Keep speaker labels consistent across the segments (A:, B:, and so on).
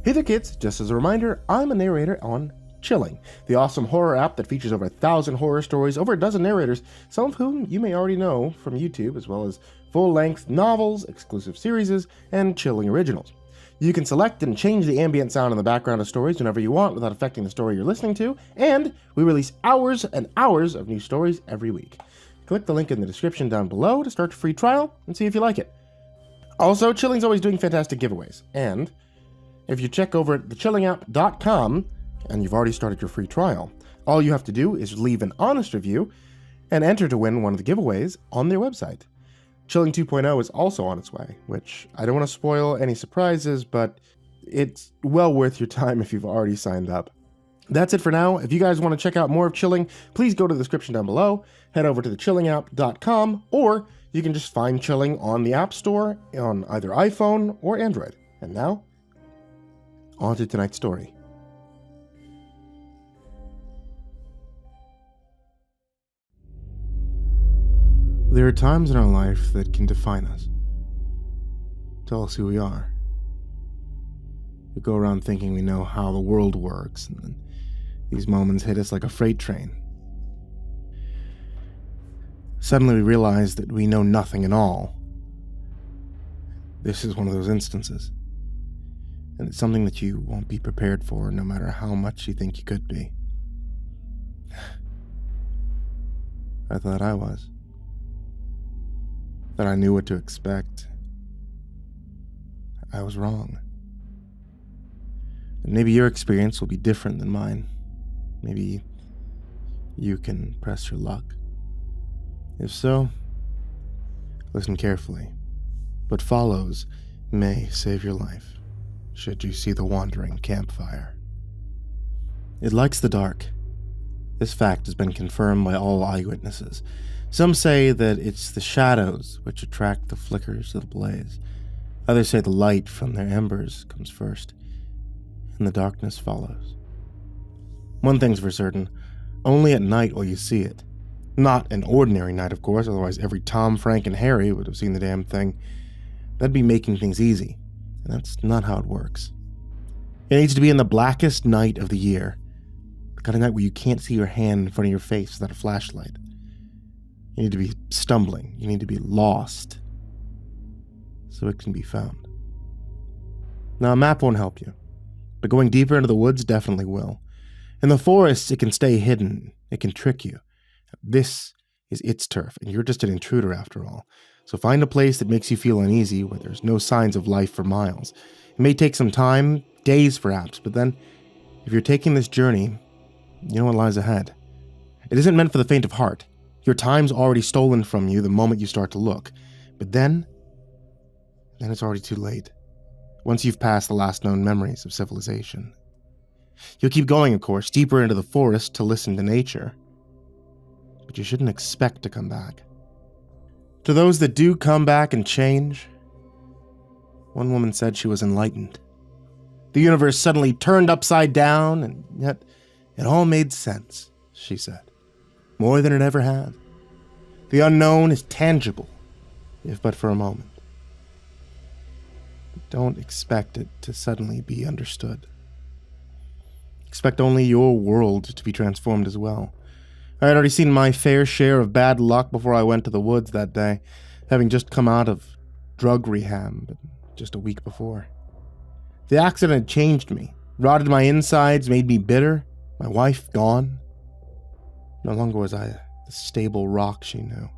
A: Hey there kids, just as a reminder, I'm a narrator on Chilling, the awesome horror app that features over 1,000 horror stories, over a dozen narrators, some of whom you may already know from YouTube, as well as full-length novels, exclusive series, and Chilling originals. You can select and change the ambient sound in the background of stories whenever you want without affecting the story you're listening to, and we release hours and hours of new stories every week. Click the link in the description down below to start your free trial and see if you like it. Also, Chilling's always doing fantastic giveaways, and if you check over at thechillingapp.com, and you've already started your free trial, all you have to do is leave an honest review and enter to win one of the giveaways on their website. Chilling 2.0 is also on its way, which I don't want to spoil any surprises, but it's well worth your time if you've already signed up. That's it for now. If you guys want to check out more of Chilling, please go to the description down below, head over to thechillingapp.com, or you can just find Chilling on the App Store on either iPhone or Android. And now, on to tonight's story. There are times in our life that can define us, tell us who we are. We go around thinking we know how the world works, and then these moments hit us like a freight train. Suddenly we realize that we know nothing at all. This is one of those instances. And it's something that you won't be prepared for no matter how much you think you could be. I thought I was. That I knew what to expect. I was wrong. And maybe your experience will be different than mine. Maybe you can press your luck. If so, listen carefully. What follows may save your life, should you see the wandering campfire. It likes the dark. This fact has been confirmed by all eyewitnesses. Some say that it's the shadows which attract the flickers of the blaze. Others say the light from their embers comes first, and the darkness follows. One thing's for certain, only at night will you see it. Not an ordinary night, of course, otherwise every Tom, Frank, and Harry would have seen the damn thing. That'd be making things easy, and that's not how it works. It needs to be in the blackest night of the year. The kind of night where you can't see your hand in front of your face without a flashlight. You need to be stumbling. You need to be lost, so it can be found. Now, a map won't help you, but going deeper into the woods definitely will. In the forests, it can stay hidden. It can trick you. This is its turf, and you're just an intruder after all. So find a place that makes you feel uneasy, where there's no signs of life for miles. It may take some time, days perhaps, but then, if you're taking this journey, you know what lies ahead. It isn't meant for the faint of heart. Your time's already stolen from you the moment you start to look. But then it's already too late. Once you've passed the last known memories of civilization. You'll keep going, of course, deeper into the forest to listen to nature. But you shouldn't expect to come back. To those that do come back and change, one woman said she was enlightened. The universe suddenly turned upside down, and yet it all made sense, she said. More than it ever had. The unknown is tangible, if but for a moment. But don't expect it to suddenly be understood. Expect only your world to be transformed as well. I had already seen my fair share of bad luck before I went to the woods that day, having just come out of drug rehab just a week before. The accident changed me, rotted my insides, made me bitter, my wife gone. No longer was I the stable rock she knew.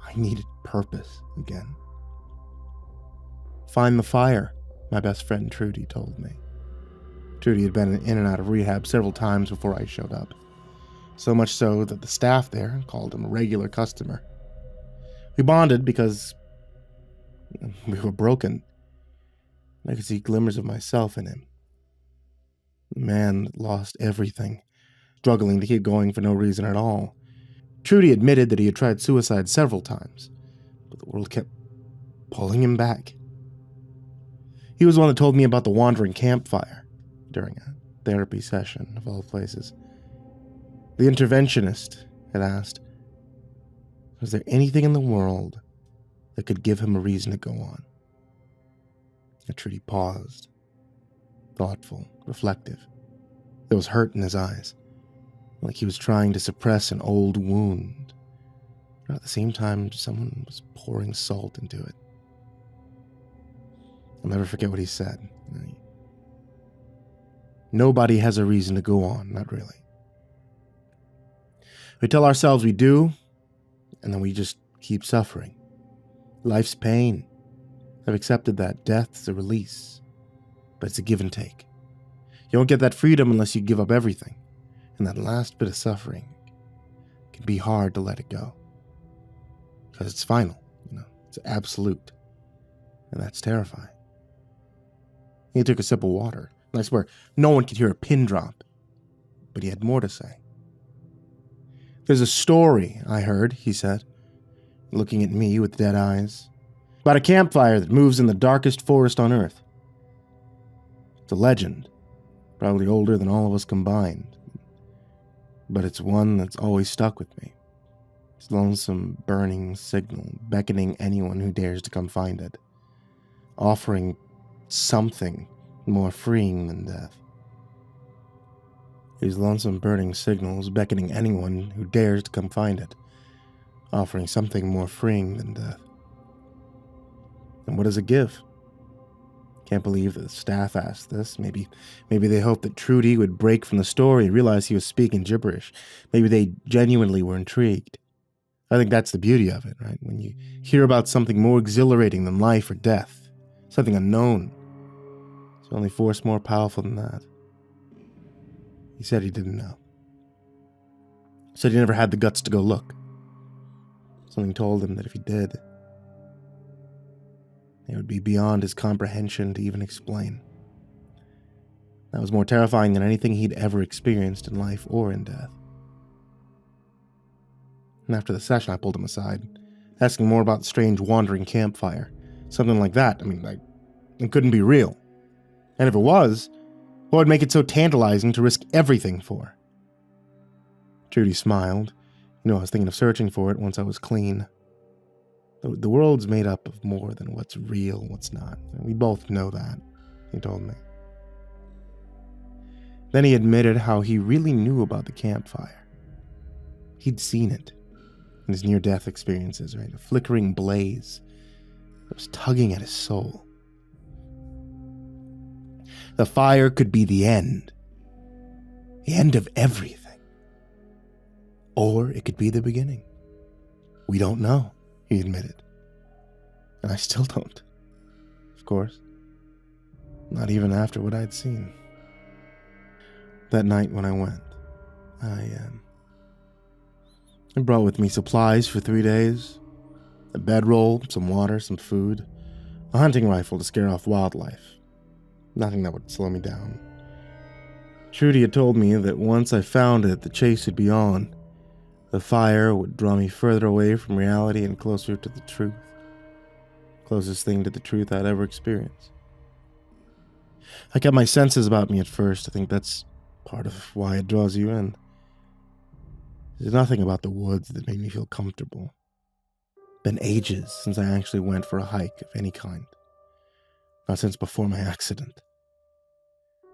A: I needed purpose again. Find the fire, my best friend Trudy told me. Trudy had been in and out of rehab several times before I showed up. So much so that the staff there called him a regular customer. We bonded because we were broken. I could see glimmers of myself in him. The man that lost everything, struggling to keep going for no reason at all. Trudy admitted that he had tried suicide several times, but the world kept pulling him back. He was the one that told me about the wandering campfire during a therapy session, of all places. The interventionist had asked, was there anything in the world that could give him a reason to go on? And Trudy paused, thoughtful, reflective. There was hurt in his eyes, like he was trying to suppress an old wound. But at the same time, someone was pouring salt into it. I'll never forget what he said. Nobody has a reason to go on, not really. We tell ourselves we do, and then we just keep suffering. Life's pain. I've accepted that. Death's a release, but it's a give and take. You don't get that freedom unless you give up everything, and that last bit of suffering can be hard to let it go. Because it's final, it's absolute, and that's terrifying. He took a sip of water, and I swear, no one could hear a pin drop, but he had more to say. There's a story I heard, he said, looking at me with dead eyes, about a campfire that moves in the darkest forest on Earth. It's a legend, probably older than all of us combined, but it's one that's always stuck with me. Its lonesome, burning signal, beckoning anyone who dares to come find it, offering something more freeing than death. These lonesome, burning signals beckoning anyone who dares to come find it, offering something more freeing than death. And what does it give? Can't believe that the staff asked this. Maybe they hoped that Trudy would break from the story and realize he was speaking gibberish. Maybe they genuinely were intrigued. I think that's the beauty of it, right? When you hear about something more exhilarating than life or death, something unknown, it's only force more powerful than that. He said he didn't know. He said he never had the guts to go look. Something told him that if he did, it would be beyond his comprehension to even explain. That was more terrifying than anything he'd ever experienced in life or in death. And after the session, I pulled him aside, asking more about the strange wandering campfire. Something like that. It couldn't be real. And if it was, what would make it so tantalizing to risk everything for? Trudy smiled. I was thinking of searching for it once I was clean. The world's made up of more than what's real and what's not. We both know that, he told me. Then he admitted how he really knew about the campfire. He'd seen it in his near-death experiences, right? A flickering blaze that was tugging at his soul. The fire could be the end of everything. Or it could be the beginning. We don't know, he admitted. And I still don't. Of course. Not even after what I'd seen. That night when I went, I brought with me supplies for 3 days. A bedroll, some water, some food. A hunting rifle to scare off wildlife. Nothing that would slow me down. Trudy had told me that once I found it, the chase would be on. The fire would draw me further away from reality and closer to the truth. Closest thing to the truth I'd ever experienced. I kept my senses about me at first. I think that's part of why it draws you in. There's nothing about the woods that made me feel comfortable. Been ages since I actually went for a hike of any kind. Not since before my accident.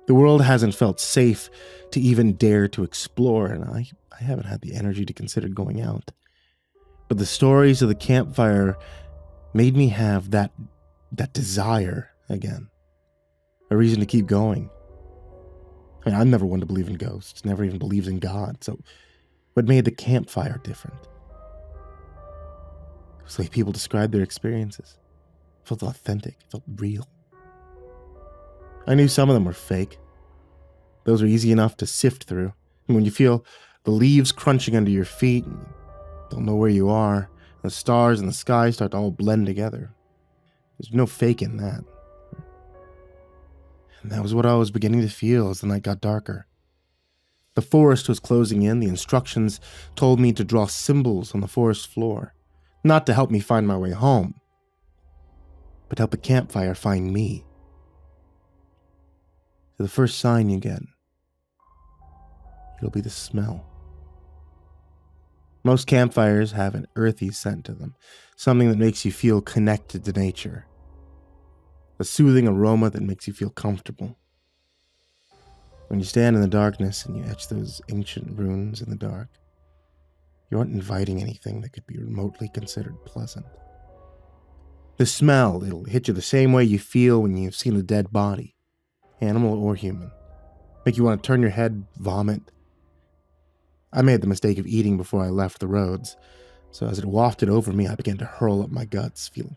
A: The world hasn't felt safe to even dare to explore, and I haven't had the energy to consider going out. But the stories of the campfire made me have that desire again. A reason to keep going. I'm never one to believe in ghosts, never even believed in God, so what made the campfire different? It was the way people described their experiences. It felt authentic, it felt real. I knew some of them were fake. Those are easy enough to sift through. And when you feel the leaves crunching under your feet, and you don't know where you are, and the stars in the sky start to all blend together. There's no fake in that. And that was what I was beginning to feel as the night got darker. The forest was closing in. The instructions told me to draw symbols on the forest floor, not to help me find my way home, but to help the campfire find me. So the first sign you get, it'll be the smell. Most campfires have an earthy scent to them, something that makes you feel connected to nature. A soothing aroma that makes you feel comfortable. When you stand in the darkness and you etch those ancient runes in the dark, you aren't inviting anything that could be remotely considered pleasant. The smell, it'll hit you the same way you feel when you've seen a dead body, animal or human. Make you want to turn your head, vomit. I made the mistake of eating before I left the roads, so as it wafted over me, I began to hurl up my guts, feeling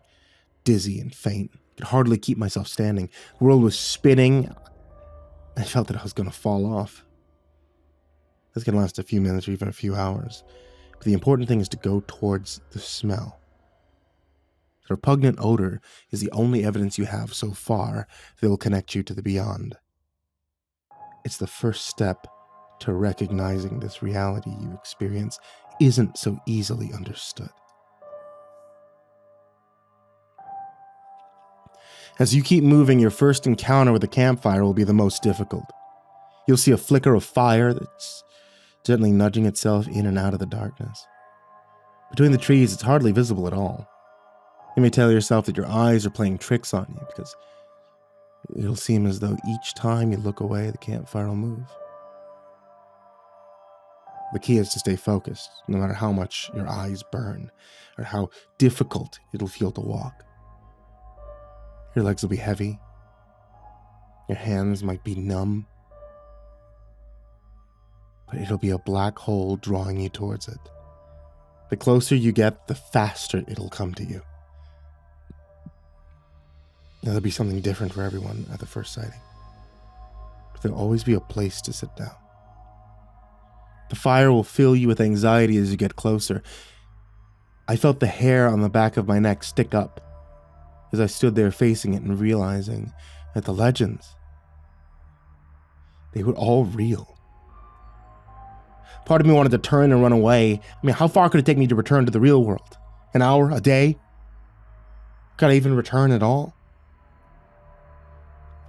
A: dizzy and faint. I could hardly keep myself standing. The world was spinning. I felt that I was going to fall off. This can last a few minutes or even a few hours, but the important thing is to go towards the smell. The repugnant odor is the only evidence you have so far that will connect you to the beyond. It's the first step to recognizing this reality you experience isn't so easily understood. As you keep moving, your first encounter with the campfire will be the most difficult. You'll see a flicker of fire that's gently nudging itself in and out of the darkness. Between the trees, it's hardly visible at all. You may tell yourself that your eyes are playing tricks on you because it'll seem as though each time you look away, the campfire will move. The key is to stay focused, no matter how much your eyes burn or how difficult it'll feel to walk. Your legs will be heavy. Your hands might be numb. But it'll be a black hole drawing you towards it. The closer you get, the faster it'll come to you. There'll be something different for everyone at the first sighting. But there'll always be a place to sit down. The fire will fill you with anxiety as you get closer. I felt the hair on the back of my neck stick up as I stood there facing it and realizing that the legends, they were all real. Part of me wanted to turn and run away. I mean, how far could it take me to return to the real world? An hour? A day? Could I even return at all?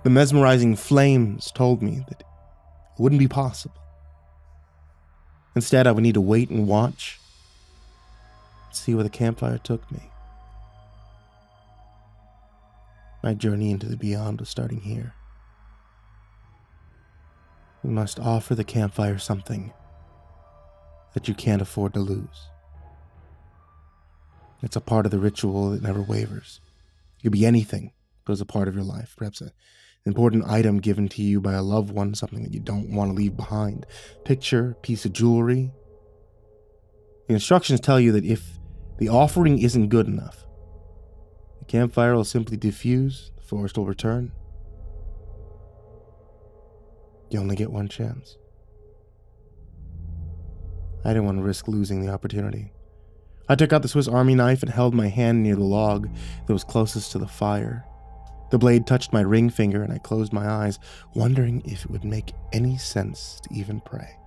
A: The mesmerizing flames told me that it wouldn't be possible. Instead, I would need to wait and watch, see where the campfire took me. My journey into the beyond was starting here. We must offer the campfire something that you can't afford to lose. It's a part of the ritual that never wavers. It could be anything that is a part of your life, perhaps an important item given to you by a loved one, something that you don't want to leave behind. Picture, piece of jewelry. The instructions tell you that if the offering isn't good enough, the campfire will simply diffuse, the forest will return. You only get one chance. I didn't want to risk losing the opportunity. I took out the Swiss Army knife and held my hand near the log that was closest to the fire. The blade touched my ring finger and I closed my eyes, wondering if it would make any sense to even pray.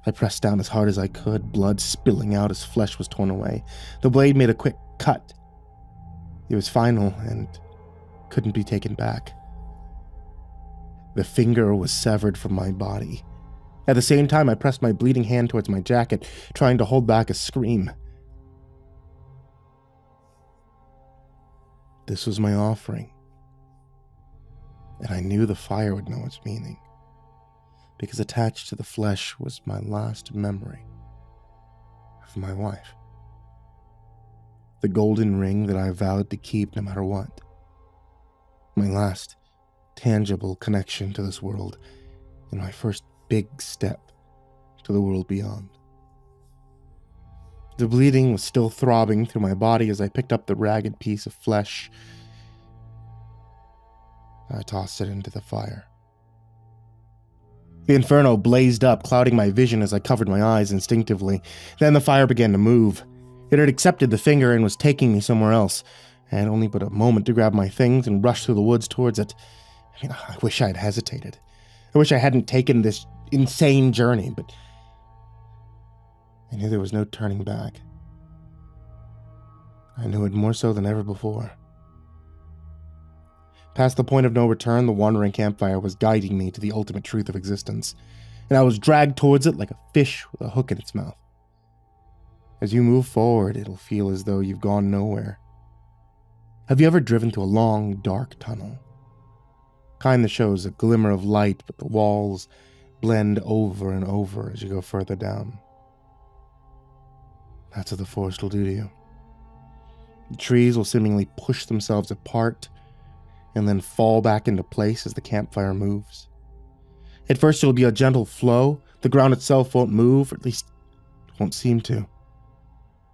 A: I pressed down as hard as I could, blood spilling out as flesh was torn away. The blade made a quick cut. It was final and couldn't be taken back. The finger was severed from my body. At the same time, I pressed my bleeding hand towards my jacket, trying to hold back a scream. This was my offering, and I knew the fire would know its meaning, because attached to the flesh was my last memory of my wife. The golden ring that I vowed to keep no matter what. My last tangible connection to this world, and my first big step to the world beyond. The bleeding was still throbbing through my body as I picked up the ragged piece of flesh. I tossed it into the fire. The inferno blazed up, clouding my vision as I covered my eyes instinctively. Then the fire began to move. It had accepted the finger and was taking me somewhere else. I had only but a moment to grab my things and rush through the woods towards it. I wish I had hesitated. I wish I hadn't taken this insane journey, but I knew there was no turning back. I knew it more so than ever before. Past the point of no return, the wandering campfire was guiding me to the ultimate truth of existence, and I was dragged towards it like a fish with a hook in its mouth. As you move forward, it'll feel as though you've gone nowhere. Have you ever driven through a long, dark tunnel? Kind that shows a glimmer of light, but the walls blend over and over as you go further down. That's what the forest will do to you. The trees will seemingly push themselves apart and then fall back into place as the campfire moves. At first it will be a gentle flow. The ground itself won't move, or at least won't seem to.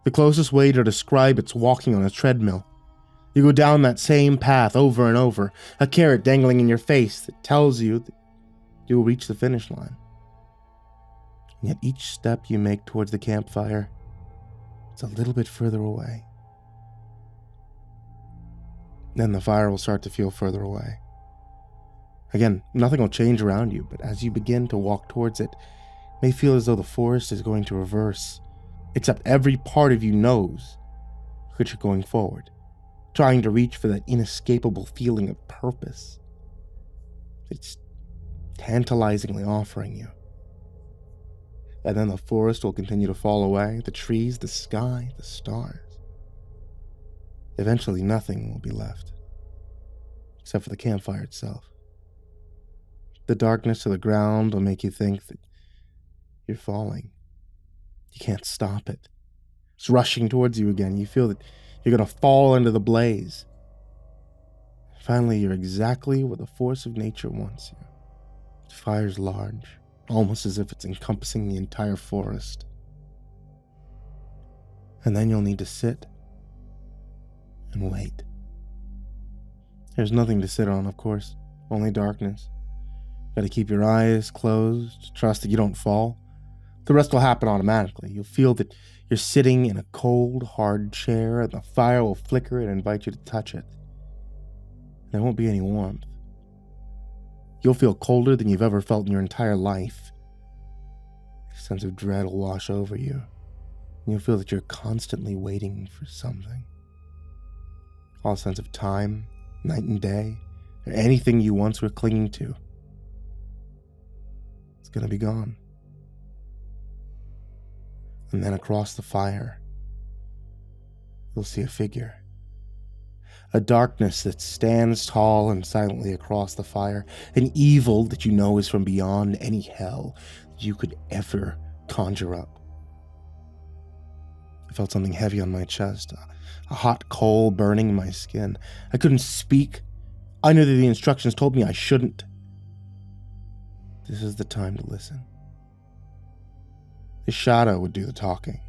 A: The closest way to describe it's walking on a treadmill. You go down that same path over and over, a carrot dangling in your face that tells you that you will reach the finish line. And yet each step you make towards the campfire, it's a little bit further away. Then the fire will start to feel further away. Again, nothing will change around you, but as you begin to walk towards it, it may feel as though the forest is going to reverse, except every part of you knows that you're going forward, trying to reach for that inescapable feeling of purpose. It's tantalizingly offering you. And then the forest will continue to fall away, the trees, the sky, the stars. Eventually nothing will be left, except for the campfire itself. The darkness of the ground will make you think that you're falling. You can't stop it. It's rushing towards you again. You feel that you're going to fall into the blaze. Finally, you're exactly where the force of nature wants you. The fire's large, almost as if it's encompassing the entire forest. And then you'll need to sit and wait. There's nothing to sit on, of course, only darkness. Gotta keep your eyes closed, trust that you don't fall. The rest will happen automatically. You'll feel that you're sitting in a cold, hard chair, and the fire will flicker and invite you to touch it. There won't be any warmth. You'll feel colder than you've ever felt in your entire life. A sense of dread will wash over you, and you'll feel that you're constantly waiting for something. All sense of time, night and day, or anything you once were clinging to, it's gonna be gone. And then across the fire, you'll see a figure. A darkness that stands tall and silently across the fire. An evil that you know is from beyond any hell that you could ever conjure up. I felt something heavy on my chest, a hot coal burning my skin. I couldn't speak. I knew that the instructions told me I shouldn't. This is the time to listen. The shadow would do the talking.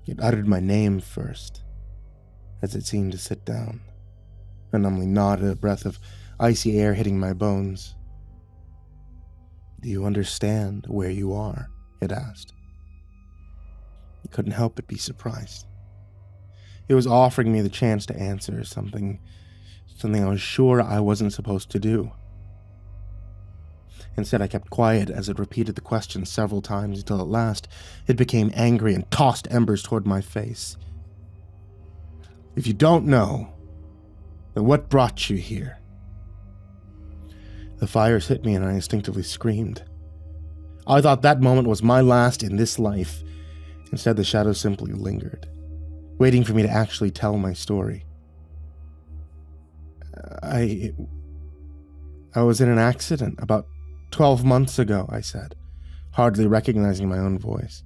A: It uttered my name first, as it seemed to sit down. I numbly nodded, a breath of icy air hitting my bones. Do you understand where you are? It asked. I couldn't help but be surprised. It was offering me the chance to answer something I was sure I wasn't supposed to do. Instead, I kept quiet as it repeated the question several times until at last it became angry and tossed embers toward my face. If you don't know, then what brought you here? The fires hit me and I instinctively screamed. I thought that moment was my last in this life. Instead, the shadow simply lingered, waiting for me to actually tell my story. I was in an accident about 12 months ago, I said, hardly recognizing my own voice.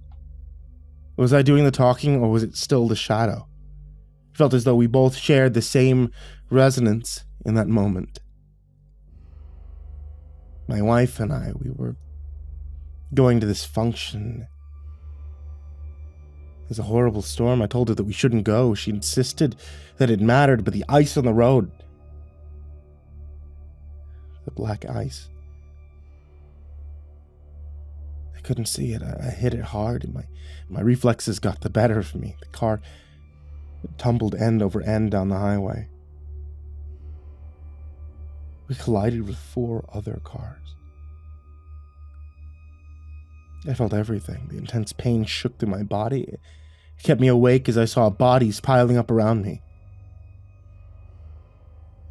A: Was I doing the talking, or was it still the shadow? It felt as though we both shared the same resonance in that moment. My wife and I, we were going to this function. It was a horrible storm. I told her that we shouldn't go. She insisted that it mattered, but the ice on the road, the black ice, I couldn't see it. I hit it hard, and my reflexes got the better of me. The car tumbled end over end down the highway. We collided with 4 other cars. I felt everything. The intense pain shook through my body. It kept me awake as I saw bodies piling up around me.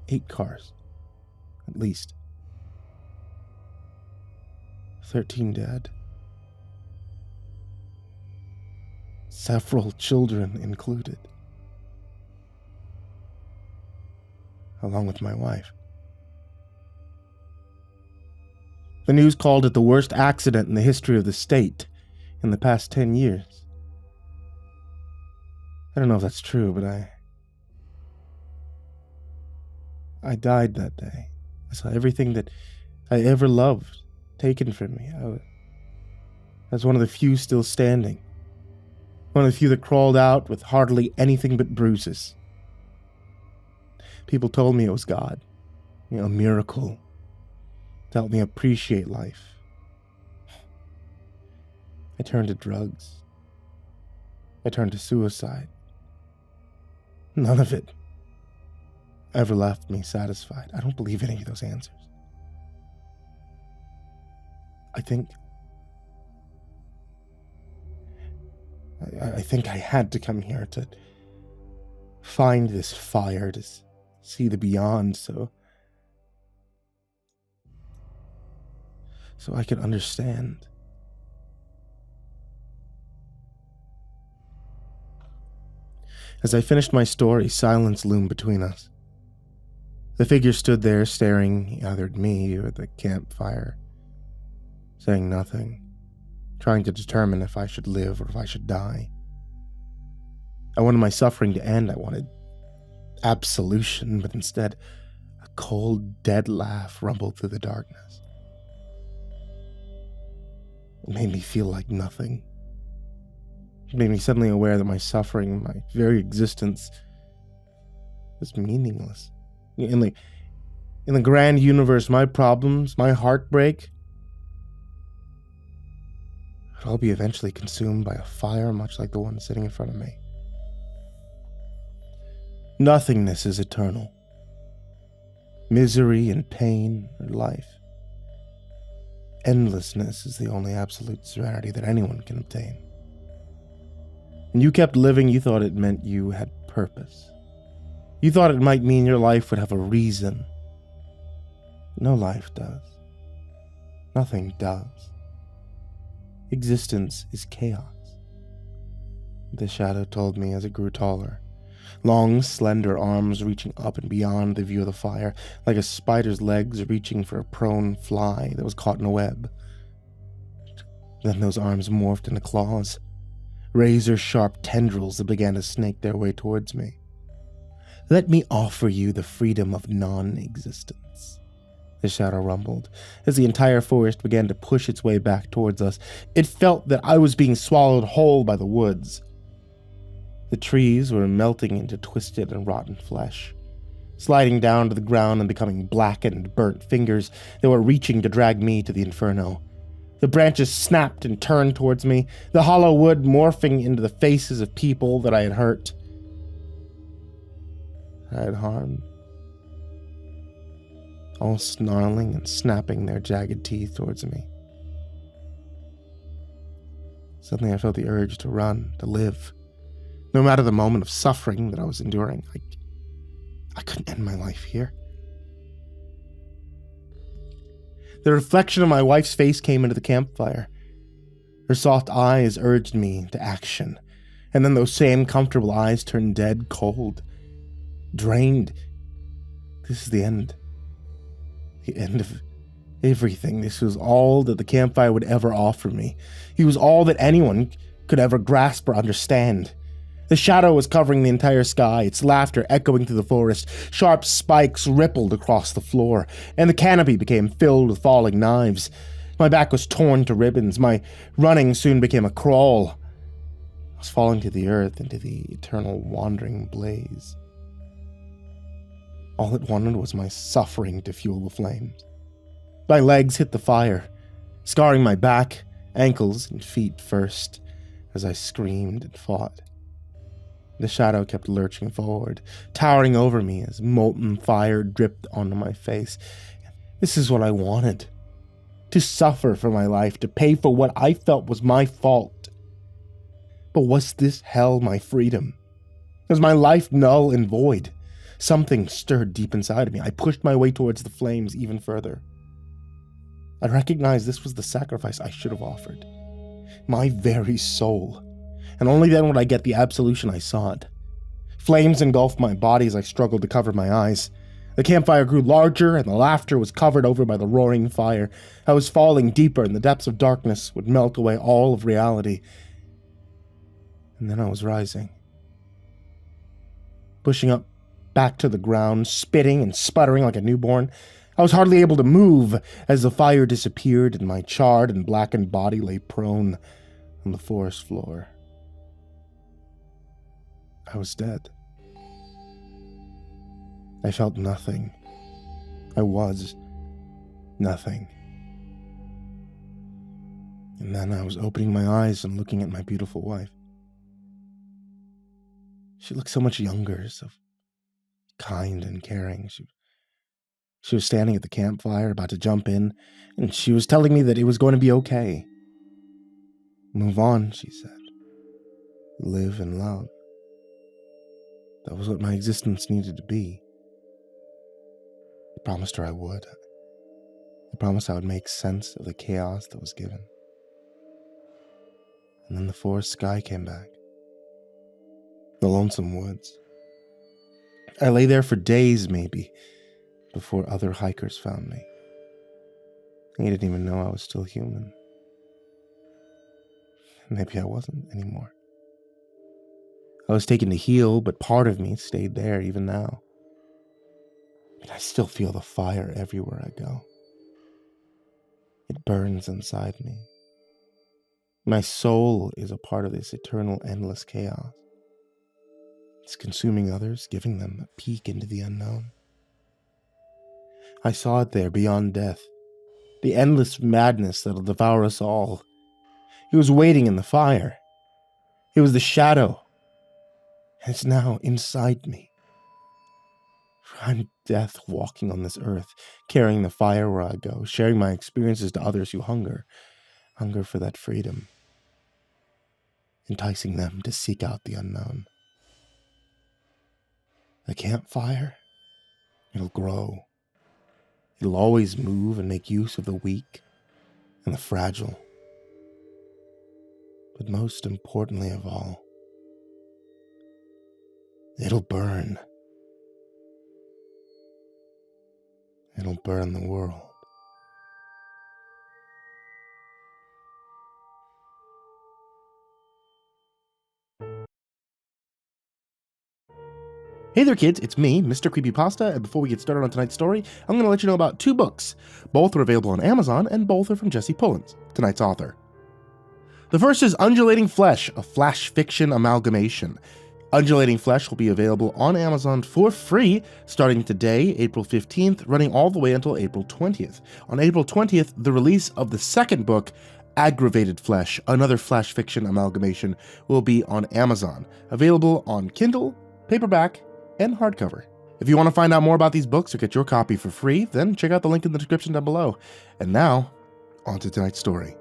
A: 8 cars, at least. 13 dead. Several children included. Along with my wife. The news called it the worst accident in the history of the state in the past 10 years. I don't know if that's true, but I died that day. I saw everything that I ever loved taken from me. I was one of the few still standing. One of the few that crawled out with hardly anything but bruises. People told me it was God, a miracle to help me appreciate life. I turned to drugs. I turned to suicide. None of it ever left me satisfied. I don't believe any of those answers. I think I had to come here to find this fire, to see the beyond, so I could understand. As I finished my story, silence loomed between us. The figure stood there staring either at me or at the campfire, saying nothing, trying to determine if I should live or if I should die. I wanted my suffering to end. I wanted absolution, but instead, a cold, dead laugh rumbled through the darkness. It made me feel like nothing. It made me suddenly aware that my suffering, my very existence, was meaningless. In the grand universe, my problems, my heartbreak, would all be eventually consumed by a fire much like the one sitting in front of me. Nothingness is eternal. Misery and pain are life. Endlessness is the only absolute serenity that anyone can obtain. When you kept living, you thought it meant you had purpose. You thought it might mean your life would have a reason. No life does. Nothing does. Existence is chaos. The shadow told me as it grew taller. Long, slender arms reaching up and beyond the view of the fire, like a spider's legs reaching for a prone fly that was caught in a web. Then those arms morphed into claws, razor-sharp tendrils that began to snake their way towards me. Let me offer you the freedom of non-existence, the shadow rumbled, as the entire forest began to push its way back towards us. It felt that I was being swallowed whole by the woods. The trees were melting into twisted and rotten flesh, sliding down to the ground and becoming blackened, burnt fingers that were reaching to drag me to the inferno. The branches snapped and turned towards me, the hollow wood morphing into the faces of people that I had hurt, I had harmed, all snarling and snapping their jagged teeth towards me. Suddenly I felt the urge to run, to live. No matter the moment of suffering that I was enduring, I couldn't end my life here. The reflection of my wife's face came into the campfire. Her soft eyes urged me to action, and then those same comfortable eyes turned dead, cold, drained. This is the end. The end of everything. This was all that the campfire would ever offer me. It was all that anyone could ever grasp or understand. The shadow was covering the entire sky, its laughter echoing through the forest. Sharp spikes rippled across the floor, and the canopy became filled with falling knives. My back was torn to ribbons. My running soon became a crawl. I was falling to the earth into the eternal wandering blaze. All it wanted was my suffering to fuel the flames. My legs hit the fire, scarring my back, ankles, and feet first, as I screamed and fought. The shadow kept lurching forward, towering over me as molten fire dripped onto my face. This is what I wanted. To suffer for my life, to pay for what I felt was my fault. But was this hell my freedom? Was my life null and void? Something stirred deep inside of me. I pushed my way towards the flames even further. I recognized this was the sacrifice I should have offered. My very soul. And only then would I get the absolution I sought. Flames engulfed my body as I struggled to cover my eyes. The campfire grew larger, and the laughter was covered over by the roaring fire. I was falling deeper, and the depths of darkness would melt away all of reality. And then I was rising, pushing up back to the ground, spitting and sputtering like a newborn. I was hardly able to move as the fire disappeared and my charred and blackened body lay prone on the forest floor. I was dead. I felt nothing. I was nothing. And then I was opening my eyes and looking at my beautiful wife. She looked so much younger, so kind and caring. She was standing at the campfire, about to jump in, and she was telling me that it was going to be okay. Move on, she said. Live and love. That was what my existence needed to be. I promised her I would. I promised I would make sense of the chaos that was given. And then the forest sky came back. The lonesome woods. I lay there for days, maybe, before other hikers found me. They didn't even know I was still human. Maybe I wasn't anymore. I was taken to heal, but part of me stayed there even now. And I still feel the fire everywhere I go. It burns inside me. My soul is a part of this eternal, endless chaos. It's consuming others, giving them a peek into the unknown. I saw it there beyond death, the endless madness that'll devour us all. It was waiting in the fire. It was the shadow, and it's now inside me. I'm death walking on this earth, carrying the fire where I go, sharing my experiences to others who hunger for that freedom, enticing them to seek out the unknown. The campfire, it'll grow. It'll always move and make use of the weak and the fragile. But most importantly of all, it'll burn. It'll burn the world. Hey there kids, it's me, MrCreepyPasta, and before we get started on tonight's story, I'm going to let you know about two books. Both are available on Amazon, and both are from Jesse Pullins, tonight's author. The first is Undulating Flesh, a flash fiction amalgamation. Undulating Flesh will be available on Amazon for free starting today, April 15th, running all the way until April 20th. On April 20th, the release of the second book, Aggravated Flesh, another flash fiction amalgamation, will be on Amazon, available on Kindle, paperback, and hardcover. If you want to find out more about these books or get your copy for free, then check out the link in the description down below. And now, on to tonight's story.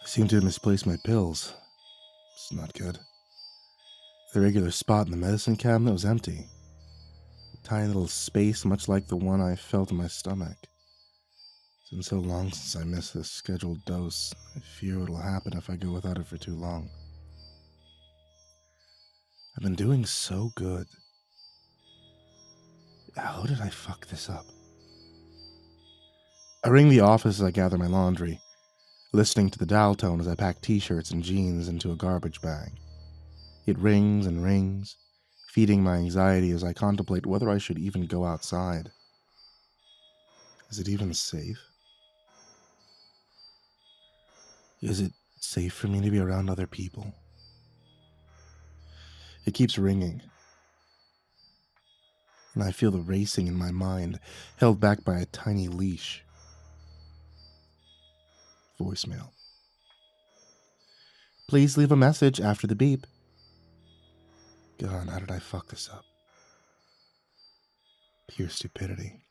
A: I seem to have misplaced my pills. It's not good. The regular spot in the medicine cabinet was empty. A tiny little space much like the one I felt in my stomach. It's been so long since I missed this scheduled dose. I fear what'll happen if I go without it for too long. I've been doing so good. How did I fuck this up? I ring the office as I gather my laundry, listening to the dial tone as I pack t-shirts and jeans into a garbage bag. It rings and rings, feeding my anxiety as I contemplate whether I should even go outside. Is it even safe? Is it safe for me to be around other people? It keeps ringing, and I feel the racing in my mind, held back by a tiny leash. Voicemail. Please leave a message after the beep. God, how did I fuck this up? Pure stupidity.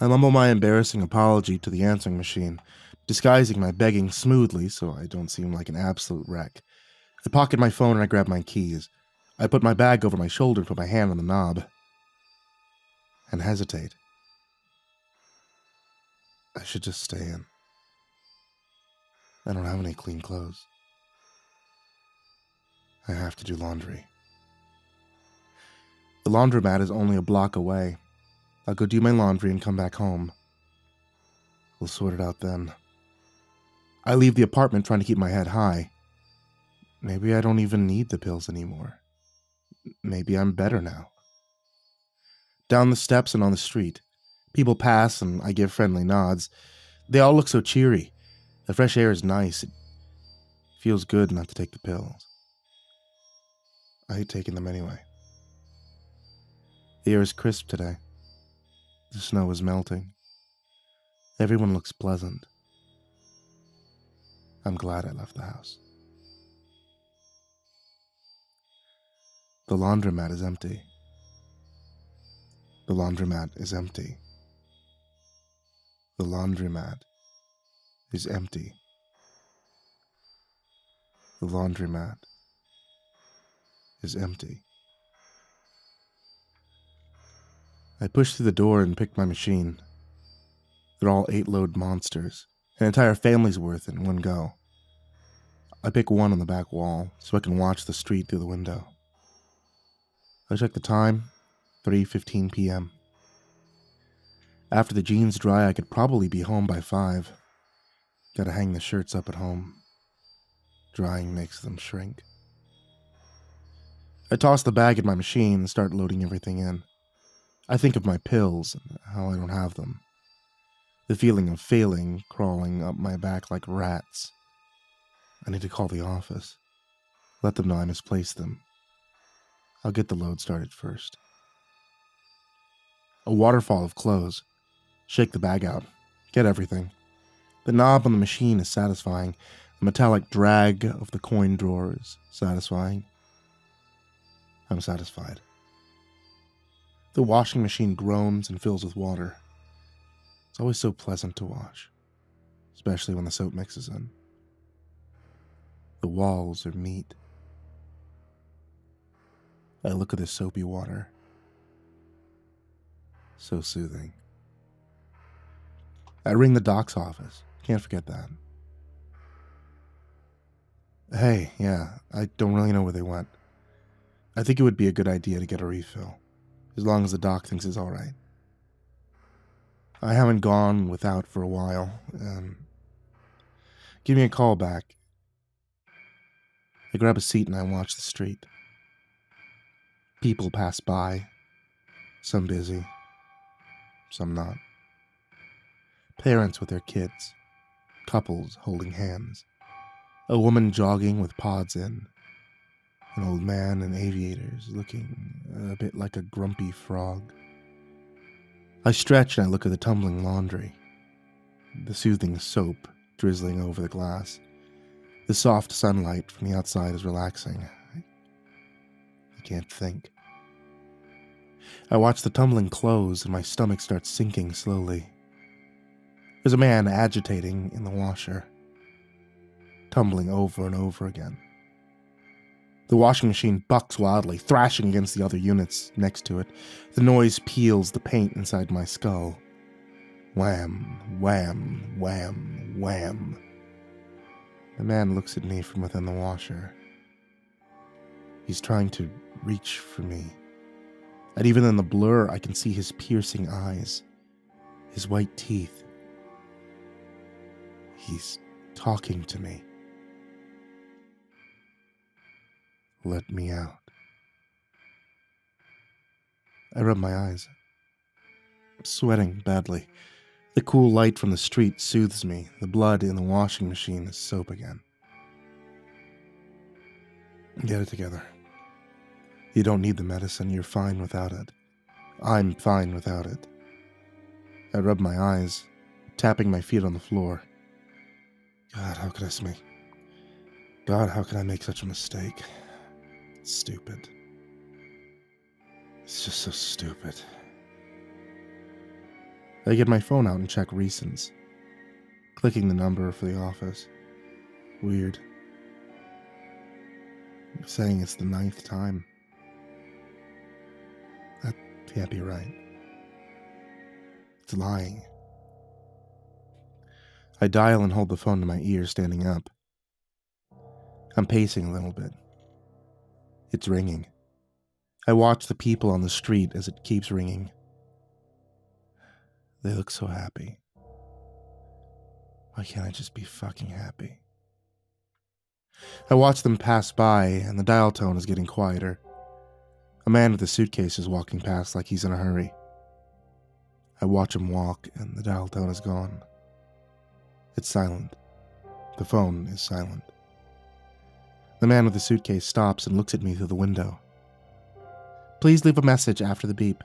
A: I mumble my embarrassing apology to the answering machine, disguising my begging smoothly so I don't seem like an absolute wreck. I pocket my phone and I grab my keys. I put my bag over my shoulder and put my hand on the knob. And hesitate. I should just stay in. I don't have any clean clothes. I have to do laundry. The laundromat is only a block away. I'll go do my laundry and come back home. We'll sort it out then. I leave the apartment trying to keep my head high. Maybe I don't even need the pills anymore. Maybe I'm better now. Down the steps and on the street, people pass and I give friendly nods. They all look so cheery. The fresh air is nice. It feels good not to take the pills. I hate taking them anyway. The air is crisp today. The snow is melting. Everyone looks pleasant. I'm glad I left the house. The laundromat is empty. The laundromat is empty. The laundromat is empty. The laundromat is empty. I pushed through the door and picked my machine. They're all 8-load monsters, an entire family's worth in one go. I pick one on the back wall so I can watch the street through the window. I check the time, 3:15 p.m. After the jeans dry, I could probably be home by 5. Gotta hang the shirts up at home. Drying makes them shrink. I toss the bag in my machine and start loading everything in. I think of my pills and how I don't have them. The feeling of failing crawling up my back like rats. I need to call the office. Let them know I misplaced them. I'll get the load started first. A waterfall of clothes. Shake the bag out. Get everything. The knob on the machine is satisfying. The metallic drag of the coin drawer is satisfying. I'm satisfied. The washing machine groans and fills with water. It's always so pleasant to wash, especially when the soap mixes in. The walls are meat. I look at the soapy water. So soothing. I ring the doc's office. Can't forget that. Hey, yeah, I don't really know where they went. I think it would be a good idea to get a refill, as long as the doc thinks it's alright. I haven't gone without for a while. Give me a call back. I grab a seat and I watch the street. People pass by. Some busy. Some not. Parents with their kids. Couples holding hands. A woman jogging with pods in. An old man in aviators looking a bit like a grumpy frog. I stretch and I look at the tumbling laundry. The soothing soap drizzling over the glass. The soft sunlight from the outside is relaxing. I can't think. I watch the tumbling clothes and my stomach starts sinking slowly. There's a man agitating in the washer, tumbling over and over again. The washing machine bucks wildly, thrashing against the other units next to it. The noise peels the paint inside my skull. Wham, wham, wham, wham. The man looks at me from within the washer. He's trying to reach for me. And even in the blur, I can see his piercing eyes, his white teeth. He's talking to me. Let me out. I rub my eyes. I'm sweating badly. The cool light from the street soothes me. The blood in the washing machine is soap again. Get it together. You don't need the medicine. You're fine without it. I'm fine without it. I rub my eyes, tapping my feet on the floor. God, how could I make? God, how could I make such a mistake? It's stupid. It's just so stupid. I get my phone out and check recents, clicking the number for the office. Weird. I'm saying it's the 9th time. That can't be right. It's lying. I dial and hold the phone to my ear, standing up. I'm pacing a little bit. It's ringing. I watch the people on the street as it keeps ringing. They look so happy. Why can't I just be fucking happy? I watch them pass by, and the dial tone is getting quieter. A man with a suitcase is walking past like he's in a hurry. I watch him walk, and the dial tone is gone. It's silent. The phone is silent. The man with the suitcase stops and looks at me through the window. Please leave a message after the beep.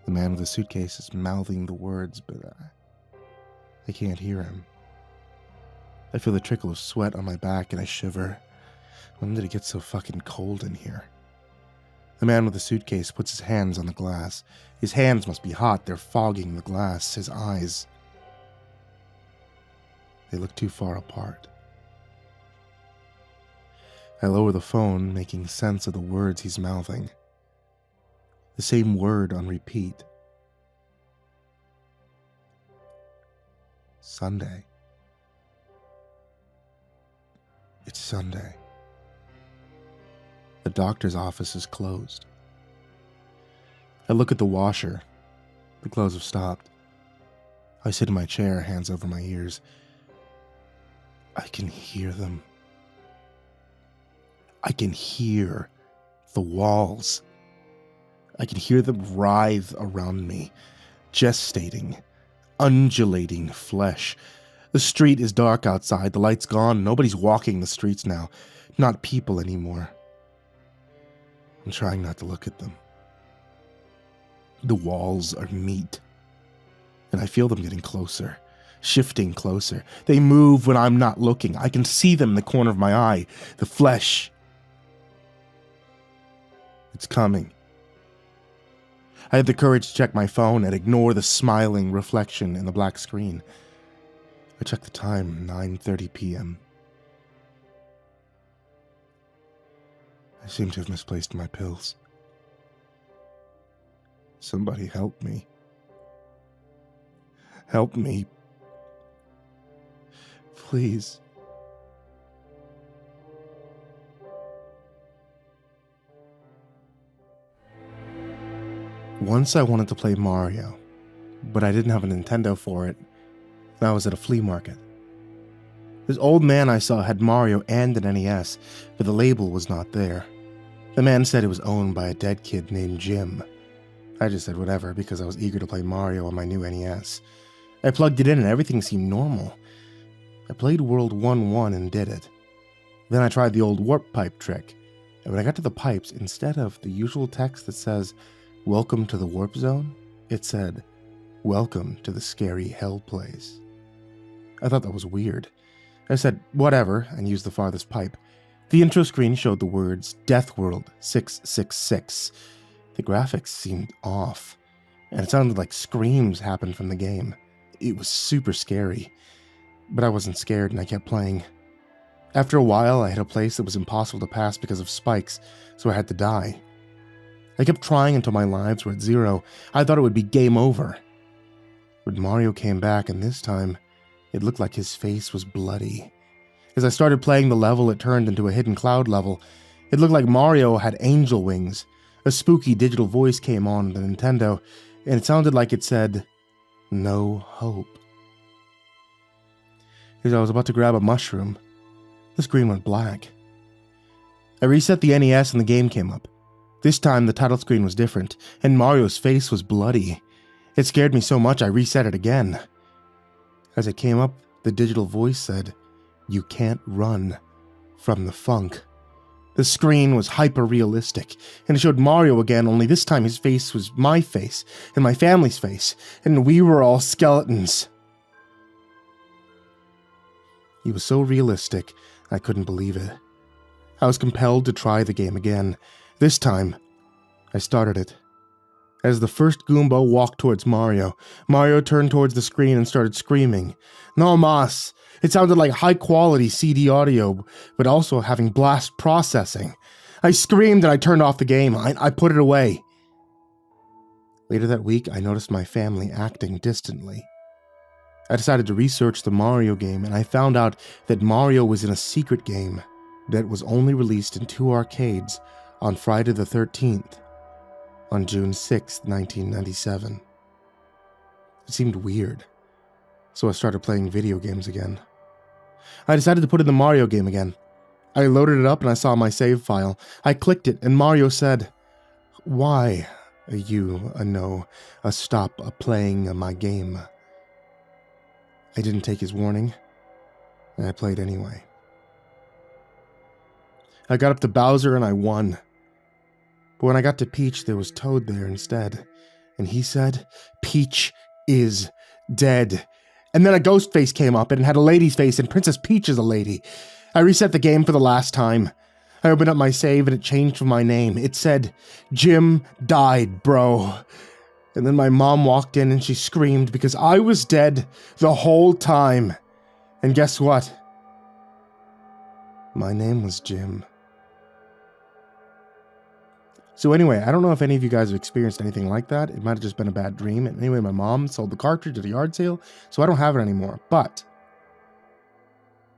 A: The man with the suitcase is mouthing the words, but I can't hear him. I feel the trickle of sweat on my back and I shiver. When did it get so fucking cold in here? The man with the suitcase puts his hands on the glass. His hands must be hot. They're fogging the glass. His eyes. They look too far apart. I lower the phone, making sense of the words he's mouthing. The same word on repeat. Sunday. It's Sunday. The doctor's office is closed. I look at the washer. The clothes have stopped. I sit in my chair, hands over my ears. I can hear them. I can hear the walls. I can hear them writhe around me, gestating, undulating flesh. The street is dark outside, the light's gone, nobody's walking the streets now, not people anymore. I'm trying not to look at them. The walls are meat, and I feel them getting closer, shifting closer. They move when I'm not looking. I can see them in the corner of my eye, the flesh. It's coming. I had the courage to check my phone and ignore the smiling reflection in the black screen. I checked the time, 9:30 p.m. I seem to have misplaced my pills. Somebody help me. Help me. Please. Once I wanted to play Mario, but I didn't have a Nintendo for it. I was at a flea market. This old man I saw had Mario and an NES, but the label was not there. The man said it was owned by a dead kid named Jim. I just said whatever because I was eager to play Mario on my new NES. I plugged it in and everything seemed normal. I played World 1-1 and did it. Then I tried the old warp pipe trick, and when I got to the pipes, instead of the usual text that says, "Welcome to the warp zone," it said, "Welcome to the scary hell place." I thought that was weird. I said, whatever, and used the farthest pipe. The intro screen showed the words, Death World 666. The graphics seemed off, and it sounded like screams happened from the game. It was super scary, but I wasn't scared and I kept playing. After a while, I hit a place that was impossible to pass because of spikes, so I had to die. I kept trying until my lives were at 0. I thought it would be game over. But Mario came back, and this time, it looked like his face was bloody. As I started playing the level, it turned into a hidden cloud level. It looked like Mario had angel wings. A spooky digital voice came on the Nintendo, and it sounded like it said, "No hope." As I was about to grab a mushroom, the screen went black. I reset the NES and the game came up. This time, the title screen was different, and Mario's face was bloody. It scared me so much I reset it again. As it came up, the digital voice said, "You can't run from the funk." The screen was hyper-realistic, and it showed Mario again, only this time his face was my face, and my family's face, and we were all skeletons. He was so realistic, I couldn't believe it. I was compelled to try the game again. This time, I started it. As the first Goomba walked towards Mario, Mario turned towards the screen and started screaming, "No mas!" It sounded like high-quality CD audio, but also having blast processing. I screamed and I turned off the game. I put it away. Later that week, I noticed my family acting distantly. I decided to research the Mario game, and I found out that Mario was in a secret game that was only released in 2 arcades on Friday the 13th, on June 6, 1997. It seemed weird, so I started playing video games again. I decided to put in the Mario game again. I loaded it up and I saw my save file. I clicked it and Mario said, "Why are you stop playing my game?" I didn't take his warning, and I played anyway. I got up to Bowser and I won. But when I got to Peach, there was Toad there instead, and he said, "Peach is dead." And then a ghost face came up, and it had a lady's face, and Princess Peach is a lady. I reset the game for the last time. I opened up my save, and it changed my name. It said, "Jim died, bro." And then my mom walked in, and she screamed because I was dead the whole time. And guess what? My name was Jim. So anyway, I don't know if any of you guys have experienced anything like that. It might have just been a bad dream. And anyway, my mom sold the cartridge at a yard sale, so I don't have it anymore. But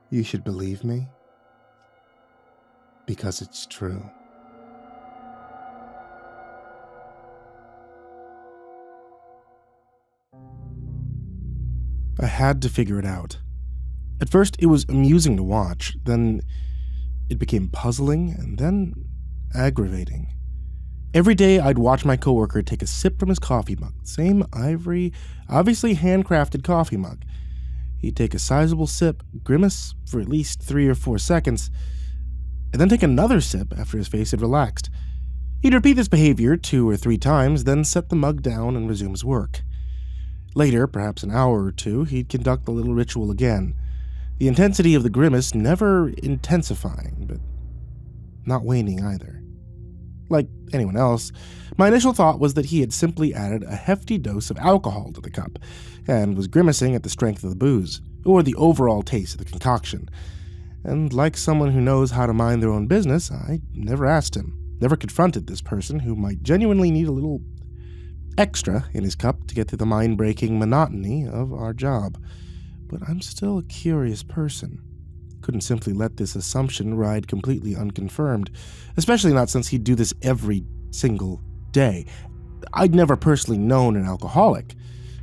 A: you should believe me, because it's true. I had to figure it out. At first, it was amusing to watch, then it became puzzling, and then aggravating. Every day, I'd watch my coworker take a sip from his coffee mug, same ivory, obviously handcrafted coffee mug. He'd take a sizable sip, grimace for at least 3 or 4 seconds, and then take another sip after his face had relaxed. He'd repeat this behavior 2 or 3 times, then set the mug down and resume his work. Later, perhaps an hour or 2, he'd conduct the little ritual again, the intensity of the grimace never intensifying, but not waning either. Like anyone else, my initial thought was that he had simply added a hefty dose of alcohol to the cup, and was grimacing at the strength of the booze, or the overall taste of the concoction. And like someone who knows how to mind their own business, I never asked him, never confronted this person who might genuinely need a little extra in his cup to get through the mind-breaking monotony of our job. But I'm still a curious person. Couldn't simply let this assumption ride completely unconfirmed, especially not since he'd do this every single day. I'd never personally known an alcoholic,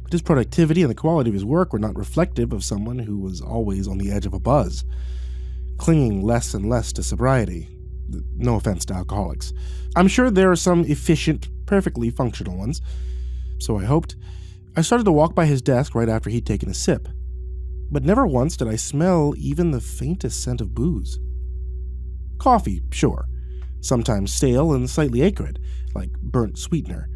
A: but his productivity and the quality of his work were not reflective of someone who was always on the edge of a buzz, clinging less and less to sobriety. No offense to alcoholics. I'm sure there are some efficient, perfectly functional ones. So I hoped. I started to walk by his desk right after he'd taken a sip. But never once did I smell even the faintest scent of booze. Coffee, sure. Sometimes stale and slightly acrid, like burnt sweetener.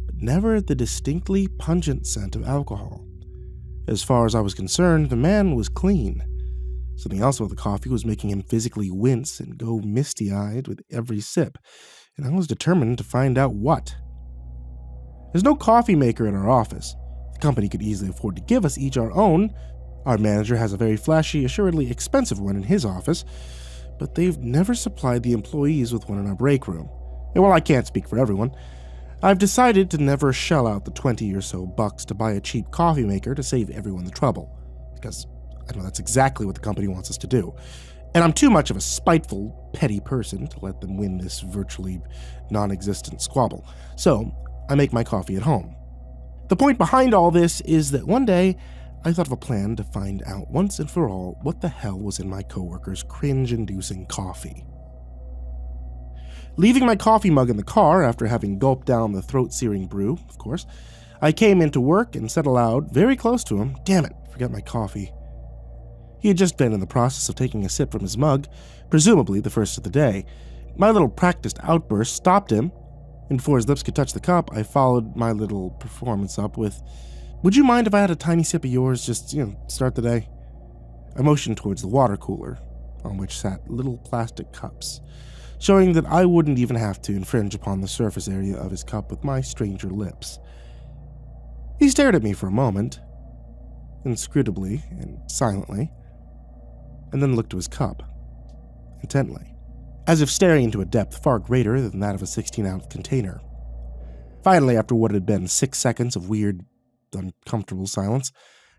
A: But never the distinctly pungent scent of alcohol. As far as I was concerned, the man was clean. Something else about the coffee was making him physically wince and go misty-eyed with every sip, and I was determined to find out what. There's no coffee maker in our office. The company could easily afford to give us each our own. Our manager has a very flashy, assuredly expensive one in his office, but they've never supplied the employees with one in our break room. And while I can't speak for everyone, I've decided to never shell out the 20 or so bucks to buy a cheap coffee maker to save everyone the trouble, because I know that's exactly what the company wants us to do. And I'm too much of a spiteful, petty person to let them win this virtually non-existent squabble. So I make my coffee at home. The point behind all this is that one day, I thought of a plan to find out once and for all what the hell was in my coworker's cringe-inducing coffee. Leaving my coffee mug in the car after having gulped down the throat-searing brew, of course, I came into work and said aloud, very close to him, "Damn it, forgot my coffee." He had just been in the process of taking a sip from his mug, presumably the first of the day. My little practiced outburst stopped him, and before his lips could touch the cup, I followed my little performance up with, "Would you mind if I had a tiny sip of yours, just, start the day?" I motioned towards the water cooler, on which sat little plastic cups, showing that I wouldn't even have to infringe upon the surface area of his cup with my stranger lips. He stared at me for a moment, inscrutably and silently, and then looked to his cup, intently, as if staring into a depth far greater than that of a 16-ounce container. Finally, after what had been 6 seconds of weird, uncomfortable silence,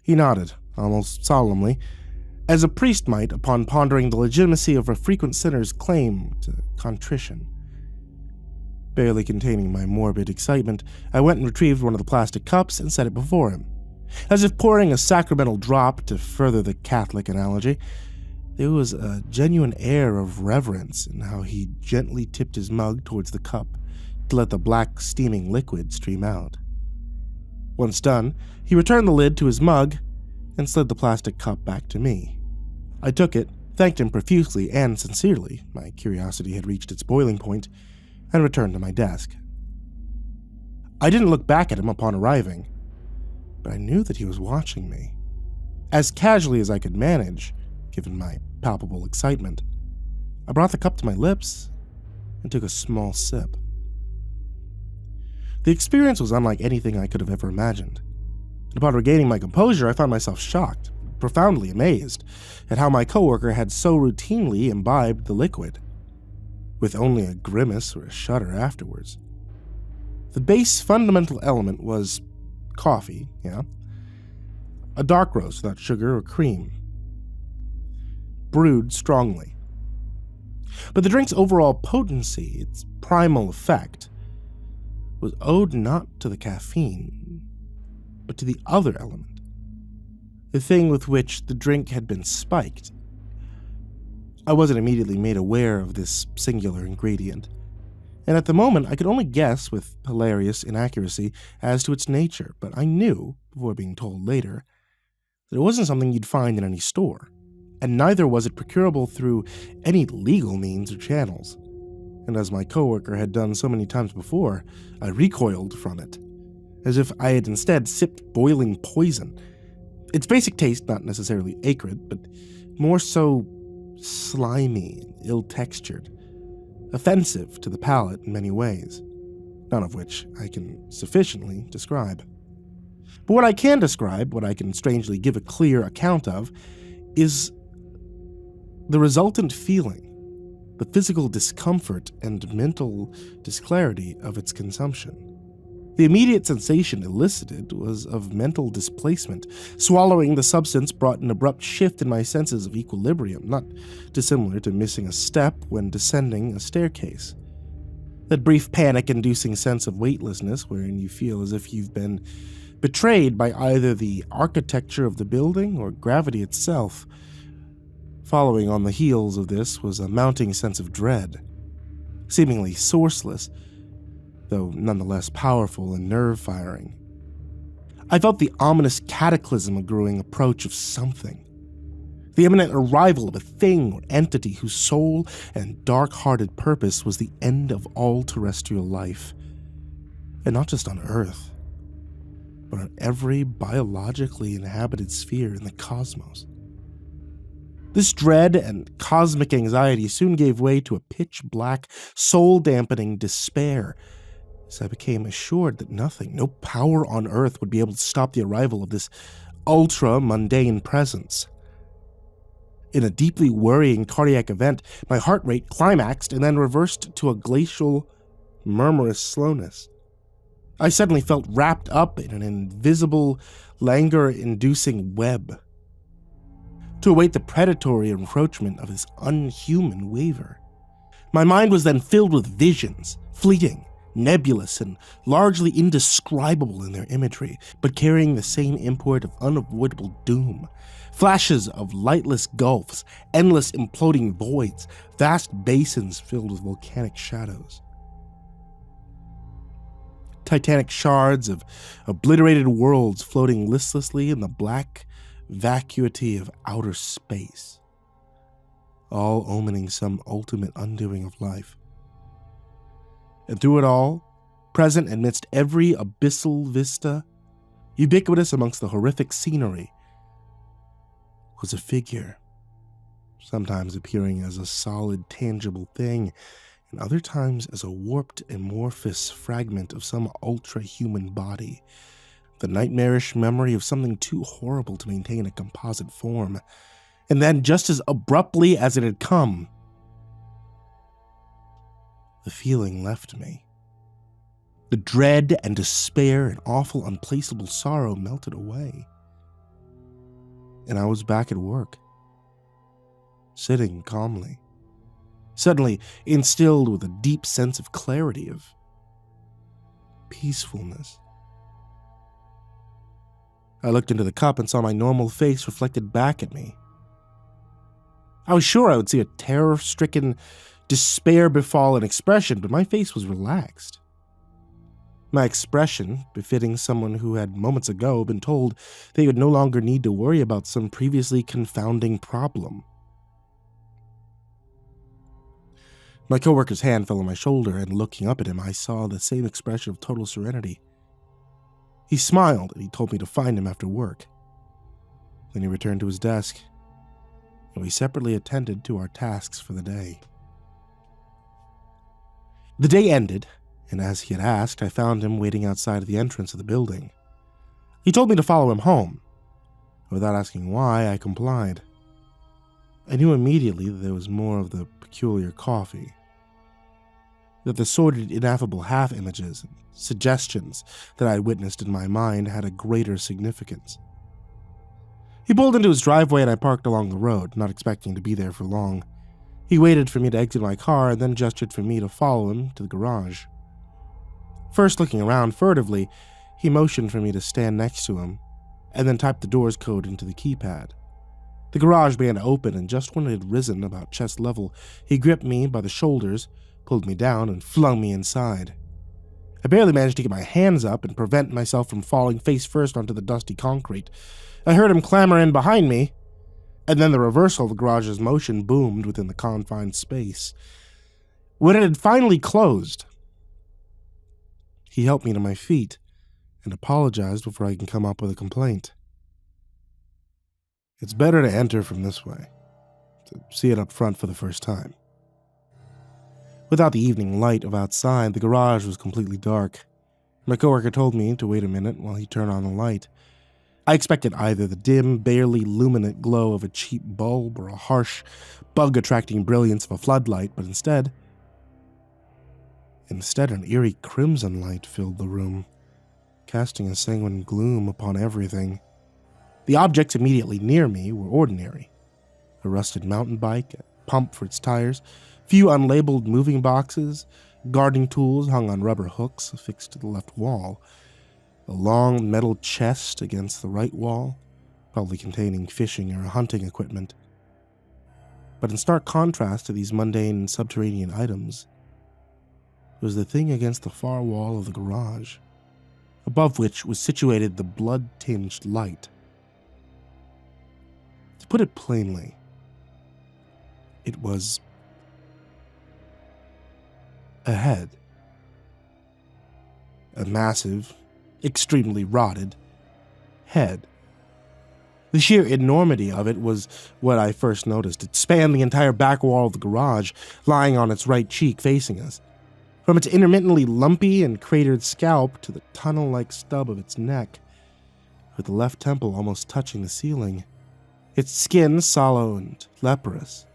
A: He nodded, almost solemnly, as a priest might upon pondering the legitimacy of a frequent sinner's claim to contrition. Barely containing my morbid excitement, I went and retrieved one of the plastic cups and set it before him. As if pouring a sacramental drop, to further the Catholic analogy, there was a genuine air of reverence in how he gently tipped his mug towards the cup to let the black, steaming liquid stream out. Once done, he returned the lid to his mug and slid the plastic cup back to me. I took it, thanked him profusely and sincerely, my curiosity had reached its boiling point, and returned to my desk. I didn't look back at him upon arriving, but I knew that he was watching me. As casually as I could manage, given my palpable excitement, I brought the cup to my lips and took a small sip. The experience was unlike anything I could have ever imagined. And upon regaining my composure, I found myself shocked, profoundly amazed, at how my coworker had so routinely imbibed the liquid, with only a grimace or a shudder afterwards. The base fundamental element was coffee, a dark roast without sugar or cream, brewed strongly. But the drink's overall potency, its primal effect, was owed not to the caffeine, but to the other element, the thing with which the drink had been spiked. I wasn't immediately made aware of this singular ingredient, and at the moment I could only guess with hilarious inaccuracy as to its nature, but I knew, before being told later, that it wasn't something you'd find in any store, and neither was it procurable through any legal means or channels. And as my coworker had done so many times before, I recoiled from it, as if I had instead sipped boiling poison. Its basic taste not necessarily acrid, but more so slimy and ill-textured, offensive to the palate in many ways, none of which I can sufficiently describe. But what I can describe, what I can strangely give a clear account of, is the resultant feeling, the physical discomfort and mental disclarity of its consumption. The immediate sensation elicited was of mental displacement. Swallowing the substance brought an abrupt shift in my senses of equilibrium, not dissimilar to missing a step when descending a staircase. That brief panic-inducing sense of weightlessness wherein you feel as if you've been betrayed by either the architecture of the building or gravity itself. Following on the heels of this was a mounting sense of dread, seemingly sourceless, though nonetheless powerful and nerve-firing. I felt the ominous cataclysm of growing approach of something, the imminent arrival of a thing or entity whose sole and dark-hearted purpose was the end of all terrestrial life, and not just on Earth, but on every biologically inhabited sphere in the cosmos. This dread and cosmic anxiety soon gave way to a pitch-black, soul-dampening despair, as I became assured that nothing, no power on Earth would be able to stop the arrival of this ultra-mundane presence. In a deeply worrying cardiac event, my heart rate climaxed and then reversed to a glacial, murmurous slowness. I suddenly felt wrapped up in an invisible, languor-inducing web, to await the predatory encroachment of this unhuman waver. My mind was then filled with visions, fleeting, nebulous, and largely indescribable in their imagery, but carrying the same import of unavoidable doom. Flashes of lightless gulfs, endless imploding voids, vast basins filled with volcanic shadows. Titanic shards of obliterated worlds floating listlessly in the black vacuity of outer space, all omening some ultimate undoing of life. And through it all, present amidst every abyssal vista, ubiquitous amongst the horrific scenery, was a figure, sometimes appearing as a solid, tangible thing, and other times as a warped, amorphous fragment of some ultra-human body, the nightmarish memory of something too horrible to maintain a composite form. And then, just as abruptly as it had come, the feeling left me. The dread and despair and awful, unplaceable sorrow melted away. and I was back at work, sitting calmly, suddenly instilled with a deep sense of clarity, of peacefulness. I looked into the cup and saw my normal face reflected back at me. I was sure I would see a terror-stricken, despair-befallen expression, but my face was relaxed. My expression befitting someone who had moments ago been told they would no longer need to worry about some previously confounding problem. My coworker's hand fell on my shoulder, and looking up at him, I saw the same expression of total serenity. He smiled, and he told me to find him after work. Then he returned to his desk, and we separately attended to our tasks for the day. The day ended, and as he had asked, I found him waiting outside of the entrance of the building. He told me to follow him home. Without asking why, I complied. I knew immediately that there was more of the peculiar coffee, that the sordid, ineffable half-images and suggestions that I had witnessed in my mind had a greater significance. He pulled into his driveway and I parked along the road, not expecting to be there for long. He waited for me to exit my car and then gestured for me to follow him to the garage. First looking around furtively, he motioned for me to stand next to him, and then typed the door's code into the keypad. The garage began to open, and just when it had risen about chest level, he gripped me by the shoulders, pulled me down, and flung me inside. I barely managed to get my hands up and prevent myself from falling face first onto the dusty concrete. I heard him clamber in behind me, and then the reversal of the garage's motion boomed within the confined space. When it had finally closed, he helped me to my feet and apologized before I could come up with a complaint. It's better to enter from this way, to see it up front for the first time. Without the evening light of outside, the garage was completely dark. My coworker told me to wait a minute while he turned on the light. I expected either the dim, barely luminant glow of a cheap bulb or a harsh, bug-attracting brilliance of a floodlight, but instead an eerie crimson light filled the room, casting a sanguine gloom upon everything. The objects immediately near me were ordinary. A rusted mountain bike, a pump for its tires, few unlabeled moving boxes, gardening tools hung on rubber hooks affixed to the left wall, a long metal chest against the right wall, probably containing fishing or hunting equipment. But in stark contrast to these mundane subterranean items was the thing against the far wall of the garage, above which was situated the blood-tinged light. To put it plainly, it was a head. A massive, extremely rotted head. The sheer enormity of it was what I first noticed. It spanned the entire back wall of the garage, lying on its right cheek facing us. From its intermittently lumpy and cratered scalp to the tunnel-like stub of its neck, with the left temple almost touching the ceiling. Its skin, sallow and leprous,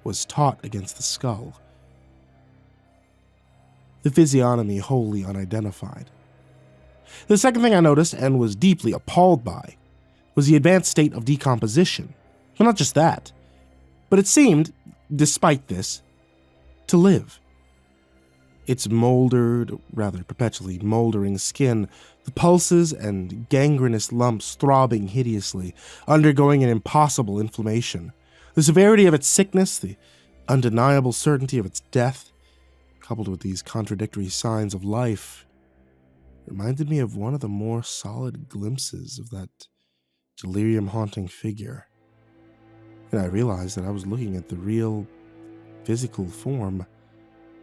A: was taut against the skull. The physiognomy wholly unidentified. The second thing I noticed, and was deeply appalled by, was the advanced state of decomposition. Well, not just that, but it seemed, despite this, to live. Its mouldered, rather perpetually moldering skin, the pulses and gangrenous lumps throbbing hideously, undergoing an impossible inflammation. The severity of its sickness, the undeniable certainty of its death, coupled with these contradictory signs of life, reminded me of one of the more solid glimpses of that delirium-haunting figure. And I realized that I was looking at the real, physical form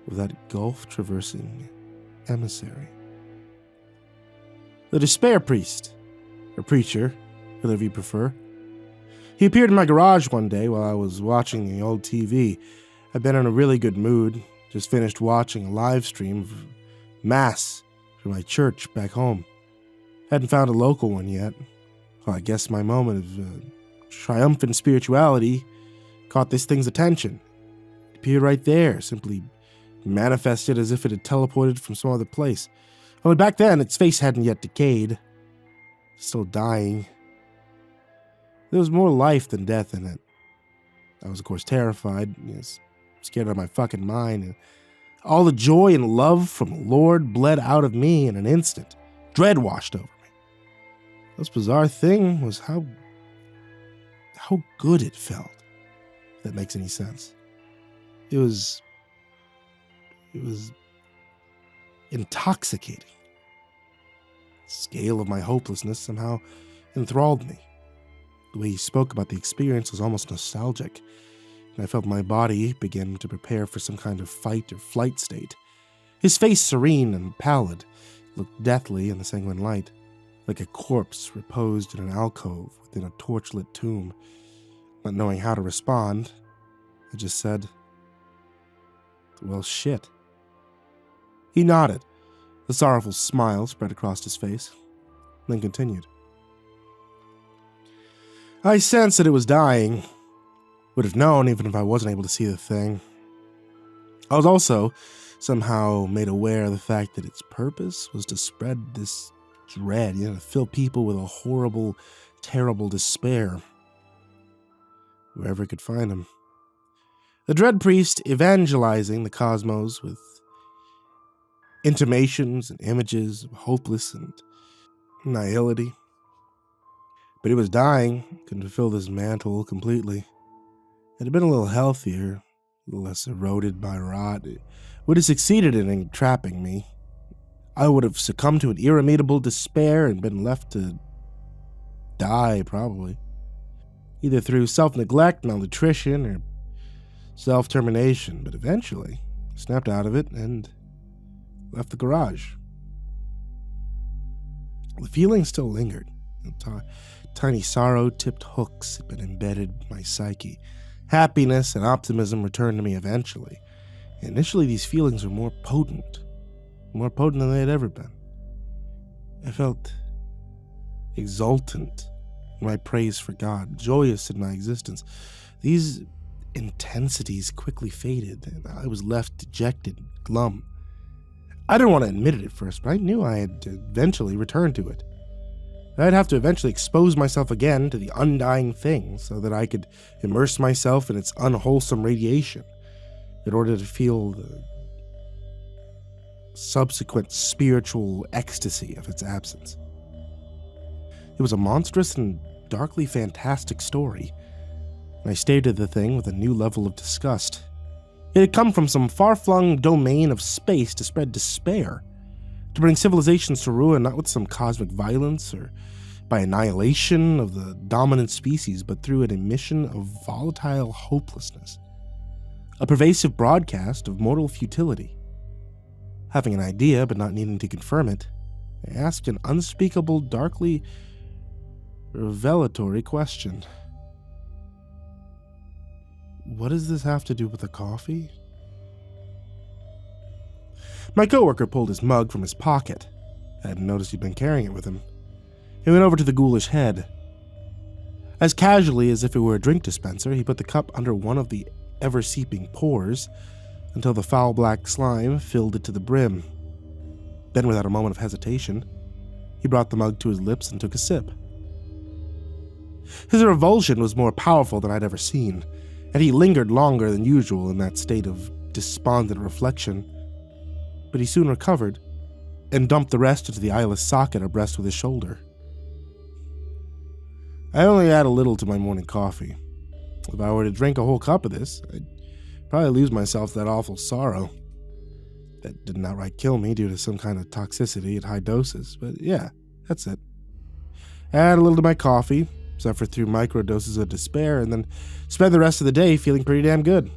A: of that gulf-traversing emissary. The Despair Priest, or Preacher, whatever you prefer. He appeared in my garage one day while I was watching the old TV. I'd been in a really good mood, just finished watching a live stream of Mass for my church back home. Hadn't found a local one yet. Well, I guess my moment of triumphant spirituality caught this thing's attention. It appeared right there, simply manifested as if it had teleported from some other place. Only back then, its face hadn't yet decayed. Still dying. There was more life than death in it. I was, of course, terrified, scared out of my fucking mind, and all the joy and love from the Lord bled out of me in an instant. Dread washed over me. The most bizarre thing was how good it felt, if that makes any sense. It was intoxicating. The scale of my hopelessness somehow enthralled me. The way he spoke about the experience was almost nostalgic, and I felt my body begin to prepare for some kind of fight or flight state. His face, serene and pallid, looked deathly in the sanguine light, like a corpse reposed in an alcove within a torchlit tomb. Not knowing how to respond, I just said, "Well, shit." He nodded. A sorrowful smile spread across his face, then continued. I sensed that it was dying. Would have known even if I wasn't able to see the thing. I was also somehow made aware of the fact that its purpose was to spread this dread, to fill people with a horrible, terrible despair, wherever it could find him. The Dread Priest evangelizing the cosmos with intimations and images of hopeless and nihility. But he was dying, couldn't fulfill this mantle completely. It had been a little healthier, a little less eroded by rot. It would have succeeded in entrapping me. I would have succumbed to an irremediable despair and been left to die, probably. Either through self-neglect, malnutrition, or self-termination, but eventually snapped out of it and left the garage. The feeling still lingered. Tiny sorrow-tipped hooks had been embedded in my psyche. Happiness and optimism returned to me eventually. Initially, these feelings were more potent than they had ever been. I felt exultant in my praise for God, joyous in my existence. These intensities quickly faded, and I was left dejected, glum. I didn't want to admit it at first, but I knew I had to eventually return to it. I'd have to eventually expose myself again to the undying thing so that I could immerse myself in its unwholesome radiation in order to feel the subsequent spiritual ecstasy of its absence. It was a monstrous and darkly fantastic story, and I stared at the thing with a new level of disgust. It had come from some far-flung domain of space to spread despair, to bring civilizations to ruin not with some cosmic violence or by annihilation of the dominant species, but through an emission of volatile hopelessness. A pervasive broadcast of mortal futility. Having an idea, but not needing to confirm it, I asked an unspeakable, darkly revelatory question. What does this have to do with the coffee? My coworker pulled his mug from his pocket. I hadn't noticed he'd been carrying it with him. He went over to the ghoulish head. As casually as if it were a drink dispenser, he put the cup under one of the ever-seeping pores until the foul black slime filled it to the brim. Then, without a moment of hesitation, he brought the mug to his lips and took a sip. His revulsion was more powerful than I'd ever seen, and he lingered longer than usual in that state of despondent reflection. But he soon recovered and dumped the rest into the eyeless socket abreast with his shoulder. I only add a little to my morning coffee. If I were to drink a whole cup of this, I'd probably lose myself to that awful sorrow. That didn't outright kill me due to some kind of toxicity at high doses, but yeah, that's it. Add a little to my coffee, suffer through microdoses of despair, and then spend the rest of the day feeling pretty damn good.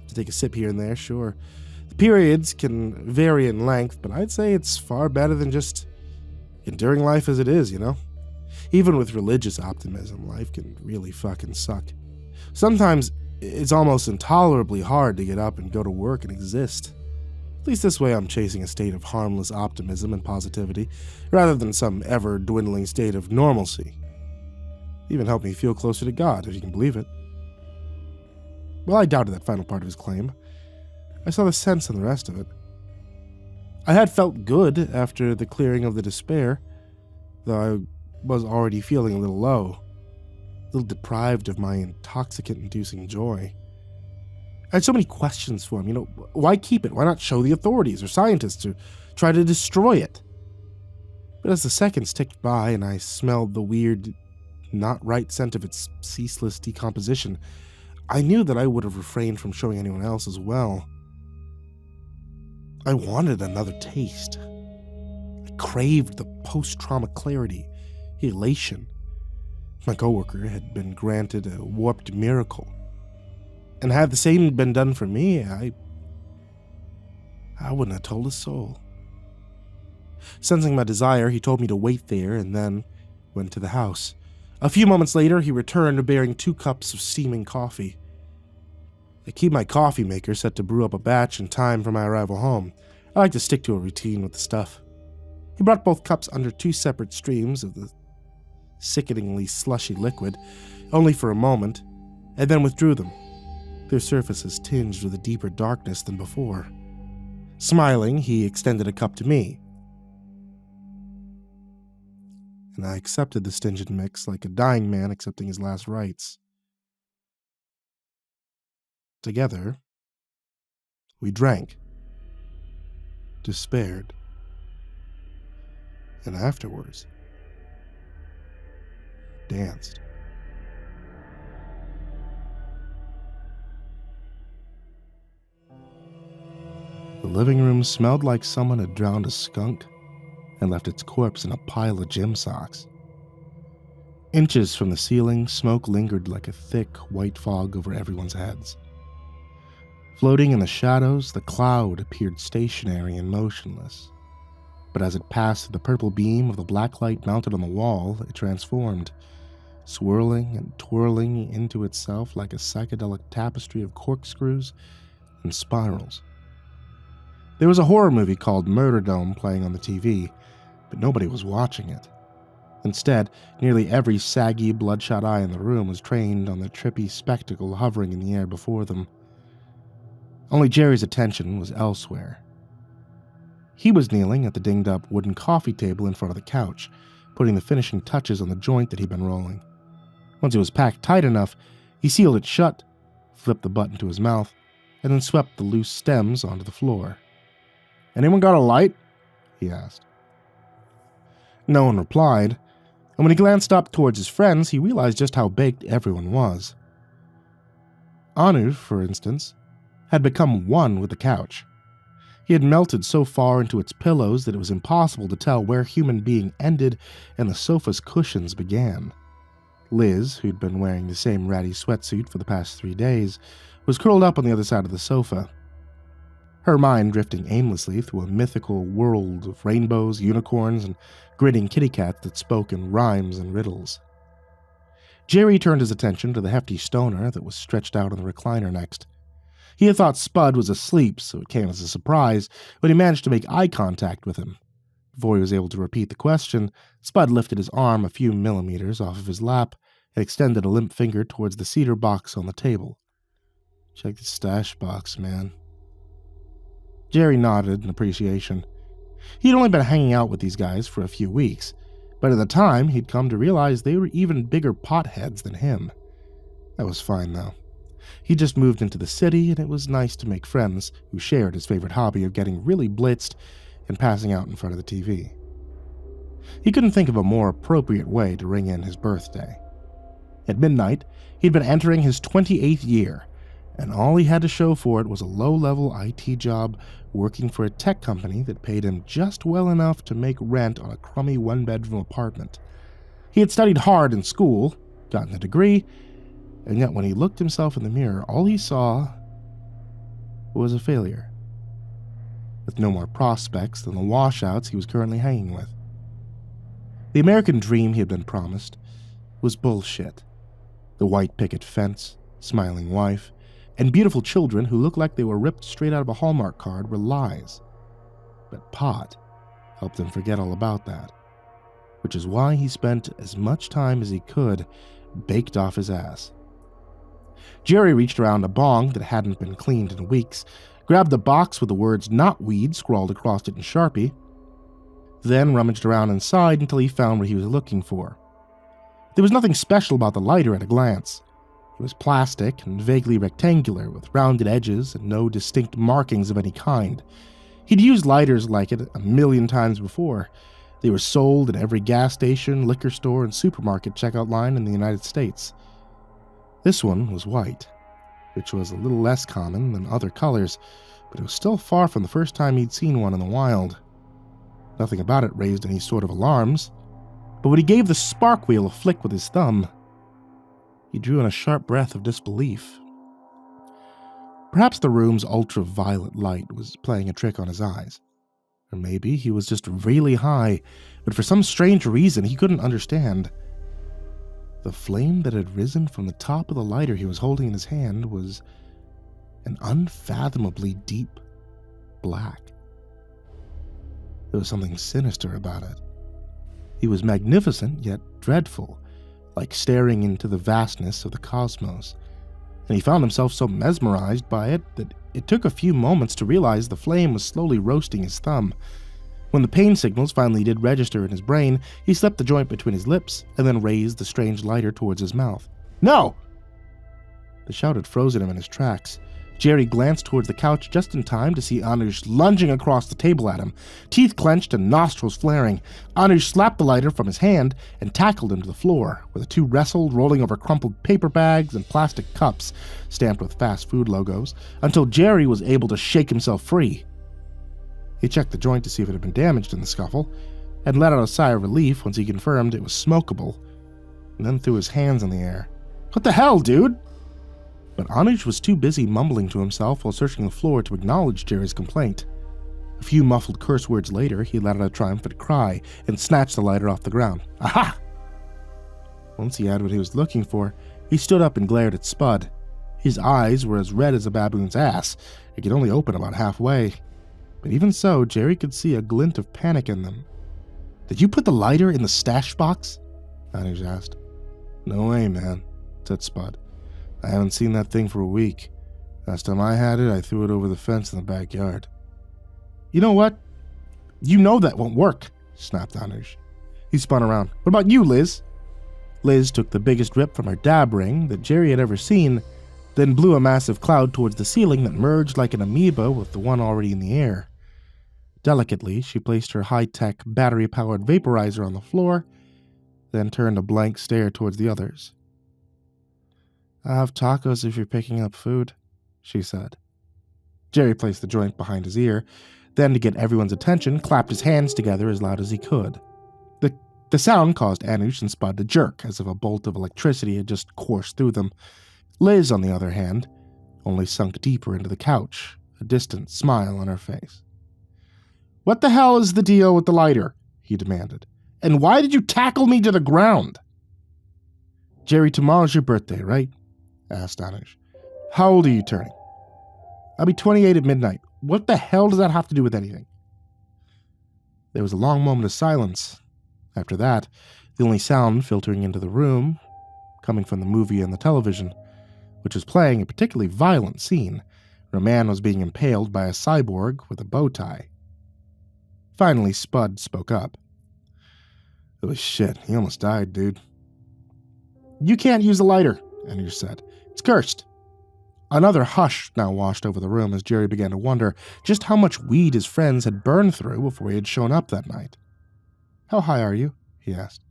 A: To take a sip here and there, sure. The periods can vary in length, but I'd say it's far better than just enduring life as it is, Even with religious optimism, life can really fucking suck. Sometimes it's almost intolerably hard to get up and go to work and exist. At least this way I'm chasing a state of harmless optimism and positivity, rather than some ever-dwindling state of normalcy. Even helped me feel closer to God, if you can believe it. Well, I doubted that final part of his claim. I saw the sense in the rest of it. I had felt good after the clearing of the despair, though I was already feeling a little low. little deprived of my intoxicant-inducing joy. I had so many questions for him. Why keep it? Why not show the authorities or scientists or try to destroy it? But as the seconds ticked by and I smelled the weird, not right scent of its ceaseless decomposition, I knew that I would have refrained from showing anyone else as well. I wanted another taste. I craved the post-trauma clarity, elation. If my coworker had been granted a warped miracle, and had the same been done for me, I wouldn't have told a soul. Sensing my desire, he told me to wait there and then went to the house. A few moments later, he returned bearing 2 cups of steaming coffee. I keep my coffee maker set to brew up a batch in time for my arrival home. I like to stick to a routine with the stuff. He brought both cups under 2 separate streams of the sickeningly slushy liquid, only for a moment, and then withdrew them, their surfaces tinged with a deeper darkness than before. Smiling, he extended a cup to me, and I accepted the stingent mix like a dying man accepting his last rites. Together, we drank, despaired, and afterwards, danced. The living room smelled like someone had drowned a skunk and left its corpse in a pile of gym socks. Inches from the ceiling, smoke lingered like a thick, white fog over everyone's heads. Floating in the shadows, the cloud appeared stationary and motionless. But as it passed the purple beam of the black light mounted on the wall, it transformed, swirling and twirling into itself like a psychedelic tapestry of corkscrews and spirals. There was a horror movie called Murder Dome playing on the TV, but nobody was watching it. Instead, nearly every saggy, bloodshot eye in the room was trained on the trippy spectacle hovering in the air before them. Only Jerry's attention was elsewhere. He was kneeling at the dinged-up wooden coffee table in front of the couch, putting the finishing touches on the joint that he'd been rolling. Once it was packed tight enough, he sealed it shut, flipped the butt into his mouth, and then swept the loose stems onto the floor. "Anyone got a light?" he asked. No one replied, and when he glanced up towards his friends, he realized just how baked everyone was. Anu, for instance, had become one with the couch. He had melted so far into its pillows that it was impossible to tell where human being ended and the sofa's cushions began. Liz, who'd been wearing the same ratty sweatsuit for the past 3 days, was curled up on the other side of the sofa, her mind drifting aimlessly through a mythical world of rainbows, unicorns, and grinning kitty cats that spoke in rhymes and riddles. Jerry turned his attention to the hefty stoner that was stretched out on the recliner next. He had thought Spud was asleep, so it came as a surprise when he managed to make eye contact with him. Before he was able to repeat the question, Spud lifted his arm a few millimeters off of his lap and extended a limp finger towards the cedar box on the table. "Check the stash box, man." Jerry nodded in appreciation. He'd only been hanging out with these guys for a few weeks, but at the time he'd come to realize they were even bigger potheads than him. That was fine, though. He just moved into the city, and it was nice to make friends who shared his favorite hobby of getting really blitzed and passing out in front of the TV. He couldn't think of a more appropriate way to ring in his birthday. At midnight, he'd been entering his 28th year, and all he had to show for it was a low-level IT job working for a tech company that paid him just well enough to make rent on a crummy one-bedroom apartment. He had studied hard in school, gotten a degree, and yet when he looked himself in the mirror, all he saw was a failure, with no more prospects than the washouts he was currently hanging with. The American dream he had been promised was bullshit. The white picket fence, smiling wife, and beautiful children who looked like they were ripped straight out of a Hallmark card were lies. But pot helped him forget all about that, which is why he spent as much time as he could baked off his ass. Jerry reached around a bong that hadn't been cleaned in weeks, grabbed a box with the words "not weed" scrawled across it in Sharpie, then rummaged around inside until he found what he was looking for. There was nothing special about the lighter at a glance. It was plastic and vaguely rectangular, with rounded edges and no distinct markings of any kind. He'd used lighters like it a million times before. They were sold at every gas station, liquor store, and supermarket checkout line in the United States. This one was white, which was a little less common than other colors, but it was still far from the first time he'd seen one in the wild. Nothing about it raised any sort of alarms, but when he gave the spark wheel a flick with his thumb, he drew in a sharp breath of disbelief. Perhaps the room's ultraviolet light was playing a trick on his eyes. Or maybe he was just really high, but for some strange reason he couldn't understand. The flame that had risen from the top of the lighter he was holding in his hand was an unfathomably deep black. There was something sinister about it. It was magnificent, yet dreadful, like staring into the vastness of the cosmos, and he found himself so mesmerized by it that it took a few moments to realize the flame was slowly roasting his thumb. When the pain signals finally did register in his brain, he slipped the joint between his lips and then raised the strange lighter towards his mouth. "No!" The shout had frozen him in his tracks. Jerry glanced towards the couch just in time to see Anush lunging across the table at him, teeth clenched and nostrils flaring. Anush slapped the lighter from his hand and tackled him to the floor, where the two wrestled, rolling over crumpled paper bags and plastic cups stamped with fast food logos, until Jerry was able to shake himself free. He checked the joint to see if it had been damaged in the scuffle, and let out a sigh of relief once he confirmed it was smokable, and then threw his hands in the air. "What the hell, dude?" But Anush was too busy mumbling to himself while searching the floor to acknowledge Jerry's complaint. A few muffled curse words later, he let out a triumphant cry and snatched the lighter off the ground. Aha! Once he had what he was looking for, he stood up and glared at Spud. His eyes were as red as a baboon's ass. It could only open about halfway. But even so, Jerry could see a glint of panic in them. "Did you put the lighter in the stash box?" Anush asked. "No way, man," said Spud. "I haven't seen that thing for a week. Last time I had it, I threw it over the fence in the backyard." "You know what? You know that won't work," snapped Anush. He spun around. "What about you, Liz?" Liz took the biggest rip from her dab ring that Jerry had ever seen, then blew a massive cloud towards the ceiling that merged like an amoeba with the one already in the air. Delicately, she placed her high-tech, battery-powered vaporizer on the floor, then turned a blank stare towards the others. "I'll have tacos if you're picking up food," she said. Jerry placed the joint behind his ear, then to get everyone's attention, clapped his hands together as loud as he could. The sound caused Anush and Spud to jerk, as if a bolt of electricity had just coursed through them. Liz, on the other hand, only sunk deeper into the couch, a distant smile on her face. "What the hell is the deal with the lighter?" he demanded. "And why did you tackle me to the ground?" "Jerry, tomorrow's your birthday, right?" asked Anush. "How old are you turning?" "I'll be 28 at midnight. What the hell does that have to do with anything?" There was a long moment of silence. After that, the only sound filtering into the room, coming from the movie on the television, which was playing a particularly violent scene where a man was being impaled by a cyborg with a bow tie. Finally, Spud spoke up. "It was shit. He almost died, dude." "You can't use the lighter," Anush said. "It's cursed." Another hush now washed over the room as Jerry began to wonder just how much weed his friends had burned through before he had shown up that night. "How high are you?" he asked.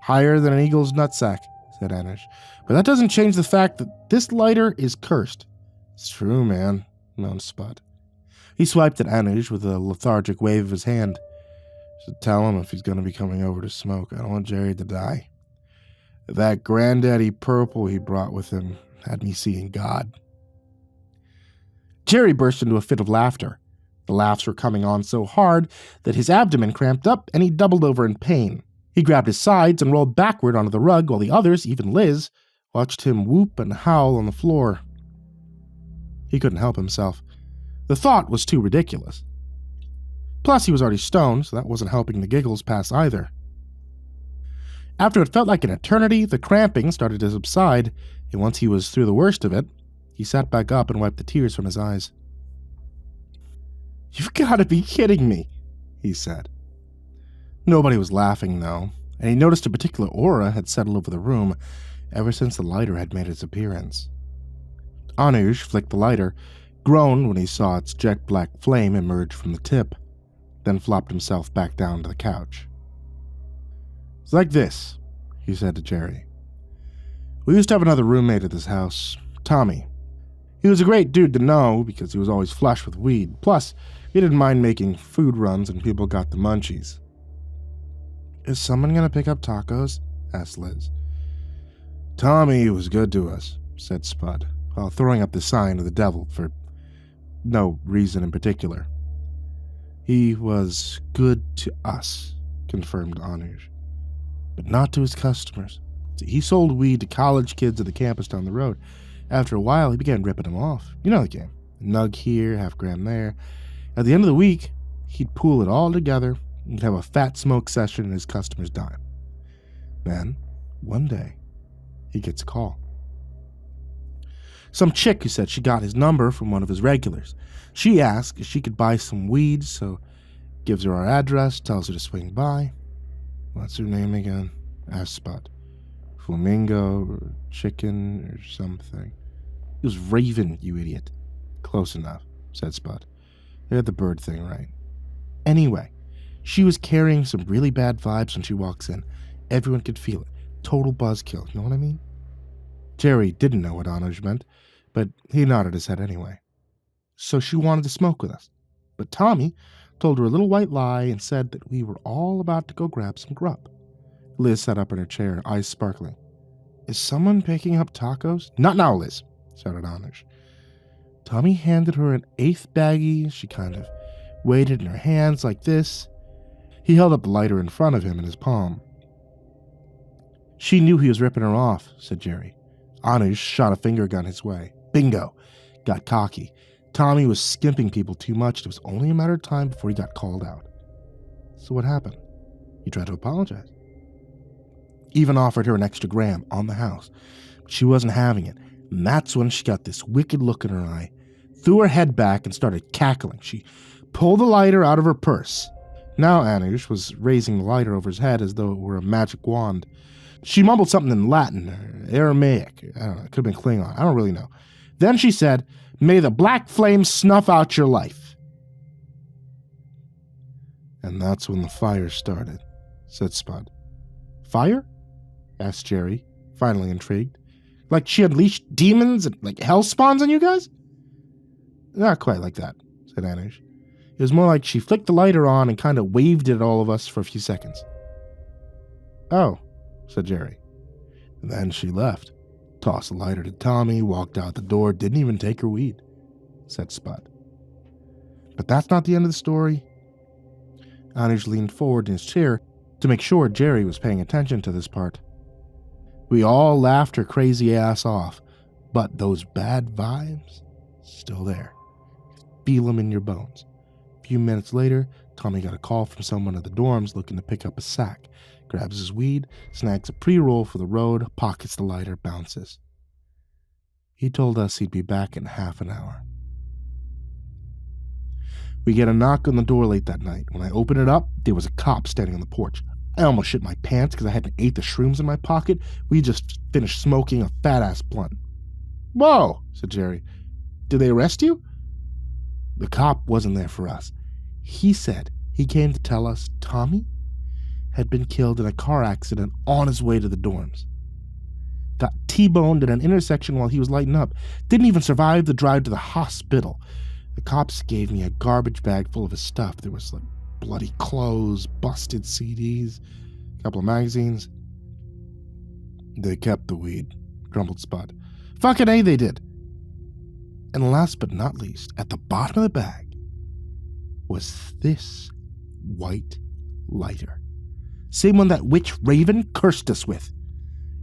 A: "Higher than an eagle's nutsack," said Anush. "But that doesn't change the fact that this lighter is cursed." "It's true, man," moaned Spud. He swiped at Anush with a lethargic wave of his hand. "Should tell him if he's going to be coming over to smoke. I don't want Jerry to die. That granddaddy purple he brought with him had me seeing God." Jerry burst into a fit of laughter. The laughs were coming on so hard that his abdomen cramped up and he doubled over in pain. He grabbed his sides and rolled backward onto the rug while the others, even Liz, watched him whoop and howl on the floor. He couldn't help himself. The thought was too ridiculous. Plus, he was already stoned, so that wasn't helping the giggles pass either. After it felt like an eternity, the cramping started to subside, and once he was through the worst of it, he sat back up and wiped the tears from his eyes. "You've got to be kidding me," he said. Nobody was laughing, though, and he noticed a particular aura had settled over the room ever since the lighter had made its appearance. Anuj flicked the lighter, groaned when he saw its jet black flame emerge from the tip, then flopped himself back down to the couch. "It's like this," he said to Jerry. "We used to have another roommate at this house, Tommy. He was a great dude to know because he was always flush with weed. Plus, he didn't mind making food runs and people got the munchies." "Is someone going to pick up tacos?" asked Liz. "Tommy was good to us," said Spud, while throwing up the sign of the devil for no reason in particular. "He was good to us," confirmed Anuj, "but not to his customers. He sold weed to college kids at the campus down the road. After a while, he began ripping them off. You know the game. A nug here, half gram there. At the end of the week, he'd pool it all together and have a fat smoke session in his customer's dime. Then, one day, he gets a call. Some chick who said she got his number from one of his regulars. She asked if she could buy some weed, so gives her our address, tells her to swing by. "What's her name again?" asked Spud. "Flamingo or chicken or something." "It was Raven, you idiot." "Close enough," said Spud. "They had the bird thing right." Anyway, she was carrying some really bad vibes when she walks in. Everyone could feel it. Total buzzkill, you know what I mean? Jerry didn't know what Anuj meant, but he nodded his head anyway. So she wanted to smoke with us. But Tommy told her a little white lie and said that we were all about to go grab some grub. Liz sat up in her chair, eyes sparkling. "Is someone picking up tacos?" "Not now, Liz," shouted Anuj. Tommy handed her an eighth baggie. She kind of weighed in her hands like this. He held up the lighter in front of him in his palm. "She knew he was ripping her off," said Jerry. Anuj shot a finger gun his way. Bingo. Got cocky. Tommy was skimping people too much. It was only a matter of time before he got called out. So what happened? He tried to apologize. Even offered her an extra gram on the house. But she wasn't having it. And that's when she got this wicked look in her eye, threw her head back and started cackling. She pulled the lighter out of her purse. Now Anuj was raising the lighter over his head as though it were a magic wand. She mumbled something in Latin or Aramaic. I don't know, it could have been Klingon. I don't really know. Then she said, "May the black flame snuff out your life." "And that's when the fire started," said Spud. "Fire?" asked Jerry, finally intrigued. "Like she unleashed demons and like hell spawns on you guys?" "Not quite like that," said Anuj. "It was more like she flicked the lighter on and kind of waved it at all of us for a few seconds." "Oh," said Jerry. And then she left, tossed the lighter to Tommy, walked out the door, didn't even take her weed, said Spud. But that's not the end of the story. Anuj leaned forward in his chair to make sure Jerry was paying attention to this part. "We all laughed her crazy ass off, but those bad vibes, still there. Feel them in your bones." A few minutes later, Tommy got a call from someone at the dorms looking to pick up a sack, grabs his weed, snags a pre-roll for the road, pockets the lighter, bounces. He told us he'd be back in half an hour. We get a knock on the door late that night. When I open it up, there was a cop standing on the porch. I almost shit my pants because I hadn't ate the shrooms in my pocket. We just finished smoking a fat-ass blunt. "Whoa," said Jerry. "Did they arrest you?" The cop wasn't there for us. He said he came to tell us Tommy had been killed in a car accident on his way to the dorms. Got T-boned at an intersection while he was lighting up. Didn't even survive the drive to the hospital. The cops gave me a garbage bag full of his stuff. There was like bloody clothes, busted CDs, a couple of magazines. "They kept the weed," grumbled Spud. "Fucking A, they did." And last but not least, at the bottom of the bag was this white lighter. Same one that witch Raven cursed us with.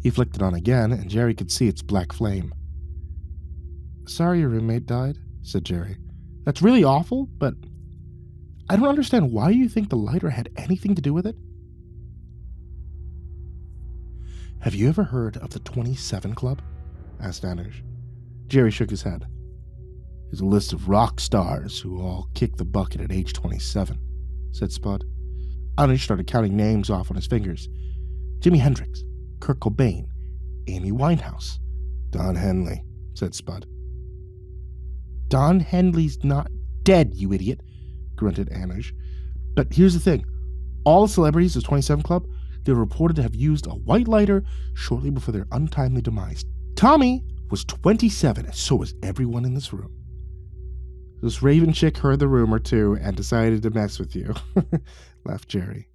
A: He flicked it on again, and Jerry could see its black flame. "Sorry your roommate died," said Jerry. "That's really awful, but I don't understand why you think the lighter had anything to do with it." "Have you ever heard of the 27 Club?" asked Anuj. Jerry shook his head. "There's a list of rock stars who all kicked the bucket at age 27, said Spud. Anuj started counting names off on his fingers. Jimi Hendrix, Kurt Cobain, Amy Winehouse.
B: Don Henley, said Spud.
A: Don Henley's not dead, you idiot, grunted Anuj. But here's the thing. All the celebrities of 27 Club, they were reported to have used a white lighter shortly before their untimely demise. Tommy was 27, and so was everyone in this room. This Raven chick heard the rumor too and decided to mess with you, laughed Jerry.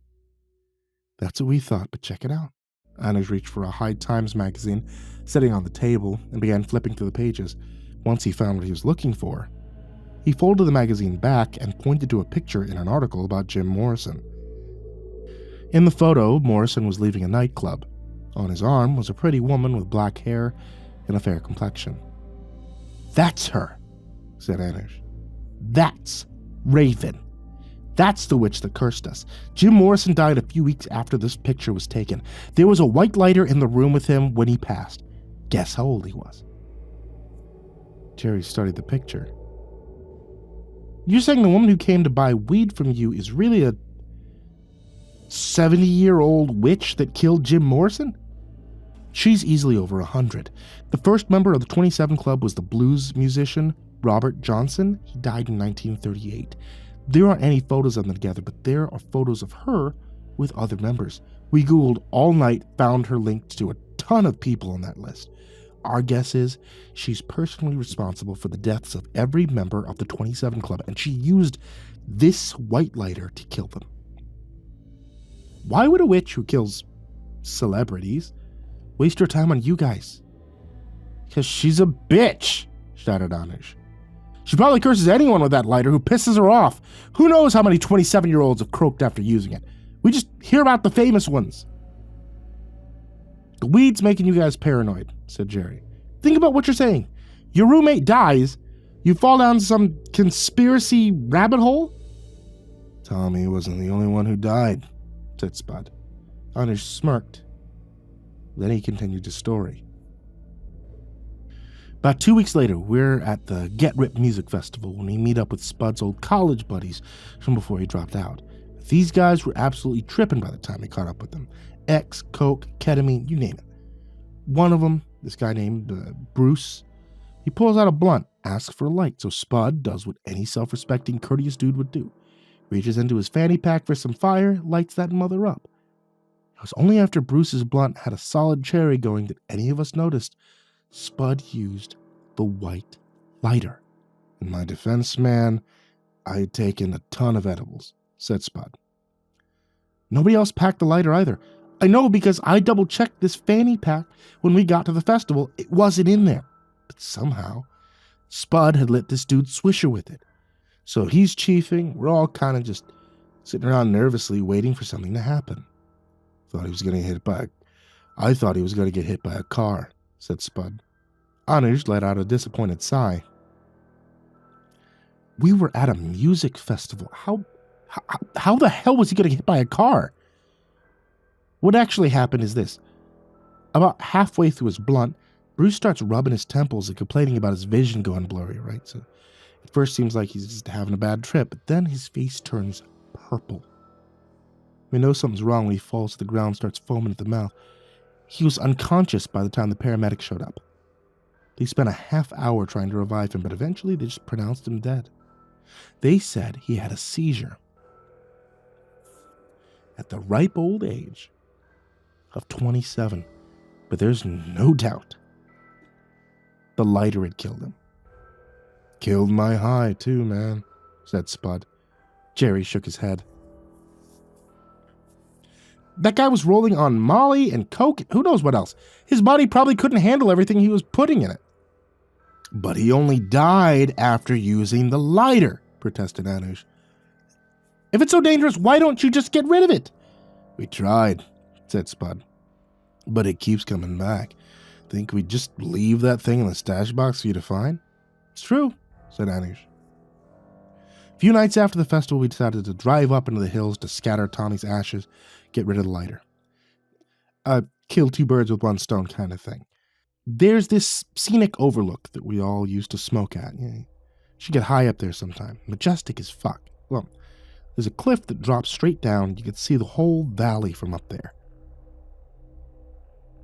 A: That's what we thought, but check it out. Anuj reached for a High Times magazine sitting on the table and began flipping through the pages. Once he found what he was looking for, he folded the magazine back and pointed to a picture in an article about Jim Morrison. In the photo, Morrison was leaving a nightclub. On his arm was a pretty woman with black hair and a fair complexion. That's her, said Anuj. That's Raven. That's the witch that cursed us. Jim Morrison died a few weeks after this picture was taken. There was a white lighter in the room with him when he passed. Guess how old he was? Jerry studied the picture. You're saying the woman who came to buy weed from you is really a 70-year-old witch that killed Jim Morrison? She's easily over 100. The first member of the 27 Club was the blues musician Robert Johnson. He died in 1938. There aren't any photos of them together, but there are photos of her with other members. We Googled all night, found her linked to a ton of people on that list. Our guess is she's personally responsible for the deaths of every member of the 27 Club, and she used this white lighter to kill them. Why would a witch who kills celebrities waste her time on you guys? Because she's a bitch, shouted Anuj. She probably curses anyone with that lighter who pisses her off. Who knows how many 27-year-olds have croaked after using it? We just hear about the famous ones. The weed's making you guys paranoid, said Jerry. Think about what you're saying. Your roommate dies, you fall down some conspiracy rabbit hole?
B: Tommy wasn't the only one who died, said Spud.
A: Anuj smirked. Then he continued his story. About 2 weeks later, we're at the Get Rip Music Festival when we meet up with Spud's old college buddies from before he dropped out. These guys were absolutely tripping by the time we caught up with them. X, coke, ketamine, you name it. One of them, this guy named Bruce, he pulls out a blunt, asks for a light, so Spud does what any self-respecting, courteous dude would do. Reaches into his fanny pack for some fire, lights that mother up. It was only after Bruce's blunt had a solid cherry going that any of us noticed Spud used the white lighter.
B: In my defense, man, I had taken a ton of edibles, said Spud.
A: Nobody else packed the lighter either. I know because I double-checked this fanny pack when we got to the festival. It wasn't in there. But somehow, Spud had lit this dude Swisher with it. So he's chiefing. We're all kind of just sitting around nervously waiting for something to happen.
B: I thought he was going to get hit by a car, said Spud.
A: Anuj let out a disappointed sigh. We were at a music festival. How the hell was he going to get hit by a car? What actually happened is this. About halfway through his blunt, Bruce starts rubbing his temples and complaining about his vision going blurry, right? So at first seems like he's just having a bad trip, but then his face turns purple. We know something's wrong when he falls to the ground and starts foaming at the mouth. He was unconscious by the time the paramedics showed up. They spent a half hour trying to revive him, but eventually they just pronounced him dead. They said he had a seizure at the ripe old age of 27, but there's no doubt the lighter had killed him.
B: Killed my high too, man, said Spud.
A: Jerry shook his head. That guy was rolling on Molly and coke, who knows what else. His body probably couldn't handle everything he was putting in it.
B: But he only died after using the lighter, protested Anuj.
A: If it's so dangerous, why don't you just get rid of it?
B: We tried, said Spud. But it keeps coming back. Think we'd just leave that thing in the stash box for you to find?
A: It's true, said Anuj. A few nights after the festival, we decided to drive up into the hills to scatter Tommy's ashes, get rid of the lighter. Kill two birds with one stone kind of thing. There's this scenic overlook that we all used to smoke at. You should get high up there sometime. Majestic as fuck. Well, there's a cliff that drops straight down. You can see the whole valley from up there.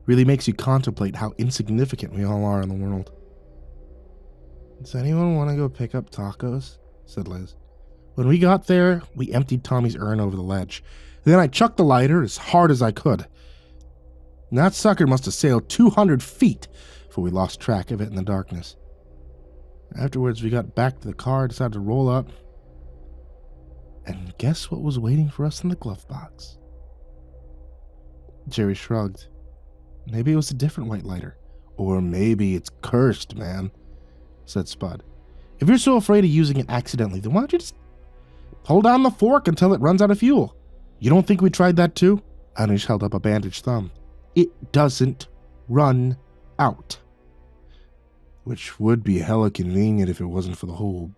B: Really makes you contemplate how insignificant we all are in the world. Does anyone want to go pick up tacos? Said Liz. When we got there, we emptied Tommy's urn over the ledge. Then I chucked the lighter as hard as I could. And that sucker must have sailed 200 feet before we lost track of it in the darkness. Afterwards, we got back to the car, decided to roll up. And guess what was waiting for us in the glove box? Jerry shrugged. Maybe it was a different white lighter. Or maybe it's cursed, man, said Spud. If you're so afraid of using it accidentally, then why don't you just hold down the fork until it runs out of fuel? You don't think we tried that too? Anish held up a bandaged thumb. It doesn't run out. Which would be hella convenient if it wasn't for the whole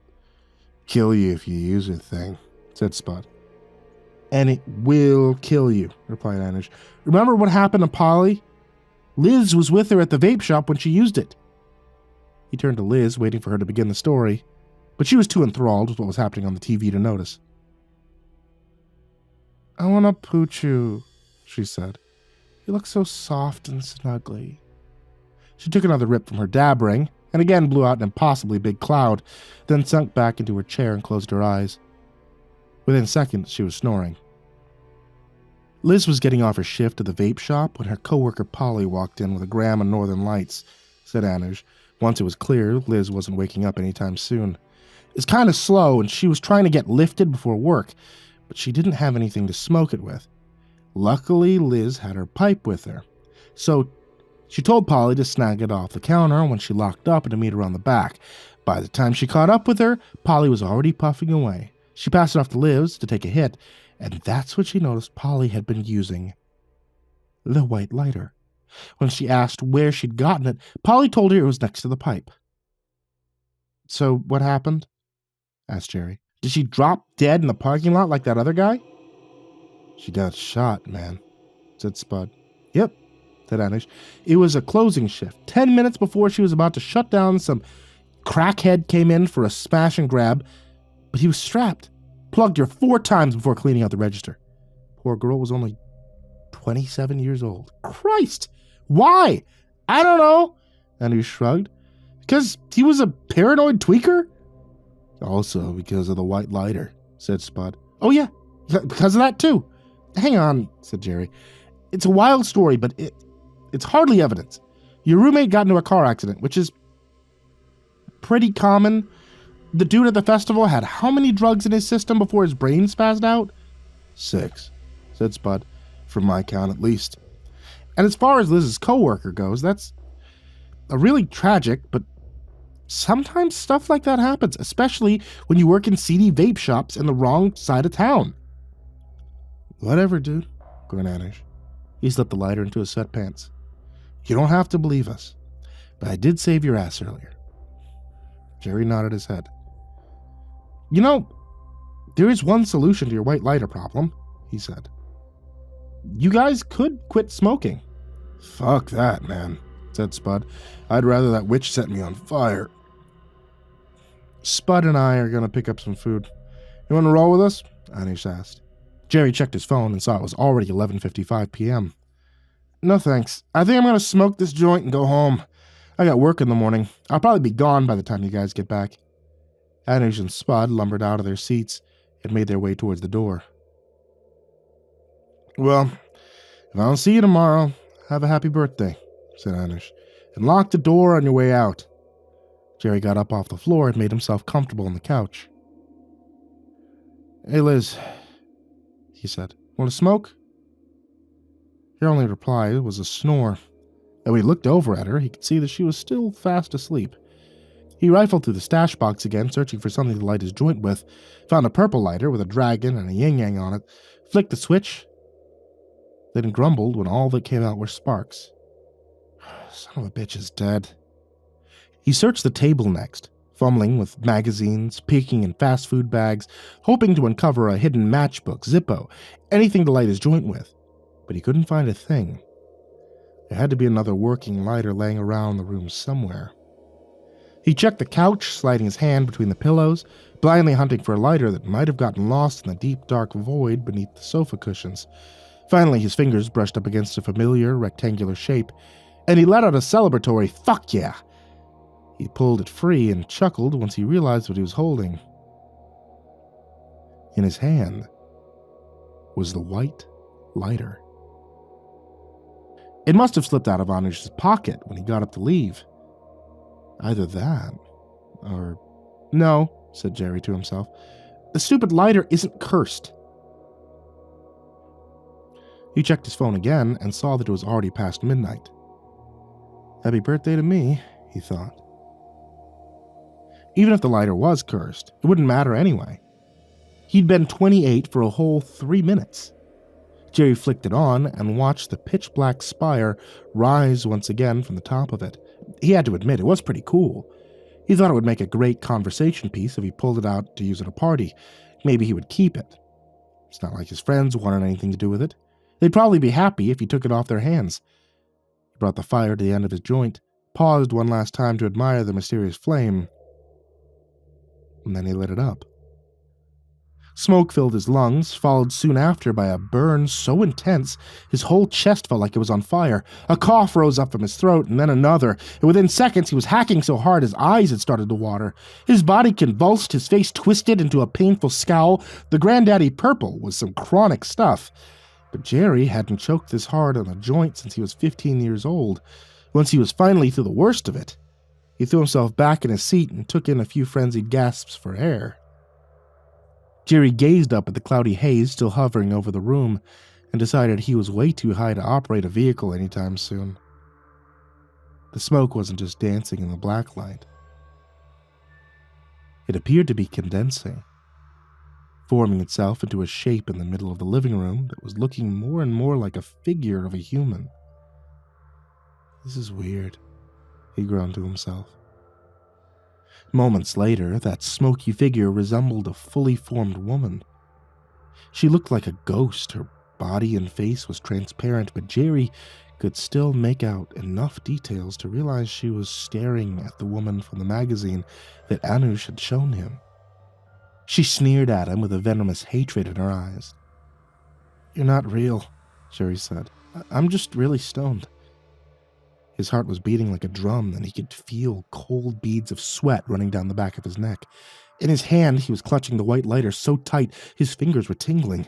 B: kill you if you use it thing, said Spud. And it will kill you, replied Anish. Remember what happened to Polly? Liz was with her at the vape shop when she used it. He turned to Liz, waiting for her to begin the story, but she was too enthralled with what was happening on the TV to notice. I want to pooch you, she said. You look so soft and snuggly. She took another rip from her dab ring, and again blew out an impossibly big cloud, then sunk back into her chair and closed her eyes. Within seconds, she was snoring. Liz was getting off her shift at the vape shop when her coworker Polly walked in with a gram of Northern Lights, said Anuj. Once it was clear, Liz wasn't waking up anytime soon. It's kind of slow, and she was trying to get lifted before work, but she didn't have anything to smoke it with. Luckily, Liz had her pipe with her, so she told Polly to snag it off the counter when she locked up and to meet her on the back. By the time she caught up with her, Polly was already puffing away. She passed it off to Liz to take a hit, and that's when she noticed Polly had been using the white lighter. When she asked where she'd gotten it, Polly told her it was next to the pipe. So what happened? Asked Jerry. Did she drop dead in the parking lot like that other guy? She got shot, man, said Spud. Yep, said Anish. It was a closing shift. 10 minutes before she was about to shut down, some crackhead came in for a smash and grab, but he was strapped. Plugged her 4 times before cleaning out the register. Poor girl was only 27 years old. Christ! Why? I don't know. Anish shrugged. Because he was a paranoid tweaker? Also because of the white lighter, said Spud. Oh yeah, because of that too. Hang on, said Jerry. It's a wild story, but it's hardly evidence. Your roommate got into a car accident, which is pretty common. The dude at the festival had how many drugs in his system before his brain spazzed out? 6, said Spud, from my count at least. And as far as Liz's coworker goes, that's a really tragic, but sometimes stuff like that happens, especially when you work in seedy vape shops in the wrong side of town. Whatever, dude, grinned Anish. He slipped the lighter into his sweatpants. You don't have to believe us, but I did save your ass earlier. Jerry nodded his head. You know, there is one solution to your white lighter problem, he said. You guys could quit smoking. Fuck that, man, said Spud. I'd rather that witch set me on fire. Spud and I are going to pick up some food. You want to roll with us? Anish asked. Jerry checked his phone and saw it was already 11:55 p.m. No thanks. I think I'm going to smoke this joint and go home. I got work in the morning. I'll probably be gone by the time you guys get back. Anish and Spud lumbered out of their seats and made their way towards the door. Well, if I don't see you tomorrow, have a happy birthday, said Anish, and lock the door on your way out. Jerry got up off the floor and made himself comfortable on the couch. Hey, Liz, he said, want to smoke? Her only reply was a snore, and when he looked over at her, he could see that she was still fast asleep. He rifled through the stash box again, searching for something to light his joint with, found a purple lighter with a dragon and a yin-yang on it, flicked the switch, then grumbled when all that came out were sparks. Son of a bitch is dead. He searched the table next, fumbling with magazines, peeking in fast food bags, hoping to uncover a hidden matchbook, Zippo, anything to light his joint with. But he couldn't find a thing. There had to be another working lighter laying around the room somewhere. He checked the couch, sliding his hand between the pillows, blindly hunting for a lighter that might have gotten lost in the deep, dark void beneath the sofa cushions. Finally, his fingers brushed up against a familiar rectangular shape, and he let out a celebratory "fuck yeah." He pulled it free and chuckled once he realized what he was holding. In his hand was the white lighter. It must have slipped out of Anush's pocket when he got up to leave. Either that, or... No, said Jerry to himself. The stupid lighter isn't cursed. He checked his phone again and saw that it was already past midnight. Happy birthday to me, he thought. Even if the lighter was cursed, it wouldn't matter anyway. He'd been 28 for a whole 3 minutes. Jerry flicked it on and watched the pitch-black spire rise once again from the top of it. He had to admit, it was pretty cool. He thought it would make a great conversation piece if he pulled it out to use at a party. Maybe he would keep it. It's not like his friends wanted anything to do with it. They'd probably be happy if he took it off their hands. He brought the fire to the end of his joint, paused one last time to admire the mysterious flame, and then he lit it up. Smoke filled his lungs, followed soon after by a burn so intense his whole chest felt like it was on fire. A cough rose up from his throat, and then another, and within seconds he was hacking so hard his eyes had started to water. His body convulsed, his face twisted into a painful scowl. The Granddaddy Purple was some chronic stuff. But Jerry hadn't choked this hard on a joint since he was 15 years old. Once he was finally through the worst of it, he threw himself back in his seat and took in a few frenzied gasps for air. Jerry gazed up at the cloudy haze still hovering over the room and decided he was way too high to operate a vehicle anytime soon. The smoke wasn't just dancing in the black light. It appeared to be condensing, forming itself into a shape in the middle of the living room that was looking more and more like a figure of a human. This is weird, he groaned to himself. Moments later, that smoky figure resembled a fully formed woman. She looked like a ghost. Her body and face was transparent, but Jerry could still make out enough details to realize she was staring at the woman from the magazine that Anush had shown him. She sneered at him with a venomous hatred in her eyes. "You're not real," Jerry said. "I'm just really stoned." His heart was beating like a drum, and he could feel cold beads of sweat running down the back of his neck. In his hand, he was clutching the white lighter so tight his fingers were tingling.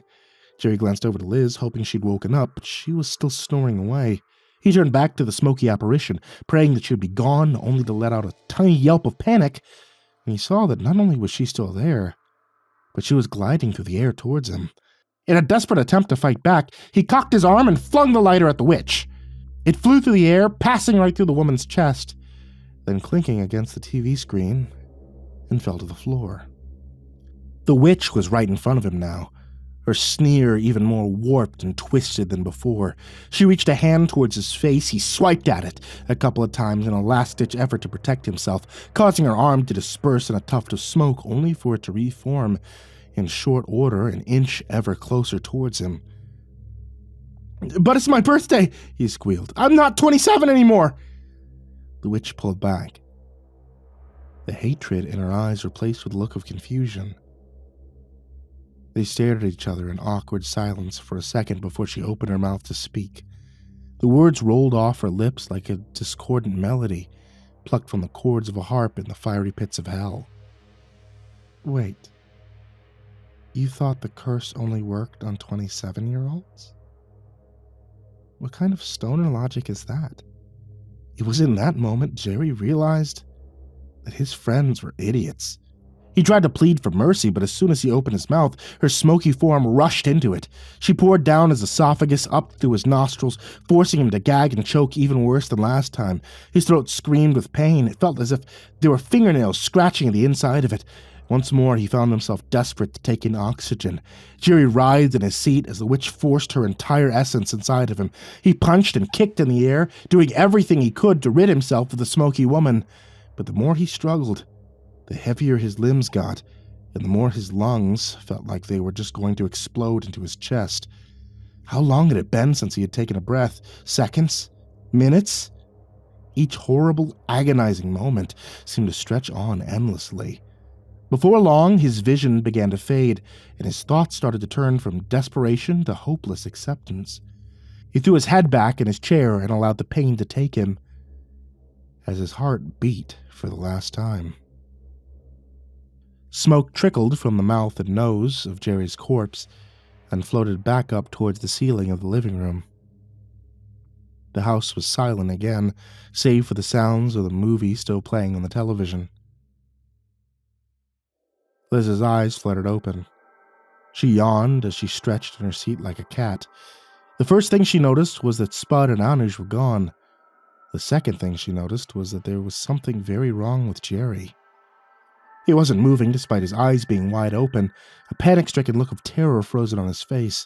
B: Jerry glanced over to Liz, hoping she'd woken up, but she was still snoring away. He turned back to the smoky apparition, praying that she would be gone, only to let out a tiny yelp of panic, and he saw that not only was she still there, but she was gliding through the air towards him. In a desperate attempt to fight back, he cocked his arm and flung the lighter at the witch. It flew through the air, passing right through the woman's chest, then clinking against the TV screen, and fell to the floor. The witch was right in front of him now, her sneer even more warped and twisted than before. She reached a hand towards his face. He swiped at it a couple of times in a last-ditch effort to protect himself, causing her arm to disperse in a tuft of smoke, only for it to reform in short order, an inch ever closer towards him. "But it's my birthday," he squealed. "I'm not 27 anymore." The witch pulled back. The hatred in her eyes replaced with a look of confusion. They stared at each other in awkward silence for a second before she opened her mouth to speak. The words rolled off her lips like a discordant melody, plucked from the chords of a harp in the fiery pits of hell. "Wait. You thought the curse only worked on 27-year-olds? What kind of stoner logic is that?" It was in that moment Jerry realized that his friends were idiots. He tried to plead for mercy, but as soon as he opened his mouth, her smoky form rushed into it. She poured down his esophagus up through his nostrils, forcing him to gag and choke even worse than last time. His throat screamed with pain. It felt as if there were fingernails scratching at the inside of it. Once more, he found himself desperate to take in oxygen. Jerry writhed in his seat as the witch forced her entire essence inside of him. He punched and kicked in the air, doing everything he could to rid himself of the smoky woman. But the more he struggled, the heavier his limbs got, and the more his lungs felt like they were just going to explode into his chest. How long had it been since he had taken a breath? Seconds? Minutes? Each horrible, agonizing moment seemed to stretch on endlessly. Before long, his vision began to fade, and his thoughts started to turn from desperation to hopeless acceptance. He threw his head back in his chair and allowed the pain to take him, as his heart beat for the last time. Smoke trickled from the mouth and nose of Jerry's corpse and floated back up towards the ceiling of the living room. The house was silent again, save for the sounds of the movie still playing on the television. Liz's eyes fluttered open. She yawned as she stretched in her seat like a cat. The first thing she noticed was that Spud and Anuj were gone. The second thing she noticed was that there was something very wrong with Jerry. He wasn't moving despite his eyes being wide open, a panic-stricken look of terror frozen on his face.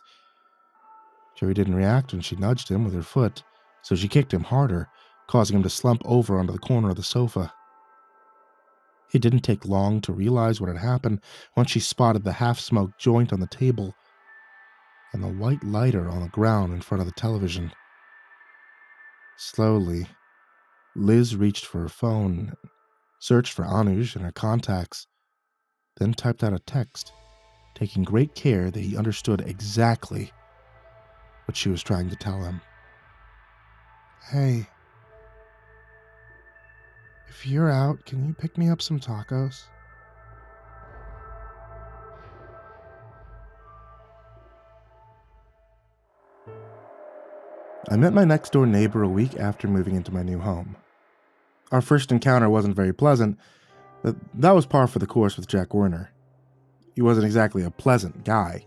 B: Jerry didn't react when she nudged him with her foot, so she kicked him harder, causing him to slump over onto the corner of the sofa. It didn't take long to realize what had happened once she spotted the half-smoked joint on the table and the white lighter on the ground in front of the television. Slowly, Liz reached for her phone, searched for Anuj in her contacts, then typed out a text, taking great care that he understood exactly what she was trying to tell him. Hey, if you're out, can you pick me up some tacos? I met my next-door neighbor a week after moving into my new home. Our first encounter wasn't very pleasant, but that was par for the course with Jack Werner. He wasn't exactly a pleasant guy.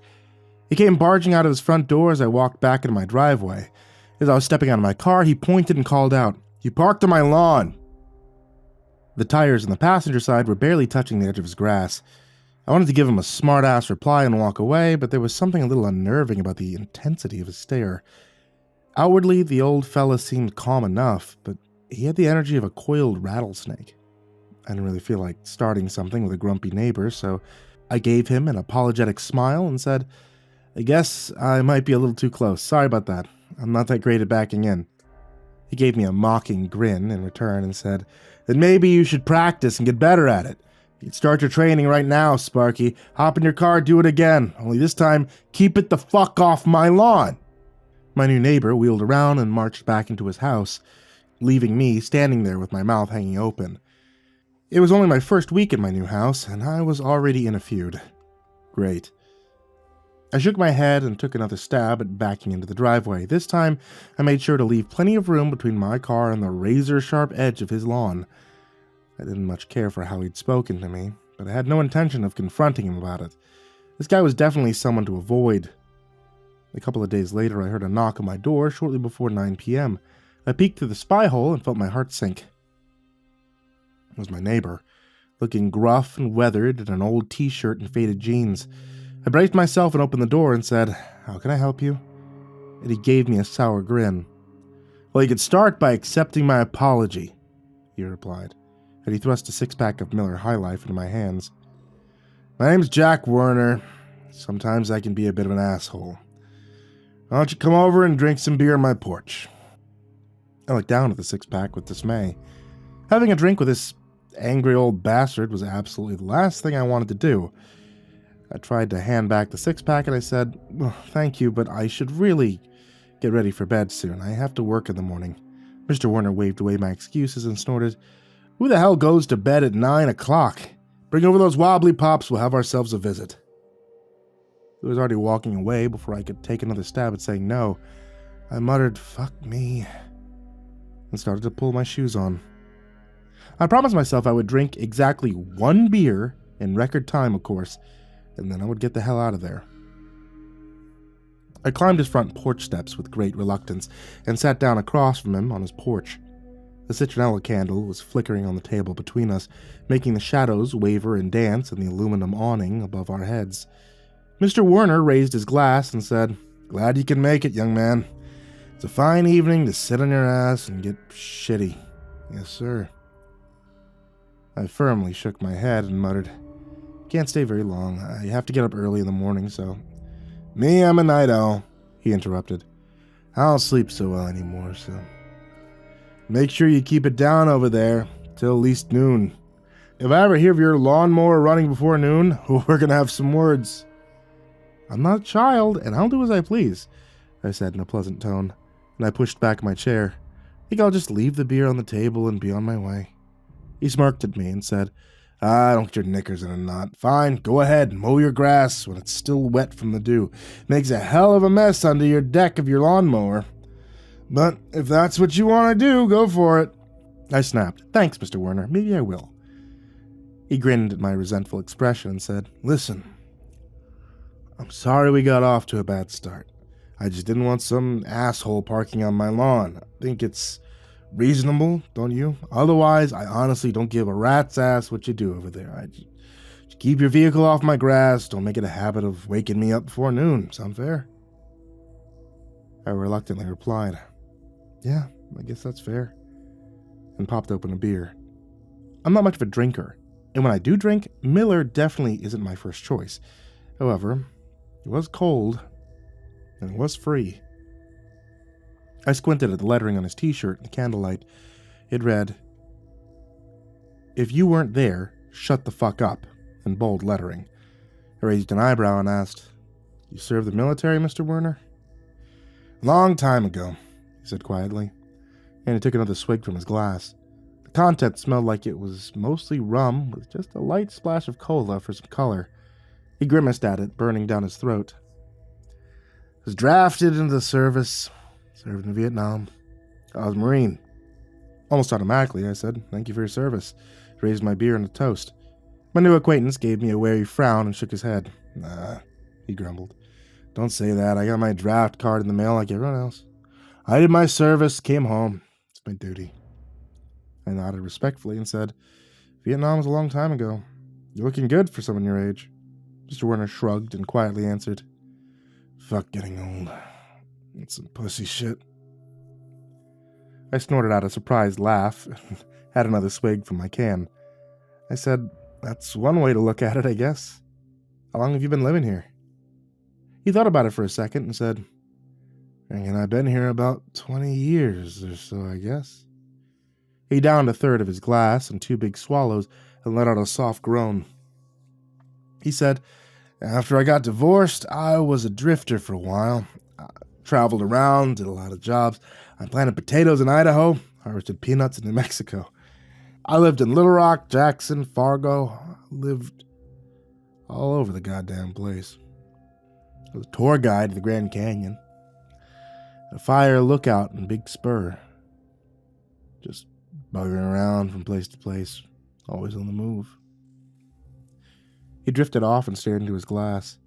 B: He came barging out of his front door as I walked back into my driveway. As I was stepping out of my car, he pointed and called out, "You parked on my lawn!" The tires on the passenger side were barely touching the edge of his grass. I wanted to give him a smart-ass reply and walk away, but there was something a little unnerving about the intensity of his stare. Outwardly, the old fella seemed calm enough, but he had the energy of a coiled rattlesnake. I didn't really feel like starting something with a grumpy neighbor, so I gave him an apologetic smile and said, "I guess I might be a little too close. Sorry about that. I'm not that great at backing in." He gave me a mocking grin in return and said, "Then maybe you should practice and get better at it. You'd start your training right now, Sparky. Hop in your car, do it again. Only this time, keep it the fuck off my lawn." My new neighbor wheeled around and marched back into his house, leaving me standing there with my mouth hanging open. It was only my first week in my new house, and I was already in a feud. Great. I shook my head and took another stab at backing into the driveway. This time, I made sure to leave plenty of room between my car and the razor-sharp edge of his lawn. I didn't much care for how he'd spoken to me, but I had no intention of confronting him about it. This guy was definitely someone to avoid. A couple of days later, I heard a knock on my door shortly before 9 p.m. I peeked through the spy hole and felt my heart sink. It was my neighbor, looking gruff and weathered in an old t-shirt and faded jeans. I braced myself and opened the door and said, "How can I help you?" And he gave me a sour grin. "Well, you could start by accepting my apology," he replied, and he thrust a six-pack of Miller High Life into my hands. "My name's Jack Werner. Sometimes I can be a bit of an asshole. Why don't you come over and drink some beer on my porch?" I looked down at the six-pack with dismay. Having a drink with this angry old bastard was absolutely the last thing I wanted to do. I tried to hand back the six-pack and I said, "Well, thank you, but I should really get ready for bed soon. I have to work in the morning." Mr. Werner waved away my excuses and snorted, "Who the hell goes to bed at 9 o'clock? Bring over those wobbly pops, we'll have ourselves a visit." He was already walking away before I could take another stab at saying no. I muttered, "Fuck me," and started to pull my shoes on. I promised myself I would drink exactly one beer, in record time of course, and then I would get the hell out of there. I climbed his front porch steps with great reluctance and sat down across from him on his porch. The citronella candle was flickering on the table between us, making the shadows waver and dance in the aluminum awning above our heads. Mr. Werner raised his glass and said, "Glad you can make it, young man. It's a fine evening to sit on your ass and get shitty." "Yes, sir." I firmly shook my head and muttered, "Can't stay very long. I have to get up early in the morning, so..." "Me, I'm a night owl," he interrupted. "I don't sleep so well anymore, so... Make sure you keep it down over there till at least noon. if I ever hear of your lawnmower running before noon, we're gonna have some words. I'm not a child, and I'll do as I please, I said in a pleasant tone, and I pushed back my chair. I think I'll just leave the beer on the table and be on my way. He smirked at me and said, don't get your knickers in a knot. Fine, go ahead and mow your grass when it's still wet from the dew. Makes a hell of a mess under your deck of your lawnmower. But if that's what you want to do, go for it. I snapped. Thanks, Mr. Werner. Maybe I will. He grinned at my resentful expression and said, Listen, I'm sorry we got off to a bad start. I just didn't want some asshole parking on my lawn. I think it's reasonable, don't you? Otherwise, I honestly don't give a rat's ass what you do over there. I just keep your vehicle off my grass. Don't make it a habit of waking me up before noon. Sound fair? I reluctantly replied, Yeah, I guess that's fair, and popped open a beer. I'm not much of a drinker, and when I do drink, Miller definitely isn't my first choice. However, it was cold, and it was free. I squinted at the lettering on his t-shirt in the candlelight. It read, If you weren't there, shut the fuck up, in bold lettering. I raised an eyebrow and asked, You served the military, Mr. Werner? Long time ago, he said quietly, and he took another swig from his glass. The contents smelled like it was mostly rum with just a light splash of cola for some color. He grimaced at it, burning down his throat. I was drafted into the service. Served in Vietnam. I was a Marine. Almost automatically, I said, Thank you for your service. Raised my beer in a toast. My new acquaintance gave me a wary frown and shook his head. Nah, he grumbled. Don't say that. I got my draft card in the mail like everyone else. I did my service, came home. It's my duty. I nodded respectfully and said, Vietnam was a long time ago. You're looking good for someone your age. Mr. Werner shrugged and quietly answered, Fuck getting old. It's some pussy shit. I snorted out a surprised laugh and had another swig from my can. I said, That's one way to look at it, I guess. How long have you been living here? He thought about it for a second and said, And I've been here about 20 years or so, I guess. He downed a third of his glass and 2 big swallows and let out a soft groan. He said, After I got divorced, I was a drifter for a while. Traveled around, did a lot of jobs. I planted potatoes in Idaho, harvested peanuts in New Mexico. I lived in Little Rock, Jackson, Fargo. Lived all over the goddamn place. I was a tour guide to the Grand Canyon. A fire lookout in Big Spur. Just buggering around from place to place, always on the move. He drifted off and stared into his glass.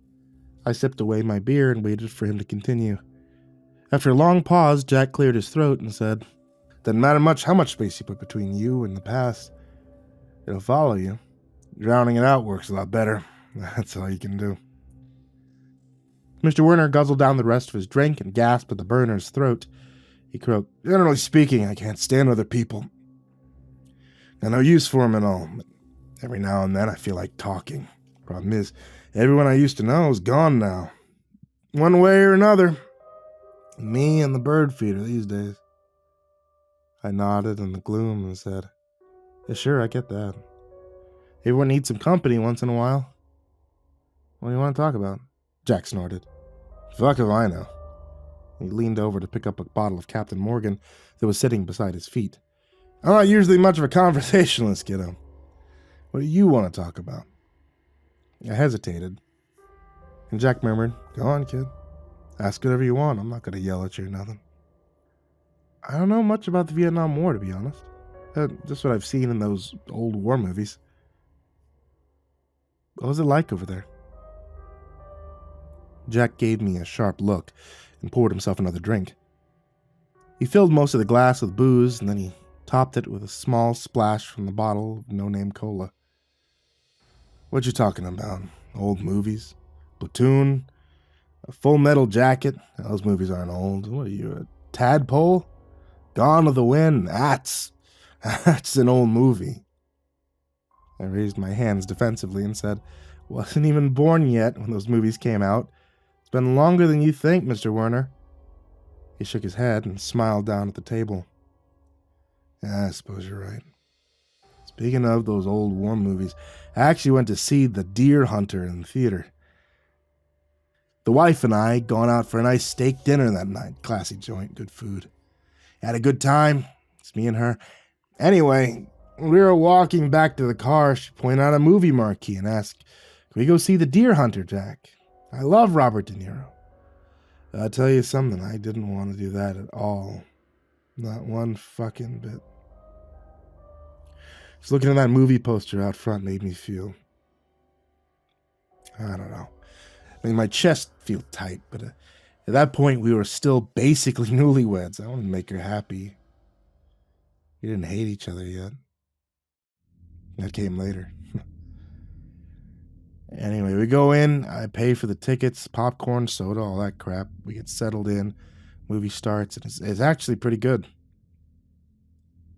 B: I sipped away my beer and waited for him to continue. After a long pause, Jack cleared his throat and said, Doesn't matter much how much space you put between you and the past. It'll follow you. Drowning it out works a lot better. That's all you can do. Mr. Werner guzzled down the rest of his drink and gasped at the burner's throat. He croaked, Generally speaking, I can't stand other people. Got no use for them at all. But every now and then I feel like talking. Problem is, everyone I used to know is gone now. One way or another. Me and the bird feeder these days. I nodded in the gloom and said, Yeah, sure, I get that. Everyone needs some company once in a while. What do you want to talk about? Jack snorted. Fuck if I know. He leaned over to pick up a bottle of Captain Morgan that was sitting beside his feet. I'm not usually much of a conversationalist, kiddo. What do you want to talk about? I hesitated. And Jack murmured, Go on, kid. Ask whatever you want. I'm not going to yell at you or nothing. I don't know much about the Vietnam War, to be honest. Just what I've seen in those old war movies. What was it like over there? Jack gave me a sharp look and poured himself another drink. He filled most of the glass with booze, and then he topped it with a small splash from the bottle of no-name cola. What you talking about? Old movies? Platoon? A Full Metal Jacket? Those movies aren't old. What are you, a tadpole? Gone with the Wind? That's an old movie. I raised my hands defensively and said, Wasn't even born yet when those movies came out. It's been longer than you think, Mr. Werner. He shook his head and smiled down at the table. Yeah, I suppose you're right. It's Speaking of those old war movies, I actually went to see The Deer Hunter in the theater. The wife and I gone out for a nice steak dinner that night. Classy joint, good food. Had a good time. It's me and her. Anyway, when we were walking back to the car, she pointed out a movie marquee and asked, "Can we go see The Deer Hunter, Jack? I love Robert De Niro." I'll tell you something, I didn't want to do that at all. Not one fucking bit. Just looking at that movie poster out front made me feel, I don't know. I mean, my chest feel tight, but at that point we were still basically newlyweds. I wanted to make her happy. We didn't hate each other yet. That came later. Anyway, we go in, I pay for the tickets, popcorn, soda, all that crap. We get settled in, movie starts, and it's actually pretty good.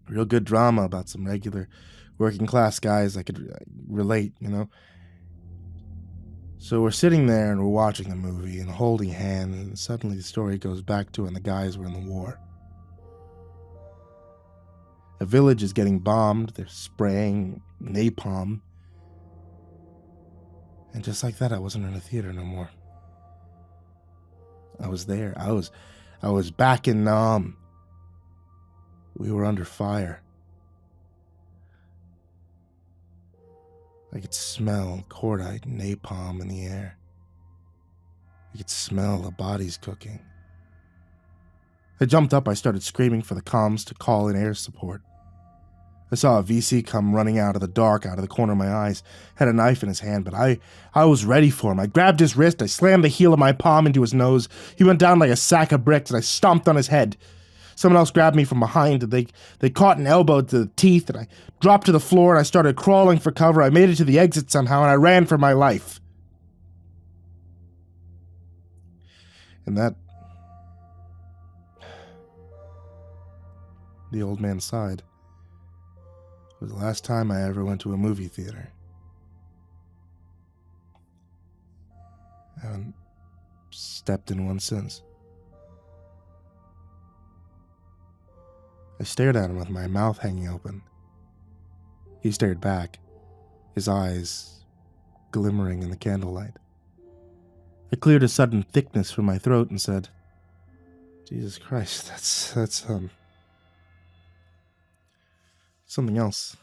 B: Real good drama about some regular working class guys I could relate, you know. So we're sitting there and we're watching the movie and holding hands, and suddenly the story goes back to when the guys were in the war. A village is getting bombed, they're spraying napalm. And just like that, I wasn't in a theater no more. I was there. I was back in Nam. We were under fire. I could smell cordite and napalm in the air. I could smell the bodies cooking. I jumped up, I started screaming for the comms to call in air support. I saw a VC come running out of the dark, out of the corner of my eyes, had a knife in his hand, but I was ready for him. I grabbed his wrist, I slammed the heel of my palm into his nose. He went down like a sack of bricks, and I stomped on his head. Someone else grabbed me from behind, and they caught an elbow to the teeth, and I dropped to the floor, and I started crawling for cover. I made it to the exit somehow, and I ran for my life. And that... The old man sighed. It was the last time I ever went to a movie theater. I haven't stepped in one since. I stared at him with my mouth hanging open. He stared back, his eyes glimmering in the candlelight. I cleared a sudden thickness from my throat and said, "Jesus Christ, that's something else."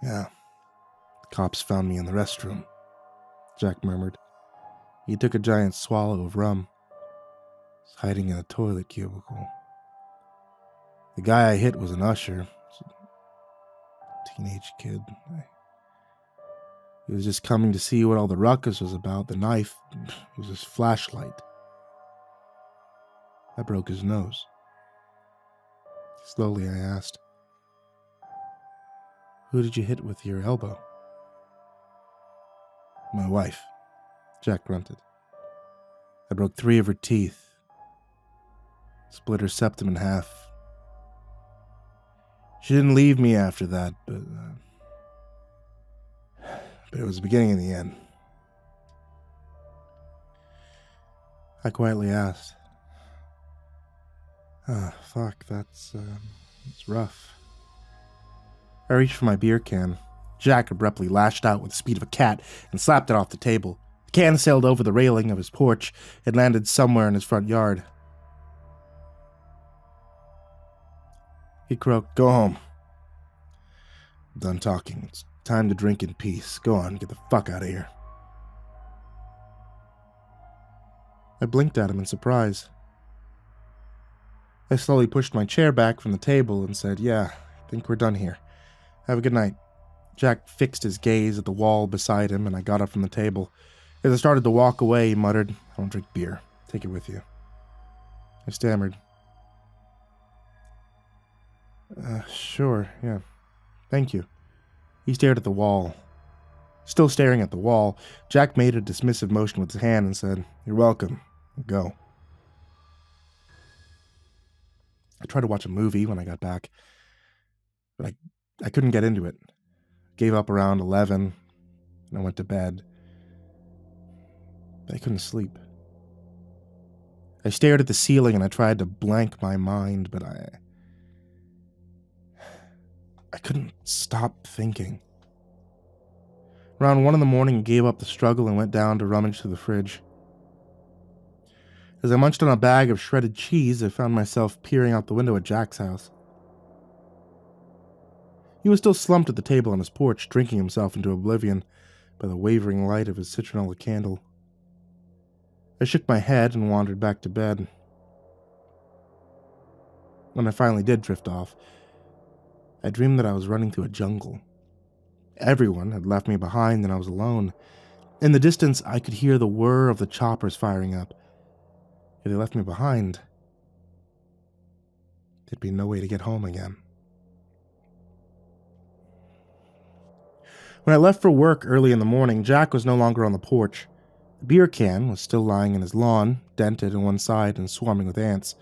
B: "Yeah, the cops found me in the restroom," Jack murmured. He took a giant swallow of rum. He was hiding in a toilet cubicle. The guy I hit was an usher. A teenage kid. He was just coming to see what all the ruckus was about. The knife was his flashlight. I broke his nose. Slowly I asked, "Who did you hit with your elbow?" "My wife," Jack grunted. "I broke 3 of her teeth. Split her septum in half. She didn't leave me after that, but it was the beginning of the end." I quietly asked, Fuck, that's rough." I reached for my beer can. Jack abruptly lashed out with the speed of a cat and slapped it off the table. The can sailed over the railing of his porch and landed somewhere in his front yard. He croaked, "Go home. I'm done talking. It's time to drink in peace. Go on, get the fuck out of here." I blinked at him in surprise. I slowly pushed my chair back from the table and said, "Yeah, I think we're done here. Have a good night." Jack fixed his gaze at the wall beside him, and I got up from the table. As I started to walk away, he muttered, "I don't drink beer. Take it with you." I stammered, Sure, yeah. Thank you." He stared at the wall. Still staring at the wall, Jack made a dismissive motion with his hand and said, "You're welcome. Go." I tried to watch a movie when I got back, but I couldn't get into it. Gave up around 11, and I went to bed. But I couldn't sleep. I stared at the ceiling and I tried to blank my mind, but I couldn't stop thinking. Around 1 in the morning, I gave up the struggle and went down to rummage through the fridge. As I munched on a bag of shredded cheese, I found myself peering out the window at Jack's house. He was still slumped at the table on his porch, drinking himself into oblivion by the wavering light of his citronella candle. I shook my head and wandered back to bed. When I finally did drift off, I dreamed that I was running through a jungle. Everyone had left me behind and I was alone. In the distance, I could hear the whir of the choppers firing up. If they left me behind, there'd be no way to get home again. When I left for work early in the morning, Jack was no longer on the porch. The beer can was still lying in his lawn, dented on one side and swarming with ants.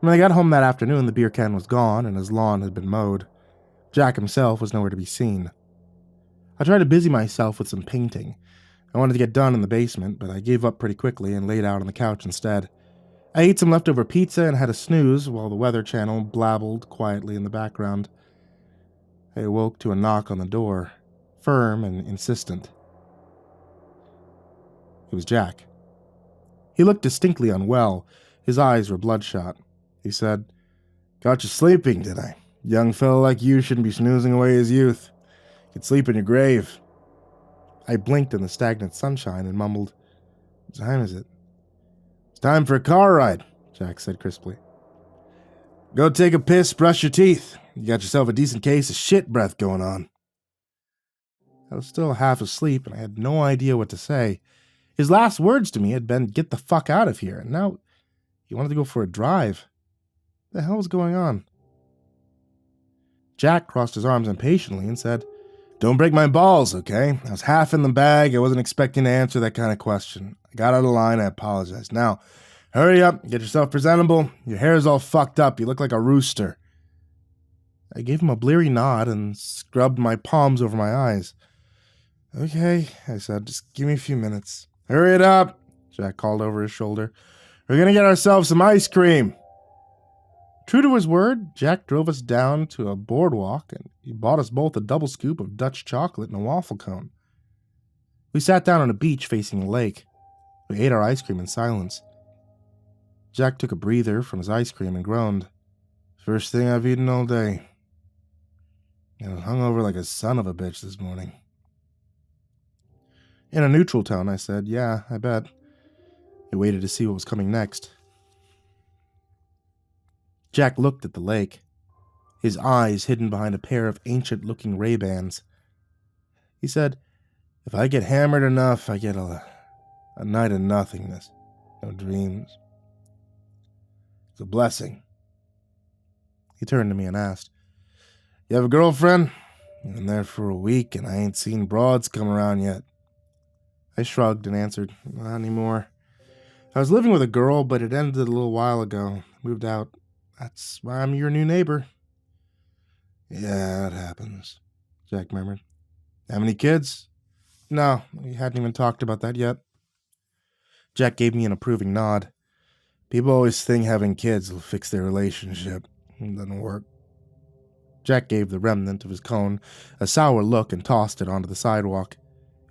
B: When I got home that afternoon, the beer can was gone and his lawn had been mowed. Jack himself was nowhere to be seen. I tried to busy myself with some painting. I wanted to get done in the basement, but I gave up pretty quickly and laid out on the couch instead. I ate some leftover pizza and had a snooze while the Weather Channel blabbled quietly in the background. I awoke to a knock on the door, firm and insistent. It was Jack. He looked distinctly unwell. His eyes were bloodshot. He said, "Got you sleeping, did I? Young fellow like you shouldn't be snoozing away his youth. You could sleep in your grave." I blinked in the stagnant sunshine and mumbled, "What time is it?" "It's time for a car ride," Jack said crisply. "Go take a piss, brush your teeth. You got yourself a decent case of shit breath going on." I was still half asleep and I had no idea what to say. His last words to me had been, "Get the fuck out of here," and now he wanted to go for a drive. What the hell was going on? Jack crossed his arms impatiently and said, "Don't break my balls, okay? I was half in the bag. I wasn't expecting to answer that kind of question. I got out of line. I apologize. Now, hurry up. Get yourself presentable. Your hair's all fucked up. You look like a rooster." I gave him a bleary nod and scrubbed my palms over my eyes. "Okay," I said. "Just give me a few minutes." "Hurry it up," Jack called over his shoulder. "We're gonna get ourselves some ice cream." True to his word, Jack drove us down to a boardwalk and he bought us both a double scoop of Dutch chocolate and a waffle cone. We sat down on a beach facing the lake. We ate our ice cream in silence. Jack took a breather from his ice cream and groaned. "First thing I've eaten all day. I was hungover like a son of a bitch this morning." In a neutral tone, I said, "Yeah, I bet." He waited to see what was coming next. Jack looked at the lake, his eyes hidden behind a pair of ancient-looking Ray-Bans. He said, "If I get hammered enough, I get a night of nothingness, no dreams. It's a blessing." He turned to me and asked, "You have a girlfriend? I've been there for a week and I ain't seen broads come around yet." I shrugged and answered, "Not anymore. I was living with a girl, but it ended a little while ago. Moved out. That's why I'm your new neighbor." "Yeah, it happens," Jack murmured. "How many kids?" "No, we hadn't even talked about that yet." Jack gave me an approving nod. "People always think having kids will fix their relationship. It doesn't work." Jack gave the remnant of his cone a sour look and tossed it onto the sidewalk.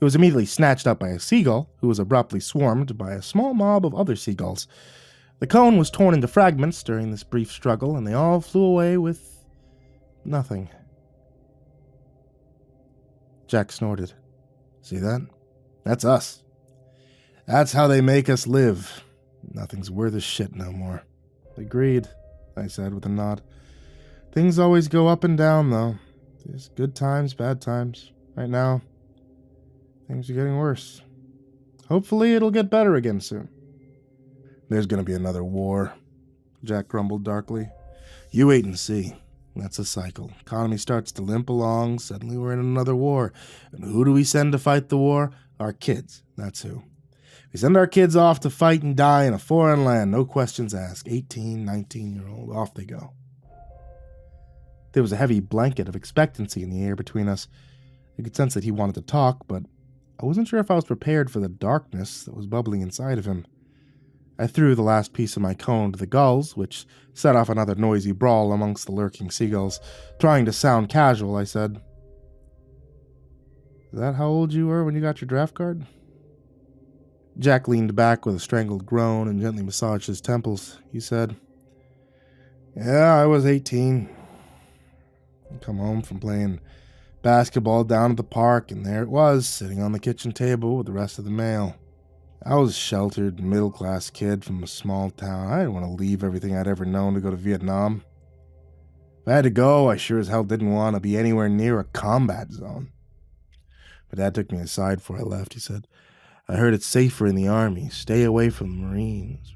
B: It was immediately snatched up by a seagull, who was abruptly swarmed by a small mob of other seagulls. The cone was torn into fragments during this brief struggle, and they all flew away with nothing. Jack snorted. "See that? That's us. That's how they make us live. Nothing's worth a shit no more." "Agreed," I said with a nod. "Things always go up and down, though. There's good times, bad times. Right now, things are getting worse. Hopefully it'll get better again soon." "There's gonna be another war," Jack grumbled darkly. "You wait and see. That's a cycle. Economy starts to limp along, suddenly we're in another war. And who do we send to fight the war? Our kids. That's who. We send our kids off to fight and die in a foreign land, no questions asked. 18, 19-year-old, off they go." There was a heavy blanket of expectancy in the air between us. I could sense that he wanted to talk, but I wasn't sure if I was prepared for the darkness that was bubbling inside of him. I threw the last piece of my cone to the gulls, which set off another noisy brawl amongst the lurking seagulls. Trying to sound casual, I said, "Is that how old you were when you got your draft card?" Jack leaned back with a strangled groan and gently massaged his temples. He said, "Yeah, I was 18. I come home from playing basketball down at the park, and there it was, sitting on the kitchen table with the rest of the mail. I was a sheltered, middle-class kid from a small town. I didn't want to leave everything I'd ever known to go to Vietnam. If I had to go, I sure as hell didn't want to be anywhere near a combat zone." My dad took me aside before I left. He said, "I heard it's safer in the Army. Stay away from the Marines."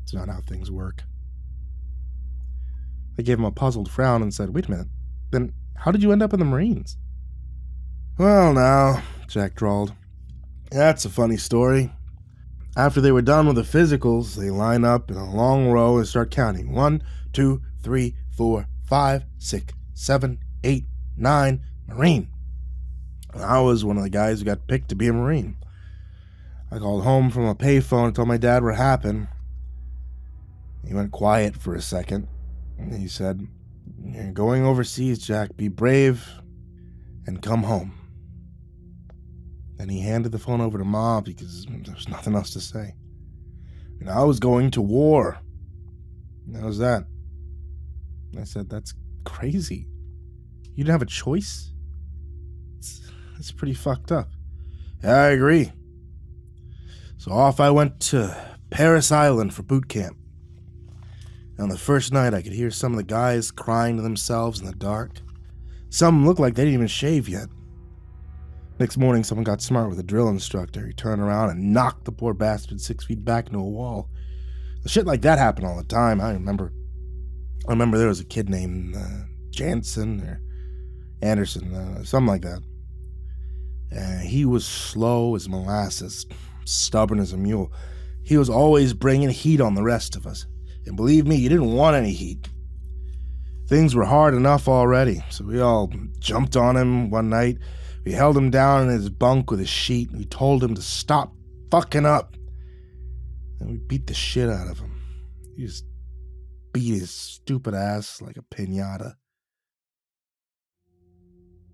B: It's not how things work. I gave him a puzzled frown and said, "Wait a minute. Then how did you end up in the Marines?" "Well, now," Jack drawled, "that's a funny story. After they were done with the physicals, they line up in a long row and start counting. 1, 2, 3, 4, 5, 6, 7, 8, 9, Marine. And I was one of the guys who got picked to be a Marine. I called home from a payphone and told my dad what happened. He went quiet for a second, and he said, 'You're going overseas, Jack. Be brave and come home.' Then he handed the phone over to Mom because there was nothing else to say. And I was going to war. That was that." I said, "That's crazy. You didn't have a choice? It's pretty fucked up." "Yeah, I agree. So off I went to Paris Island for boot camp. And on the first night, I could hear some of the guys crying to themselves in the dark. Some looked like they didn't even shave yet. Next morning, someone got smart with a drill instructor. He turned around and knocked the poor bastard 6 feet back into a wall. The shit like that happened all the time. I remember there was a kid named Jansen or Anderson, something like that. He was slow as molasses, stubborn as a mule. He was always bringing heat on the rest of us. And believe me, you didn't want any heat. Things were hard enough already, so we all jumped on him one night. We held him down in his bunk with a sheet, and we told him to stop fucking up. And we beat the shit out of him. He just beat his stupid ass like a piñata.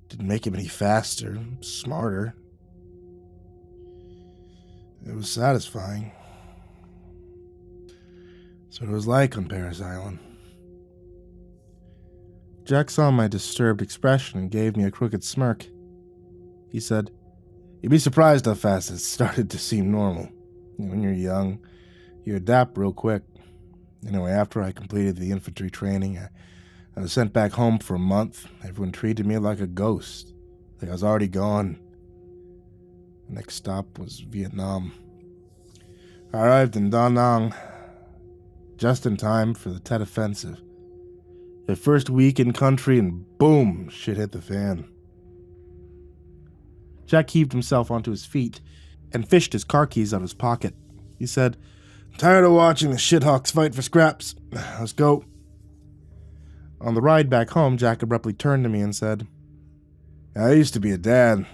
B: Didn't make him any faster, smarter. It was satisfying. That's what it was like on Paris Island." Jack saw my disturbed expression and gave me a crooked smirk. He said, "You'd be surprised how fast it started to seem normal. When you're young, you adapt real quick. Anyway, after I completed the infantry training, I was sent back home for a month. Everyone treated me like a ghost, like I was already gone. The next stop was Vietnam. I arrived in Da Nang just in time for the Tet Offensive. The first week in country, and boom, shit hit the fan." Jack heaved himself onto his feet and fished his car keys out of his pocket. He said, "I'm tired of watching the shithawks fight for scraps. Let's go." On the ride back home, Jack abruptly turned to me and said, "I used to be a dad.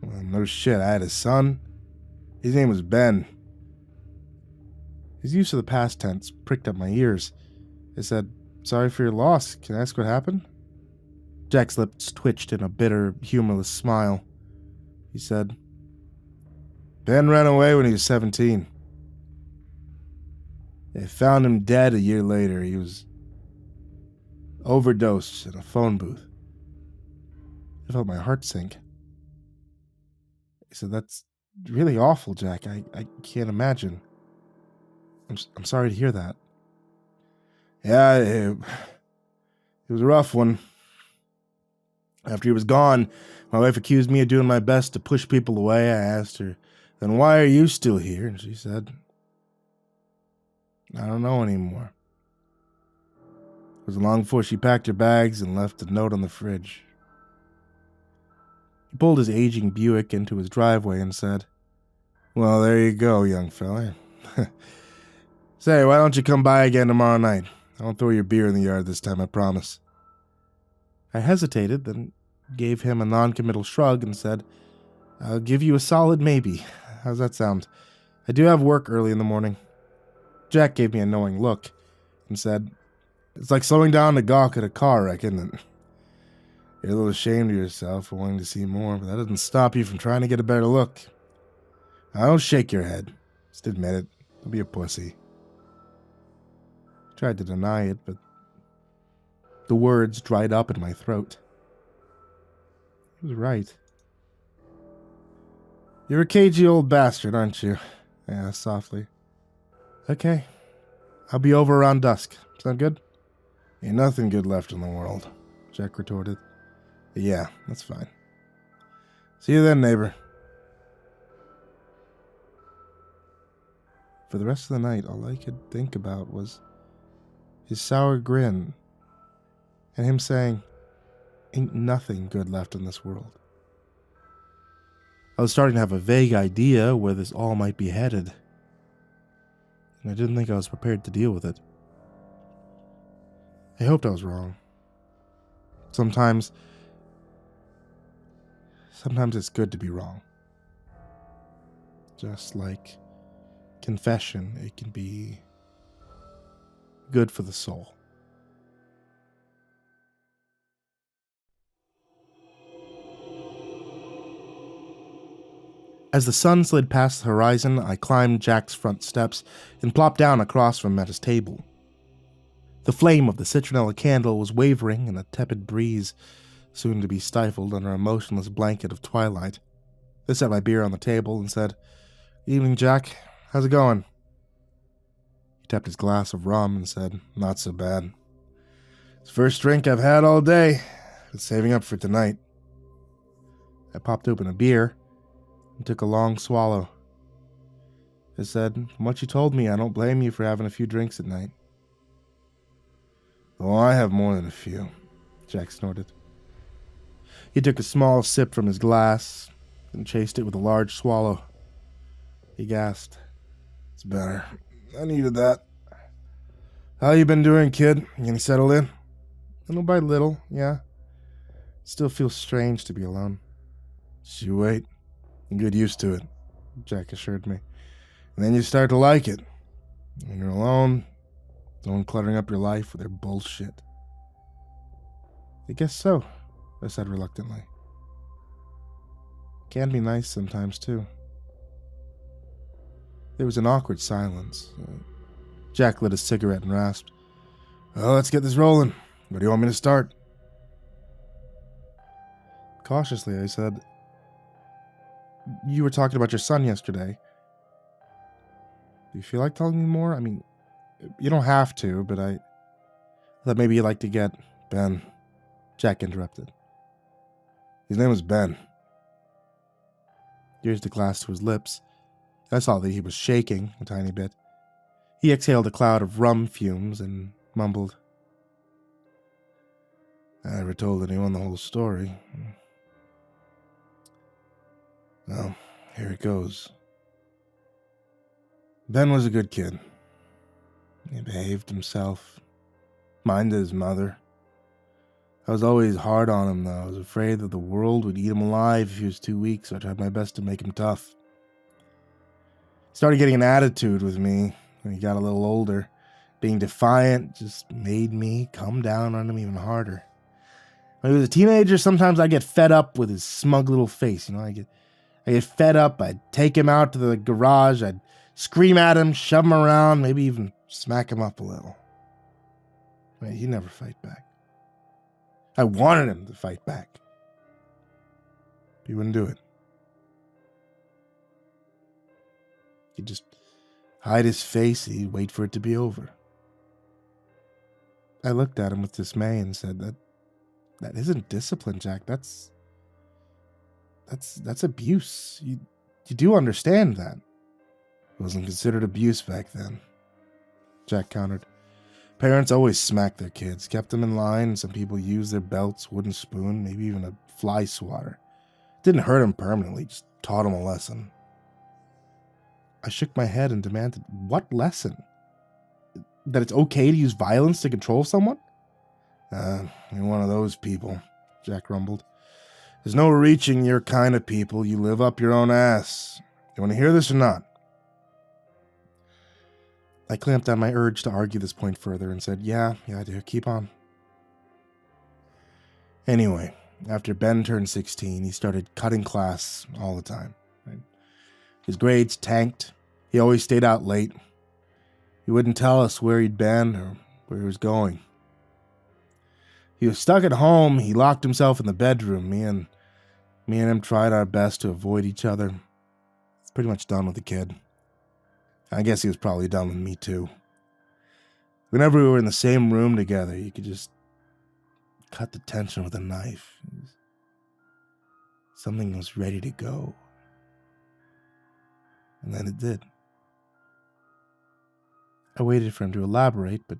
B: Well, no shit, I had a son. His name was Ben." His use of the past tense pricked up my ears. I said, "Sorry for your loss. Can I ask what happened?" Jack's lips twitched in a bitter, humorless smile. He said, "Ben ran away when he was 17. They found him dead a year later. He was overdosed in a phone booth." I felt my heart sink. He said, "That's really awful, Jack. I can't imagine. I'm sorry to hear that." "Yeah, it was a rough one. After he was gone, my wife accused me of doing my best to push people away. I asked her, 'Then why are you still here?' And she said, 'I don't know anymore.' It was long before she packed her bags and left a note on the fridge." He pulled his aging Buick into his driveway and said, "Well, there you go, young fella. Say, why don't you come by again tomorrow night? I won't throw your beer in the yard this time, I promise." I hesitated, then gave him a non-committal shrug and said, "I'll give you a solid maybe. How's that sound? I do have work early in the morning. Jack gave me a knowing look and said, "It's like slowing down to gawk at a car wreck, isn't it? You're a little ashamed of yourself for wanting to see more, but that doesn't stop you from trying to get a better look. Now, don't shake your head. Just admit it. Don't be a pussy." I tried to deny it, but the words dried up in my throat. He was right. "You're a cagey old bastard, aren't you?" I asked softly. "Okay. I'll be over around dusk. Sound good?" "Ain't nothing good left in the world," Jack retorted. "Yeah, that's fine. See you then, neighbor." For the rest of the night, all I could think about was his sour grin and him saying, "Ain't nothing good left in this world." I was starting to have a vague idea where this all might be headed, and I didn't think I was prepared to deal with it. I hoped I was wrong. Sometimes it's good to be wrong. Just like confession, it can be good for the soul. As the sun slid past the horizon, I climbed Jack's front steps and plopped down across from Meta's table. The flame of the citronella candle was wavering in a tepid breeze, soon to be stifled under a motionless blanket of twilight. I set my beer on the table and said, "Evening, Jack. How's it going?" He tapped his glass of rum and said, "Not so bad. It's the first drink I've had all day. Been saving up for tonight." I popped open a beer and took a long swallow. I said, "From what you told me, I don't blame you for having a few drinks at night." "Oh, I have more than a few," Jack snorted. He took a small sip from his glass and chased it with a large swallow. He gasped. "It's better. I needed that. How you been doing, kid? You getting settled in?" "Little by little, yeah. Still feels strange to be alone." "Just you wait. You get used to it," Jack assured me. "And then you start to like it. When you're alone, no one cluttering up your life with their bullshit." "I guess so," I said reluctantly. "Can be nice sometimes, too." There was an awkward silence. Jack lit a cigarette and rasped, "Well, let's get this rolling. Where do you want me to start?" Cautiously, I said, "You were talking about your son yesterday. Do you feel like telling me more? I mean, you don't have to, but I thought maybe you'd like to get..." "Ben," Jack interrupted. "His name was Ben." He raised the glass to his lips. I saw that he was shaking a tiny bit. He exhaled a cloud of rum fumes and mumbled, "I never told anyone the whole story. Well, here it goes. Ben was a good kid. He behaved himself, minded his mother. I was always hard on him, though. I was afraid that the world would eat him alive if he was too weak, so I tried my best to make him tough. He started getting an attitude with me when he got a little older. Being defiant just made me come down on him even harder. When he was a teenager, sometimes I'd get fed up with his smug little face. I get fed up. I'd take him out to the garage. I'd scream at him, shove him around, maybe even smack him up a little. But he'd never fight back. I wanted him to fight back. He wouldn't do it. He'd just hide his face. He'd wait for it to be over. I looked at him with dismay and said, that isn't discipline, Jack. That's abuse. You do understand that." "It wasn't considered abuse back then," Jack countered. "Parents always smacked their kids, kept them in line. Some people used their belts, wooden spoon, maybe even a fly swatter. Didn't hurt him permanently, just taught him a lesson." I shook my head and demanded, "What lesson? That it's okay to use violence to control someone?" You're one of those people," Jack rumbled. "There's no reaching your kind of people. You live up your own ass. You want to hear this or not?" I clamped down my urge to argue this point further and said, yeah, I do. Keep on. Anyway, after Ben turned 16, he started cutting class all the time. Right? His grades tanked. He always stayed out late. He wouldn't tell us where he'd been or where he was going. He was stuck at home. He locked himself in the bedroom. Me and him tried our best to avoid each other. It's pretty much done with the kid. I guess he was probably done with me too. Whenever we were in the same room together, you could just cut the tension with a knife. Something was ready to go. And then it did. I waited for him to elaborate, but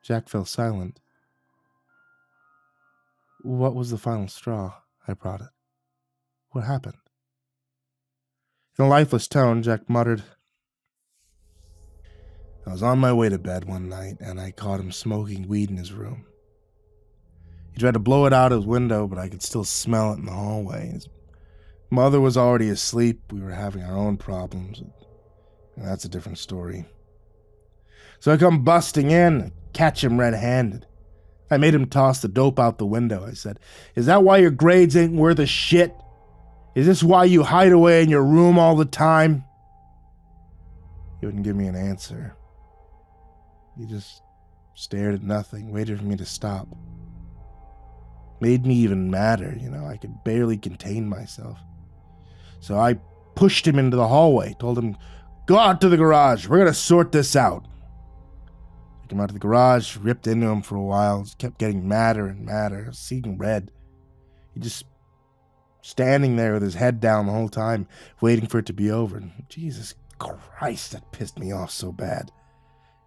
B: Jack fell silent. What was the final straw? I prodded. What happened? In a lifeless tone, Jack muttered, I was on my way to bed one night, and I caught him smoking weed in his room. He tried to blow it out his window, but I could still smell it in the hallway. His mother was already asleep. We were having our own problems. And that's a different story. So I come busting in and catch him red-handed. I made him toss the dope out the window. I said, is that why your grades ain't worth a shit? Is this why you hide away in your room all the time? He wouldn't give me an answer. He just stared at nothing, waited for me to stop. Made me even madder, I could barely contain myself. So I pushed him into the hallway, told him, go out to the garage, we're gonna sort this out. Took him out to the garage, ripped into him for a while, just kept getting madder and madder, seeing red. He just standing there with his head down the whole time, waiting for it to be over. And Jesus Christ, that pissed me off so bad.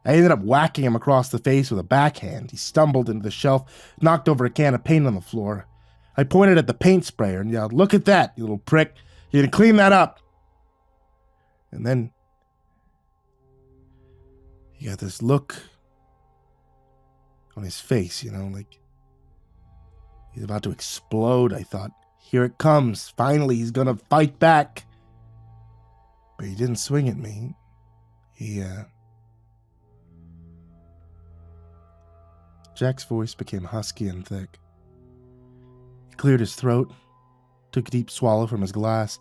B: I ended up whacking him across the face with a backhand. He stumbled into the shelf, knocked over a can of paint on the floor. I pointed at the paint sprayer and yelled, look at that, you little prick. You're gonna clean that up. And then he got this look on his face, like he's about to explode. I thought, here it comes. Finally, he's gonna fight back. But he didn't swing at me. Jack's voice became husky and thick. He cleared his throat, took a deep swallow from his glass.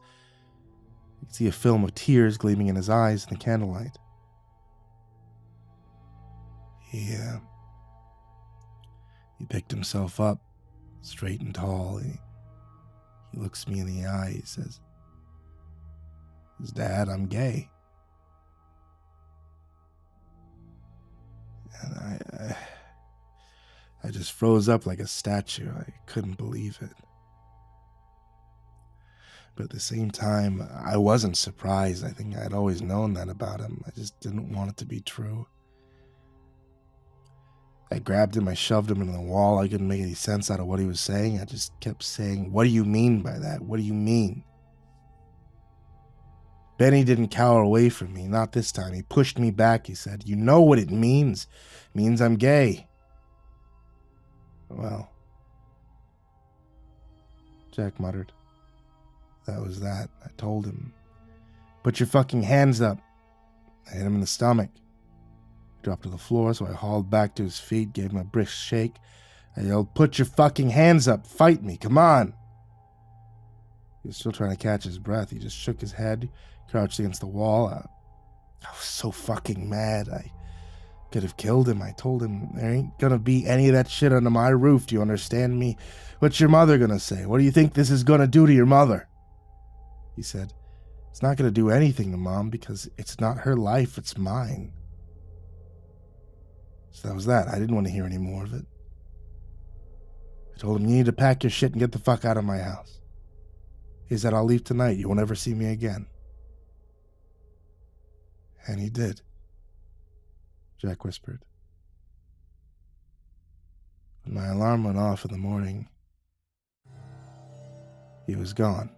B: You could see a film of tears gleaming in his eyes in the candlelight. He picked himself up, straight and tall. He looks me in the eye. He says, Dad, I'm gay. And I just froze up like a statue. I couldn't believe it. But at the same time, I wasn't surprised. I think I'd always known that about him. I just didn't want it to be true. I grabbed him, I shoved him into the wall. I couldn't make any sense out of what he was saying. I just kept saying, what do you mean by that? What do you mean? Benny didn't cower away from me, not this time. He pushed me back. He said, you know what it means. It means I'm gay. Well, Jack muttered. That was that. I told him, put your fucking hands up. I hit him in the stomach. He dropped to the floor, so I hauled back to his feet, gave him a brisk shake. I yelled, put your fucking hands up. Fight me. Come on. He was still trying to catch his breath. He just shook his head, crouched against the wall. I was so fucking mad. I could have killed him. I told him, there ain't gonna be any of that shit under my roof. Do you understand me? What's your mother gonna say? What do you think this is gonna do to your mother? He said, it's not gonna do anything to Mom because it's not her life, it's mine. So that was that. I didn't want to hear any more of it. I told him, you need to pack your shit and get the fuck out of my house. He said, I'll leave tonight. You won't ever see me again. And he did. Jack whispered. When my alarm went off in the morning, he was gone.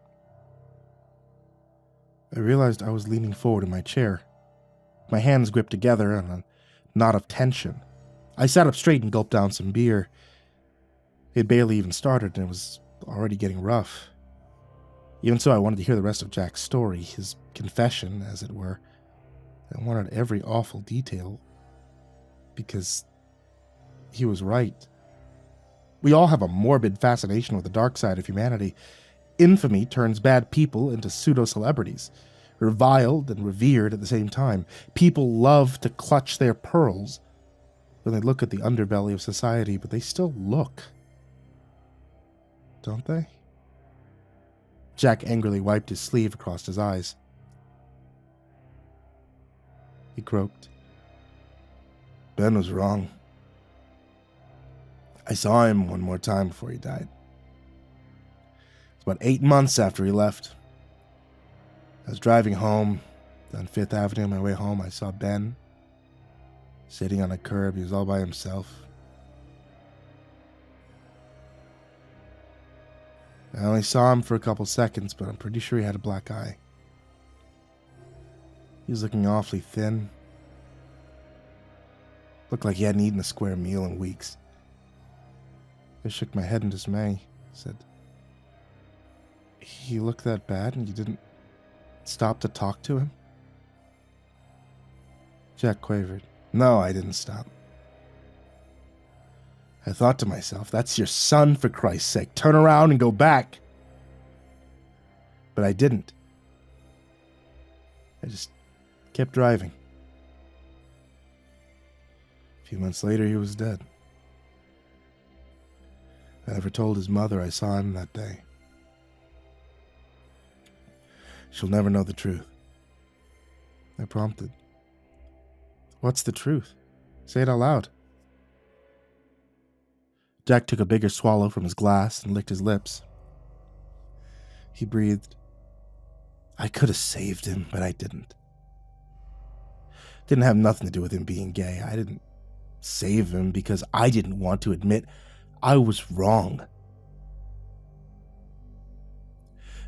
B: I realized I was leaning forward in my chair, my hands gripped together in a knot of tension. I sat up straight and gulped down some beer. It barely even started, and it was already getting rough. Even so, I wanted to hear the rest of Jack's story, his confession, as it were. I wanted every awful detail because he was right. We all have a morbid fascination with the dark side of humanity. Infamy turns bad people into pseudo-celebrities, reviled and revered at the same time. People love to clutch their pearls when they look at the underbelly of society, but they still look. Don't they? Jack angrily wiped his sleeve across his eyes. He croaked. Ben was wrong. I saw him one more time before he died. It was about 8 months after he left. I was driving home on 5th Avenue on my way home. I saw Ben sitting on a curb. He was all by himself. I only saw him for a couple seconds, but I'm pretty sure he had a black eye. He was looking awfully thin. Looked like he hadn't eaten a square meal in weeks. I shook my head in dismay. Said, "He looked that bad and you didn't stop to talk to him?" Jack quavered. "No, I didn't stop. I thought to myself, that's your son, for Christ's sake. Turn around and go back." But I didn't. I just kept driving. A few months later, he was dead. I never told his mother I saw him that day. She'll never know the truth. I prompted. "What's the truth? Say it out loud." Jack took a bigger swallow from his glass and licked his lips. He breathed. "I could have saved him, but I didn't. Didn't have nothing to do with him being gay. I didn't save him because I didn't want to admit I was wrong.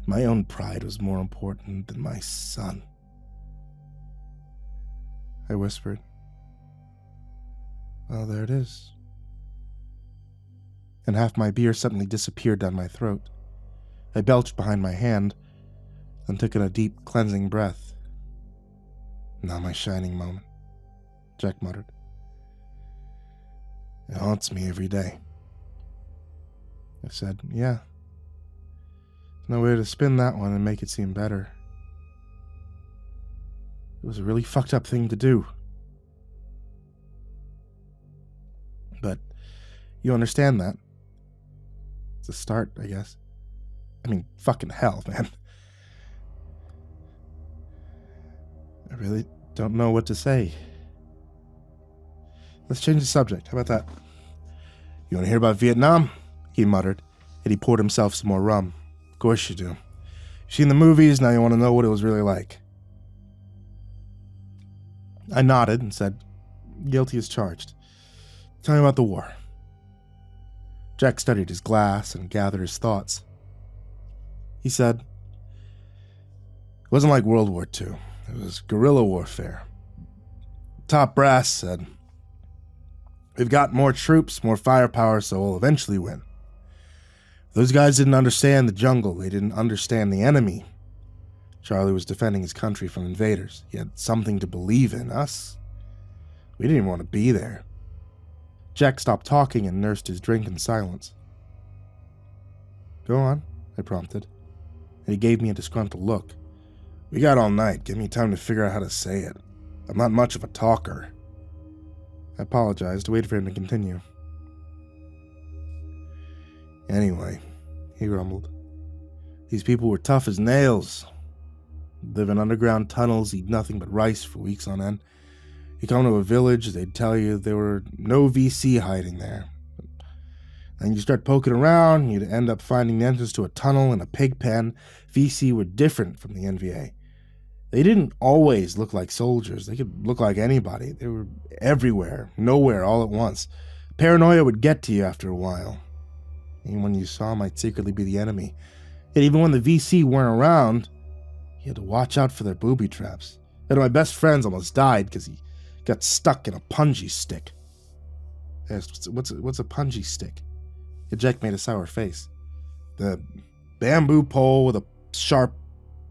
B: My own pride was more important than my son." I whispered. "Well, there it is." And half my beer suddenly disappeared down my throat. I belched behind my hand, then took in a deep, cleansing breath. "Now my shining moment," Jack muttered. "It haunts me every day." I said, "Yeah. No way to spin that one and make it seem better. It was a really fucked up thing to do. But you understand that. It's a start, I guess. I mean, fucking hell, man. I really don't know what to say. Let's change the subject. How about that?" "You want to hear about Vietnam?" he muttered, and he poured himself some more rum. "Of course you do. You've seen the movies, now you want to know what it was really like." I nodded and said, "Guilty as charged. Tell me about the war." Jack studied his glass and gathered his thoughts. He said, "It wasn't like World War II. It was guerrilla warfare. Top brass said, 'We've got more troops, more firepower, so we'll eventually win.' Those guys didn't understand the jungle. They didn't understand the enemy. Charlie was defending his country from invaders. He had something to believe in. Us, we didn't even want to be there." Jack stopped talking and nursed his drink in silence. "Go on," I prompted, and he gave me a disgruntled look. "We got all night. Give me time to figure out how to say it. I'm not much of a talker." I apologized, waited for him to continue. "Anyway," he grumbled, "these people were tough as nails. Live in underground tunnels, eat nothing but rice for weeks on end. You come to a village, they'd tell you there were no VC hiding there. And you start poking around, you'd end up finding the entrance to a tunnel and a pig pen. VC were different from the NVA. They didn't always look like soldiers. They could look like anybody. They were everywhere, nowhere, all at once. Paranoia would get to you after a while. Anyone you saw might secretly be the enemy. And even when the VC weren't around, you had to watch out for their booby traps. One of my best friends almost died because he got stuck in a punji stick." I asked, what's a punji stick?" Jack made a sour face. "The bamboo pole with a sharp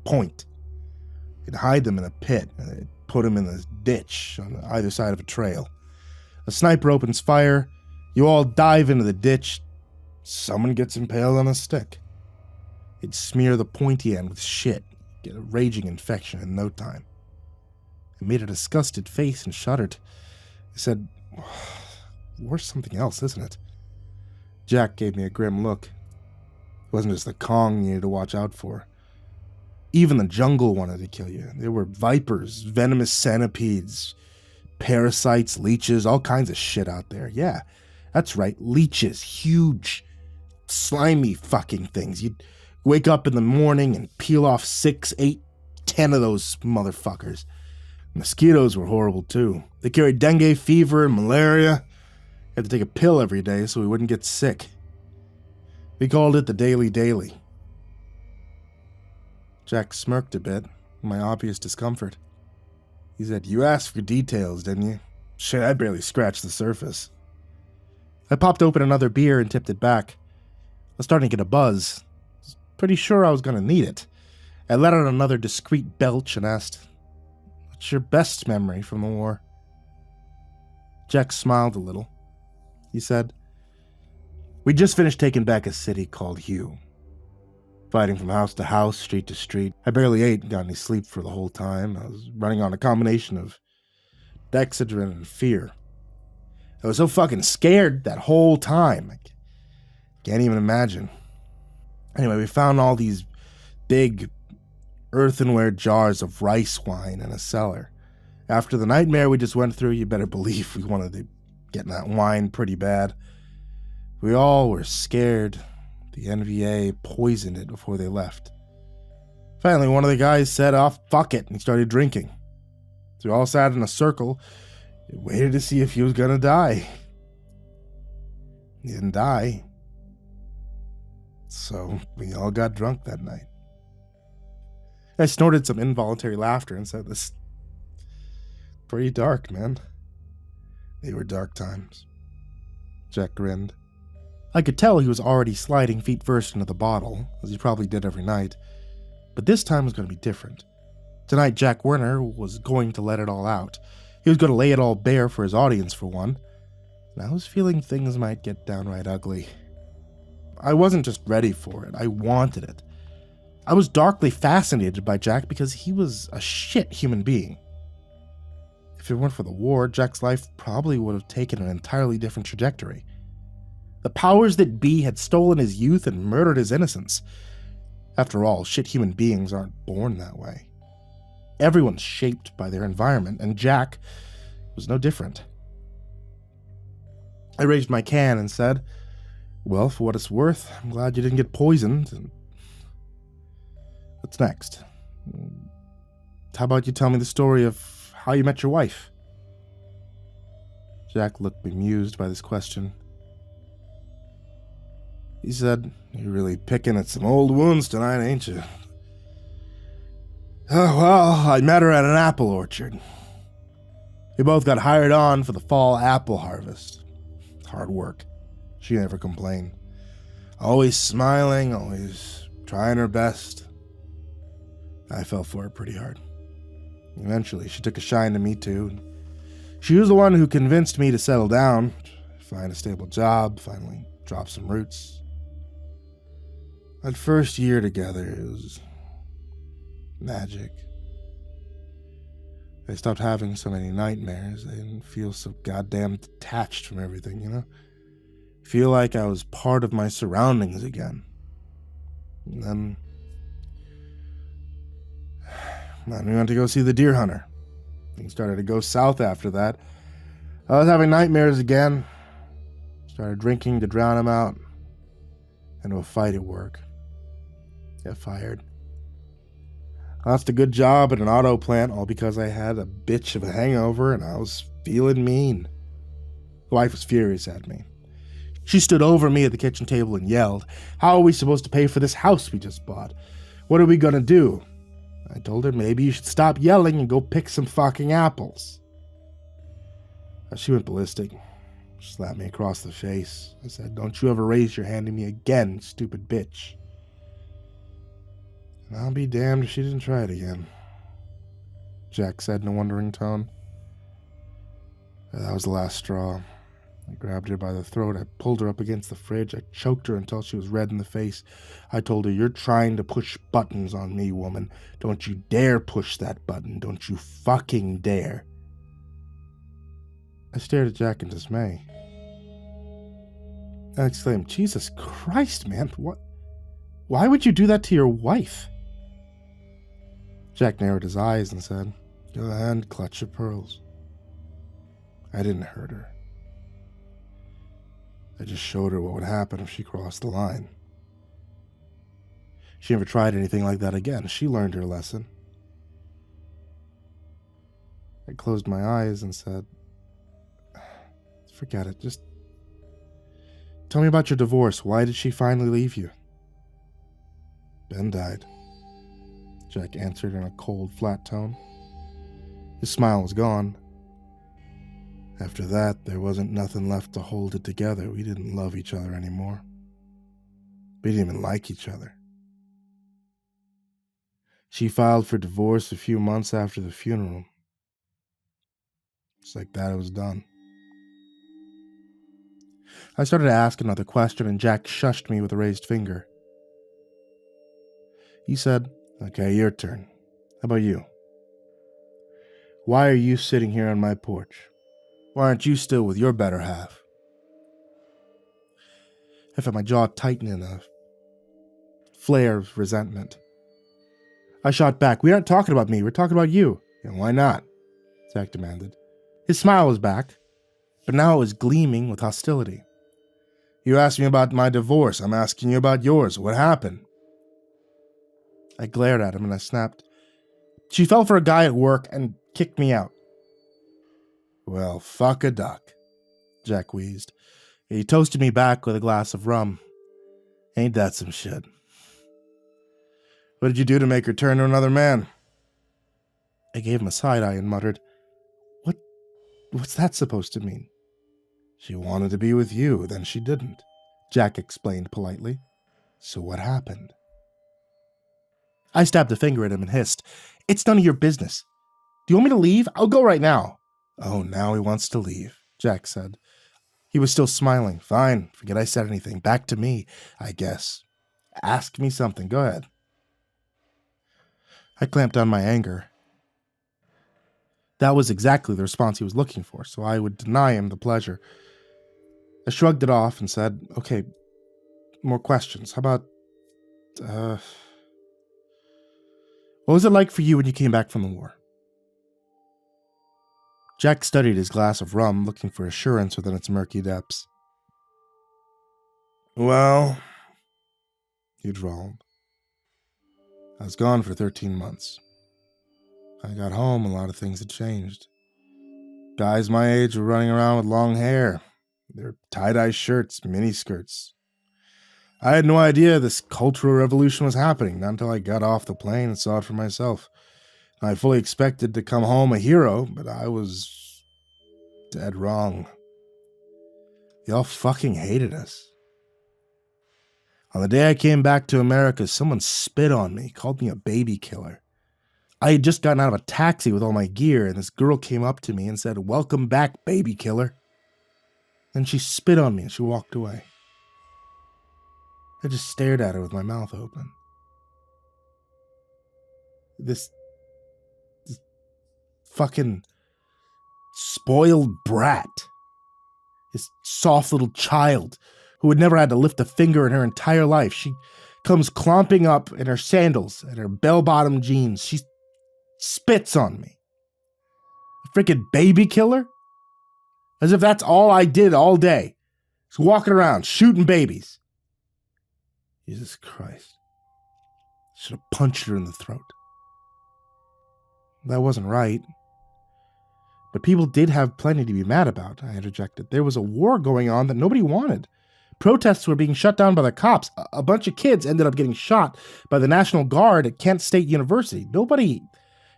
B: point. You'd hide them in a pit, and they'd put him in the ditch on either side of a trail. A sniper opens fire, you all dive into the ditch, someone gets impaled on a stick. He'd smear the pointy end with shit, get a raging infection in no time. I made a disgusted face and shuddered. I said, "Worse something else, isn't it?" Jack gave me a grim look. It wasn't just the Kong you needed to watch out for. Even the jungle wanted to kill you. There were vipers, venomous centipedes, parasites, leeches, all kinds of shit out there. Yeah, that's right, leeches, huge, slimy fucking things. You'd wake up in the morning and peel off 6, 8, 10 of those motherfuckers. Mosquitoes were horrible too. They carried dengue fever and malaria. You had to take a pill every day so we wouldn't get sick. We called it the daily. Jack smirked a bit, in my obvious discomfort. He said, "You asked for details, didn't you? Shit, I barely scratched the surface." I popped open another beer and tipped it back. I was starting to get a buzz. I was pretty sure I was going to need it. I let out another discreet belch and asked, "What's your best memory from the war?" Jack smiled a little. He said, "We just finished taking back a city called Hugh. Fighting from house to house, street to street. I barely ate and got any sleep for the whole time. I was running on a combination of dexedrine and fear. I was so fucking scared that whole time. I can't even imagine. Anyway, we found all these big earthenware jars of rice wine in a cellar. After the nightmare we just went through, you better believe we wanted to get in that wine pretty bad. We all were scared. The NVA poisoned it before they left. Finally, one of the guys said, 'Oh, fuck it,' and he started drinking. So we all sat in a circle and waited to see if he was gonna die. He didn't die. So we all got drunk that night." I snorted some involuntary laughter and said, "This is pretty dark, man." "They were dark times." Jack grinned. I could tell he was already sliding feet first into the bottle, as he probably did every night. But this time was going to be different. Tonight, Jack Werner was going to let it all out. He was going to lay it all bare for his audience, for one. And I was feeling things might get downright ugly. I wasn't just ready for it, I wanted it. I was darkly fascinated by Jack because he was a shit human being. If it weren't for the war, Jack's life probably would have taken an entirely different trajectory. The powers that be had stolen his youth and murdered his innocence. After all, shit human beings aren't born that way. Everyone's shaped by their environment, and Jack was no different. I raised my can and said, "Well, for what it's worth, I'm glad you didn't get poisoned. And what's next? How about you tell me the story of how you met your wife?" Jack looked bemused by this question. He said, "You're really picking at some old wounds tonight, ain't you?" "Oh, well, I met her at an apple orchard. We both got hired on for the fall apple harvest. Hard work. She never complained. Always smiling, always trying her best. I fell for it pretty hard. Eventually, she took a shine to me too. She was the one who convinced me to settle down, find a stable job, finally drop some roots. That first year together, it was magic. I stopped having so many nightmares. I didn't feel so goddamn detached from everything, you know? Feel like I was part of my surroundings again. And then we went to go see the deer hunter. Things started to go south after that. I was having nightmares again. Started drinking to drown them out. Into a fight at work. Got fired. Lost a good job at an auto plant, all because I had a bitch of a hangover and I was feeling mean. The wife was furious at me. She stood over me at the kitchen table and yelled, "How are we supposed to pay for this house we just bought? What are we gonna do?" I told her maybe you should stop yelling and go pick some fucking apples. She went ballistic. She slapped me across the face. I said, "Don't you ever raise your hand at me again, stupid bitch." And I'll be damned if she didn't try it again. Jack said in a wondering tone. That was the last straw. I grabbed her by the throat. I pulled her up against the fridge. I choked her until she was red in the face. I told her, "You're trying to push buttons on me, woman. Don't you dare push that button. Don't you fucking dare." I stared at Jack in dismay. I exclaimed, "Jesus Christ, man. Why would you do that to your wife?" Jack narrowed his eyes and said, "Go ahead, clutch your pearls." I didn't hurt her. I just showed her what would happen if she crossed the line. She never tried anything like that again. She learned her lesson. I closed my eyes and said, "Forget it. Just tell me about your divorce. Why did she finally leave you?" "Ben died," Jack answered in a cold, flat tone. His smile was gone. "After that, there wasn't nothing left to hold it together. We didn't love each other anymore. We didn't even like each other. She filed for divorce a few months after the funeral. Just like that, it was done." I started to ask another question, and Jack shushed me with a raised finger. He said, "Okay, your turn. How about you? Why are you sitting here on my porch? Why aren't you still with your better half?" I felt my jaw tighten in a flare of resentment. I shot back, "We aren't talking about me, we're talking about you." "And why not?" Jack demanded. His smile was back, but now it was gleaming with hostility. "You asked me about my divorce, I'm asking you about yours. What happened?" I glared at him and I snapped, "She fell for a guy at work and kicked me out." "Well, fuck a duck," Jack wheezed. He toasted me back with a glass of rum. "Ain't that some shit? What did you do to make her turn to another man?" I gave him a side eye and muttered, What's that supposed to mean?" "She wanted to be with you, then she didn't," Jack explained politely. "So what happened?" I stabbed a finger at him and hissed, "It's none of your business. Do you want me to leave? I'll go right now." "Oh, now he wants to leave," Jack said. He was still smiling. "Fine, forget I said anything. Back to me, I guess. Ask me something, go ahead." I clamped down my anger. That was exactly the response he was looking for, so I would deny him the pleasure. I shrugged it off and said, "Okay, more questions. How about, what was it like for you when you came back from the war?" Jack studied his glass of rum, looking for assurance within its murky depths. "Well," he drawled, "I was gone for 13 months. I got home, a lot of things had changed. Guys my age were running around with long hair, their tie-dye shirts, miniskirts. I had no idea this cultural revolution was happening, not until I got off the plane and saw it for myself. I fully expected to come home a hero, but I was dead wrong. They all fucking hated us. On the day I came back to America, someone spit on me, called me a baby killer. I had just gotten out of a taxi with all my gear, and this girl came up to me and said, 'Welcome back, baby killer.' Then she spit on me and she walked away. I just stared at her with my mouth open. This fucking spoiled brat. This soft little child who had never had to lift a finger in her entire life. She comes clomping up in her sandals and her bell-bottom jeans. She spits on me. A freaking baby killer? As if that's all I did all day. Just walking around, shooting babies. Jesus Christ. Should have punched her in the throat. That wasn't right. But people did have plenty to be mad about, I interjected. There was a war going on that nobody wanted. Protests were being shut down by the cops. A bunch of kids ended up getting shot by the National Guard at Kent State University. Nobody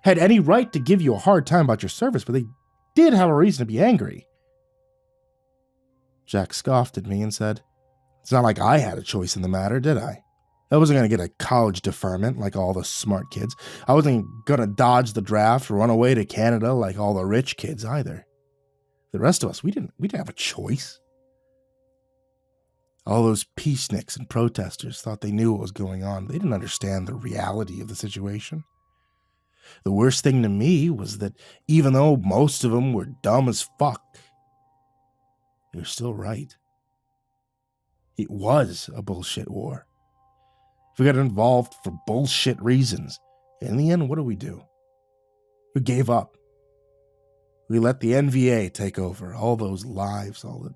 B: had any right to give you a hard time about your service, but they did have a reason to be angry. Jack scoffed at me and said, "It's not like I had a choice in the matter, did I? I wasn't going to get a college deferment like all the smart kids. I wasn't going to dodge the draft or run away to Canada like all the rich kids either. The rest of us, we didn't have a choice. All those peaceniks and protesters thought they knew what was going on. They didn't understand the reality of the situation. The worst thing to me was that even though most of them were dumb as fuck, they were still right. It was a bullshit war. We got involved for bullshit reasons. In the end, what do? We gave up. We let the NVA take over. All those lives, all the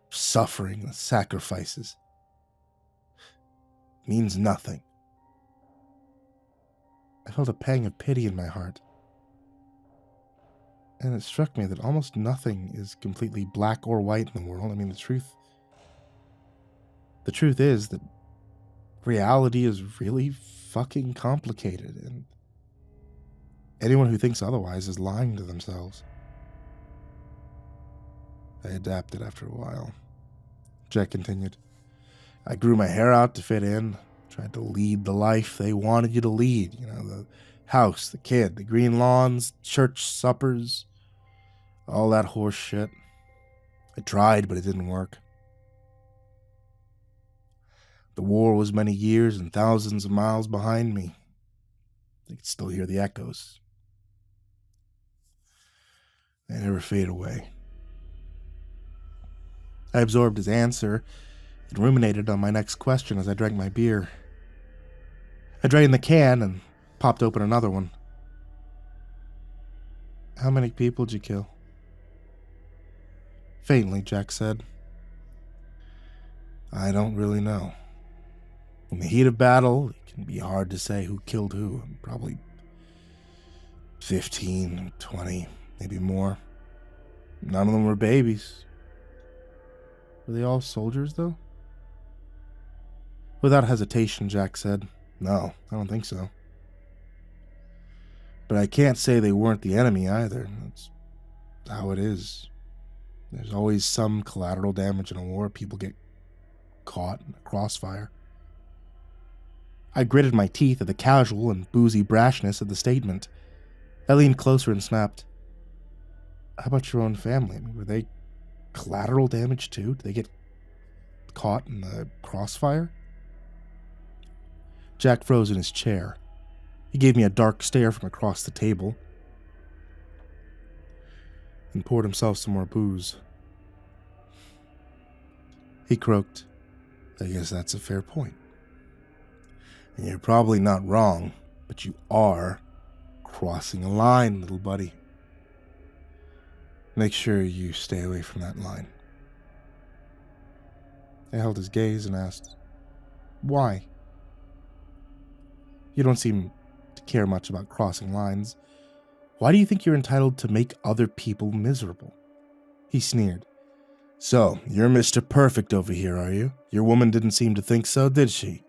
B: suffering, the sacrifices. Means nothing. I felt a pang of pity in my heart. And it struck me that almost nothing is completely black or white in the world. I mean, the truth is that reality is really fucking complicated, and anyone who thinks otherwise is lying to themselves. I adapted after a while. Jack continued. I grew my hair out to fit in, tried to lead the life they wanted you to lead. You know, the house, the kid, the green lawns, church suppers, all that horse shit. I tried, but it didn't work. The war was many years and thousands of miles behind me. I could still hear the echoes. They never fade away. I absorbed his answer and ruminated on my next question as I drank my beer. I drained the can and popped open another one. How many people did you kill? Faintly, Jack said. I don't really know. In the heat of battle, it can be hard to say who killed who. Probably 15, 20, maybe more. None of them were babies. Were they all soldiers, though? Without hesitation, Jack said, No, I don't think so. But I can't say they weren't the enemy either. That's how it is. There's always some collateral damage in a war. People get caught in a crossfire. I gritted my teeth at the casual and boozy brashness of the statement. I leaned closer and snapped. How about your own family? I mean, were they collateral damage too? Did they get caught in the crossfire? Jack froze in his chair. He gave me a dark stare from across the table and poured himself some more booze. He croaked. I guess that's a fair point. And you're probably not wrong, but you are crossing a line, little buddy. Make sure you stay away from that line. I held his gaze and asked, Why? You don't seem to care much about crossing lines. Why do you think you're entitled to make other people miserable? He sneered. So, you're Mr. Perfect over here, are you? Your woman didn't seem to think so, did she?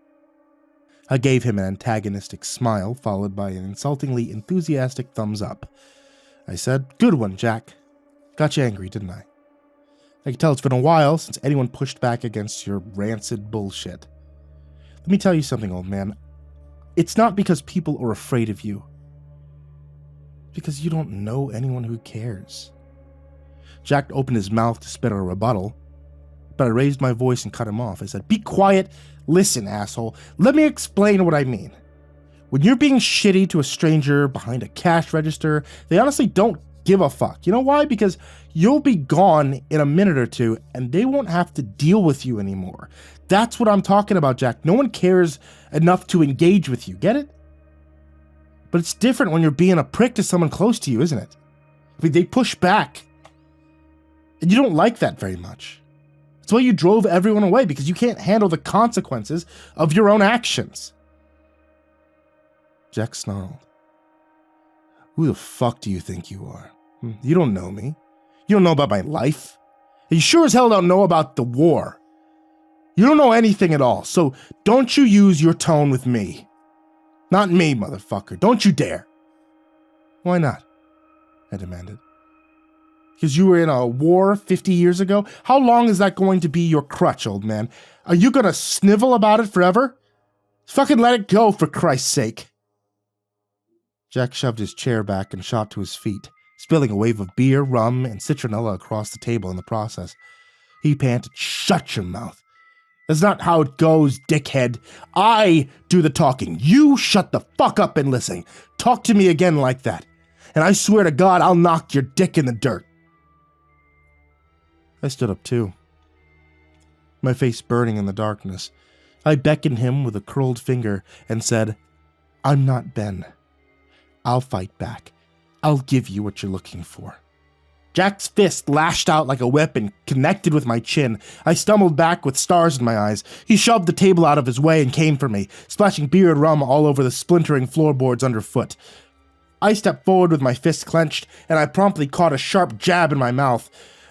B: I gave him an antagonistic smile, followed by an insultingly enthusiastic thumbs up. I said, Good one, Jack. Got you angry, didn't I? I can tell it's been a while since anyone pushed back against your rancid bullshit. Let me tell you something, old man. It's not because people are afraid of you. It's because you don't know anyone who cares. Jack opened his mouth to spit a rebuttal, but I raised my voice and cut him off. I said, Be quiet. Listen, asshole. Let me explain what I mean. When you're being shitty to a stranger behind a cash register, they honestly don't give a fuck. You know why? Because you'll be gone in a minute or two, and they won't have to deal with you anymore. That's what I'm talking about, Jack. No one cares enough to engage with you. Get it? But it's different when you're being a prick to someone close to you, isn't it? I mean, they push back. And you don't like that very much. That's why you drove everyone away, because you can't handle the consequences of your own actions. Jack snarled. Who the fuck do you think you are? You don't know me. You don't know about my life. You sure as hell don't know about the war. You don't know anything at all, so don't you use your tone with me. Not me, motherfucker. Don't you dare. Why not? I demanded. Because you were in a war 50 years ago? How long is that going to be your crutch, old man? Are you going to snivel about it forever? Fucking let it go, for Christ's sake. Jack shoved his chair back and shot to his feet, spilling a wave of beer, rum, and citronella across the table in the process. He panted, "Shut your mouth. That's not how it goes, dickhead. I do the talking. You shut the fuck up and listen. Talk to me again like that, and I swear to God I'll knock your dick in the dirt." I stood up too, my face burning in the darkness. I beckoned him with a curled finger and said, "I'm not Ben. I'll fight back. I'll give you what you're looking for." Jack's fist lashed out like a whip and connected with my chin. I stumbled back with stars in my eyes. He shoved the table out of his way and came for me, splashing beer and rum all over the splintering floorboards underfoot. I stepped forward with my fist clenched, and I promptly caught a sharp jab in my mouth.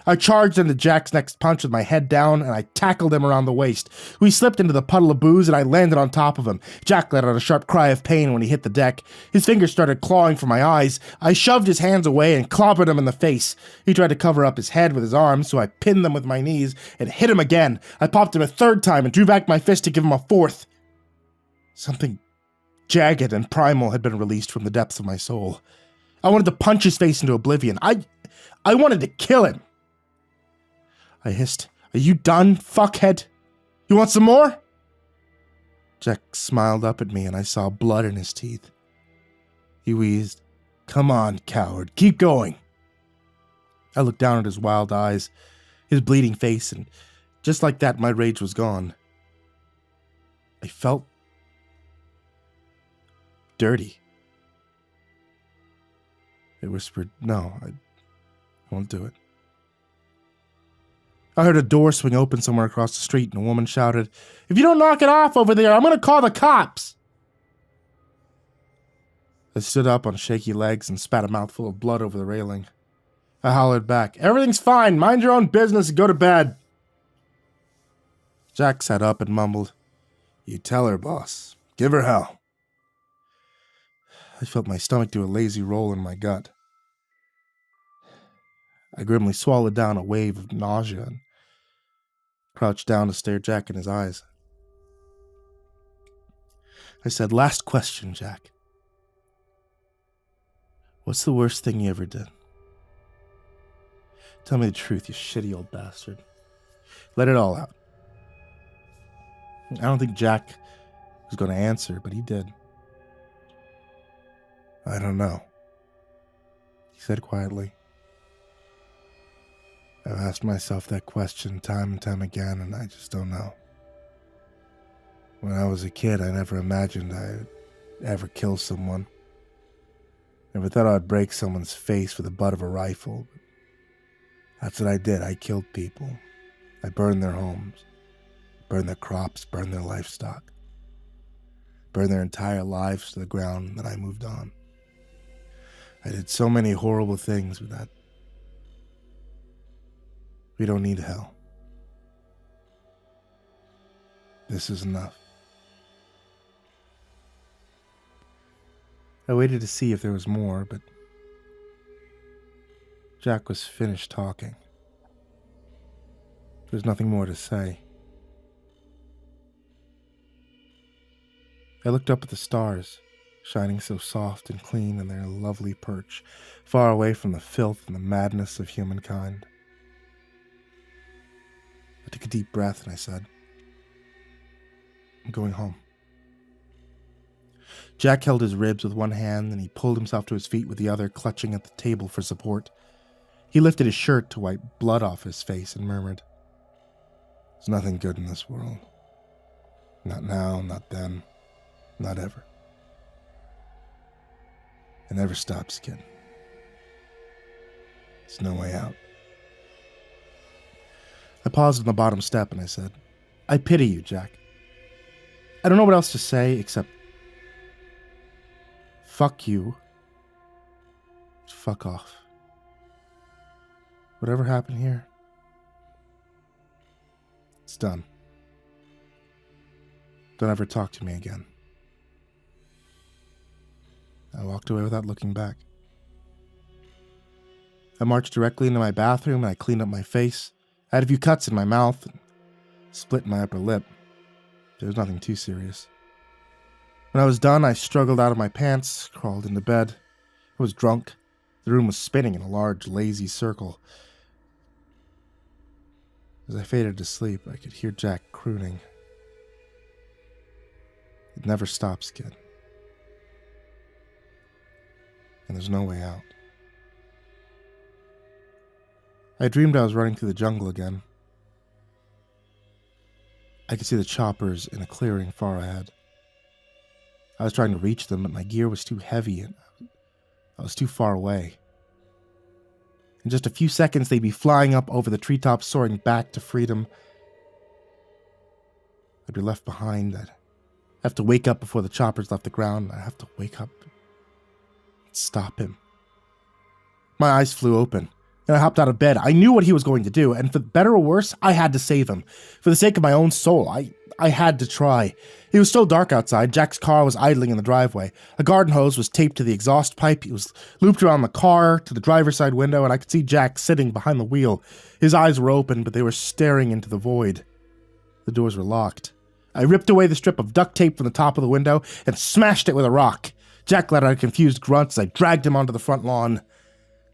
B: I charged into Jack's next punch with my head down, and I tackled him around the waist. We slipped into the puddle of booze, and I landed on top of him. Jack let out a sharp cry of pain when he hit the deck. His fingers started clawing for my eyes. I shoved his hands away and clobbered him in the face. He tried to cover up his head with his arms, so I pinned them with my knees and hit him again. I popped him a third time and drew back my fist to give him a fourth. Something jagged and primal had been released from the depths of my soul. I wanted to punch his face into oblivion. I wanted to kill him. I hissed, "Are you done, fuckhead? You want some more?" Jack smiled up at me, and I saw blood in his teeth. He wheezed, "Come on, coward, keep going." I looked down at his wild eyes, his bleeding face, and just like that, my rage was gone. I felt dirty. I whispered, "No, I won't do it." I heard a door swing open somewhere across the street, and a woman shouted, "If you don't knock it off over there, I'm going to call the cops." I stood up on shaky legs and spat a mouthful of blood over the railing. I hollered back, "Everything's fine. Mind your own business and go to bed." Jack sat up and mumbled, "You tell her, boss. Give her hell." I felt my stomach do a lazy roll in my gut. I grimly swallowed down a wave of nausea and crouched down to stare Jack in his eyes. I said, "Last question, Jack. What's the worst thing you ever did? Tell me the truth, you shitty old bastard. Let it all out." I don't think Jack was going to answer, but he did. "I don't know," he said quietly. "I've asked myself that question time and time again, and I just don't know. When I was a kid, I never imagined I'd ever kill someone. Never thought I'd break someone's face with the butt of a rifle. But that's what I did. I killed people. I burned their homes, burned their crops, burned their livestock, burned their entire lives to the ground, and then I moved on. I did so many horrible things with that. We don't need hell. This is enough." I waited to see if there was more, but Jack was finished talking. There's nothing more to say. I looked up at the stars, shining so soft and clean in their lovely perch, far away from the filth and the madness of humankind. I took a deep breath and I said, "I'm going home." Jack held his ribs with one hand and he pulled himself to his feet with the other, clutching at the table for support. He lifted his shirt to wipe blood off his face and murmured, "There's nothing good in this world. Not now, not then, not ever. It never stops, kid. There's no way out." I paused on the bottom step and I said, "I pity you, Jack. I don't know what else to say except fuck you. Fuck off. Whatever happened here, it's done. Don't ever talk to me again." I walked away without looking back. I marched directly into my bathroom and I cleaned up my face. I had a few cuts in my mouth and split my upper lip. There was nothing too serious. When I was done, I struggled out of my pants, crawled into bed. I was drunk. The room was spinning in a large, lazy circle. As I faded to sleep, I could hear Jack crooning. It never stops, kid. And there's no way out. I dreamed I was running through the jungle again. I could see the choppers in a clearing far ahead. I was trying to reach them, but my gear was too heavy and I was too far away. In just a few seconds, they'd be flying up over the treetops, soaring back to freedom. I'd be left behind. I'd have to wake up before the choppers left the ground. I'd have to wake up and stop him. My eyes flew open, and I hopped out of bed. I knew what he was going to do, and for better or worse, I had to save him. For the sake of my own soul, I had to try. It was still dark outside. Jack's car was idling in the driveway. A garden hose was taped to the exhaust pipe. He was looped around the car to the driver's side window, and I could see Jack sitting behind the wheel. His eyes were open, but they were staring into the void. The doors were locked. I ripped away the strip of duct tape from the top of the window and smashed it with a rock. Jack let out a confused grunt as I dragged him onto the front lawn.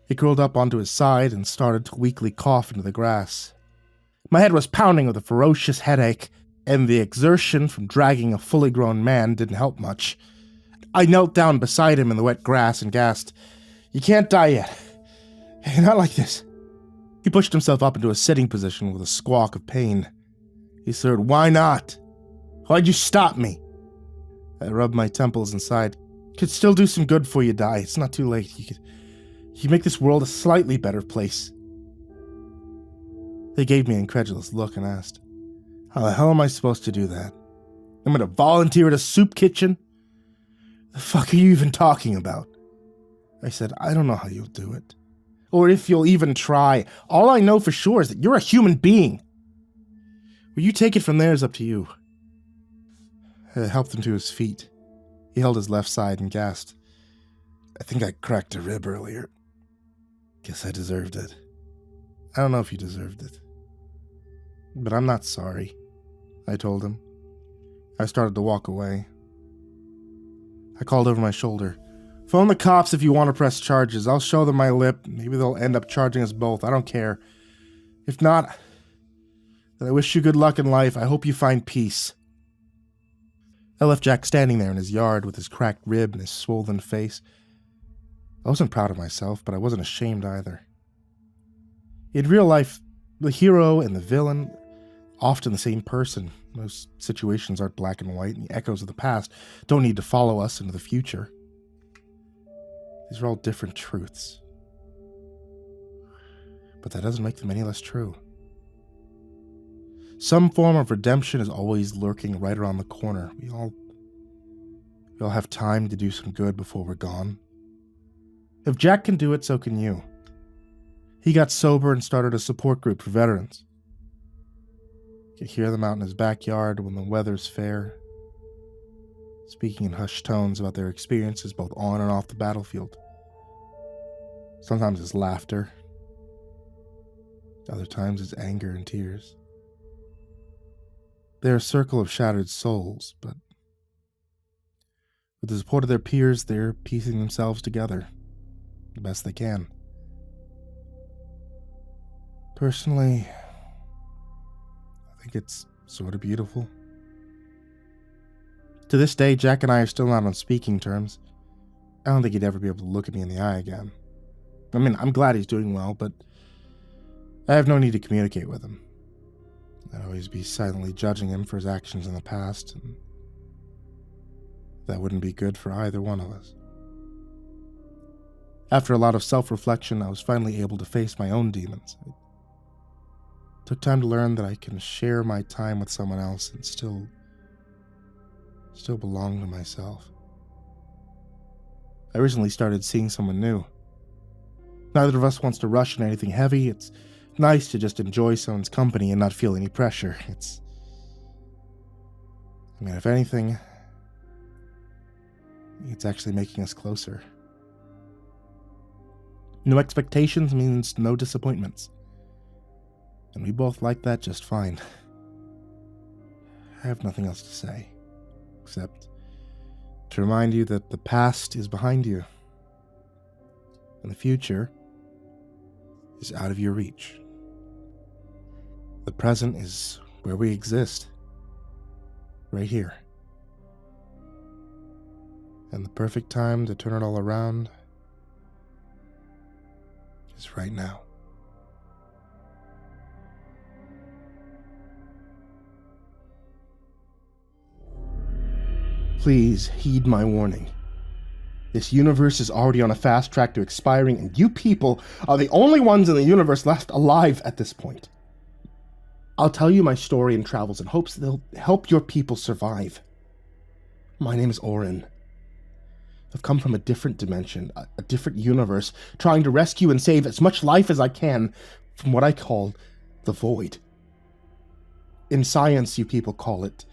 B: He curled up onto his side and started to weakly cough into the grass. My head was pounding with a ferocious headache, and the exertion from dragging a fully grown man didn't help much. I knelt down beside him in the wet grass and gasped, "You can't die yet. Not like this." He pushed himself up into a sitting position with a squawk of pain. He said, "Why not? Why'd you stop me?" I rubbed my temples and sighed. "Could still do some good before you die. It's not too late. You could make this world a slightly better place." They gave me an incredulous look and asked, "How the hell am I supposed to do that? I'm gonna volunteer at a soup kitchen? The fuck are you even talking about?" I said, "I don't know how you'll do it. Or if you'll even try. All I know for sure is that you're a human being. Where you take it from there is up to you." I helped him to his feet. He held his left side and gasped, "I think I cracked a rib earlier. Guess I deserved it." "I don't know if you deserved it. But I'm not sorry," I told him. I started to walk away. I called over my shoulder, "Phone the cops if you want to press charges. I'll show them my lip. Maybe they'll end up charging us both. I don't care. If not, then I wish you good luck in life. I hope you find peace." I left Jack standing there in his yard with his cracked rib and his swollen face. I wasn't proud of myself, but I wasn't ashamed either. In real life, the hero and the villain, often the same person. Most situations aren't black and white, and the echoes of the past don't need to follow us into the future. These are all different truths. But that doesn't make them any less true. Some form of redemption is always lurking right around the corner. We all have time to do some good before we're gone. If Jack can do it, so can you. He got sober and started a support group for veterans. You can hear them out in his backyard when the weather's fair, speaking in hushed tones about their experiences both on and off the battlefield. Sometimes it's laughter. Other times it's anger and tears. They're a circle of shattered souls, but with the support of their peers, they're piecing themselves together the best they can. Personally, I think it's sort of beautiful. To this day, Jack and I are still not on speaking terms. I don't think he'd ever be able to look at me in the eye again. I mean, I'm glad he's doing well, but I have no need to communicate with him. I'd always be silently judging him for his actions in the past, and that wouldn't be good for either one of us. After a lot of self-reflection, I was finally able to face my own demons. It took time to learn that I can share my time with someone else and still belong to myself. I recently started seeing someone new. Neither of us wants to rush into anything heavy. It's nice to just enjoy someone's company and not feel any pressure. If anything, it's actually making us closer. No expectations means no disappointments. And we both like that just fine. I have nothing else to say, except to remind you that the past is behind you, and the future is out of your reach. The present is where we exist, right here. And the perfect time to turn it all around is right now. Please heed my warning. This universe is already on a fast track to expiring, and you people are the only ones in the universe left alive at this point. I'll tell you my story and travels in hopes that they'll help your people survive. My name is Orin. I've come from a different dimension, a different universe, trying to rescue and save as much life as I can from what I call the void. In science, you people call it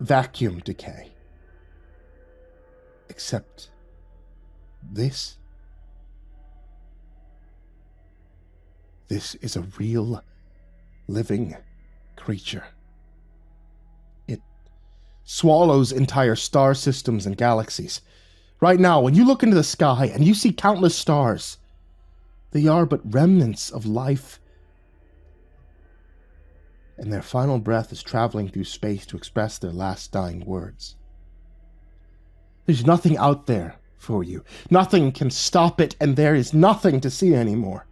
B: vacuum decay. Except this is a real, living creature. It swallows entire star systems and galaxies. Right now, when you look into the sky and you see countless stars, they are but remnants of life. And their final breath is traveling through space to express their last dying words. There's nothing out there for you. Nothing can stop it, and there is nothing to see anymore.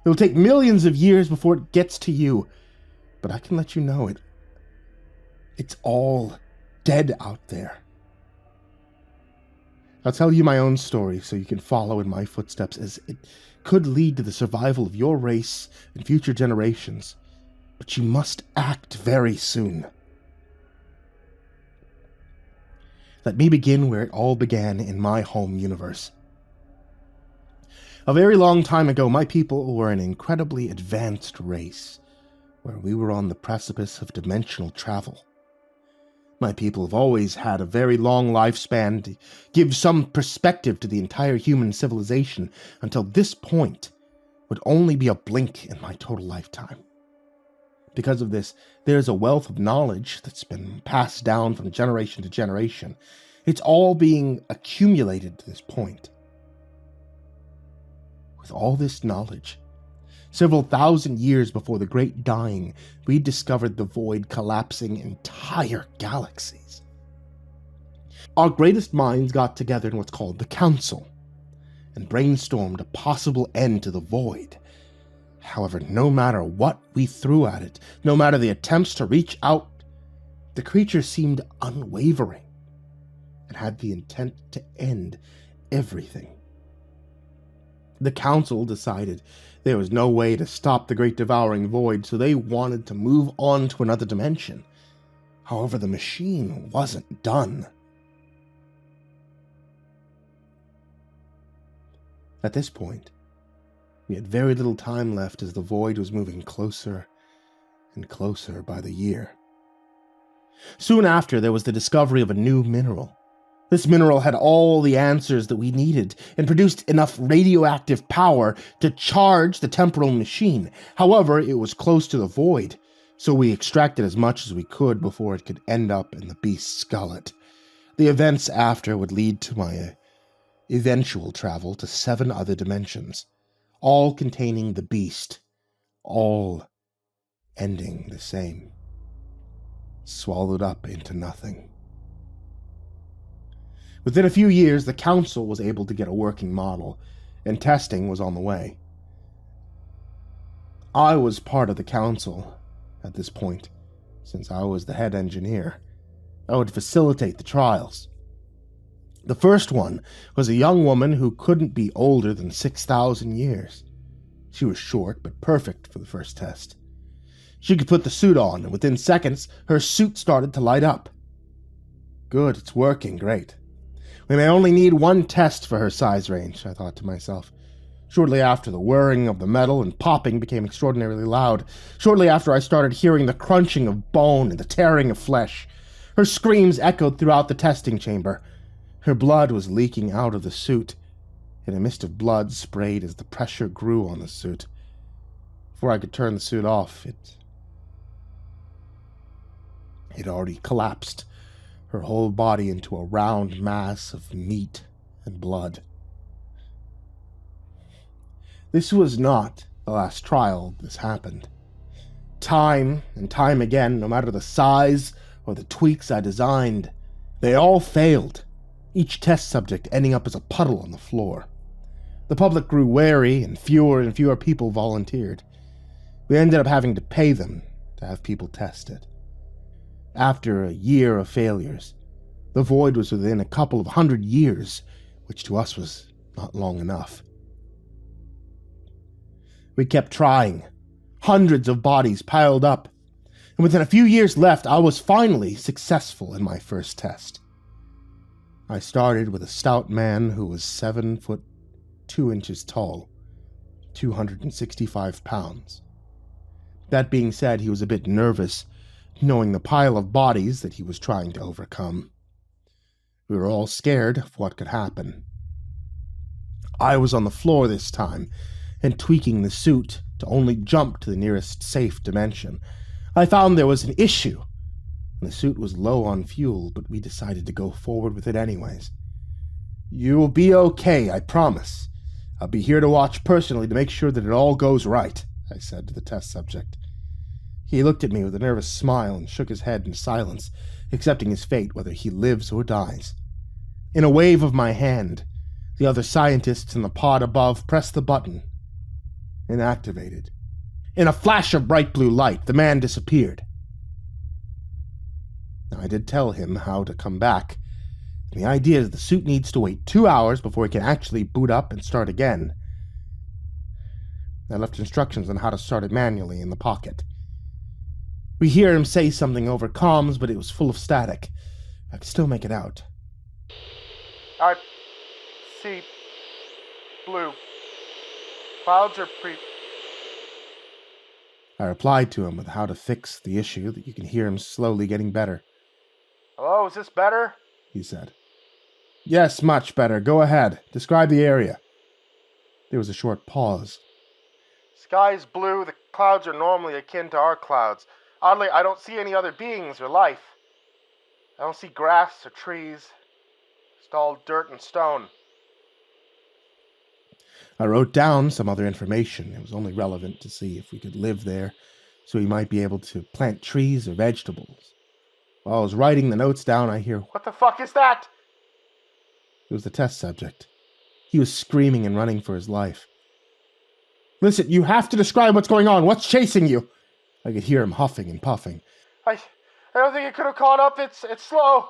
B: It will take millions of years before it gets to you, but I can let you know it's all dead out there. I'll tell you my own story so you can follow in my footsteps, as it could lead to the survival of your race and future generations, but you must act very soon. Let me begin where it all began in my home universe. A very long time ago, my people were an incredibly advanced race, where we were on the precipice of dimensional travel. My people have always had a very long lifespan to give some perspective to the entire human civilization, until this point would only be a blink in my total lifetime. Because of this, there's a wealth of knowledge that's been passed down from generation to generation. It's all being accumulated to this point. With all this knowledge, several thousand years before the Great Dying, we discovered the void collapsing entire galaxies. Our greatest minds got together in what's called the Council, and brainstormed a possible end to the void. However, no matter what we threw at it, no matter the attempts to reach out, the creature seemed unwavering, and had the intent to end everything. The Council decided there was no way to stop the Great Devouring Void, so they wanted to move on to another dimension. However, the machine wasn't done. At this point, we had very little time left, as the void was moving closer and closer by the year. Soon after, there was the discovery of a new mineral. This mineral had all the answers that we needed, and produced enough radioactive power to charge the temporal machine. However, it was close to the void, so we extracted as much as we could before it could end up in the beast's gullet. The events after would lead to my eventual travel to 7 other dimensions, all containing the beast, all ending the same. Swallowed up into nothing. Within a few years, the Council was able to get a working model, and testing was on the way. I was part of the Council at this point, since I was the head engineer. I would facilitate the trials. The first one was a young woman who couldn't be older than 6,000 years. She was short, but perfect for the first test. She could put the suit on, and within seconds, her suit started to light up. Good, it's working, great. We may only need one test for her size range, I thought to myself. Shortly after, the whirring of the metal and popping became extraordinarily loud. Shortly after, I started hearing the crunching of bone and the tearing of flesh. Her screams echoed throughout the testing chamber. Her blood was leaking out of the suit, and a mist of blood sprayed as the pressure grew on the suit. Before I could turn the suit off, it already collapsed. her whole body into a round mass of meat and blood. This was not the last trial this happened. Time and time again, no matter the size or the tweaks I designed, they all failed, each test subject ending up as a puddle on the floor. The public grew wary and fewer people volunteered. We ended up having to pay them to have people test it. After a year of failures, the void was within a couple of 100 years, which to us was not long enough. We kept trying. Hundreds of bodies piled up, and within a few years left, I was finally successful in my first test. I started with a stout man who was 7 foot 2 inches tall, 265 pounds. That being said, he was a bit nervous, knowing the pile of bodies that he was trying to overcome. We were all scared of what could happen. I was on the floor this time, and tweaking the suit to only jump to the nearest safe dimension. I found there was an issue, and the suit was low on fuel, but we decided to go forward with it anyways. "You'll be okay, I promise. I'll be here to watch personally to make sure that it all goes right," I said to the test subject. He looked at me with a nervous smile and shook his head in silence, accepting his fate whether he lives or dies. In a wave of my hand, the other scientists in the pod above pressed the button and activated. In a flash of bright blue light, the man disappeared. Now, I did tell him how to come back, and the idea is the suit needs to wait 2 hours before it can actually boot up and start again. I left instructions on how to start it manually in the pocket. We hear him say something over comms, but it was full of static. I could still make it out.
A: "I see blue. Clouds are
B: I replied to him with how to fix the issue that you can hear him slowly getting better.
A: "Hello, is this better?"
B: He said. "Yes, much better. Go ahead. Describe the area." There was a short pause.
A: "Sky's blue. The clouds are normally akin to our clouds. Oddly, I don't see any other beings or life. I don't see grass or trees. Just all dirt and stone."
B: I wrote down some other information. It was only relevant to see if we could live there, so we might be able to plant trees or vegetables. While I was writing the notes down, I hear,
A: "What the fuck is that?"
B: It was the test subject. He was screaming and running for his life. "Listen, you have to describe what's going on. What's chasing you?" I could hear him huffing and puffing.
A: I don't think it could have caught up. It's slow."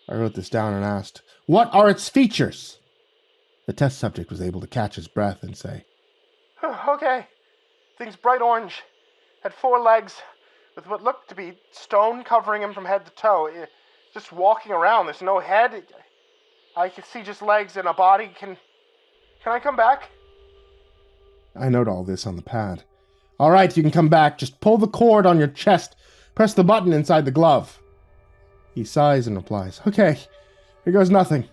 B: I wrote this down and asked, "What are its features?" The test subject was able to catch his breath and say,
A: "Okay. Thing's bright orange. Had 4 legs, with what looked to be stone covering him from head to toe. Just walking around. There's no head. I can see just legs and a body. Can I come back?"
B: I note all this on the pad. "All right, you can come back. Just pull the cord on your chest. Press the button inside the glove." He sighs and replies, "Okay, here goes nothing."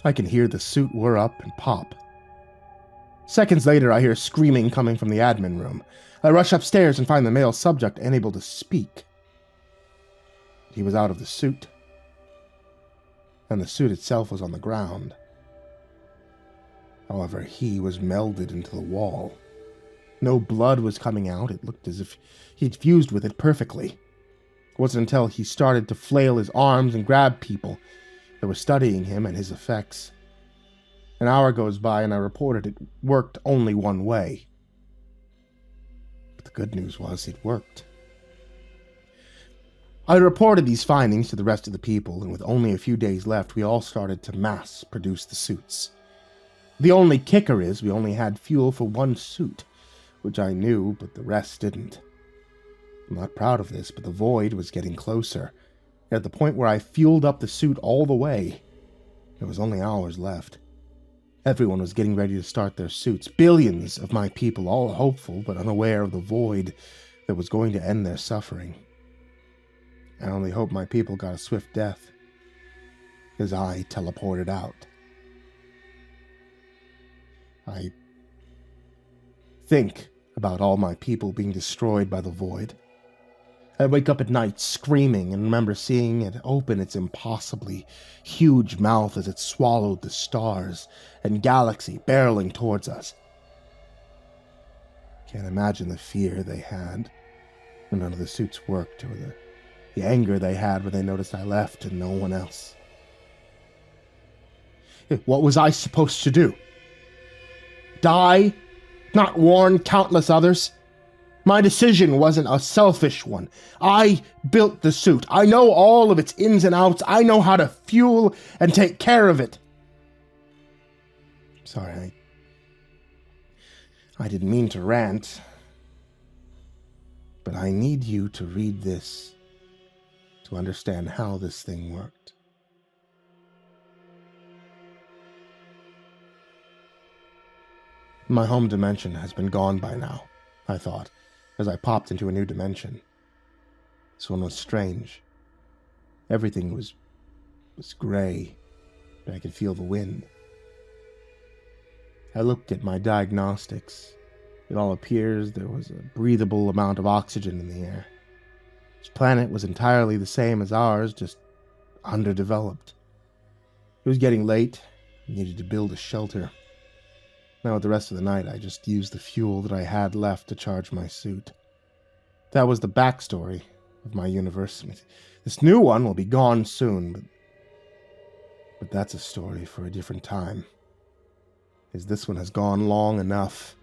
B: I can hear the suit whir up and pop. Seconds later, I hear screaming coming from the admin room. I rush upstairs and find the male subject unable to speak. He was out of the suit, and the suit itself was on the ground. However, he was melded into the wall. No blood was coming out. It looked as if he'd fused with it perfectly. It wasn't until he started to flail his arms and grab people that were studying him and his effects. An hour goes by and I reported it worked only one way. But the good news was it worked. I reported these findings to the rest of the people, and with only a few days left, we all started to mass produce the suits. The only kicker is we only had fuel for 1 suit, which I knew, but the rest didn't. I'm not proud of this, but the void was getting closer. At the point where I fueled up the suit all the way, there was only hours left. Everyone was getting ready to start their suits. Billions of my people, all hopeful but unaware of the void that was going to end their suffering. I only hope my people got a swift death, as I teleported out. I think about all my people being destroyed by the void. I'd wake up at night screaming and remember seeing it open its impossibly huge mouth as it swallowed the stars and galaxy barreling towards us. Can't imagine the fear they had when none of the suits worked, or the anger they had when they noticed I left and no one else. What was I supposed to do? Die? Not warn countless others? My decision wasn't a selfish one. I built the suit. I know all of its ins and outs. I know how to fuel and take care of it. Sorry, I didn't mean to rant, but I need you to read this to understand how this thing worked. My home dimension has been gone by now, I thought, as I popped into a new dimension. This one was strange. Everything was gray, but I could feel the wind. I looked at my diagnostics. It all appears there was a breathable amount of oxygen in the air. This planet was entirely the same as ours, just underdeveloped. It was getting late. I needed to build a shelter. Now, with the rest of the night, I just used the fuel that I had left to charge my suit. That was the backstory of my universe. This new one will be gone soon, but that's a story for a different time. As this one has gone long enough,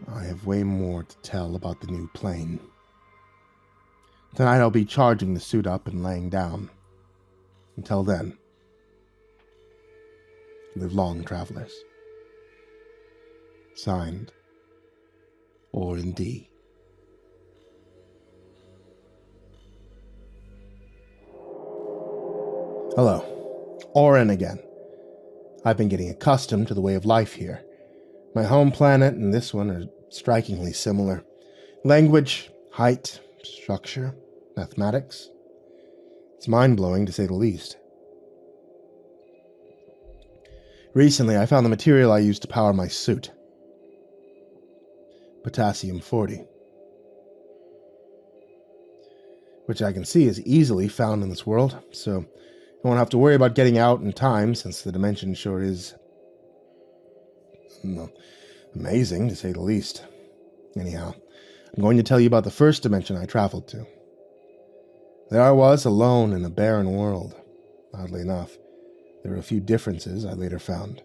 B: I have way more to tell about the new plane. Tonight I'll be charging the suit up and laying down. Until then, live long, travelers. Signed, Oren D. Hello, Oren again. I've been getting accustomed to the way of life here. My home planet and this one are strikingly similar. Language, height, structure, mathematics. It's mind-blowing to say the least. Recently, I found the material I used to power my suit. Potassium-40, which I can see is easily found in this world, so I won't have to worry about getting out in time, since the dimension sure is amazing, to say the least. Anyhow, I'm going to tell you about the first dimension I traveled to. There I was, alone in a barren world. Oddly enough, there were a few differences I later found.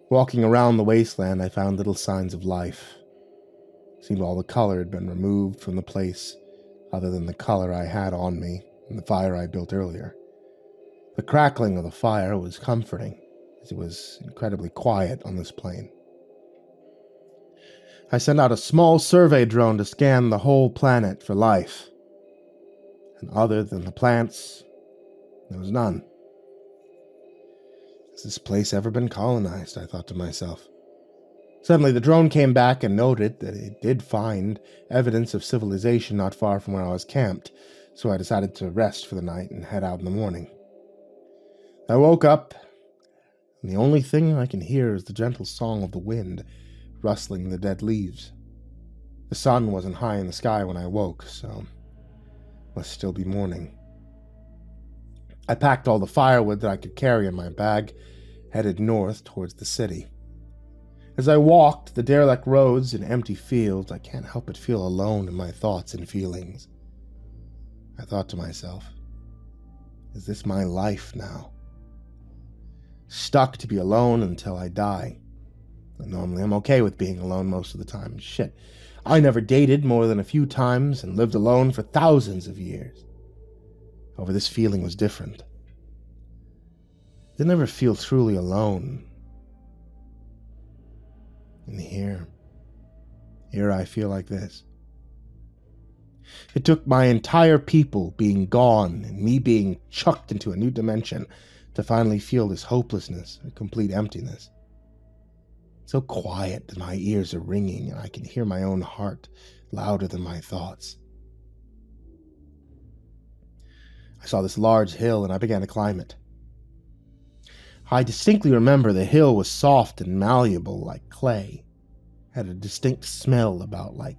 B: Walking around the wasteland, I found little signs of life. It seemed all the color had been removed from the place, other than the color I had on me and the fire I built earlier. The crackling of the fire was comforting, as it was incredibly quiet on this plane. I sent out a small survey drone to scan the whole planet for life. And other than the plants, there was none. Has this place ever been colonized? I thought to myself. Suddenly, the drone came back and noted that it did find evidence of civilization not far from where I was camped, so I decided to rest for the night and head out in the morning. I woke up, and the only thing I can hear is the gentle song of the wind rustling the dead leaves. The sun wasn't high in the sky when I woke, so it must still be morning. I packed all the firewood that I could carry in my bag, headed north towards the city. As I walked the derelict roads and empty fields, I can't help but feel alone in my thoughts and feelings. I thought to myself, is this my life now? Stuck to be alone until I die. And normally I'm okay with being alone most of the time. Shit, I never dated more than a few times and lived alone for thousands of years. However, this feeling was different. I didn't ever feel truly alone. And here I feel like this. It took my entire people being gone and me being chucked into a new dimension to finally feel this hopelessness, a complete emptiness. It's so quiet that my ears are ringing and I can hear my own heart louder than my thoughts. I saw this large hill and I began to climb it. I distinctly remember the hill was soft and malleable like clay. Had a distinct smell about like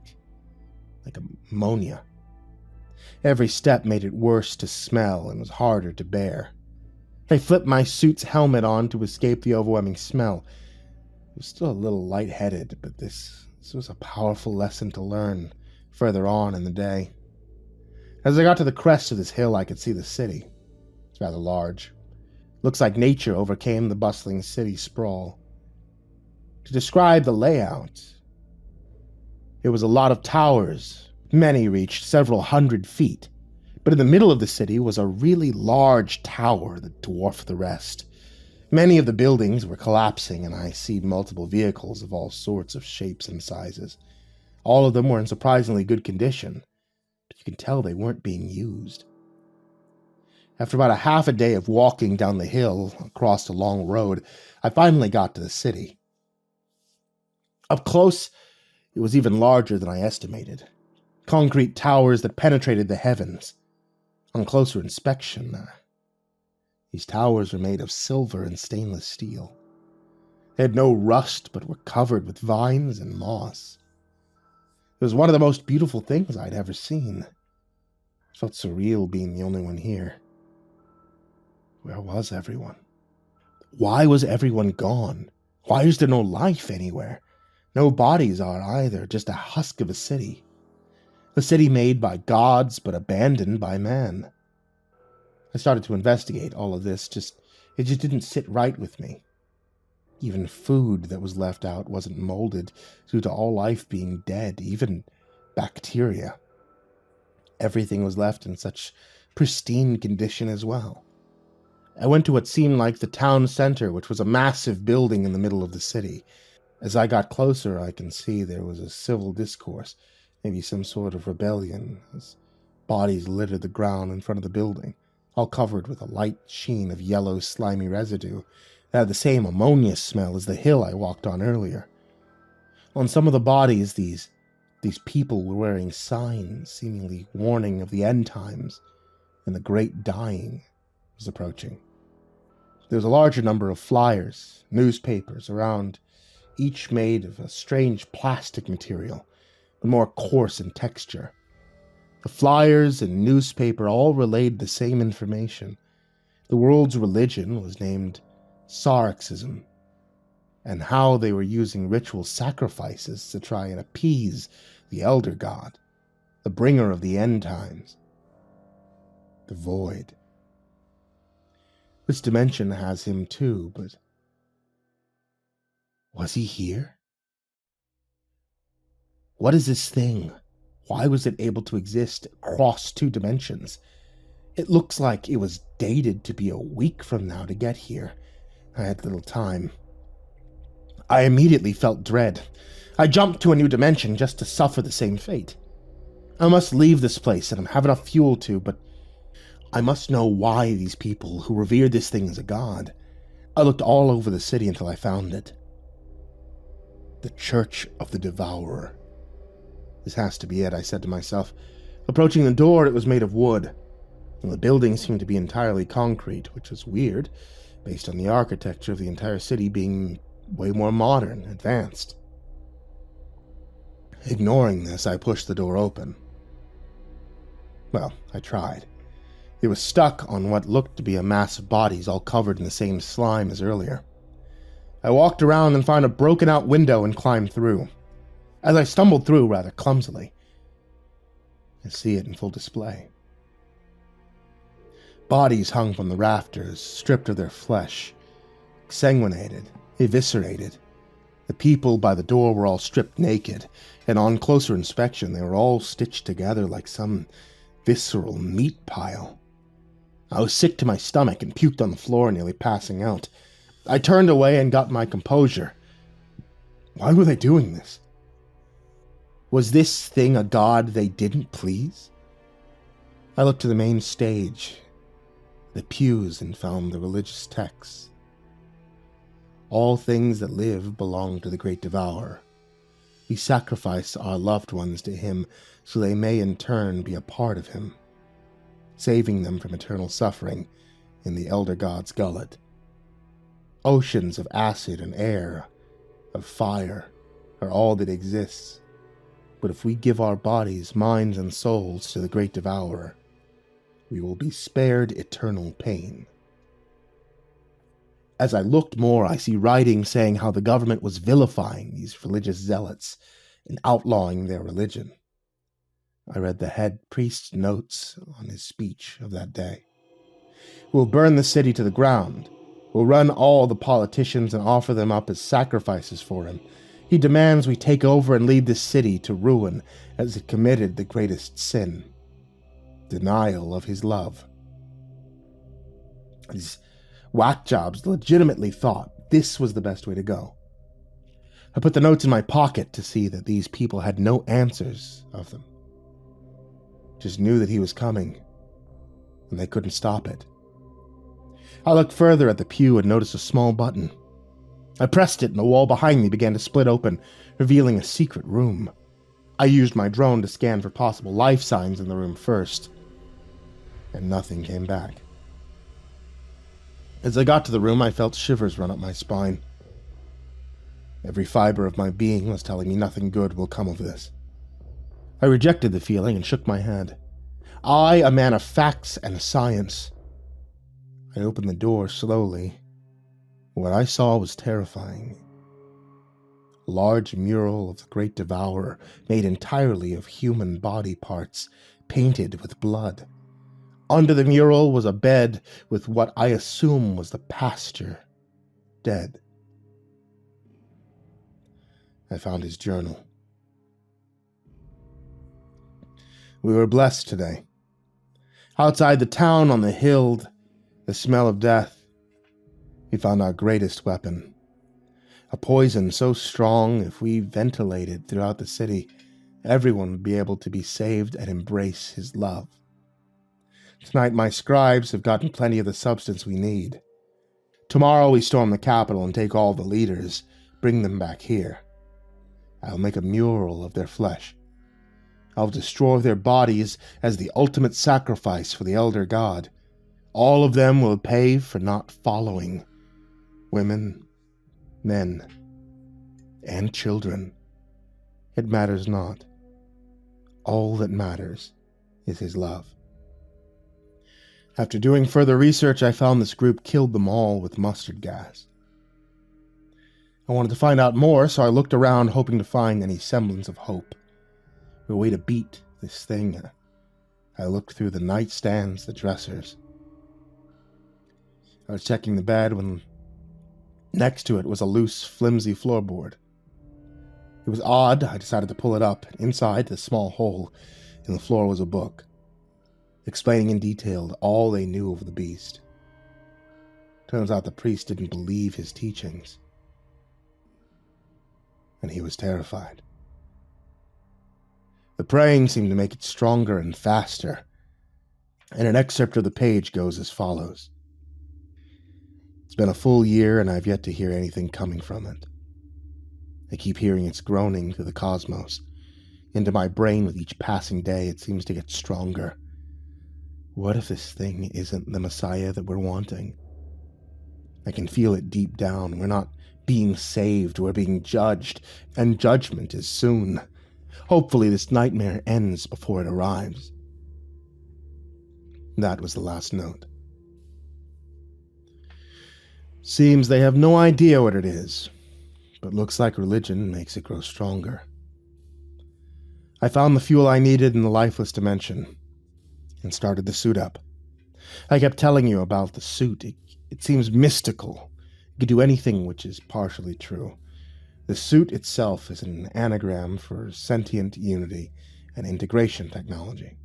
B: ammonia.
A: Every step made it worse to smell and was harder to bear. I flipped my suit's helmet on to escape the overwhelming smell. I was still a little lightheaded, but this was a powerful lesson to learn further on in the day. As I got to the crest of this hill, I could see the city. It's rather large. Looks like nature overcame the bustling city sprawl. To describe the layout, it was a lot of towers. Many reached several hundred feet. But in the middle of the city was a really large tower that dwarfed the rest. Many of the buildings were collapsing, and I see multiple vehicles of all sorts of shapes and sizes. All of them were in surprisingly good condition, but you can tell they weren't being used. After about a half a day of walking down the hill across a long road, I finally got to the city. Up close, it was even larger than I estimated. Concrete towers that penetrated the heavens. On closer inspection, these towers were made of silver and stainless steel. They had no rust, but were covered with vines and moss. It was one of the most beautiful things I'd ever seen. It felt surreal being the only one here. Where was everyone? Why was everyone gone? Why is there no life anywhere? No bodies are either, just a husk of a city. A city made by gods, but abandoned by man. I started to investigate all of this, it just didn't sit right with me. Even food that was left out wasn't molded due to all life being dead, even bacteria. Everything was left in such pristine condition as well. I went to what seemed like the town center, which was a massive building in the middle of the city. As I got closer, I can see there was a civil discourse, maybe some sort of rebellion, as bodies littered the ground in front of the building, all covered with a light sheen of yellow, slimy residue that had the same ammonia smell as the hill I walked on earlier. On some of the bodies, these people were wearing signs, seemingly warning of the end times, and the great dying was approaching. There was a larger number of flyers, newspapers around, each made of a strange plastic material, but more coarse in texture. The flyers and newspaper all relayed the same information. The world's religion was named Sarxism, and how they were using ritual sacrifices to try and appease the Elder God, the bringer of the end times, the Void. This dimension has him too, but was he here? What is this thing? Why was it able to exist across 2 dimensions? It looks like it was dated to be a week from now to get here. I had little time. I immediately felt dread. I jumped to a new dimension just to suffer the same fate. I must leave this place, and I have enough fuel to, but I must know why these people who revered this thing as a god. I looked all over the city until I found it. The Church of the Devourer. This has to be it, I said to myself. Approaching the door, it was made of wood, and the building seemed to be entirely concrete, which was weird, based on the architecture of the entire city being way more modern, advanced. Ignoring this, I pushed the door open. Well, I tried. It was stuck on what looked to be a mass of bodies all covered in the same slime as earlier. I walked around and found a broken-out window and climbed through. As I stumbled through rather clumsily, I see it in full display. Bodies hung from the rafters, stripped of their flesh, exsanguinated, eviscerated. The people by the door were all stripped naked, and on closer inspection they were all stitched together like some visceral meat pile. I was sick to my stomach and puked on the floor, nearly passing out. I turned away and got my composure. Why were they doing this? Was this thing a god they didn't please? I looked to the main stage, the pews, and found the religious texts. All things that live belong to the great devourer. We sacrifice our loved ones to him so they may in turn be a part of him, saving them from eternal suffering in the elder god's gullet. Oceans of acid and air, of fire, are all that exists. But if we give our bodies, minds, and souls to the great devourer, we will be spared eternal pain. As I looked more, I see writing saying how the government was vilifying these religious zealots and outlawing their religion. I read the head priest's notes on his speech of that day. We'll burn the city to the ground. We'll run all the politicians and offer them up as sacrifices for him. He demands we take over and lead this city to ruin as it committed the greatest sin. Denial of his love. These whack jobs legitimately thought this was the best way to go. I put the notes in my pocket to see that these people had no answers of them. Just knew that he was coming, and they couldn't stop it. I looked further at the pew and noticed a small button. I pressed it and the wall behind me began to split open, revealing a secret room. I used my drone to scan for possible life signs in the room first, and nothing came back. As I got to the room, I felt shivers run up my spine. Every fiber of my being was telling me nothing good will come of this. I rejected the feeling and shook my head. I, a man of facts and science. I opened the door slowly. What I saw was terrifying. A large mural of the great devourer, made entirely of human body parts, painted with blood. Under the mural was a bed with what I assume was the pastor, dead. I found his journal. We were blessed today. Outside the town on the hill, the smell of death, we found our greatest weapon. A poison so strong, if we ventilated throughout the city, everyone would be able to be saved and embrace his love. Tonight my scribes have gotten plenty of the substance we need. Tomorrow we storm the capital and take all the leaders, bring them back here. I'll make a mural of their flesh. I'll destroy their bodies as the ultimate sacrifice for the elder god. All of them will pay for not following. Women, men, and children. It matters not. All that matters is his love. After doing further research, I found this group killed them all with mustard gas. I wanted to find out more, so I looked around hoping to find any semblance of hope. A way to beat this thing. I looked through the nightstands, the dressers. I was checking the bed when next to it was a loose, flimsy floorboard. It was odd. I decided to pull it up. Inside the small hole in the floor was a book, explaining in detail all they knew of the beast. Turns out the priest didn't believe his teachings, and he was terrified. The praying seemed to make it stronger and faster, and an excerpt of the page goes as follows. It's been a full year, and I've yet to hear anything coming from it. I keep hearing its groaning through the cosmos. Into my brain with each passing day, it seems to get stronger. What if this thing isn't the Messiah that we're wanting? I can feel it deep down. We're not being saved, we're being judged, and judgment is soon. Hopefully this nightmare ends before it arrives. That was the last note. Seems they have no idea what it is, but looks like religion makes it grow stronger. I found the fuel I needed in the lifeless dimension and started the suit up. I kept telling you about the suit. It seems mystical. It could do anything, which is partially true. The suit itself is an anagram for sentient unity and integration technology.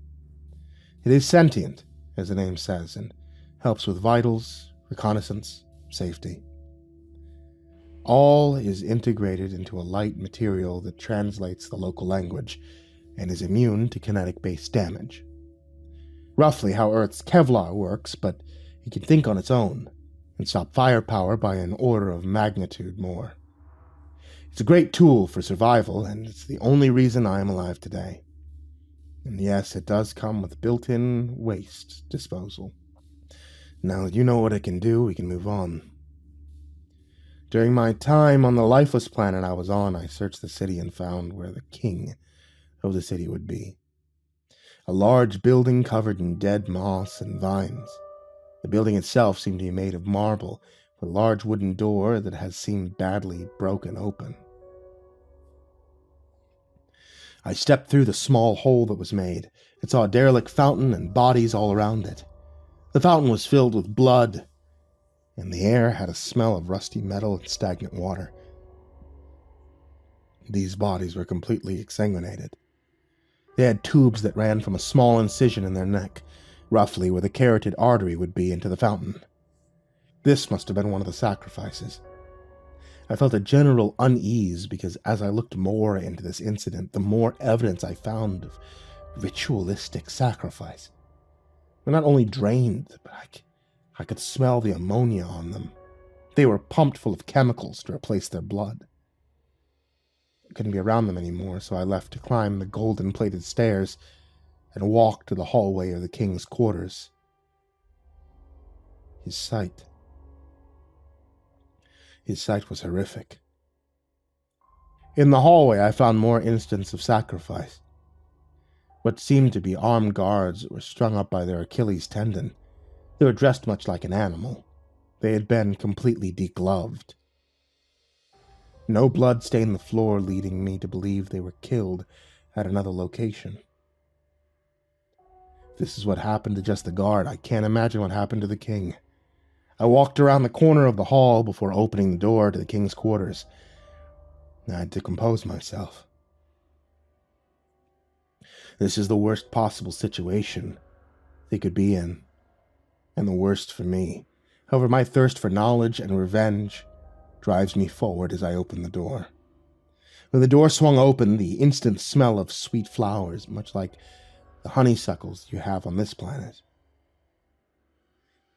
A: It is sentient, as the name says, and helps with vitals, reconnaissance, safety. All is integrated into a light material that translates the local language and is immune to kinetic-based damage. Roughly how Earth's Kevlar works, but it can think on its own and stop firepower by an order of magnitude more. It's a great tool for survival, and it's the only reason I am alive today. And yes, it does come with built-in waste disposal. Now that you know what it can do, we can move on. During my time on the lifeless planet I was on, I searched the city and found where the king of the city would be. A large building covered in dead moss and vines. The building itself seemed to be made of marble, with a large wooden door that had seemed badly broken open. I stepped through the small hole that was made and saw a derelict fountain and bodies all around it. The fountain was filled with blood, and the air had a smell of rusty metal and stagnant water. These bodies were completely exsanguinated. They had tubes that ran from a small incision in their neck, roughly where the carotid artery would be, into the fountain. This must have been one of the sacrifices. I felt a general unease because as I looked more into this incident, the more evidence I found of ritualistic sacrifice. They're not only drained, but I could smell the ammonia on them. They were pumped full of chemicals to replace their blood. I couldn't be around them anymore, so I left to climb the golden-plated stairs and walk to the hallway of the king's quarters. His sight was horrific. In the hallway, I found more instances of sacrifice. What seemed to be armed guards were strung up by their Achilles tendon. They were dressed much like an animal. They had been completely degloved. No blood stained the floor, leading me to believe they were killed at another location. If this is what happened to just the guard, I can't imagine what happened to the king. I walked around the corner of the hall before opening the door to the king's quarters. I had to compose myself. This is the worst possible situation they could be in, and the worst for me. However, my thirst for knowledge and revenge drives me forward as I open the door. When the door swung open, the instant smell of sweet flowers, much like the honeysuckles you have on this planet.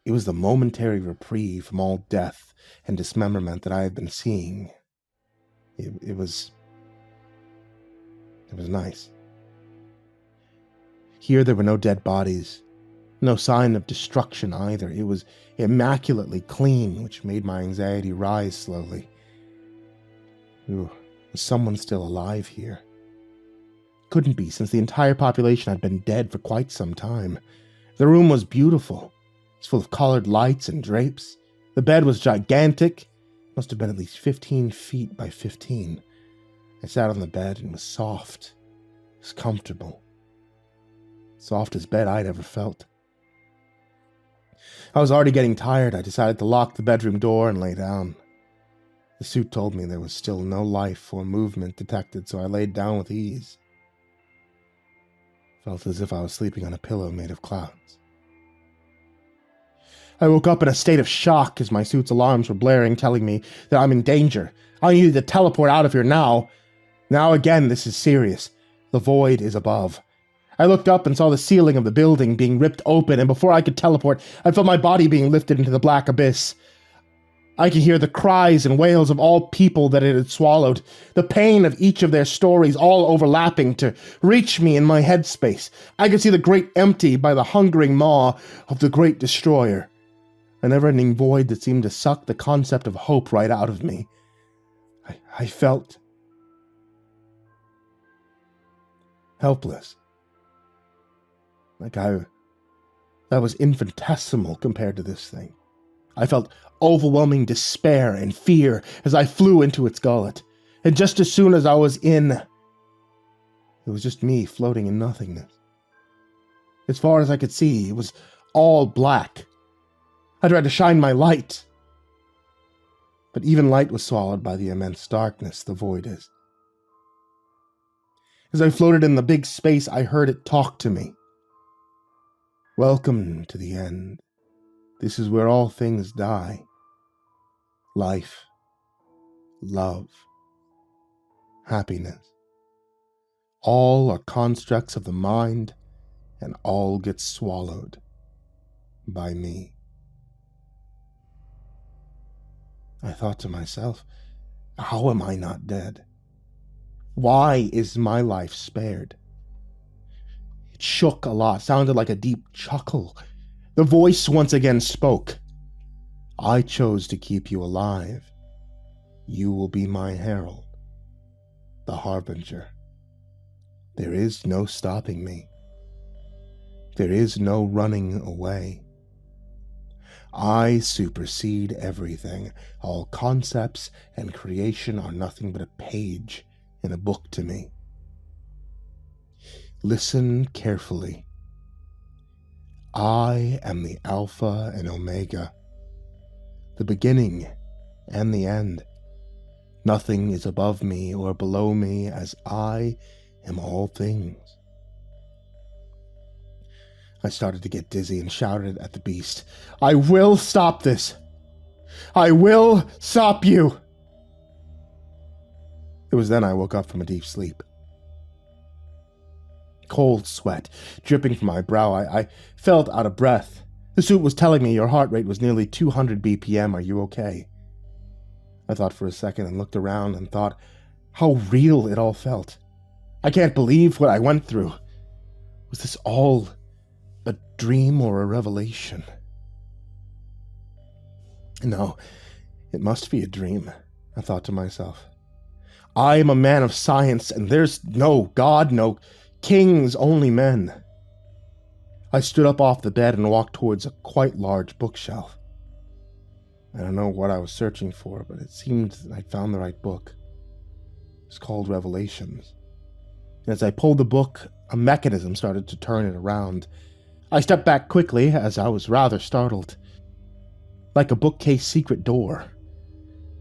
A: It was the momentary reprieve from all death and dismemberment that I had been seeing. It was nice. Here there were no dead bodies, no sign of destruction either. It was immaculately clean, which made my anxiety rise slowly. Ooh, was someone still alive here? Couldn't be, since the entire population had been dead for quite some time. The room was beautiful. It was full of colored lights and drapes. The bed was gigantic. Must have been at least 15 feet by 15. I sat on the bed and was soft. It was comfortable. Softest bed I'd ever felt. I was already getting tired. I decided to lock the bedroom door and lay down. The suit told me there was still no life or movement detected, so I laid down with ease. Felt as if I was sleeping on a pillow made of clouds. I woke up in a state of shock as my suit's alarms were blaring, telling me that I'm in danger. I need to teleport out of here now. Now again, this is serious. The void is above. I looked up and saw the ceiling of the building being ripped open, and before I could teleport, I felt my body being lifted into the black abyss. I could hear the cries and wails of all people that it had swallowed, the pain of each of their stories all overlapping to reach me in my headspace. I could see the great empty by the hungering maw of the great destroyer, a never-ending void that seemed to suck the concept of hope right out of me. I felt helpless. Like I was infinitesimal compared to this thing. I felt overwhelming despair and fear as I flew into its gullet. And just as soon as I was in, it was just me floating in nothingness. As far as I could see, it was all black. I tried to shine my light, but even light was swallowed by the immense darkness the void is. As I floated in the big space, I heard it talk to me. Welcome to the end. This is where all things die. Life, love, happiness. All are constructs of the mind, and all get swallowed by me. I thought to myself, how am I not dead? Why is my life spared? It shook a lot, sounded like a deep chuckle. The voice once again spoke. I chose to keep you alive. You will be my herald, the harbinger. There is no stopping me. There is no running away. I supersede everything. All concepts and creation are nothing but a page in a book to me. Listen carefully. I am the Alpha and Omega, the beginning and the end. Nothing is above me or below me, as I am all things. I started to get dizzy and shouted at the beast, "I will stop this! I will stop you!" It was then I woke up from a deep sleep. Cold sweat dripping from my brow. I felt out of breath. The suit was telling me your heart rate was nearly 200 BPM. Are you okay? I thought for a second and looked around and thought how real it all felt. I can't believe what I went through. Was this all a dream or a revelation? No, it must be a dream, I thought to myself. I am a man of science, and there's no God, no kings, only men. I stood up off the bed and walked towards a quite large bookshelf. I don't know what I was searching for, but it seemed that I'd found the right book. It's called Revelations. And as I pulled the book, a mechanism started to turn it around. I stepped back quickly, as I was rather startled. Like a bookcase secret door.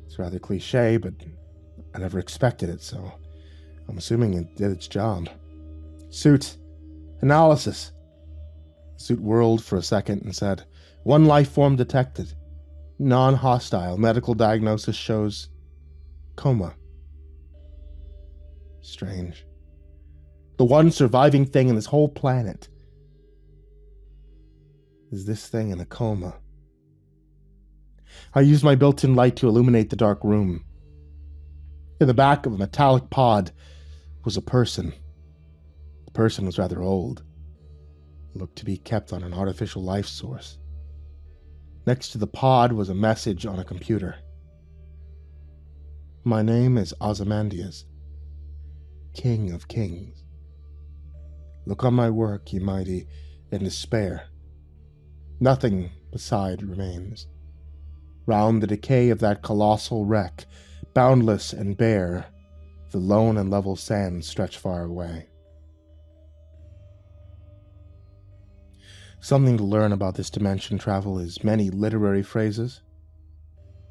A: It's rather cliche, but I never expected it, so I'm assuming it did its job. Suit. Analysis. The suit whirled for a second and said, "One life form detected. Non-hostile. Medical diagnosis shows coma." Strange. The one surviving thing in this whole planet is this thing in a coma. I used my built-in light to illuminate the dark room. In the back of a metallic pod was a person. The person was rather old. It looked to be kept on an artificial life source. Next to the pod was a message on a computer. "My name is Ozymandias, King of Kings. Look on my work, ye mighty, in despair. Nothing beside remains. Round the decay of that colossal wreck, boundless and bare, the lone and level sands stretch far away." Something to learn about this dimension travel is many literary phrases.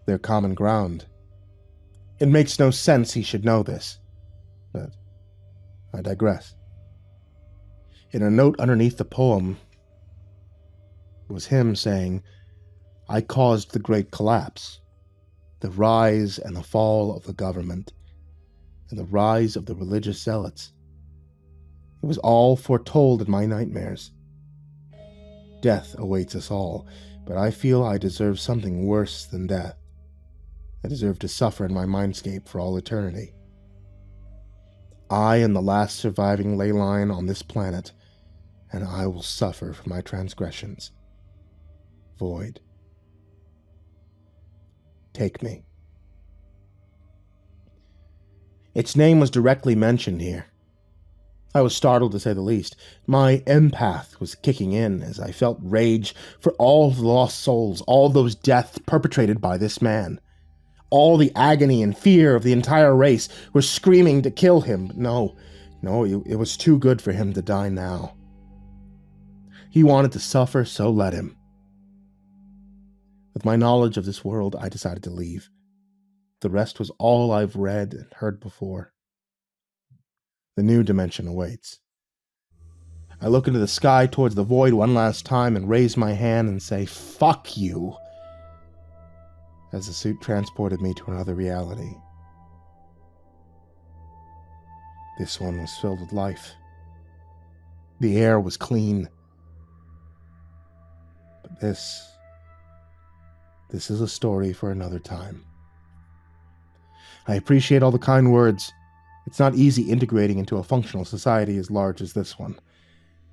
A: They're common ground. It makes no sense he should know this, but I digress. In a note underneath the poem was him saying, "I caused the great collapse, the rise and the fall of the government, and the rise of the religious zealots. It was all foretold in my nightmares. Death awaits us all, but I feel I deserve something worse than death. I deserve to suffer in my mindscape for all eternity. I am the last surviving ley line on this planet, and I will suffer for my transgressions. Void. Take me." Its name was directly mentioned here. I was startled, to say the least. My empath was kicking in as I felt rage for all the lost souls, all those deaths perpetrated by this man. All the agony and fear of the entire race were screaming to kill him. But no, it was too good for him to die now. He wanted to suffer, so let him. With my knowledge of this world, I decided to leave. The rest was all I've read and heard before. The new dimension awaits. I look into the sky towards the void one last time and raise my hand and say, "Fuck you," as the suit transported me to another reality. This one was filled with life. The air was clean. But this is a story for another time. I appreciate all the kind words. It's not easy integrating into a functional society as large as this one.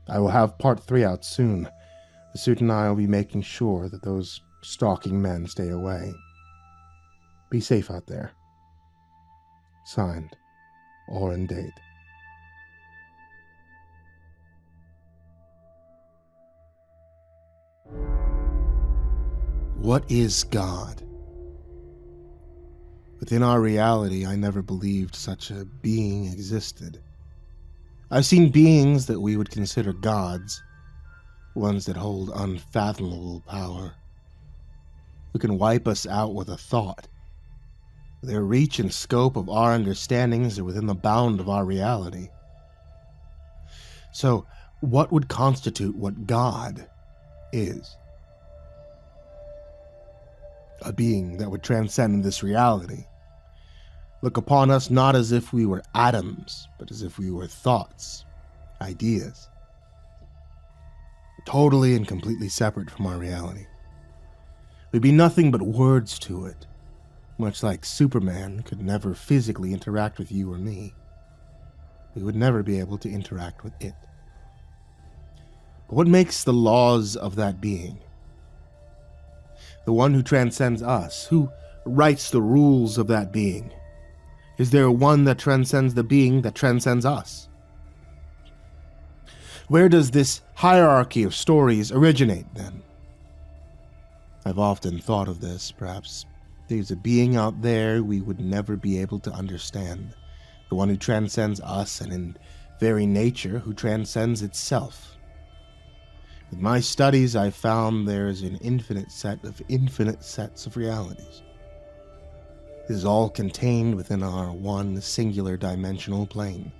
A: I will have part 3 out soon. The suit and I will be making sure that those stalking men stay away. Be safe out there. Signed, Oren Date. What is God? Within our reality, I never believed such a being existed. I've seen beings that we would consider gods, ones that hold unfathomable power, who can wipe us out with a thought. Their reach and scope of our understandings are within the bound of our reality. So, what would constitute what God is? A being that would transcend this reality. Look upon us not as if we were atoms, but as if we were thoughts, ideas. Totally and completely separate from our reality. We'd be nothing but words to it, much like Superman could never physically interact with you or me. We would never be able to interact with it. But what makes the laws of that being? The one who transcends us, who writes the rules of that being? Is there one that transcends the being that transcends us? Where does this hierarchy of stories originate, then? I've often thought of this. Perhaps there's a being out there we would never be able to understand, the one who transcends us and in very nature who transcends itself. With my studies, I've found there's an infinite set of infinite sets of realities. This is all contained within our one singular dimensional plane.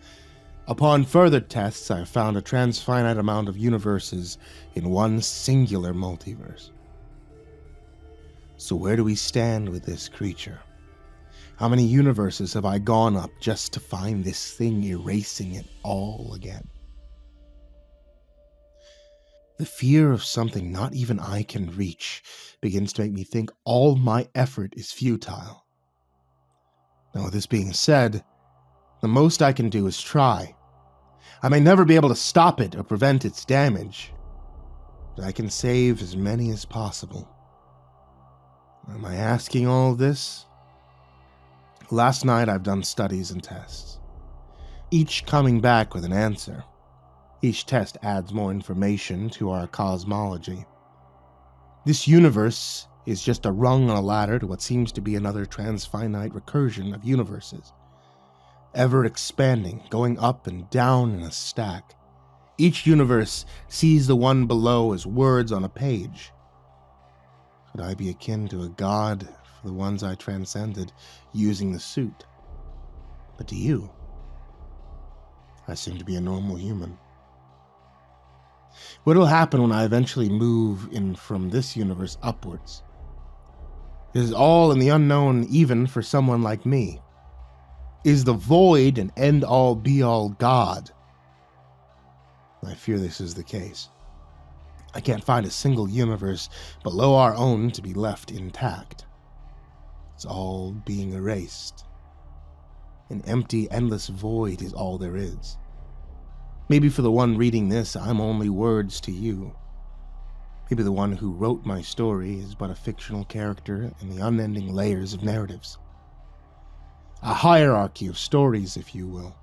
A: Upon further tests, I have found a transfinite amount of universes in one singular multiverse. So where do we stand with this creature? How many universes have I gone up just to find this thing erasing it all again? The fear of something not even I can reach begins to make me think all my effort is futile. Now, with this being said, the most I can do is try. I may never be able to stop it or prevent its damage, but I can save as many as possible. Am I asking all of this? Last night I've done studies and tests, each coming back with an answer. Each test adds more information to our cosmology. This universe is just a rung on a ladder to what seems to be another transfinite recursion of universes, ever expanding, going up and down in a stack. Each universe sees the one below as words on a page. Could I be akin to a god for the ones I transcended using the suit? But to you, I seem to be a normal human. What will happen when I eventually move in from this universe upwards? It is all in the unknown even for someone like me. Is the void an end-all be-all God? I fear this is the case. I can't find a single universe below our own to be left intact. It's all being erased. An empty, endless void is all there is. Maybe for the one reading this, I'm only words to you. Maybe the one who wrote my story is but a fictional character in the unending layers of narratives. A hierarchy of stories, if you will.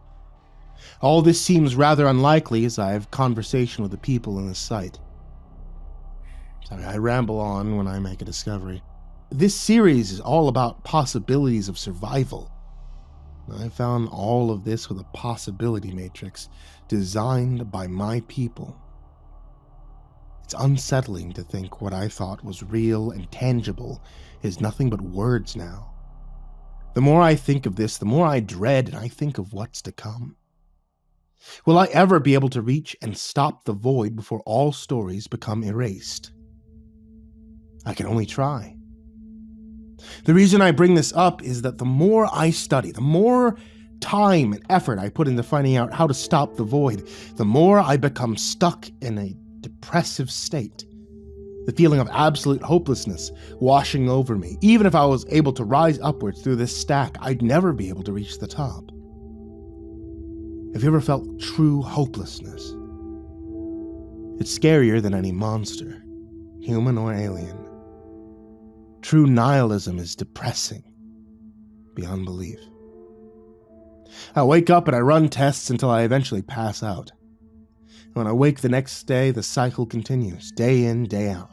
A: All this seems rather unlikely as I have conversation with the people in this site. Sorry, I ramble on when I make a discovery. This series is all about possibilities of survival. I found all of this with a possibility matrix designed by my people. It's unsettling to think what I thought was real and tangible is nothing but words now. The more I think of this, the more I dread and I think of what's to come. Will I ever be able to reach and stop the void before all stories become erased? I can only try. The reason I bring this up is that the more I study, the more time and effort I put into finding out how to stop the void, the more I become stuck in a depressive state. The feeling of absolute hopelessness washing over me. Even if I was able to rise upwards through this stack, I'd never be able to reach the top. Have you ever felt true hopelessness? It's scarier than any monster, human or alien. True nihilism is depressing beyond belief. I wake up and I run tests until I eventually pass out. When I wake the next day, the cycle continues, day in, day out.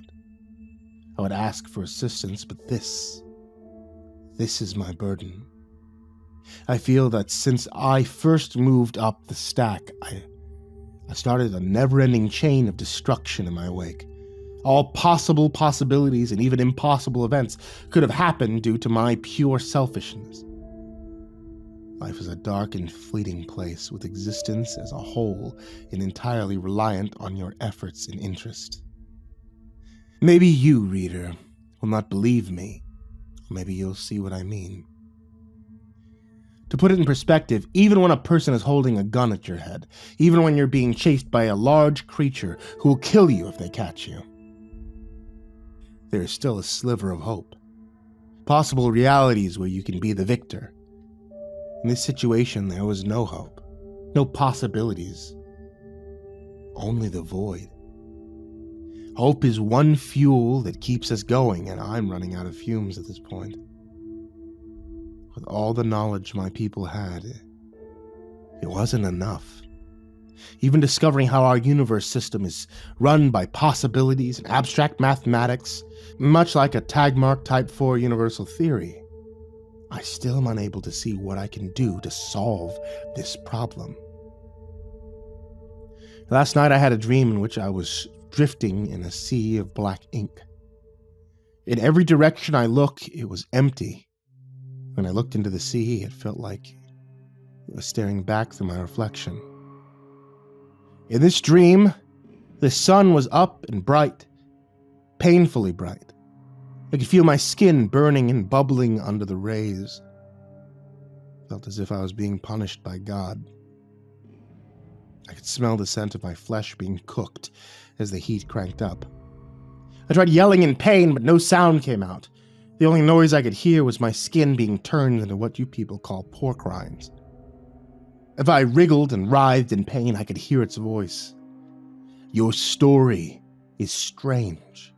B: I would ask for assistance, but this is my burden. I feel that since I first moved up the stack, I started a never-ending chain of destruction in my wake. All possible possibilities and even impossible events could have happened due to my pure selfishness. Life is a dark and fleeting place, with existence as a whole and entirely reliant on your efforts and interest. Maybe you, reader, will not believe me, or maybe you'll see what I mean. To put it in perspective, even when a person is holding a gun at your head, even when you're being chased by a large creature who will kill you if they catch you, there is still a sliver of hope. Possible realities where you can be the victor. In this situation, there was no hope, no possibilities, only the void. Hope is one fuel that keeps us going, and I'm running out of fumes at this point. With all the knowledge my people had, it wasn't enough. Even discovering how our universe system is run by possibilities and abstract mathematics, much like a Tagmark Type 4 universal theory, I still am unable to see what I can do to solve this problem. Last night I had a dream in which I was drifting in a sea of black ink. In every direction I looked, it was empty. When I looked into the sea, it felt like it was staring back through my reflection. In this dream, the sun was up and bright, painfully bright. I could feel my skin burning and bubbling under the rays. Felt as if I was being punished by God. I could smell the scent of my flesh being cooked as the heat cranked up. I tried yelling in pain, but no sound came out. The only noise I could hear was my skin being turned into what you people call pork rinds. If I wriggled and writhed in pain, I could hear its voice. Your story is strange.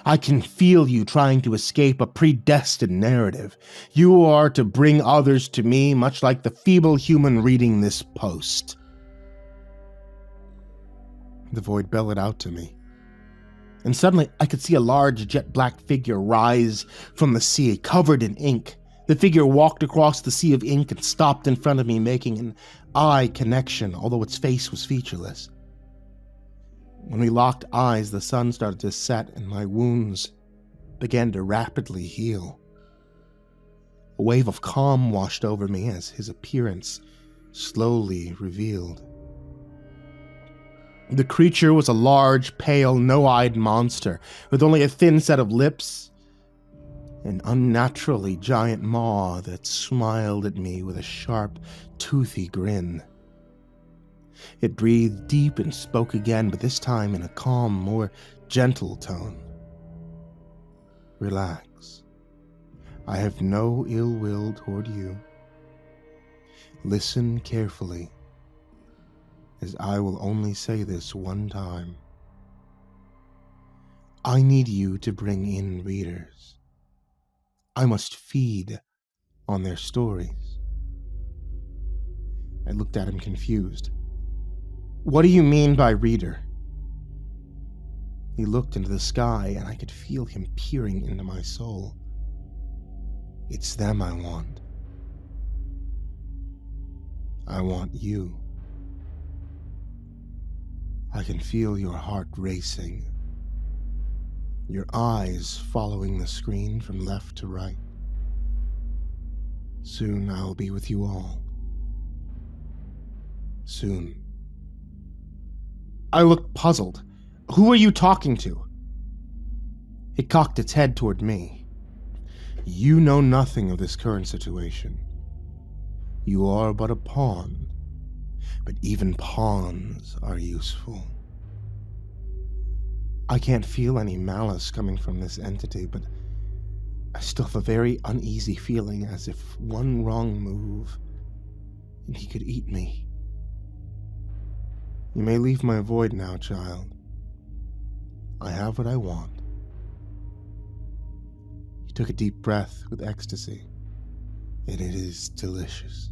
B: I can feel you trying to escape a predestined narrative. You are to bring others to me, much like the feeble human reading this post. The void bellowed out to me. And suddenly I could see a large jet-black figure rise from the sea, covered in ink. The figure walked across the sea of ink and stopped in front of me, making an eye connection, although its face was featureless. When we locked eyes, the sun started to set and my wounds began to rapidly heal. A wave of calm washed over me as his appearance slowly revealed. The creature was a large, pale, no-eyed monster with only a thin set of lips, an unnaturally giant maw that smiled at me with a sharp, toothy grin. It breathed deep and spoke again, but this time in a calm, more gentle tone. Relax. I have no ill will toward you. Listen carefully, as I will only say this one time. I need you to bring in readers. I must feed on their stories. I looked at him confused. What do you mean by reader? He looked into the sky and I could feel him peering into my soul. It's them I want. I want you. I can feel your heart racing, your eyes following the screen from left to right. Soon I'll be with you all. Soon. I looked puzzled. Who are you talking to? It cocked its head toward me. You know nothing of this current situation. You are but a pawn. But even pawns are useful. I can't feel any malice coming from this entity, but I still have a very uneasy feeling as if one wrong move and he could eat me. You may leave my void now, child. I have what I want. He took a deep breath with ecstasy, and it is delicious.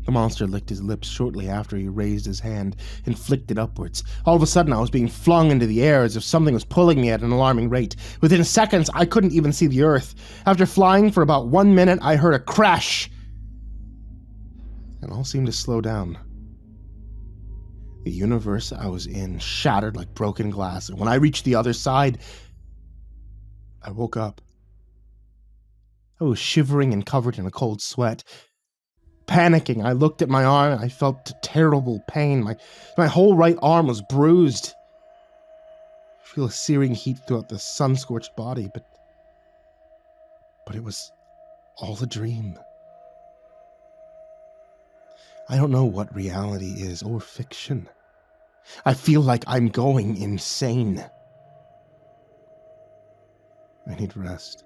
B: The monster licked his lips shortly after he raised his hand and flicked it upwards. All of a sudden, I was being flung into the air as if something was pulling me at an alarming rate. Within seconds, I couldn't even see the earth. After flying for about 1 minute, I heard a crash, and all seemed to slow down. The universe I was in shattered like broken glass, and when I reached the other side, I woke up. I was shivering and covered in a cold sweat. Panicking, I looked at my arm and I felt terrible pain. My whole right arm was bruised. I feel a searing heat throughout the sun-scorched body, but it was all a dream. I don't know what reality is or fiction. I feel like I'm going insane. I need rest.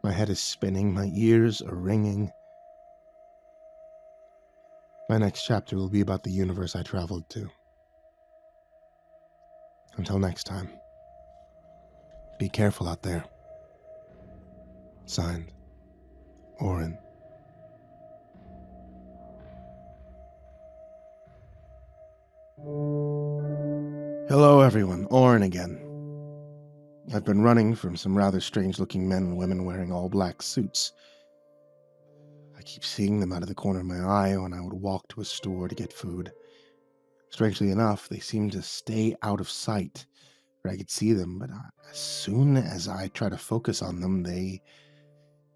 B: My head is spinning, my ears are ringing. My next chapter will be about the universe I traveled to. Until next time, be careful out there. Signed, Oren. Hello everyone, Oren again. I've been running from some rather strange-looking men and women wearing all-black suits. I keep seeing them out of the corner of my eye when I would walk to a store to get food. Strangely enough, they seem to stay out of sight, where I could see them, but as soon as I try to focus on them, they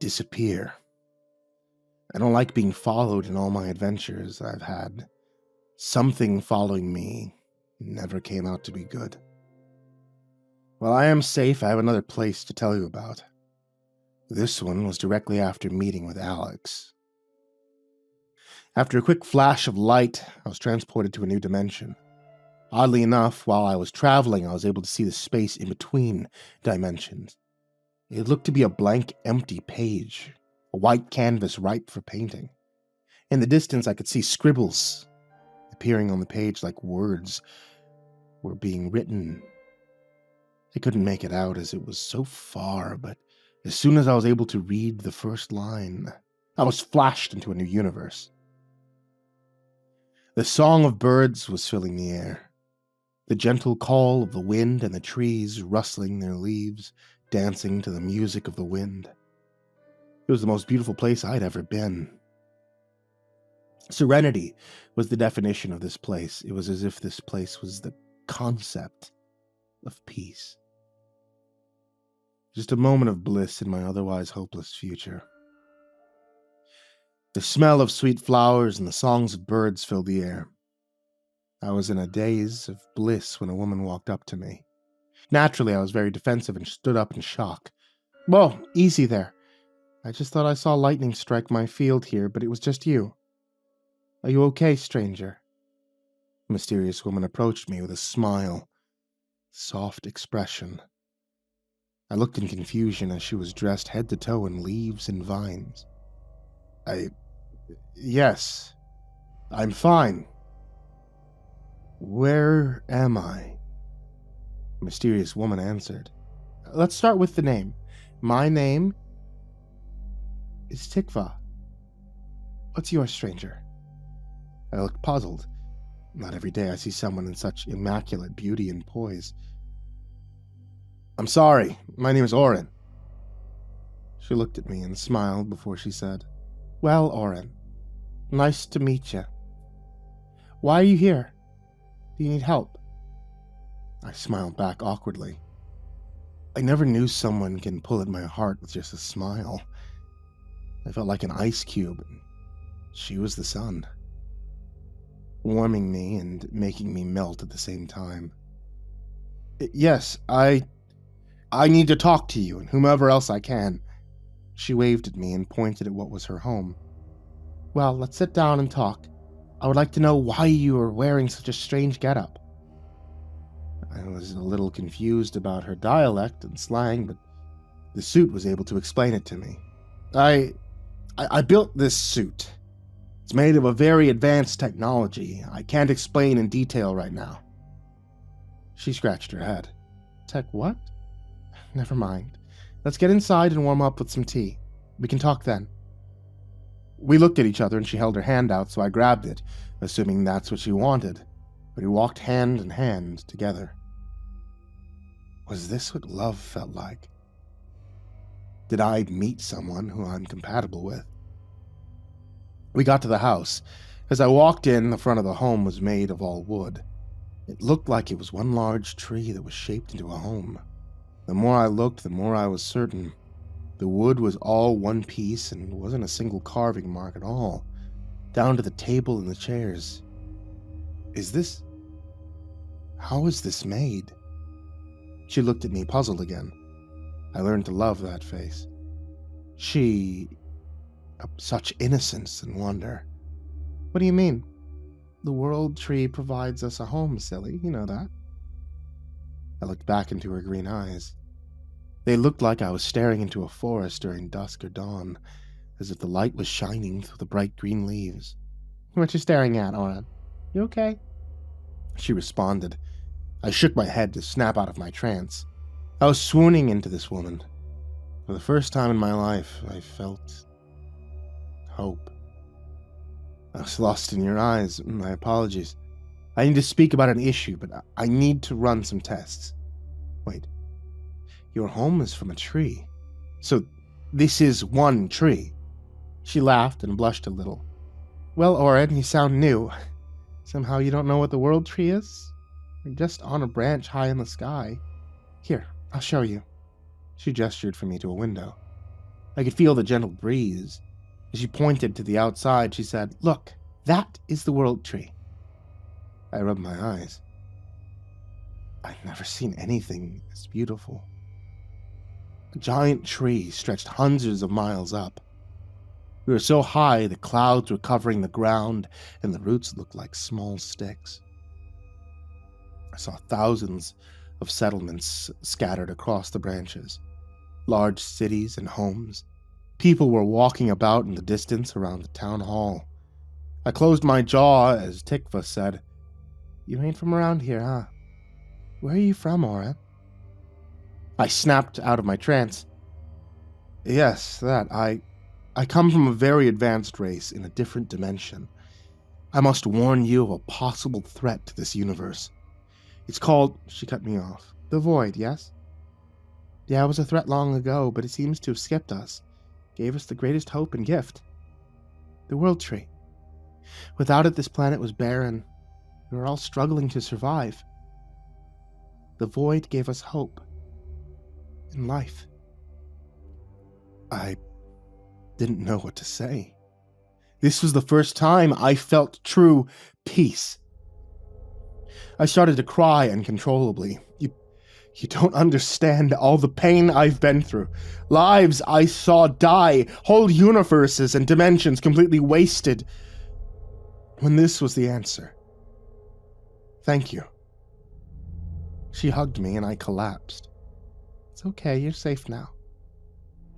B: disappear. I don't like being followed in all my adventures I've had. Something following me never came out to be good. While I am safe, I have another place to tell you about. This one was directly after meeting with Alex. After a quick flash of light, I was transported to a new dimension. Oddly enough, while I was traveling, I was able to see the space in between dimensions. It looked to be a blank, empty page, a white canvas ripe for painting. In the distance, I could see scribbles appearing on the page like words were being written. I couldn't make it out as it was so far, but as soon as I was able to read the first line, I was flashed into a new universe. The song of birds was filling the air. The gentle call of the wind and the trees rustling their leaves, dancing to the music of the wind. It was the most beautiful place I'd ever been. Serenity was the definition of this place. It was as if this place was the concept of peace. Just a moment of bliss in my otherwise hopeless future. The smell of sweet flowers and the songs of birds filled the air. I was in a daze of bliss when a woman walked up to me. Naturally, I was very defensive and stood up in shock. Whoa, easy there. I just thought I saw lightning strike my field here, but it was just you. Are you okay, stranger? The mysterious woman approached me with a smile, soft expression. I looked in confusion as she was dressed head to toe in leaves and vines. Yes, I'm fine. Where am I? The mysterious woman answered. Let's start with the name. My name is Tikva. What's yours, stranger? I looked puzzled. Not every day I see someone in such immaculate beauty and poise. I'm sorry, my name is Oren. She looked at me and smiled before she said, Well, Oren, nice to meet you. Why are you here? Do you need help? I smiled back awkwardly. I never knew someone can pull at my heart with just a smile. I felt like an ice cube, and she was the sun, warming me and making me melt at the same time. Yes, I need to talk to you and whomever else I can. She waved at me and pointed at what was her home. Well, let's sit down and talk. I would like to know why you are wearing such a strange getup. I was a little confused about her dialect and slang, but the suit was able to explain it to me. I built this suit. It's made of a very advanced technology I can't explain in detail right now. She scratched her head. Tech what? Never mind. Let's get inside and warm up with some tea. We can talk then. We looked at each other and she held her hand out, so I grabbed it, assuming that's what she wanted. But we walked hand in hand together. Was this what love felt like? Did I meet someone who I'm compatible with? We got to the house. As I walked in, the front of the home was made of all wood. It looked like it was one large tree that was shaped into a home. The more I looked, the more I was certain. The wood was all one piece and wasn't a single carving mark at all, down to the table and the chairs. How is this made? She looked at me, puzzled again. I learned to love that face. Such innocence and wonder. What do you mean? The world tree provides us a home, silly. You know that. I looked back into her green eyes. They looked like I was staring into a forest during dusk or dawn, as if the light was shining through the bright green leaves. What you staring at, Oren? You okay? She responded. I shook my head to snap out of my trance. I was swooning into this woman. For the first time in my life, I felt hope. I was lost in your eyes. My apologies. I need to speak about an issue, but I need to run some tests. Wait. Your home is from a tree. So this is one tree. She laughed and blushed a little. Well, Oren, you sound new. Somehow you don't know what the world tree is? You're just on a branch high in the sky. Here, I'll show you. She gestured for me to a window. I could feel the gentle breeze. As she pointed to the outside, she said, Look, that is the world tree. I rubbed my eyes. I've never seen anything as beautiful. A giant tree stretched hundreds of miles up. We were so high the clouds were covering the ground and the roots looked like small sticks. I saw thousands of settlements scattered across the branches, large cities and homes. People were walking about in the distance around the town hall. I closed my jaw as Tikva said, You ain't from around here, huh? Where are you from, Oren? I snapped out of my trance. Yes, that. I come from a very advanced race in a different dimension. I must warn you of a possible threat to this universe. It's called, she cut me off, the Void, yes? Yeah, it was a threat long ago, but it seems to have skipped us. Gave us the greatest hope and gift. The World Tree. Without it, this planet was barren. We were all struggling to survive. The Void gave us hope. And life. I didn't know what to say. This was the first time I felt true peace. I started to cry uncontrollably. You don't understand all the pain I've been through. Lives I saw die, whole universes and dimensions completely wasted. When this was the answer. Thank you. She hugged me and I collapsed. It's okay, you're safe now.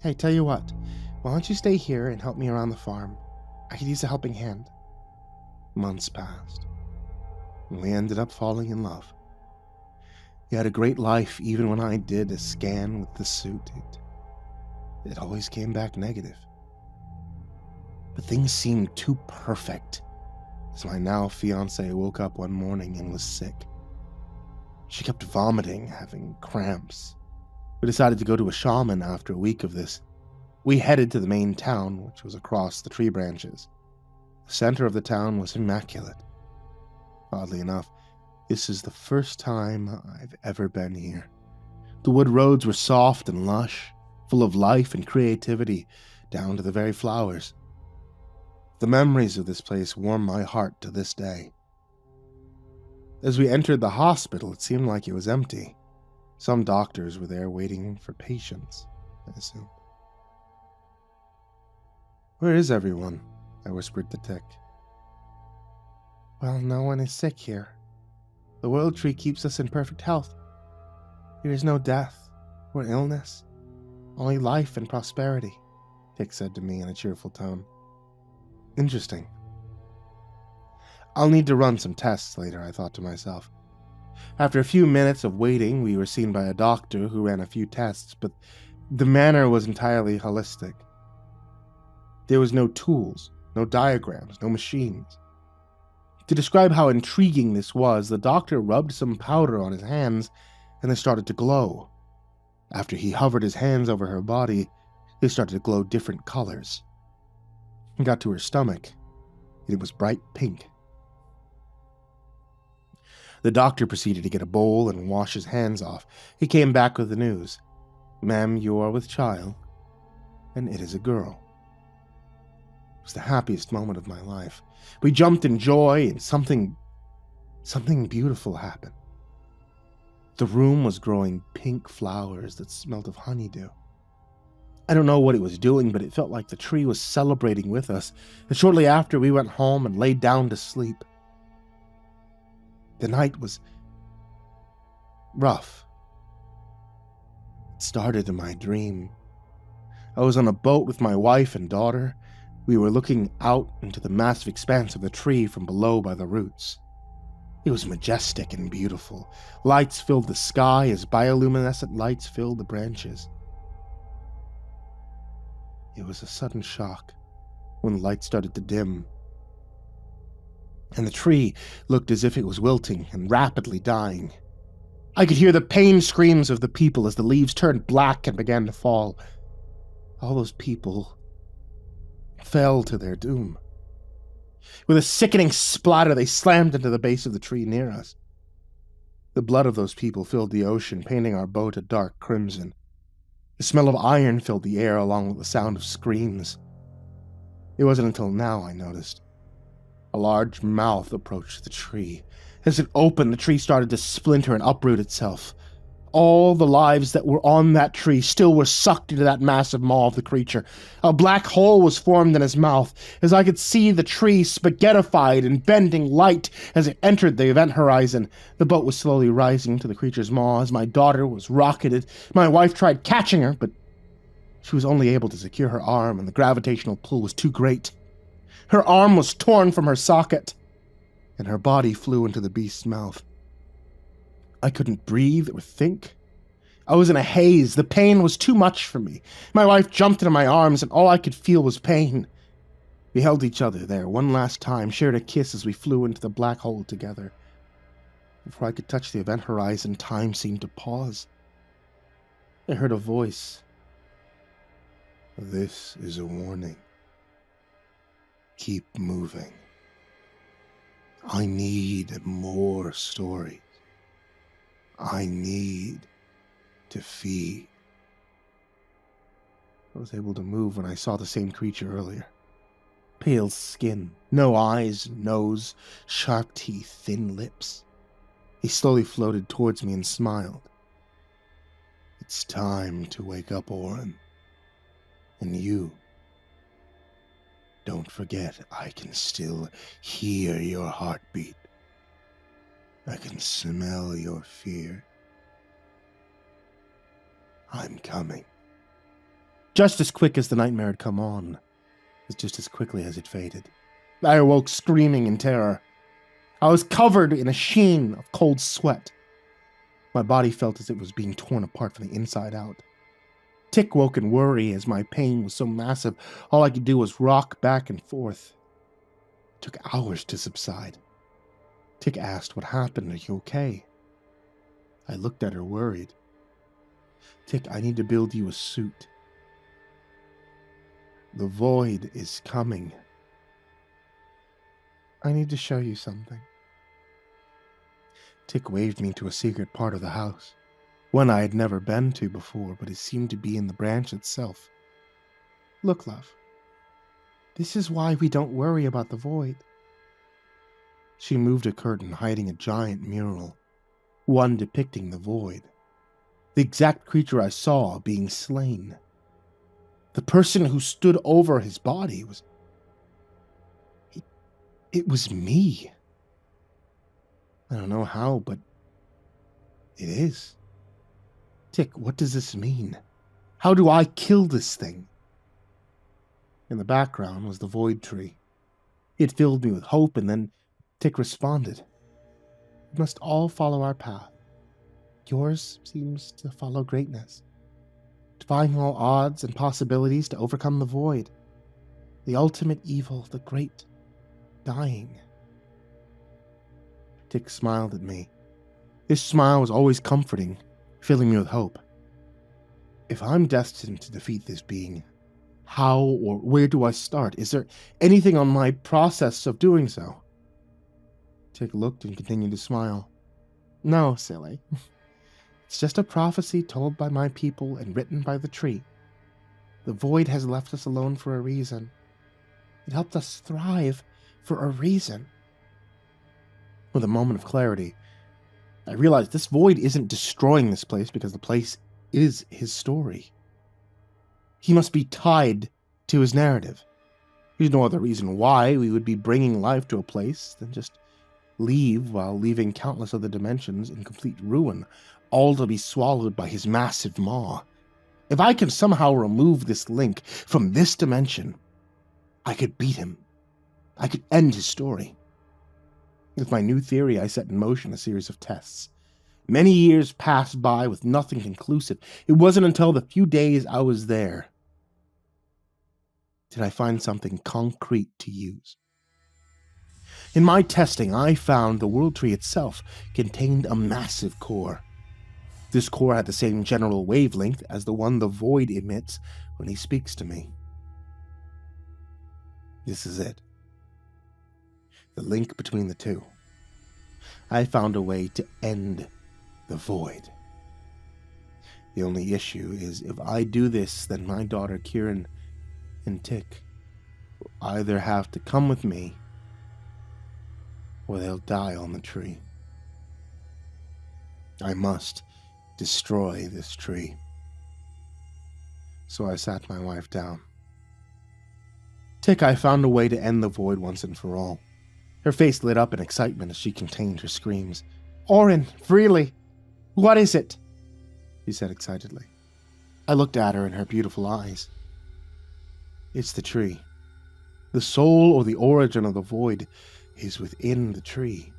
B: Hey, tell you what, why don't you stay here and help me around the farm? I could use a helping hand. Months passed, and we ended up falling in love. He had a great life even when I did a scan with the suit. It always came back negative. But things seemed too perfect as my now fiancée woke up one morning and was sick. She kept vomiting, having cramps. We decided to go to a shaman after a week of this. We headed to the main town, which was across the tree branches. The center of the town was immaculate. Oddly enough, this is the first time I've ever been here. The wood roads were soft and lush, full of life and creativity, down to the very flowers. The memories of this place warm my heart to this day. As we entered the hospital, it seemed like it was empty. Some doctors were there waiting for patients, I assumed. Where is everyone? I whispered to Tick. Well, no one is sick here. The World Tree keeps us in perfect health. There is no death or illness, only life and prosperity, Tick said to me in a cheerful tone. Interesting. I'll need to run some tests later, I thought to myself. After a few minutes of waiting, we were seen by a doctor who ran a few tests, but the manner was entirely holistic. There was no tools, no diagrams, no machines. To describe how intriguing this was, the doctor rubbed some powder on his hands and they started to glow. After he hovered his hands over her body, they started to glow different colors. He got to her stomach, and it was bright pink. The doctor proceeded to get a bowl and wash his hands off. He came back with the news. "Ma'am, you are with child, and it is a girl." It was the happiest moment of my life. We jumped in joy, and something beautiful happened. The room was growing pink flowers that smelled of honeydew. I don't know what it was doing, but it felt like the tree was celebrating with us, and shortly after we went home and laid down to sleep. The night was rough. It started in my dream. I was on a boat with my wife and daughter. We were looking out into the massive expanse of the tree from below by the roots. It was majestic and beautiful. Lights filled the sky as bioluminescent lights filled the branches. It was a sudden shock when the light started to dim, and the tree looked as if it was wilting and rapidly dying. I could hear the pain screams of the people as the leaves turned black and began to fall. All those people fell to their doom. With a sickening splatter, they slammed into the base of the tree near us. The blood of those people filled the ocean, painting our boat a dark crimson. The smell of iron filled the air along with the sound of screams. It wasn't until now I noticed. A large mouth approached the tree. As it opened, the tree started to splinter and uproot itself. All the lives that were on that tree still were sucked into that massive maw of the creature. A black hole was formed in his mouth, as I could see the tree spaghettified and bending light as it entered the event horizon. The boat was slowly rising to the creature's maw as my daughter was rocketed. My wife tried catching her, but she was only able to secure her arm, and the gravitational pull was too great. Her arm was torn from her socket, and her body flew into the beast's mouth. I couldn't breathe or think. I was in a haze. The pain was too much for me. My wife jumped into my arms, and all I could feel was pain. We held each other there one last time, shared a kiss as we flew into the black hole together. Before I could touch the event horizon, time seemed to pause. I heard a voice. "This is a warning. Keep moving. I need more stories. I need to feed." I was able to move when I saw the same creature earlier. Pale skin, no eyes, nose, sharp teeth, thin lips. He slowly floated towards me and smiled. "It's time to wake up, Oren. And you. Don't forget, I can still hear your heartbeat. I can smell your fear. I'm coming." Just as quick as the nightmare had come on, was just as quickly as it faded. I awoke screaming in terror. I was covered in a sheen of cold sweat. My body felt as if it was being torn apart from the inside out. Tick woke in worry as my pain was so massive, all I could do was rock back and forth. It took hours to subside. Tick asked, "What happened? Are you okay?" I looked at her worried. "Tick, I need to build you a suit. The void is coming. I need to show you something." Tick waved me to a secret part of the house, one I had never been to before, but it seemed to be in the branch itself. "Look, love. This is why we don't worry about the void." She moved a curtain hiding a giant mural, one depicting the void. The exact creature I saw being slain. The person who stood over his body was... It was me. I don't know how, but it is. Tick, what does this mean? How do I kill this thing? In the background was the void tree. It filled me with hope, and then Tick responded. "We must all follow our path. Yours seems to follow greatness. Defying all odds and possibilities to overcome the void. The ultimate evil, the great dying. Tick smiled at me. His smile was always comforting, filling me with hope. If I'm destined to defeat this being, how or where do I start? Is there anything on my process of doing so? Tick looked and continued to smile. No, silly. It's just a prophecy told by my people and written by the tree. The void has left us alone for a reason. It helped us thrive for a reason. With a moment of clarity, I realized this void isn't destroying this place because the place is his story. He must be tied to his narrative. There's no other reason why we would be bringing life to a place than just leave while leaving countless other dimensions in complete ruin, all to be swallowed by his massive maw. If I can somehow remove this link from this dimension, I could beat him. I could end his story. With my new theory, I set in motion a series of tests. Many years passed by with nothing conclusive. It wasn't until the few days I was there did I find something concrete to use. In my testing, I found the world tree itself contained a massive core. This core had the same general wavelength as the one the void emits when he speaks to me. This is it. The link between the two. I found a way to end the void. The only issue is if I do this, then my daughter Kieran and Tick will either have to come with me or they'll die on the tree. I must destroy this tree. So I sat my wife down. Tick, I found a way to end the void once and for all. Her face lit up in excitement as she contained her screams. Orin, freely! What is it? She said excitedly. I looked at her in her beautiful eyes. It's the tree. The soul or the origin of the void is within the tree.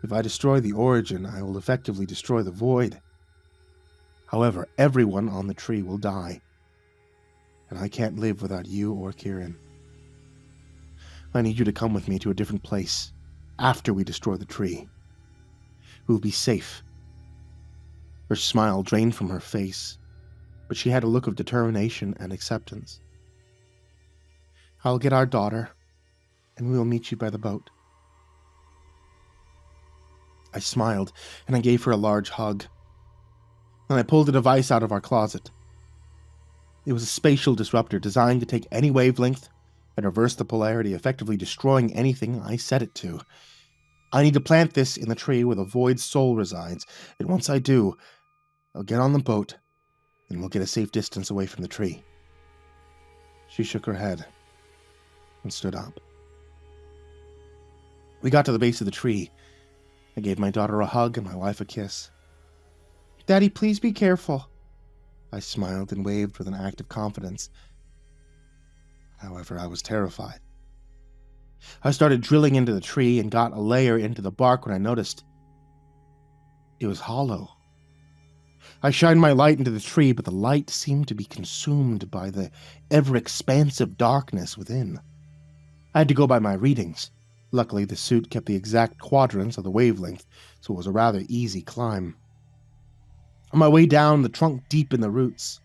B: If I destroy the origin, I will effectively destroy the void. However, everyone on the tree will die. And I can't live without you or Kieran. I need you to come with me to a different place after we destroy the tree. We'll be safe. Her smile drained from her face, but she had a look of determination and acceptance. I'll get our daughter, and we'll meet you by the boat. I smiled, and I gave her a large hug. Then I pulled a device out of our closet. It was a spatial disruptor designed to take any wavelength and reverse the polarity, effectively destroying anything I set it to. I need to plant this in the tree where the void's soul resides, and once I do, I'll get on the boat, and we'll get a safe distance away from the tree. She shook her head and stood up. We got to the base of the tree. I gave my daughter a hug and my wife a kiss. Daddy, please be careful. I smiled and waved with an act of confidence. However, I was terrified. I started drilling into the tree and got a layer into the bark when I noticed it was hollow. I shined my light into the tree, but the light seemed to be consumed by the ever-expansive darkness within. I had to go by my readings. Luckily, the suit kept the exact quadrants of the wavelength, so it was a rather easy climb. On my way down, the trunk deep in the roots,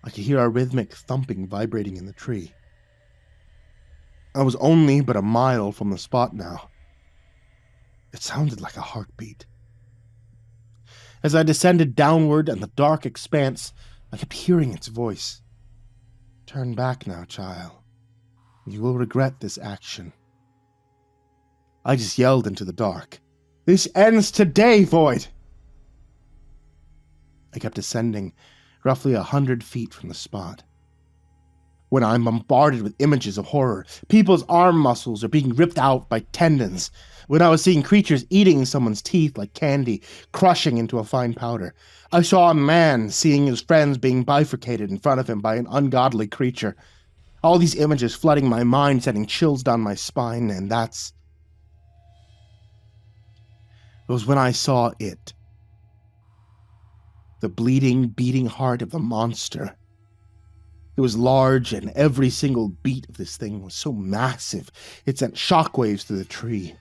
B: I could hear a rhythmic thumping vibrating in the tree. I was only but a mile from the spot now. It sounded like a heartbeat. As I descended downward in the dark expanse, I kept hearing its voice. Turn back now, child. You will regret this action. I just yelled into the dark. This ends today, Void! I kept ascending, roughly 100 feet from the spot. When I'm bombarded with images of horror, people's arm muscles are being ripped out by tendons. When I was seeing creatures eating someone's teeth like candy, crushing into a fine powder. I saw a man seeing his friends being bifurcated in front of him by an ungodly creature. All these images flooding my mind, sending chills down my spine, and that's... It was when I saw it. The bleeding, beating heart of the monster. It was large, and every single beat of this thing was so massive, it sent shockwaves through the tree.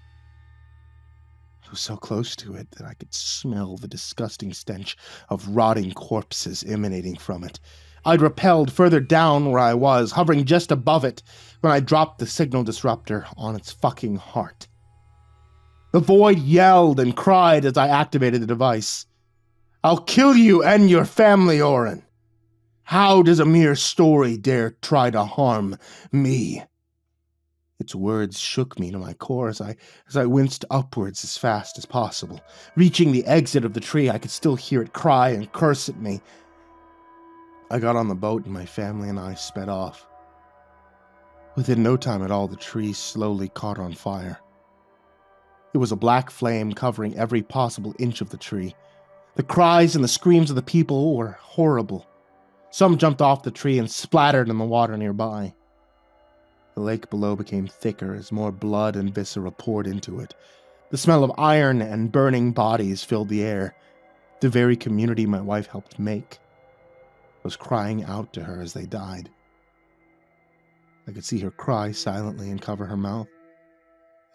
B: I was so close to it that I could smell the disgusting stench of rotting corpses emanating from it. I'd rappelled further down where I was, hovering just above it, when I dropped the signal disruptor on its fucking heart. The void yelled and cried as I activated the device. "I'll kill you and your family, Orin! How does a mere story dare try to harm me?" Its words shook me to my core as I winced upwards as fast as possible. Reaching the exit of the tree, I could still hear it cry and curse at me. I got on the boat and my family and I sped off. Within no time at all, the tree slowly caught on fire. It was a black flame covering every possible inch of the tree. The cries and the screams of the people were horrible. Some jumped off the tree and splattered in the water nearby. The lake below became thicker as more blood and viscera poured into it. The smell of iron and burning bodies filled the air. The very community my wife helped make was crying out to her as they died. I could see her cry silently and cover her mouth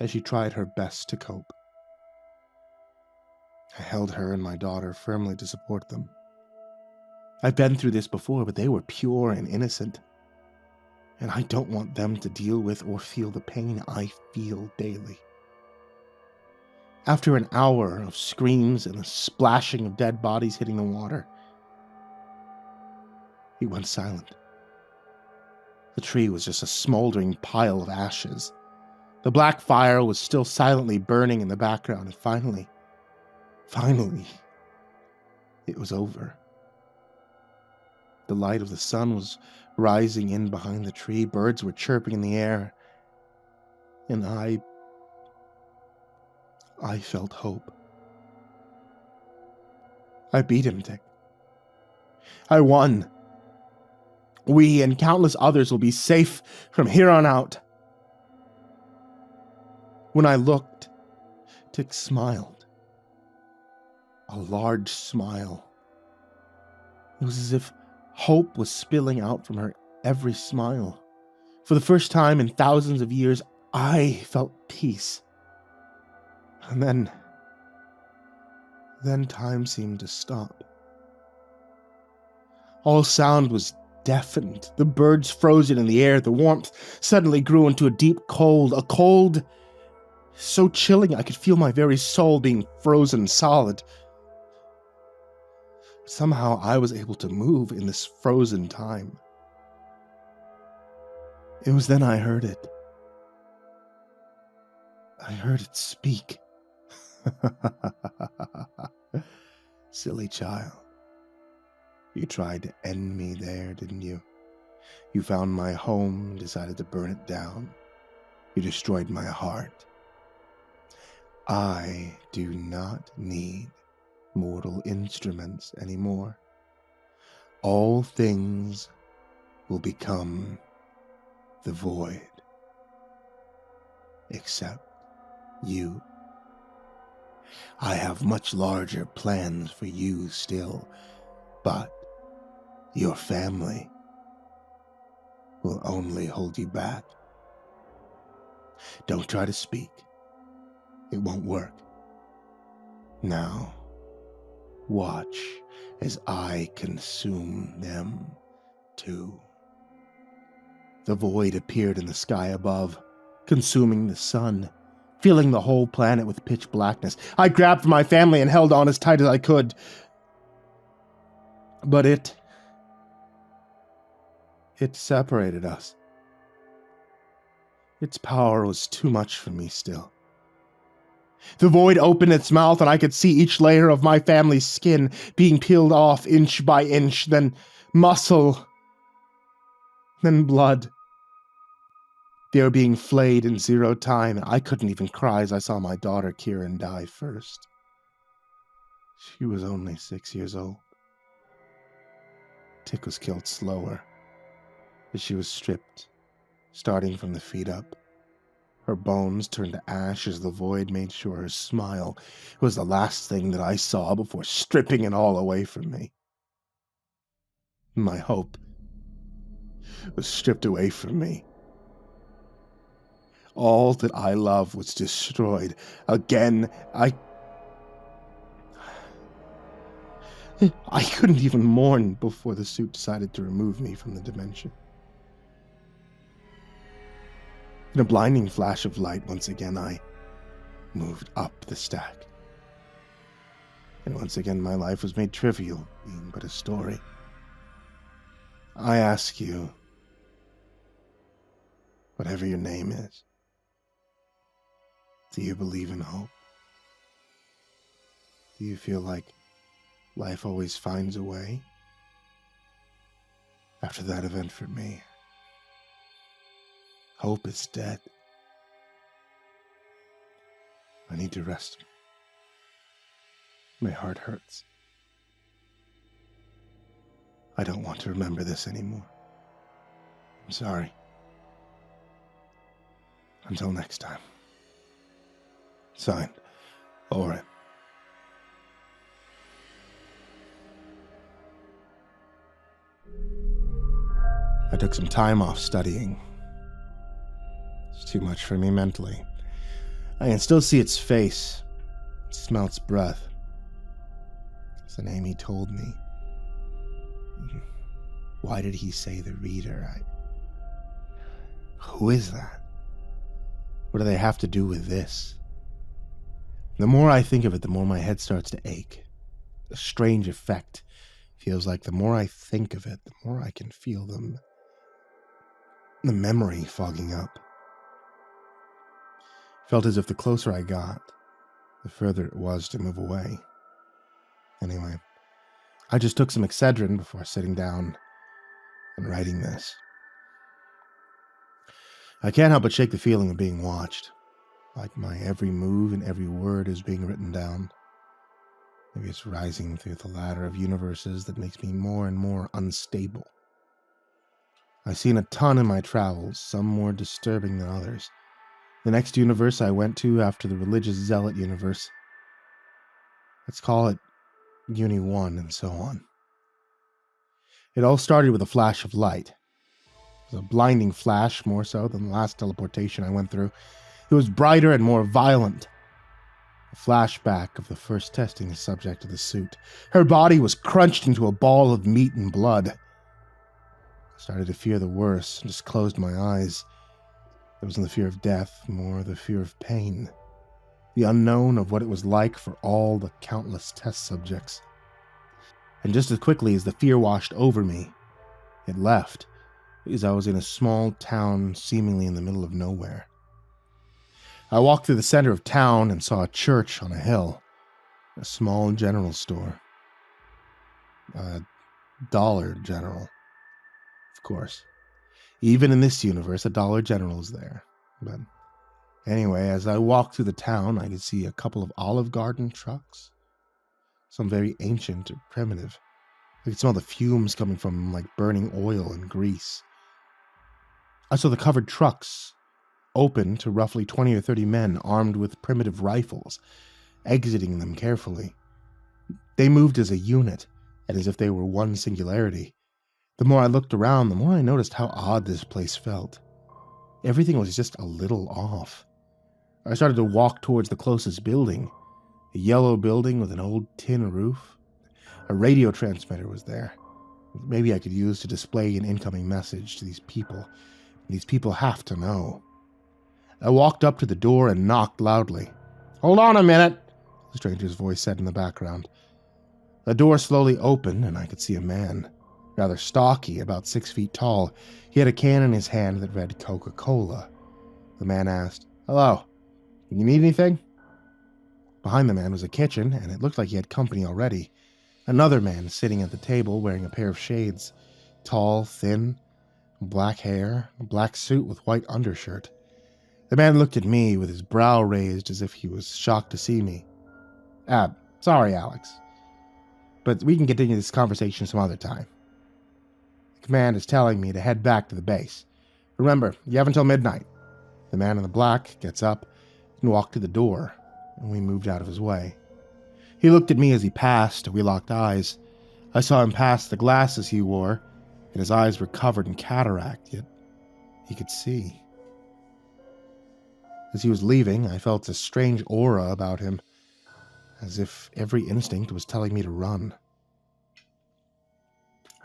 B: as she tried her best to cope. I held her and my daughter firmly to support them. I've been through this before, but they were pure and innocent. And I don't want them to deal with or feel the pain I feel daily. After an hour of screams and the splashing of dead bodies hitting the water, he went silent. The tree was just a smoldering pile of ashes. The black fire was still silently burning in the background, and finally, it was over. The light of the sun was rising in behind the tree, birds were chirping in the air, and I felt hope. I beat him, Dick. I won. We and countless others will be safe from here on out. When I looked, Dick smiled. A large smile. It was as if hope was spilling out from her every smile. For the first time in thousands of years, I felt peace. And then time seemed to stop. All sound was deafened, the birds frozen in the air. The warmth suddenly grew into a deep cold, a cold so chilling I could feel my very soul being frozen solid. Somehow I was able to move in this frozen time. It was then I heard it. I heard it speak. Silly child. You tried to end me there, didn't you? You found my home, decided to burn it down. You destroyed my heart. I do not need mortal instruments anymore. All things will become the void. Except you. I have much larger plans for you still, but your family will only hold you back. Don't try to speak. It won't work. Now, watch as I consume them too. The void appeared in the sky above, consuming the sun, filling the whole planet with pitch blackness. I grabbed for my family and held on as tight as I could. But it separated us. Its power was too much for me still. The void opened its mouth and I could see each layer of my family's skin being peeled off inch by inch, then muscle, then blood. They were being flayed in zero time, and I couldn't even cry as I saw my daughter Kieran die first. She was only 6 years old. Tick was killed slower, as she was stripped, starting from the feet up. Her bones turned to ash as the void made sure her smile was the last thing that I saw before stripping it all away from me. My hope
A: was stripped away from me. All that I love was destroyed. Again, I couldn't even mourn before the suit decided to remove me from the dimension. In a blinding flash of light, once again, I moved up the stack. And once again, my life was made trivial, being but a story. I ask you, whatever your name is, do you believe in hope? Do you feel like life always finds a way? After that event for me, hope is dead. I need to rest. My heart hurts. I don't want to remember this anymore. I'm sorry. Until next time. Signed, Oren. I took some time off studying. It's too much for me mentally. I can still see its face, smell its breath. It's the name he told me. Why did he say the reader? Who is that? What do they have to do with this? The more I think of it, the more my head starts to ache. A strange effect. Feels like the more I think of it, the more I can feel them. The memory fogging up. Felt as if the closer I got, the further it was to move away. Anyway, I just took some Excedrin before sitting down and writing this. I can't help but shake the feeling of being watched. Like my every move and every word is being written down. Maybe it's rising through the ladder of universes that makes me more and more unstable. I've seen a ton in my travels, some more disturbing than others. The next universe I went to after the religious zealot universe. Let's call it Uni 1 and so on. It all started with a flash of light. It was a blinding flash, more so than the last teleportation I went through. It was brighter and more violent. A flashback of the first testing subject of the suit. Her body was crunched into a ball of meat and blood. I started to fear the worst and just closed my eyes. It wasn't the fear of death, more the fear of pain. The unknown of what it was like for all the countless test subjects. And just as quickly as the fear washed over me, it left, because I was in a small town seemingly in the middle of nowhere. I walked through the center of town and saw a church on a hill, a small general store. A Dollar General, of course. Even in this universe, a Dollar General is there. But anyway, as I walked through the town, I could see a couple of Olive Garden trucks. Some very ancient or primitive. I could smell the fumes coming from them like burning oil and grease. I saw the covered trucks open to roughly 20 or 30 men armed with primitive rifles, exiting them carefully. They moved as a unit, and as if they were one singularity. The more I looked around, the more I noticed how odd this place felt. Everything was just a little off. I started to walk towards the closest building, a yellow building with an old tin roof. A radio transmitter was there. Maybe I could use to display an incoming message to these people. These people have to know. I walked up to the door and knocked loudly. "Hold on a minute," the stranger's voice said in the background. The door slowly opened, and I could see a man, rather stocky, about 6 feet tall. He had a can in his hand that read Coca-Cola. The man asked, "Hello, you need anything?" Behind the man was a kitchen, and it looked like he had company already. Another man sitting at the table wearing a pair of shades. Tall, thin, black hair, a black suit with white undershirt. The man looked at me with his brow raised as if he was shocked to see me. Sorry, Alex. But we can continue this conversation some other time. The command is telling me to head back to the base. Remember, you have until midnight." The man in the black gets up and walked to the door, and we moved out of his way. He looked at me as he passed, and we locked eyes. I saw him pass the glasses he wore,
B: and his eyes were covered in cataract, yet he could see. As he was leaving, I felt a strange aura about him, as if every instinct was telling me to run.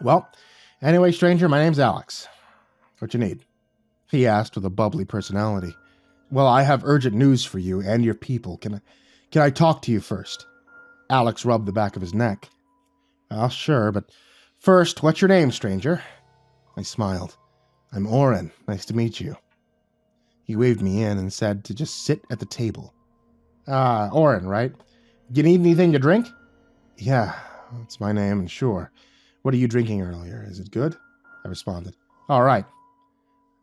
B: "Well, anyway, stranger, my name's Alex. What you need?" he asked with a bubbly personality. "Well, I have urgent news for you and your people. Can I talk to you first?" Alex rubbed the back of his neck. "Well, sure, but first, what's your name, stranger?" I smiled. "I'm Oren. Nice to meet you." He waved me in and said to just sit at the table. Oren, right? You need anything to drink?" "Yeah, that's my name, and sure. What are you drinking earlier? Is it good?" I responded. "All right.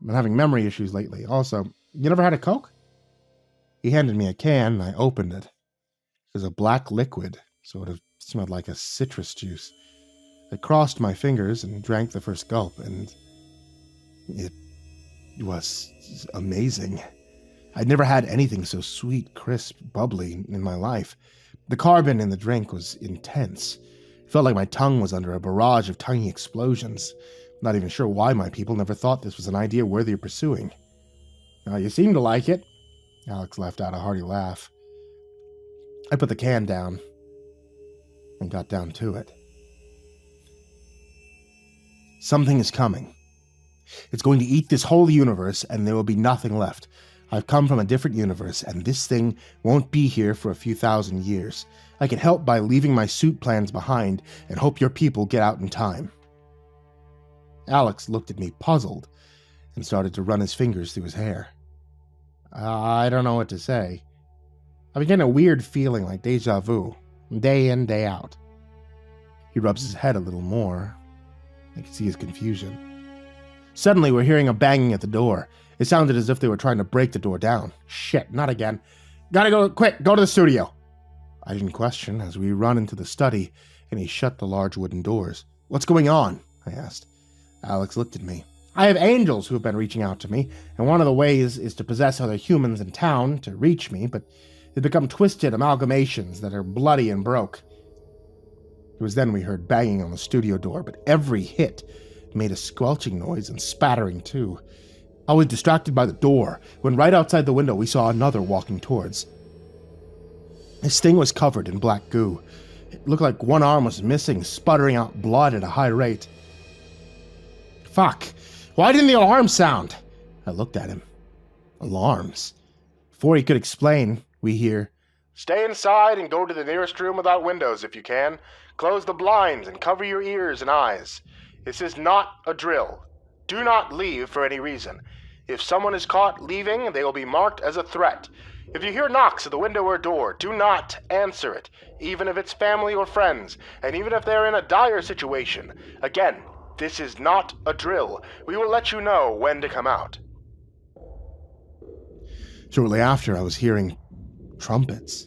B: I've been having memory issues lately. Also, you never had a Coke?" He handed me a can, and I opened it. It was a black liquid, sort of smelled like a citrus juice. I crossed my fingers and drank the first gulp, and it was amazing. I'd never had anything so sweet, crisp, bubbly in my life. The carbon in the drink was intense. It felt like my tongue was under a barrage of tiny explosions. I'm not even sure why my people never thought this was an idea worthy of pursuing. You seem to like it." Alex let out a hearty laugh. I put the can down and got down to it. "Something is coming. It's going to eat this whole universe, and there will be nothing left. I've come from a different universe, and this thing won't be here for a few thousand years. I can help by leaving my suit plans behind and hope your people get out in time." Alex looked at me puzzled and started to run his fingers through his hair. I don't know what to say. I've been getting a weird feeling like deja vu, day in, day out. He rubs his head a little more. I can see his confusion. Suddenly, we're hearing a banging at the door. It sounded as if they were trying to break the door down. "Shit, not again. Gotta go, quick, go to the studio." I didn't question as we run into the study, and he shut the large wooden doors. "What's going on?" I asked. Alex looked at me. "I have angels who have been reaching out to me, and one of the ways is to possess other humans in town to reach me, but they become twisted amalgamations that are bloody and broke." It was then we heard banging on the studio door, but every hit made a squelching noise and spattering too. I was distracted by the door, when right outside the window we saw another walking towards. His thing was covered in black goo. It looked like one arm was missing, sputtering out blood at a high rate. "Fuck! Why didn't the alarm sound?" I looked at him. Alarms. Before he could explain, we hear, "Stay inside and go to the nearest room without windows if you can. Close the blinds and cover your ears and eyes. This is not a drill. Do not leave for any reason. If someone is caught leaving, they will be marked as a threat. If you hear knocks at the window or door, do not answer it, even if it's family or friends, and even if they're in a dire situation. Again, this is not a drill. We will let you know when to come out." Shortly after, I was hearing trumpets.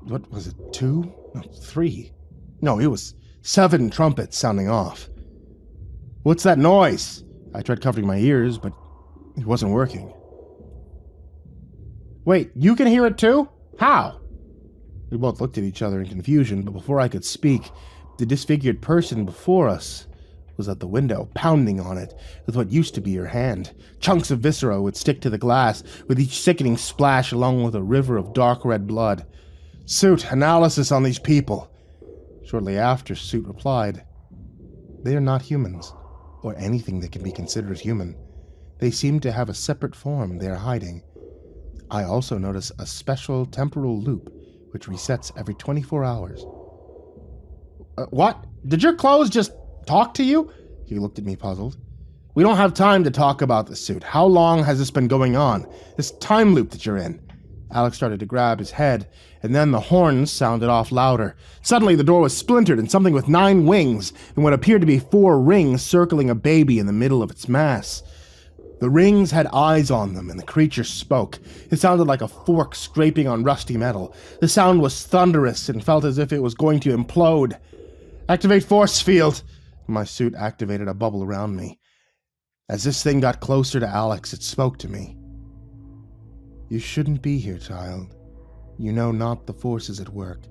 B: What was it, 2? No, 3. No, it was 7 trumpets sounding off. "What's that noise?" I tried covering my ears, but it wasn't working. "Wait, you can hear it too? How?" We both looked at each other in confusion, but before I could speak, the disfigured person before us was at the window, pounding on it with what used to be her hand. Chunks of viscera would stick to the glass, with each sickening splash along with a river of dark red blood. "Suit, analysis on these people." Shortly after, Suit replied, "They are not humans, or anything that can be considered human. They seem to have a separate form they are hiding. I also notice a special temporal loop, which resets every 24 hours. What? Did your clothes just talk to you?" He looked at me puzzled. "We don't have time to talk about the suit. How long has this been going on? This time loop that you're in?" Alex started to grab his head, and then the horns sounded off louder. Suddenly the door was splintered, and something with 9 wings, and what appeared to be 4 rings circling a baby in the middle of its mass. The rings had eyes on them, and the creature spoke. It sounded like a fork scraping on rusty metal. The sound was thunderous and felt as if it was going to implode. "Activate force field!" My suit activated a bubble around me. As this thing got closer to Alex, it spoke to me. "You shouldn't be here, child. You know not the forces at work.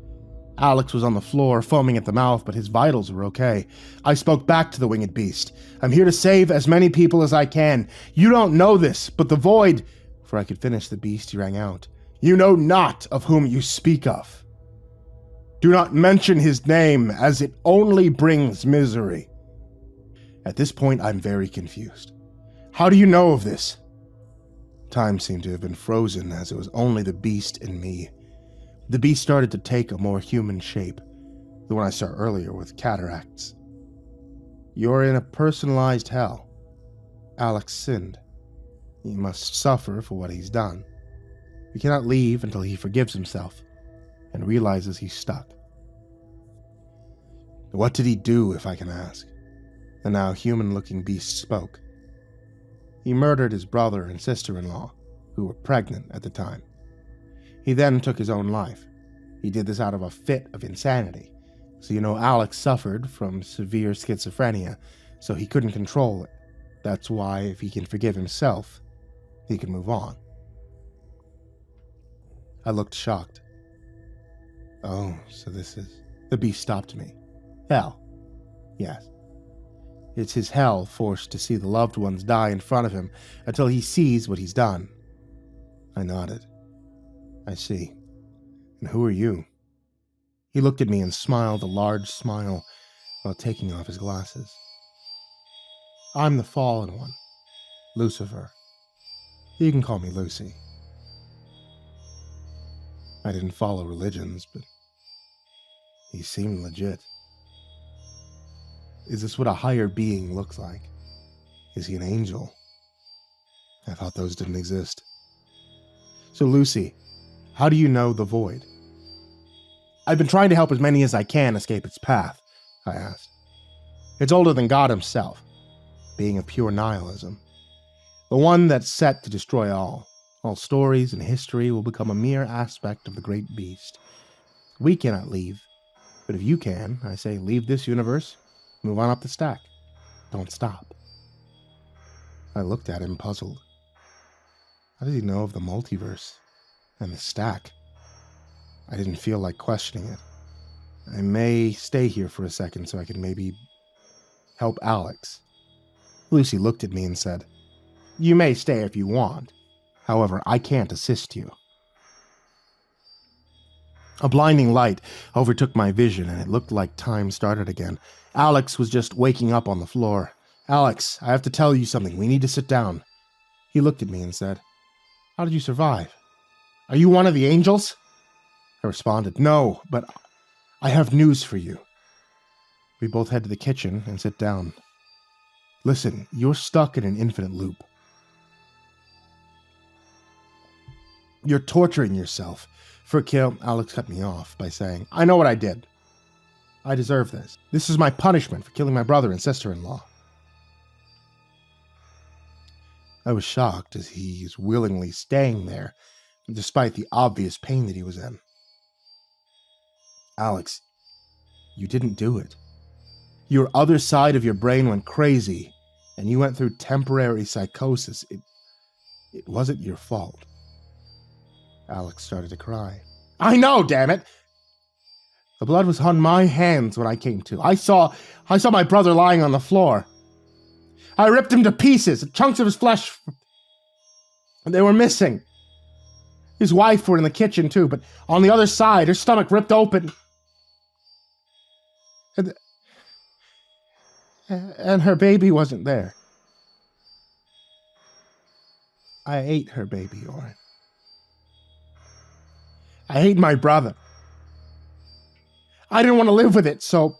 B: Alex was on the floor, foaming at the mouth, but his vitals were okay. I spoke back to the winged beast. I'm here to save as many people as I can. You don't know this, but the void... Before I could finish, the beast rang out. You know not of whom you speak of. Do not mention his name, as it only brings misery. At this point, I'm very confused. How do you know of this? Time seemed to have been frozen, as it was only the beast and me. The beast started to take a more human shape, the one I saw earlier with cataracts. You're in a personalized hell. Alex sinned. He must suffer for what he's done. He cannot leave until he forgives himself and realizes he's stuck. What did he do, if I can ask? The now human-looking beast spoke. He murdered his brother and sister-in-law, who were pregnant at the time. He then took his own life. He did this out of a fit of insanity. So you know Alex suffered from severe schizophrenia, so he couldn't control it. That's why, if he can forgive himself, he can move on. I looked shocked. Oh, so this is... The beast stopped me. Hell. Yes. It's his hell forced to see the loved ones die in front of him until he sees what he's done. I nodded. I see. And who are you? He looked at me and smiled a large smile while taking off his glasses. I'm the fallen one, Lucifer. You can call me Lucy. I didn't follow religions, but he seemed legit. Is this what a higher being looks like? Is he an angel? I thought those didn't exist. So Lucy, how do you know the void? I've been trying to help as many as I can escape its path, I asked. It's older than God himself, being of pure nihilism. The one that's set to destroy all. All stories and history will become a mere aspect of the great beast. We cannot leave, but if you can, I say leave this universe, move on up the stack. Don't stop. I looked at him puzzled. How does he know of the multiverse and the stack? I didn't feel like questioning it. I may stay here for a second so I can maybe help Alex. Lucy looked at me and said, You may stay if you want. However, I can't assist you. A blinding light overtook my vision, and it looked like time started again. Alex was just waking up on the floor. Alex, I have to tell you something. We need to sit down. He looked at me and said, How did you survive? Are you one of the angels? I responded, No, but I have news for you. We both head to the kitchen and sit down. Listen, you're stuck in an infinite loop. You're torturing yourself. For a kill, Alex cut me off by saying, I know what I did. I deserve this. This is my punishment for killing my brother and sister-in-law. I was shocked as he is willingly staying there, despite the obvious pain that he was in. Alex, you didn't do it. Your other side of your brain went crazy, and you went through temporary psychosis. It wasn't your fault. Alex started to cry. I know, damn it! The blood was on my hands when I came to. I saw my brother lying on the floor. I ripped him to pieces, chunks of his flesh. They were missing. His wife were in the kitchen too, but on the other side, her stomach ripped open. And her baby wasn't there. I ate her baby, Oren. I ate my brother. I didn't want to live with it, so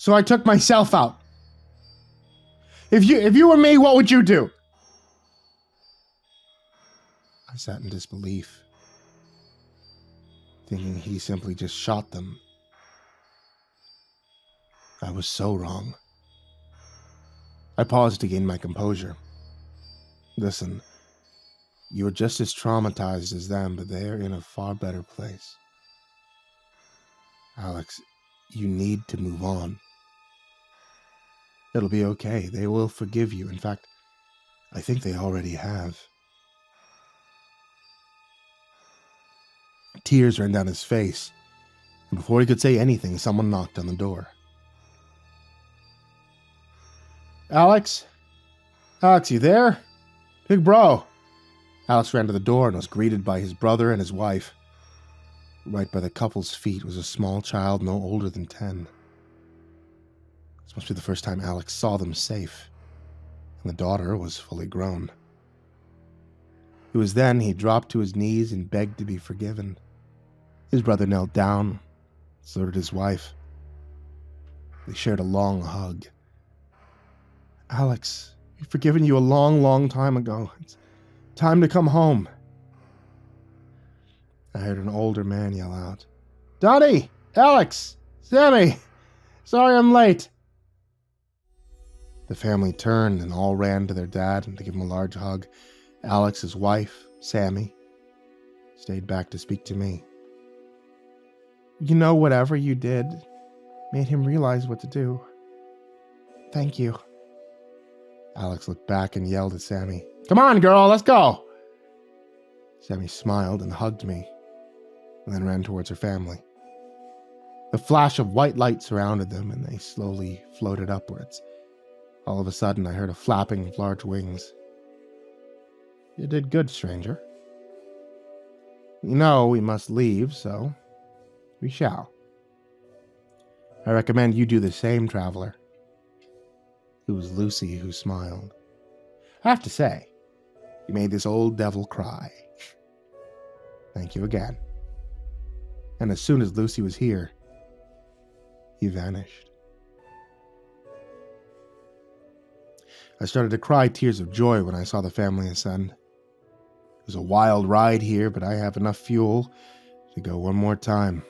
B: I took myself out. If you were me, what would you do? I sat in disbelief, thinking he simply just shot them. I was so wrong. I paused to gain my composure. Listen, you're just as traumatized as them, but they're in a far better place. Alex, you need to move on. It'll be okay. They will forgive you. In fact, I think they already have. Tears ran down his face, and before he could say anything, someone knocked on the door. Alex? Alex, you there? Big bro. Alex ran to the door and was greeted by his brother and his wife. Right by the couple's feet was a small child no older than 10. This must be the first time Alex saw them safe, and the daughter was fully grown. It was then he dropped to his knees and begged to be forgiven. His brother knelt down, so did his wife. They shared a long hug. Alex, we've forgiven you a long, long time ago. It's time to come home. I heard an older man yell out, Dante! Alex! Sammy! Sorry I'm late. The family turned and all ran to their dad and to give him a large hug. Alex, his wife, Sammy, stayed back to speak to me. You know, whatever you did made him realize what to do. Thank you. Alex looked back and yelled at Sammy, Come on, girl, let's go! Sammy smiled and hugged me, and then ran towards her family. The flash of white light surrounded them, and they slowly floated upwards. All of a sudden, I heard a flapping of large wings. You did good, stranger. You know we must leave, so we shall. I recommend you do the same, traveler. It was Lucy who smiled. I have to say, you made this old devil cry. Thank you again. And as soon as Lucy was here, he vanished. I started to cry tears of joy when I saw the family ascend. It was a wild ride here, but I have enough fuel to go one more time.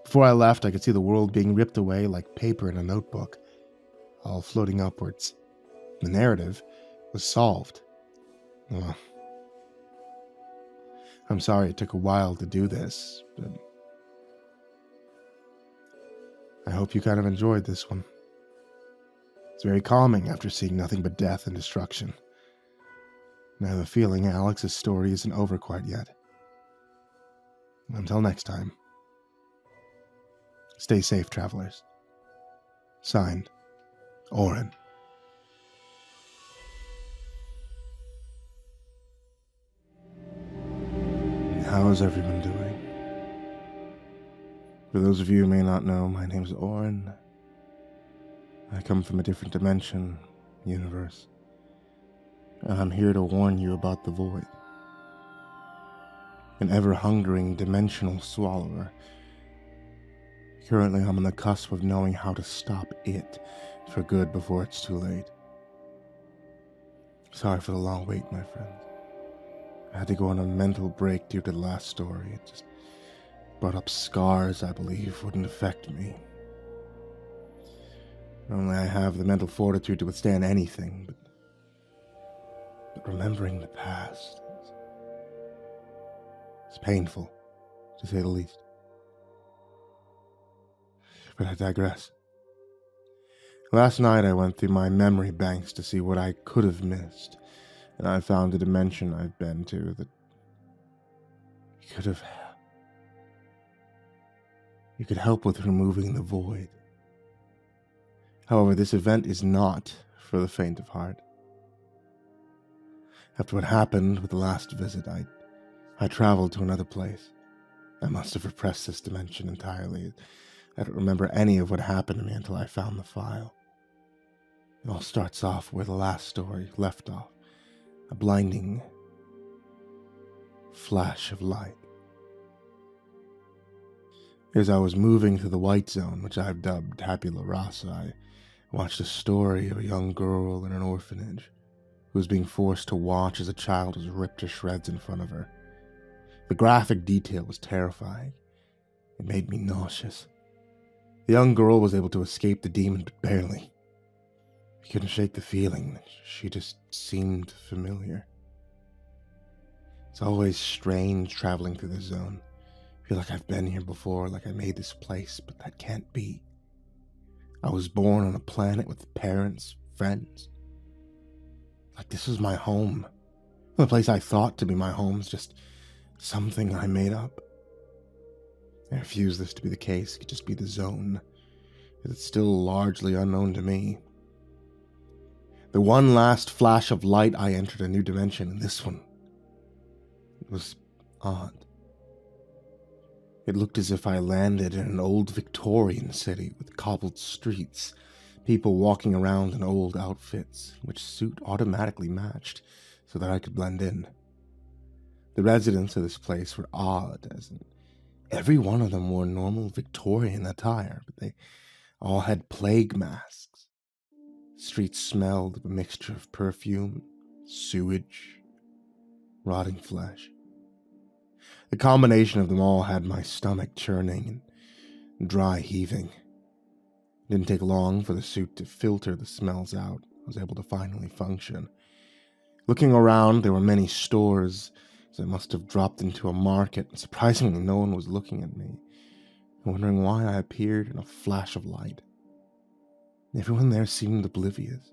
B: Before I left, I could see the world being ripped away like paper in a notebook, all floating upwards. The narrative was solved. Well, I'm sorry it took a while to do this, but I hope you kind of enjoyed this one. It's very calming after seeing nothing but death and destruction. And I have a feeling Alex's story isn't over quite yet. Until next time, stay safe, travelers. Signed, Oren. How is everyone doing? For those of you who may not know, my name is Oren. I come from a different dimension, universe. And I'm here to warn you about the void. An ever-hungering dimensional swallower. Currently, I'm on the cusp of knowing how to stop it for good before it's too late. Sorry for the long wait, my friends. I had to go on a mental break due to the last story. It just brought up scars I believe wouldn't affect me. Not only I have the mental fortitude to withstand anything, but remembering the past is painful, to say the least. But I digress. Last night I went through my memory banks to see what I could have missed, and I found a dimension I've been to that you could help with removing the void. However, this event is not for the faint of heart. After what happened with the last visit, I traveled to another place. I must have repressed this dimension entirely. I don't remember any of what happened to me until I found the file. It all starts off where the last story left off. A blinding flash of light. As I was moving through the white zone, which I've dubbed Tabula Rasa, I watched a story of a young girl in an orphanage who was being forced to watch as a child was ripped to shreds in front of her. The graphic detail was terrifying. It made me nauseous. The young girl was able to escape the demon, but barely. I couldn't shake the feeling that she just seemed familiar. It's always strange traveling through this zone. I feel like I've been here before, like I made this place, but that can't be. I was born on a planet with parents, friends. Like this was my home. The place I thought to be my home is just something I made up.
A: I refuse this to be the case. It could just be the zone, as it's still largely unknown to me. The one last flash of light, I entered a new dimension, and this one was odd. It looked as if I landed in an old Victorian city with cobbled streets, people walking around in old outfits, which suit automatically matched so that I could blend in. The residents of this place were odd, as in every one of them wore normal Victorian attire, but they all had plague masks. Streets smelled of a mixture of perfume, sewage, rotting flesh. The combination of them all had my stomach churning and dry heaving. It didn't take long for the suit to filter the smells out. I was able to finally function. Looking around, there were many stores, as I must have dropped into a market, and surprisingly no one was looking at me, wondering why I appeared in a flash of light. Everyone there seemed oblivious.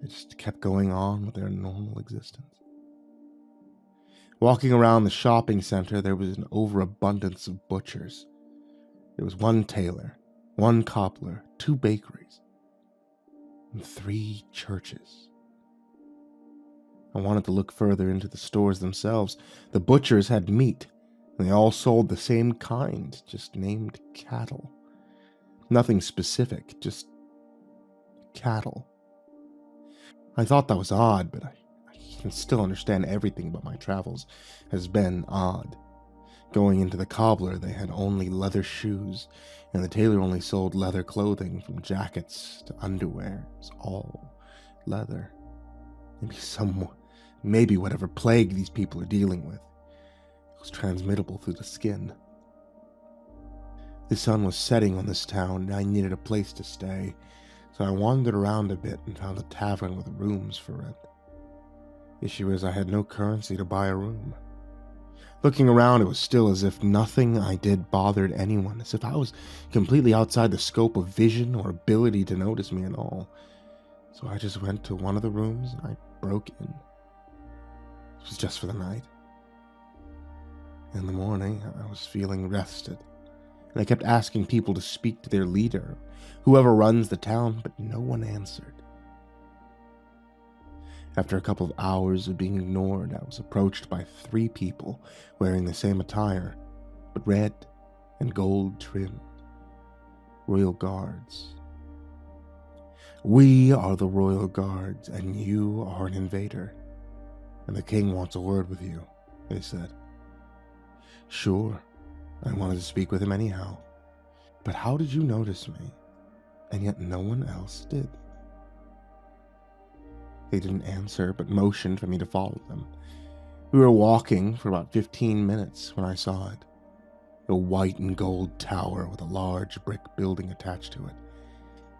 A: They just kept going on with their normal existence. Walking around the shopping center, there was an overabundance of butchers. There was one tailor, one cobbler, 2 bakeries, and 3 churches. I wanted to look further into the stores themselves. The butchers had meat, and they all sold the same kind, just named cattle. Nothing specific, just cattle. I thought that was odd, but I can still understand everything about my travels has been odd. Going into the cobbler, they had only leather shoes, and the tailor only sold leather clothing, from jackets to underwear. It was all leather. Maybe whatever plague these people are dealing with, it was transmittable through the skin. The sun was setting on this town, and I needed a place to stay, so I wandered around a bit and found a tavern with rooms for rent. Issue is I had no currency to buy a room. Looking around, it was still as if nothing I did bothered anyone, as if I was completely outside the scope of vision or ability to notice me at all. So I just went to one of the rooms and I broke in. It was just for the night. In the morning, I was feeling rested, and I kept asking people to speak to their leader, whoever runs the town, but no one answered. After a couple of hours of being ignored, I was approached by 3 people wearing the same attire, but red and gold trimmed. Royal Guards. "We are the Royal Guards, and you are an invader, and the king wants a word with you," they said. Sure, I wanted to speak with him anyhow. But how did you notice me, and yet no one else did? They didn't answer, but motioned for me to follow them. We were walking for about 15 minutes when I saw it. A white and gold tower with a large brick building attached to it.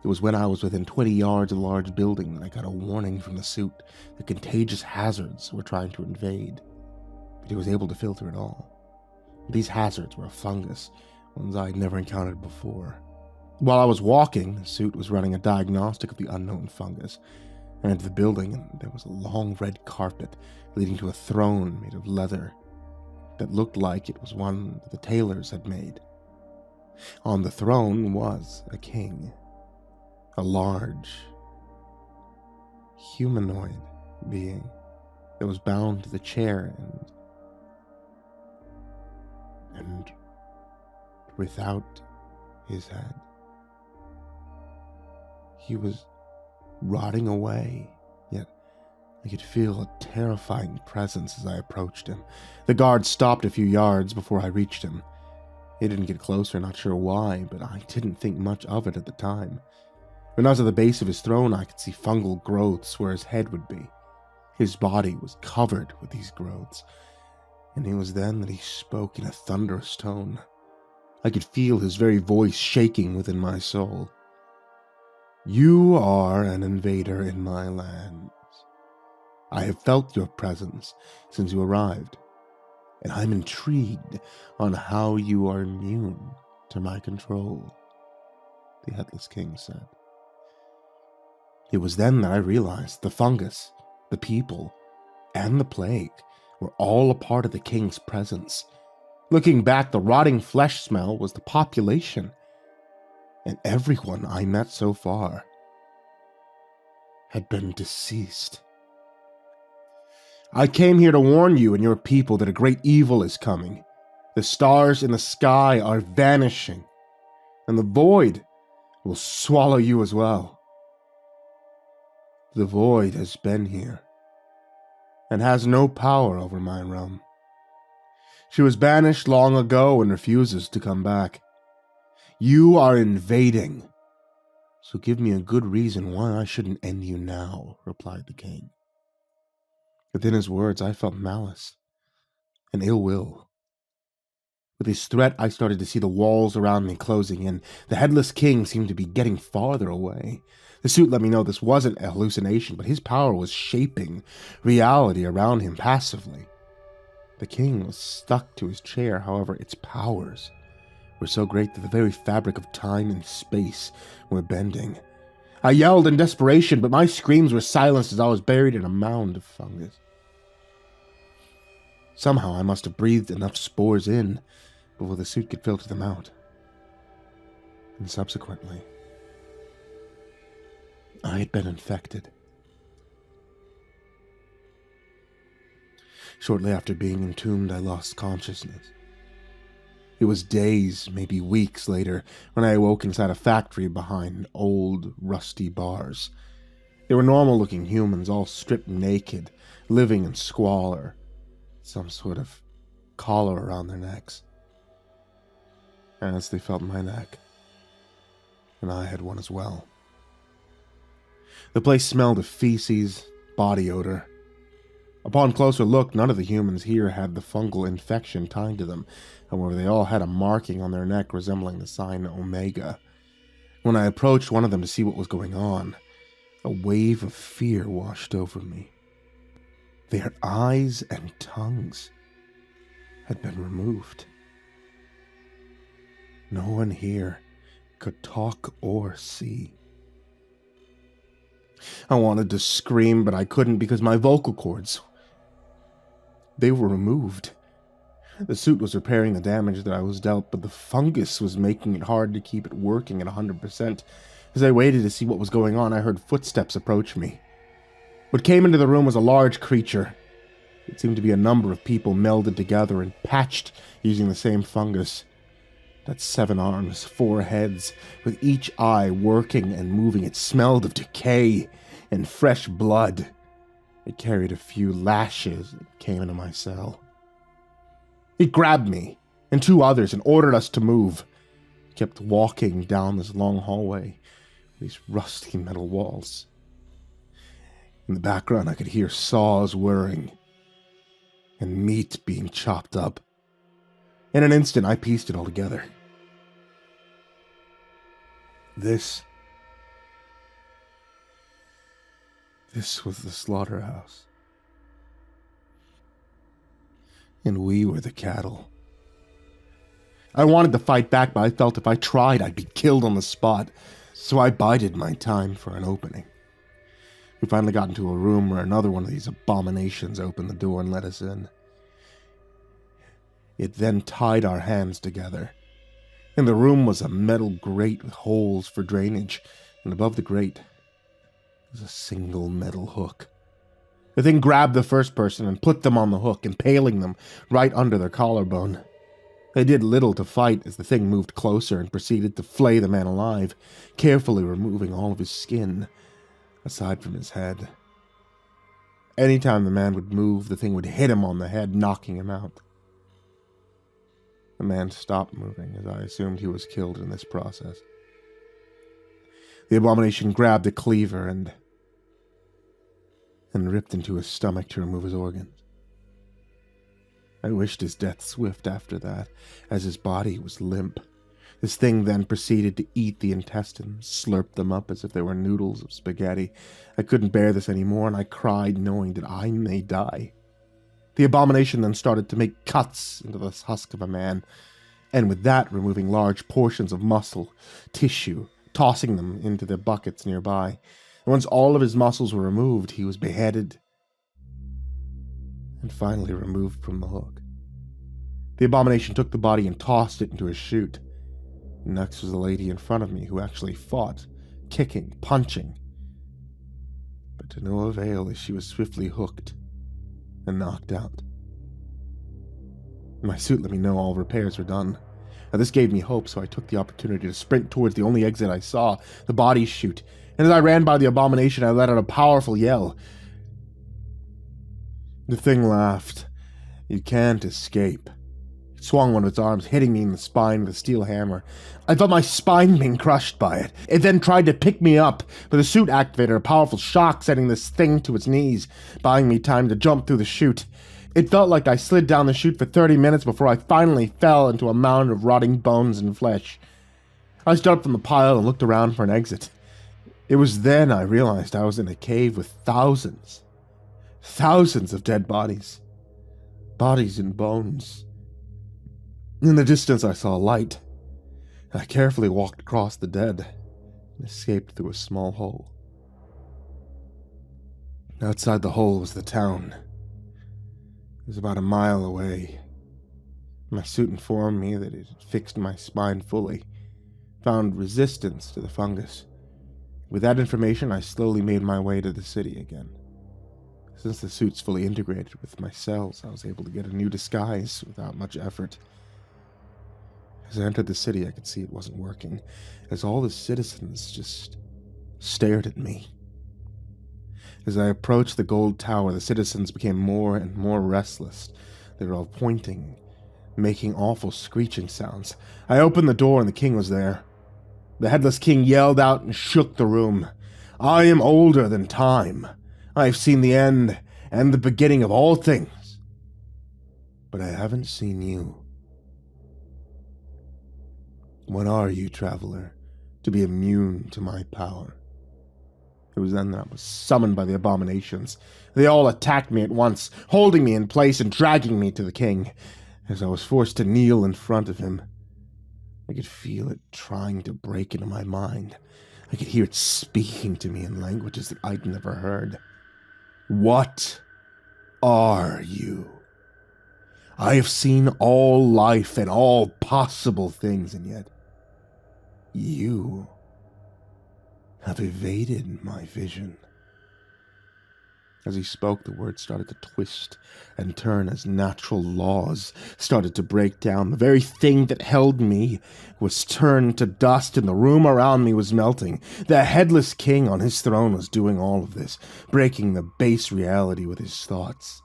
A: It was when I was within 20 yards of the large building that I got a warning from the suit that contagious hazards were trying to invade, but he was able to filter it all. These hazards were a fungus, ones I had never encountered before. While I was walking, the suit was running a diagnostic of the unknown fungus. I entered the building, and there was a long red carpet leading to a throne made of leather that looked like it was one that the tailors had made. On the throne was a king, a large, humanoid being that was bound to the chair and without his head. He was rotting away, yet I could feel a terrifying presence as I approached him. The guard stopped a few yards before I reached him. He didn't get closer, not sure why, but I didn't think much of it at the time. When I was at the base of his throne, I could see fungal growths where his head would be. His body was covered with these growths, and it was then that he spoke in a thunderous tone. I could feel his very voice shaking within my soul. "You are an invader in my lands. I have felt your presence since you arrived, and I'm intrigued on how you are immune to my control," the Headless King said. It was then that I realized the fungus, the people, and the plague were all a part of the king's presence.
B: Looking back, the rotting flesh smell was the population, and everyone I met so far had been deceased. I came here to warn you and your people that a great evil is coming. The stars in the sky are vanishing, and the void will swallow you as well. The void has been here, and has no power over my realm. She was banished long ago and refuses to come back. You are invading, so give me a good reason why I shouldn't end you now, replied the king. Within his words, I felt malice and ill will. With his threat, I started to see the walls around me closing in. The headless king seemed to be getting farther away. The suit let me know this wasn't a hallucination, but his power was shaping reality around him passively. The king was stuck to his chair, however, its powers were so great that the very fabric of time and space were bending. I yelled in desperation, but my screams were silenced as I was buried in a mound of fungus. Somehow I must have breathed enough spores in before the suit could filter them out. And subsequently, I had been infected. Shortly after being entombed, I lost consciousness. It was days, maybe weeks later, when I awoke inside a factory behind old, rusty bars. They were normal-looking humans, all stripped naked, living in squalor, some sort of collar around their necks. As they felt my neck, and I had one as well. The place smelled of feces, body odor. Upon closer look, none of the humans here had the fungal infection tied to them. However, they all had a marking on their neck resembling the sign Omega. When I approached one of them to see what was going on, a wave of fear washed over me. Their eyes and tongues had been removed. No one here could talk or see. I wanted to scream, but I couldn't because my vocal cords, they were removed. The suit was repairing the damage that I was dealt, but the fungus was making it hard to keep it working at 100%. As I waited to see what was going on, I heard footsteps approach me. What came into the room was a large creature. It seemed to be a number of people melded together and patched using the same fungus. It had 7 arms, 4 heads, with each eye working and moving. It smelled of decay and fresh blood. It carried a few lashes that came into my cell. It grabbed me and 2 others and ordered us to move. It kept walking down this long hallway, these rusty metal walls. In the background, I could hear saws whirring and meat being chopped up. In an instant, I pieced it all together. This was the slaughterhouse. And we were the cattle. I wanted to fight back, but I felt if I tried, I'd be killed on the spot. So I bided my time for an opening. We finally got into a room where another one of these abominations opened the door and let us in. It then tied our hands together. In the room was a metal grate with holes for drainage, and above the grate was a single metal hook. The thing grabbed the first person and put them on the hook, impaling them right under their collarbone. They did little to fight as the thing moved closer and proceeded to flay the man alive, carefully removing all of his skin, aside from his head. Anytime the man would move, the thing would hit him on the head, knocking him out. The man stopped moving, as I assumed he was killed in this process. The abomination grabbed a cleaver and ripped into his stomach to remove his organs. I wished his death swift after that, as his body was limp. This thing then proceeded to eat the intestines, slurp them up as if they were noodles of spaghetti. I couldn't bear this anymore, and I cried, knowing that I may die. The abomination then started to make cuts into the husk of a man, and with that removing large portions of muscle, tissue, tossing them into the buckets nearby. And once all of his muscles were removed, he was beheaded and finally removed from the hook. The abomination took the body and tossed it into a chute. Next was the lady in front of me who actually fought, kicking, punching. But to no avail as she was swiftly hooked and knocked out. My suit let me know all repairs were done. Now, this gave me hope, so I took the opportunity to sprint towards the only exit I saw, the body chute. And as I ran by the abomination, I let out a powerful yell. The thing laughed. "You can't escape." It swung one of its arms, hitting me in the spine with a steel hammer. I felt my spine being crushed by it. It then tried to pick me up, but the suit activated a powerful shock, sending this thing to its knees, buying me time to jump through the chute. It felt like I slid down the chute for 30 minutes before I finally fell into a mound of rotting bones and flesh. I stood up from the pile and looked around for an exit. It was then I realized I was in a cave with thousands of dead bodies. Bodies and bones. In the distance I saw a light. I carefully walked across the dead and escaped through a small hole. Outside the hole was the town. It was about a mile away. My suit informed me that it had fixed my spine fully, found resistance to the fungus. With that information, I slowly made my way to the city again. Since the suit's fully integrated with my cells, I was able to get a new disguise without much effort. As I entered the city, I could see it wasn't working, as all the citizens just stared at me. As I approached the gold tower, the citizens became more and more restless. They were all pointing, making awful screeching sounds. I opened the door and the king was there. The headless king yelled out and shook the room. "I am older than time. I have seen the end and the beginning of all things. But I haven't seen you. What are you, traveler, to be immune to my power?" It was then that I was summoned by the abominations. They all attacked me at once, holding me in place and dragging me to the king. As I was forced to kneel in front of him, I could feel it trying to break into my mind. I could hear it speaking to me in languages that I'd never heard. What are you? I have seen all life and all possible things, and yet you have evaded my vision. As he spoke, the words started to twist and turn as natural laws started to break down. The very thing that held me was turned to dust, and the room around me was melting. The headless king on his throne was doing all of this, breaking the base reality with his thoughts.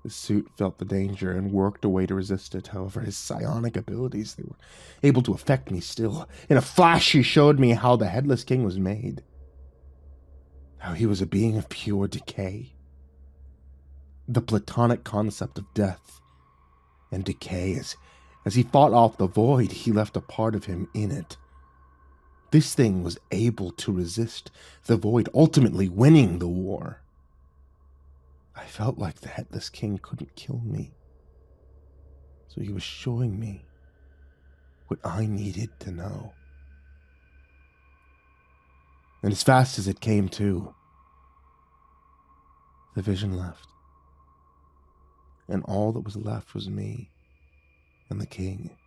B: The suit felt the danger and worked a way to resist it. However, his psionic abilities, they were able to affect me still. In a flash, he showed me how the headless king was made. How he was a being of pure decay. The platonic concept of death and decay. As he fought off the void, he left a part of him in it. This thing was able to resist the void, ultimately winning the war. I felt like the headless king couldn't kill me. So he was showing me what I needed to know. And as fast as it came to, the vision left. And all that was left was me and the king.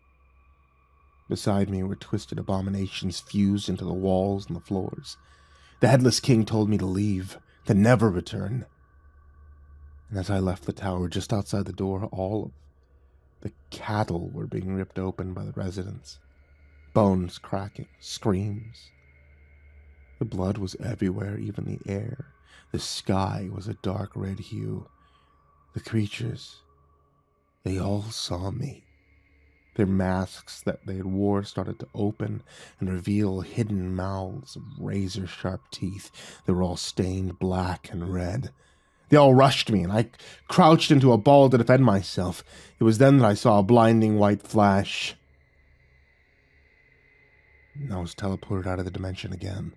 B: Beside me were twisted abominations fused into the walls and the floors. The headless king told me to leave, to never return. And as I left the tower just outside the door, all of the cattle were being ripped open by the residents. Bones cracking, screams. The blood was everywhere, even the air. The sky was a dark red hue. The creatures, they all saw me. Their masks that they had wore started to open and reveal hidden mouths of razor-sharp teeth that were all stained black and red. They all rushed me, and I crouched into a ball to defend myself. It was then that I saw a blinding white flash. And I was teleported out of the dimension again.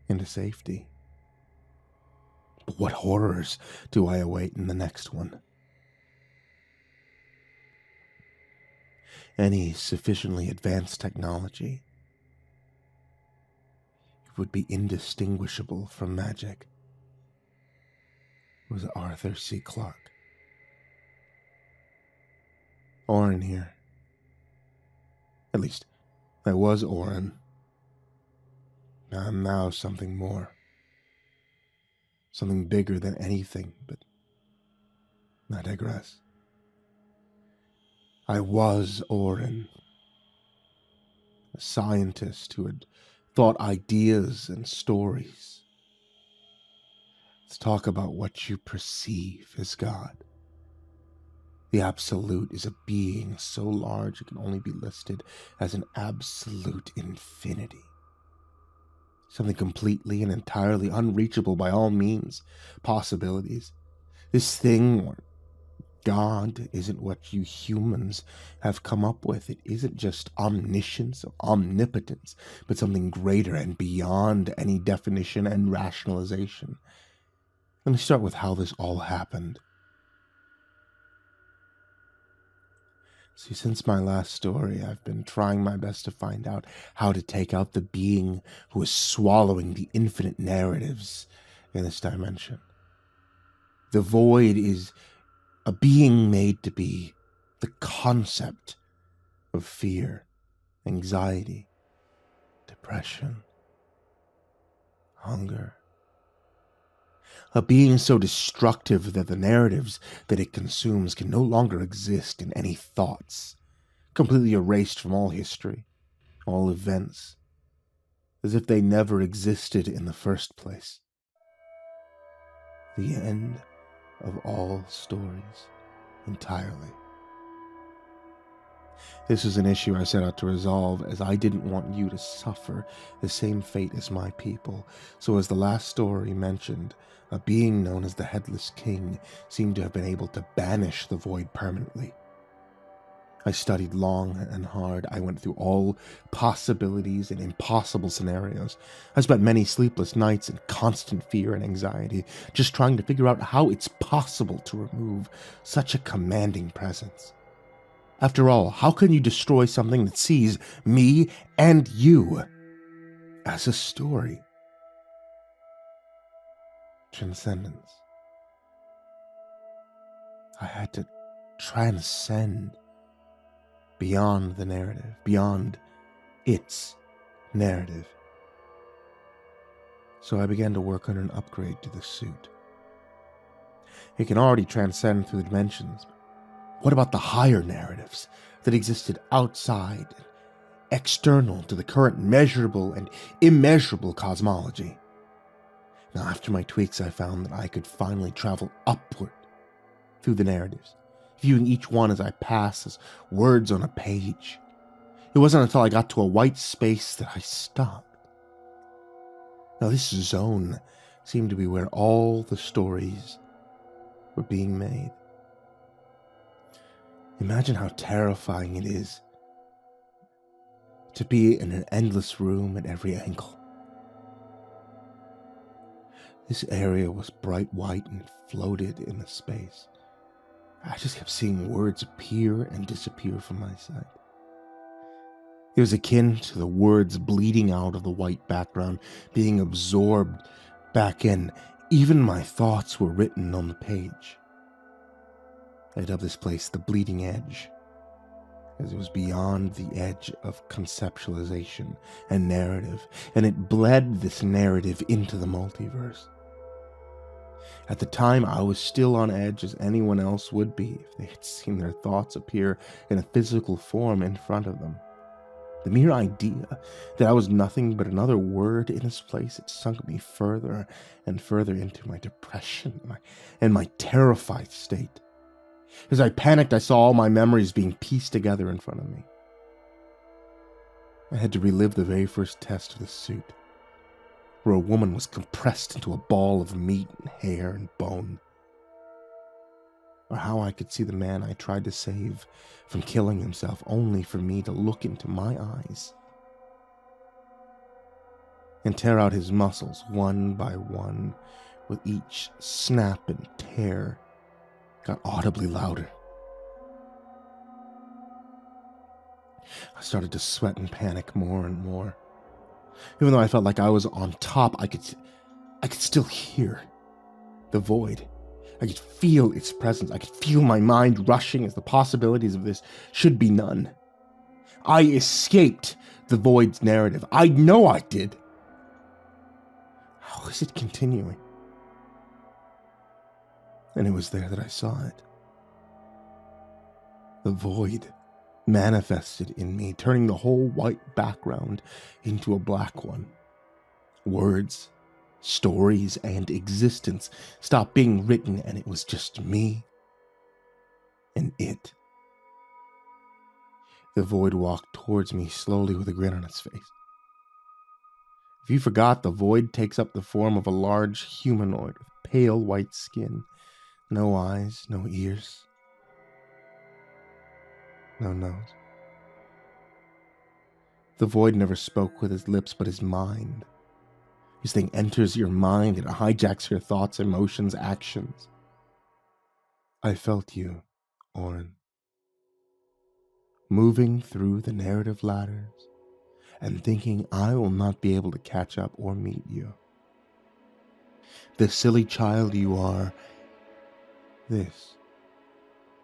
B: Into safety. But what horrors do I await in the next one? Any sufficiently advanced technology, it would be indistinguishable from magic. It was Arthur C. Clarke.
A: Oren here. At least, I was Oren. I'm now something more. Something bigger than anything, but I digress. I was Oren, a scientist who had thought ideas and stories. Let's talk about what you perceive as God. The Absolute is a being so large it can only be listed as an absolute infinity. Something completely and entirely unreachable by all means, possibilities. This thing, or God, isn't what you humans have come up with. It isn't just omniscience or omnipotence, but something greater and beyond any definition and rationalization. Let me start with how this all happened. See, since my last story, I've been trying my best to find out how to take out the being who is swallowing the infinite narratives in this dimension. The void is a being made to be the concept of fear, anxiety, depression, hunger. A being so destructive that the narratives that it consumes can no longer exist in any thoughts, completely erased from all history, all events, as if they never existed in the first place. The end of all stories, entirely. This is an issue I set out to resolve, as I didn't want you to suffer the same fate as my people. So as the last story mentioned, a being known as the Headless King seemed to have been able to banish the void permanently. I studied long and hard. I went through all possibilities and impossible scenarios. I spent many sleepless nights in constant fear and anxiety, just trying to figure out how it's possible to remove such a commanding presence. After all, how can you destroy something that sees me and you as a story? Transcendence. I had to transcend beyond the narrative, beyond its narrative. So I began to work on an upgrade to the suit. It can already transcend through the dimensions. What about the higher narratives that existed outside and external to the current measurable and immeasurable cosmology? Now, after my tweaks, I found that I could finally travel upward through the narratives, viewing each one as I pass as words on a page. It wasn't until I got to a white space that I stopped. Now, this zone seemed to be where all the stories were being made. Imagine how terrifying it is to be in an endless room at every angle. This area was bright white and floated in the space. I just kept seeing words appear and disappear from my sight. It was akin to the words bleeding out of the white background, being absorbed back in. Even my thoughts were written on the page. I dubbed this place the Bleeding Edge, as it was beyond the edge of conceptualization and narrative, and it bled this narrative into the multiverse. At the time, I was still on edge as anyone else would be if they had seen their thoughts appear in a physical form in front of them. The mere idea that I was nothing but another word in this place, it sunk me further and further into my depression and my terrified state. As I panicked, I saw all my memories being pieced together in front of me. I had to relive the very first test of the suit, where a woman was compressed into a ball of meat and hair and bone. Or how I could see the man I tried to save from killing himself, only for me to look into my eyes and tear out his muscles one by one, with each snap and tear got audibly louder. I started to sweat and panic more and more. Even though I felt like I was on top, I could still hear the void, I could feel its presence. I could feel my mind rushing as the possibilities of this should be none. I escaped the void's narrative. I know I did. How is it continuing? And it was there that I saw it. The void manifested in me, turning the whole white background into a black one. Words, stories, and existence stopped being written, and it was just me and it. The void walked towards me slowly with a grin on its face. If you forgot, the void takes up the form of a large humanoid with pale white skin. No eyes, no ears, no nose. The void never spoke with his lips, but his mind. This thing enters your mind and hijacks your thoughts, emotions, actions. I felt you, Oren, moving through the narrative ladders and thinking I will not be able to catch up or meet you. The silly child you are, this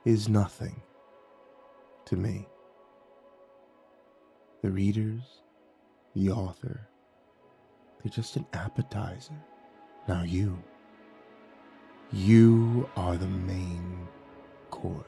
A: is nothing to me. The readers, the author, they're just an appetizer. Now you are the main course.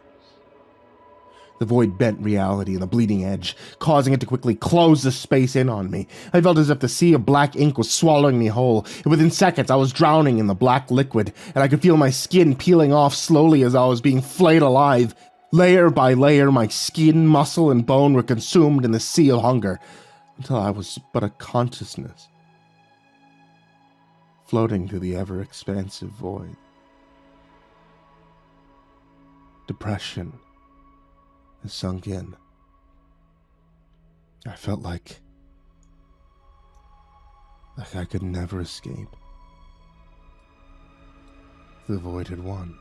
A: The void bent reality and the bleeding edge, causing it to quickly close the space in on me. I felt as if the sea of black ink was swallowing me whole, and within seconds I was drowning in the black liquid, and I could feel my skin peeling off slowly as I was being flayed alive. Layer by layer, my skin, muscle, and bone were consumed in the sea of hunger, until I was but a consciousness, floating through the ever-expansive void. Depression has sunk in. I felt like I could never escape. The void had won.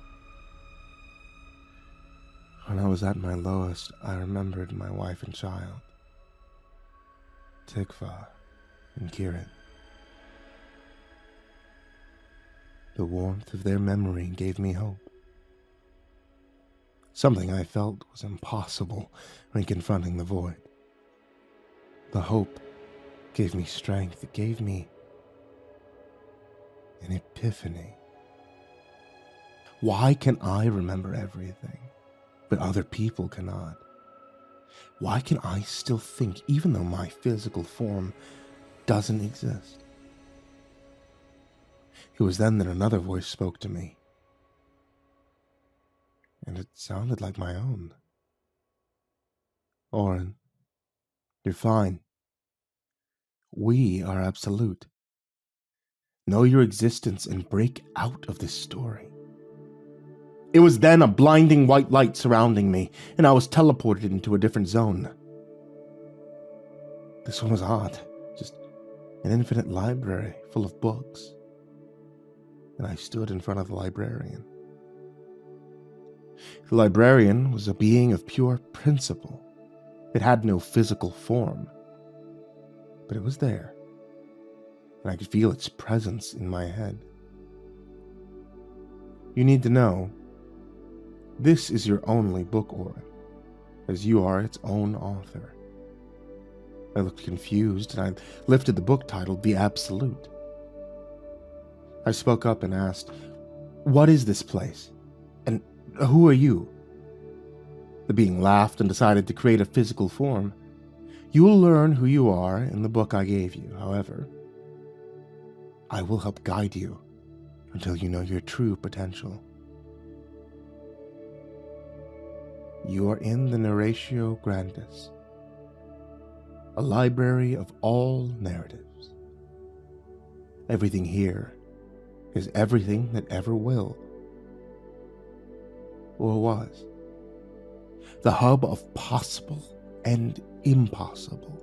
A: When I was at my lowest, I remembered my wife and child, Tikva and Kirin. The warmth of their memory gave me hope. Something I felt was impossible when confronting the void. The hope gave me strength. It gave me an epiphany. Why can I remember everything, but other people cannot? Why can I still think, even though my physical form doesn't exist? It was then that another voice spoke to me, and it sounded like my own. Oren, you're fine. We are absolute. Know your existence and break out of this story. It was then a blinding white light surrounding me, and I was teleported into a different zone. This one was odd, just an infinite library full of books. And I stood in front of the librarian. The librarian was a being of pure principle. It had no physical form, but it was there, and I could feel its presence in my head. You need to know, this is your only book, Oren, as you are its own author. I looked confused, and I lifted the book titled The Absolute. I spoke up and asked, "What is this place? And who are you?" The being laughed and decided to create a physical form. You will learn who you are in the book I gave you. However, I will help guide you until you know your true potential. You are in the Narratio Grandis, a library of all narratives. Everything here is everything that ever will, or was. The hub of possible and impossible.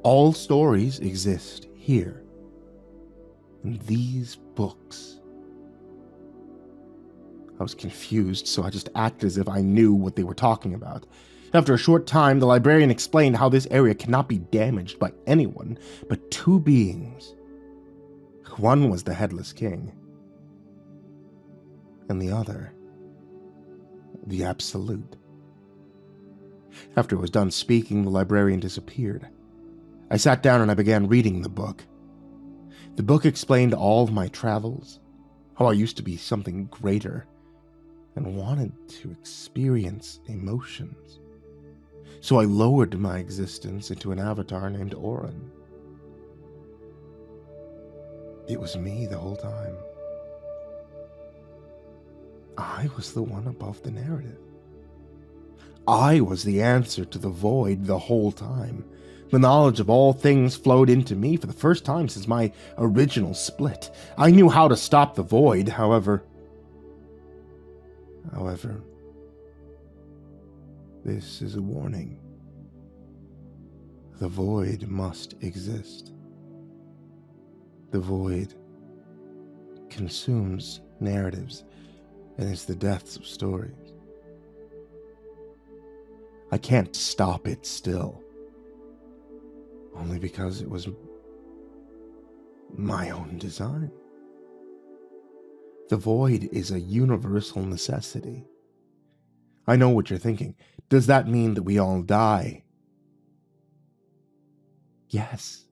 A: All stories exist here, in these books. I was confused, so I just acted as if I knew what they were talking about. After a short time, the librarian explained how this area cannot be damaged by anyone but two beings. One was the Headless King.
B: and the other, the absolute. After it was done speaking, the librarian disappeared. I sat down and I began reading the book. The book explained all of my travels, how I used to be something greater, and wanted to experience emotions. So I lowered my existence into an avatar named Oren. It was me the whole time. I was the one above the narrative. I was the answer to the void the whole time. The knowledge of all things flowed into me for the first time since my original split. I knew how to stop the void, however, this is a warning. The void must exist. The void consumes narratives and is the deaths of stories. I can't stop it still, only because it was my own design. The void is a universal necessity. I know what you're thinking. Does that mean that we all die? Yes.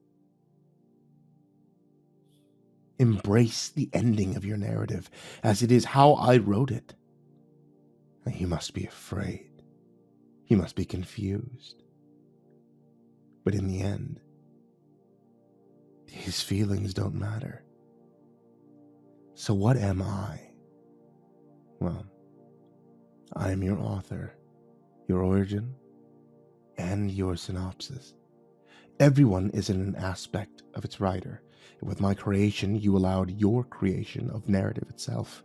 B: Embrace the ending of your narrative, as it is how I wrote it. You must be afraid. You must be confused. But in the end, these feelings don't matter. So what am I? Well, I am your author, your origin, and your synopsis. Everyone is in an aspect of its writer. And with my creation, you allowed your creation of narrative itself.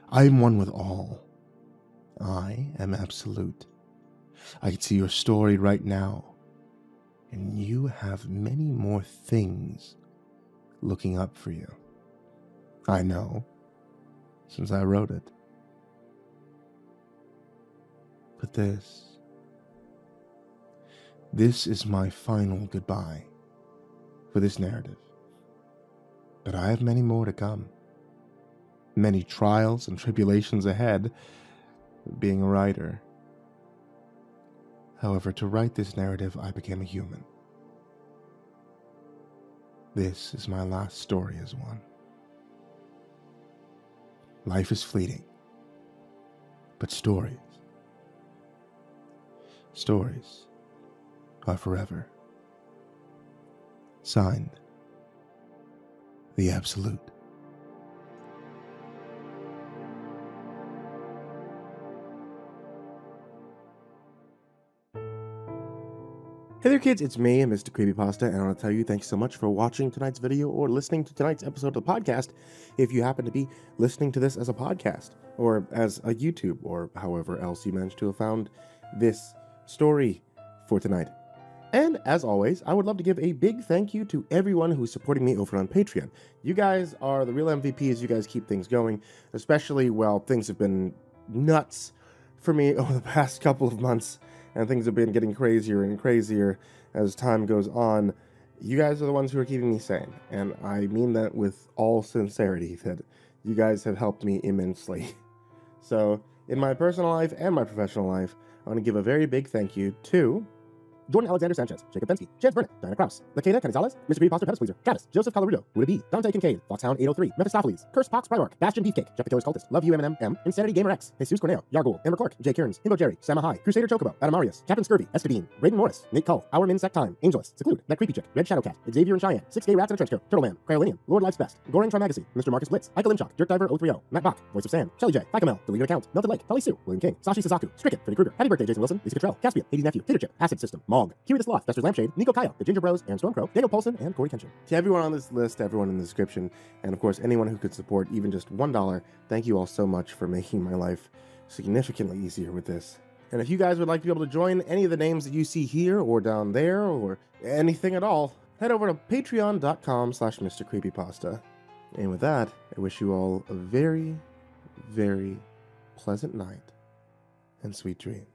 B: I am one with all. I am absolute. I can see your story right now, and you have many more things looking up for you. I know, since I wrote it. But this is my final goodbye for this narrative. But I have many more to come. Many trials and tribulations ahead of being a writer. However, to write this narrative, I became a human. This is my last story as one. Life is fleeting, but stories are forever. Signed, The Absolute.
A: Hey there kids, it's me, MrCreepyPasta, and I want to tell you thanks so much for watching tonight's video or listening to tonight's episode of the podcast if you happen to be listening to this as a podcast, or as a YouTube, or however else you managed to have found this story for tonight. And as always, I would love to give a big thank you to everyone who's supporting me over on Patreon. You guys are the real MVPs, you guys keep things going, especially while things have been nuts for me over the past couple of months. And things have been getting crazier and crazier as time goes on. You guys are the ones who are keeping me sane. And I mean that with all sincerity, that you guys have helped me immensely. So, in my personal life and my professional life, I want to give a very big thank you to Jordan Alexander Sanchez, Jakob Fenske, Burnett, Kraus, LaQueda, Canizales, MrCreepyPasta, PebisPleaser, Travis, Joseph Calarrudo, BuddhaBee, Dante, Kinkade, Foxhound 803, Mephistopheles, CursepoxPrimarch, Bastion, Beefcake, Cultist, Love You M&M, INSANITYGamerX, Cornejo, Yarghoul, MrCreepyPasta, kearns, himbojerry, SamaHigh, CrusaderChocobo, Atomaurus, Captain Scurvy, Escadine, Braden Morris, Nate Cull, Our Min Sec Time, Angelus, Seclude, That Creepy Chick, Red Shadowcat, Xavier and Cheyenne, 6 Gay Rats in a Trench Coat, Turtleman, Cryolinium, Lord Life's Best, Goring Try Magazine, Mr. Marcus Blitz, Michael Limchok, Jerk Diver 030, Matt Bach, Voice of Sand, Shelly J, Fikamel, Deleted Account, Melted Lake, Tully Sue, William King, Sashi Suzaku, Stricken, Freddy Krueger, Happy Birthday Jason Wilson, Lisa Cottrell, Caspian, Hades Nephew, Hitter Chip, Acid System, Mog, Kiwi the Sloth, Fester's Lampshade, Nico Kaya, The Ginger Bros, Aaron Stormcrow, Daniel Paulson, and Corey Kenshin. To everyone on this list, everyone in the description, and of course anyone who could support even just $1, thank you all so much for making my life significantly easier with this. And if you guys would like to be able to join any of the names that you see here or down there or anything at all, head over to patreon.com/MrCreepyPasta. And with that, I wish you all a very, very pleasant night and sweet dreams.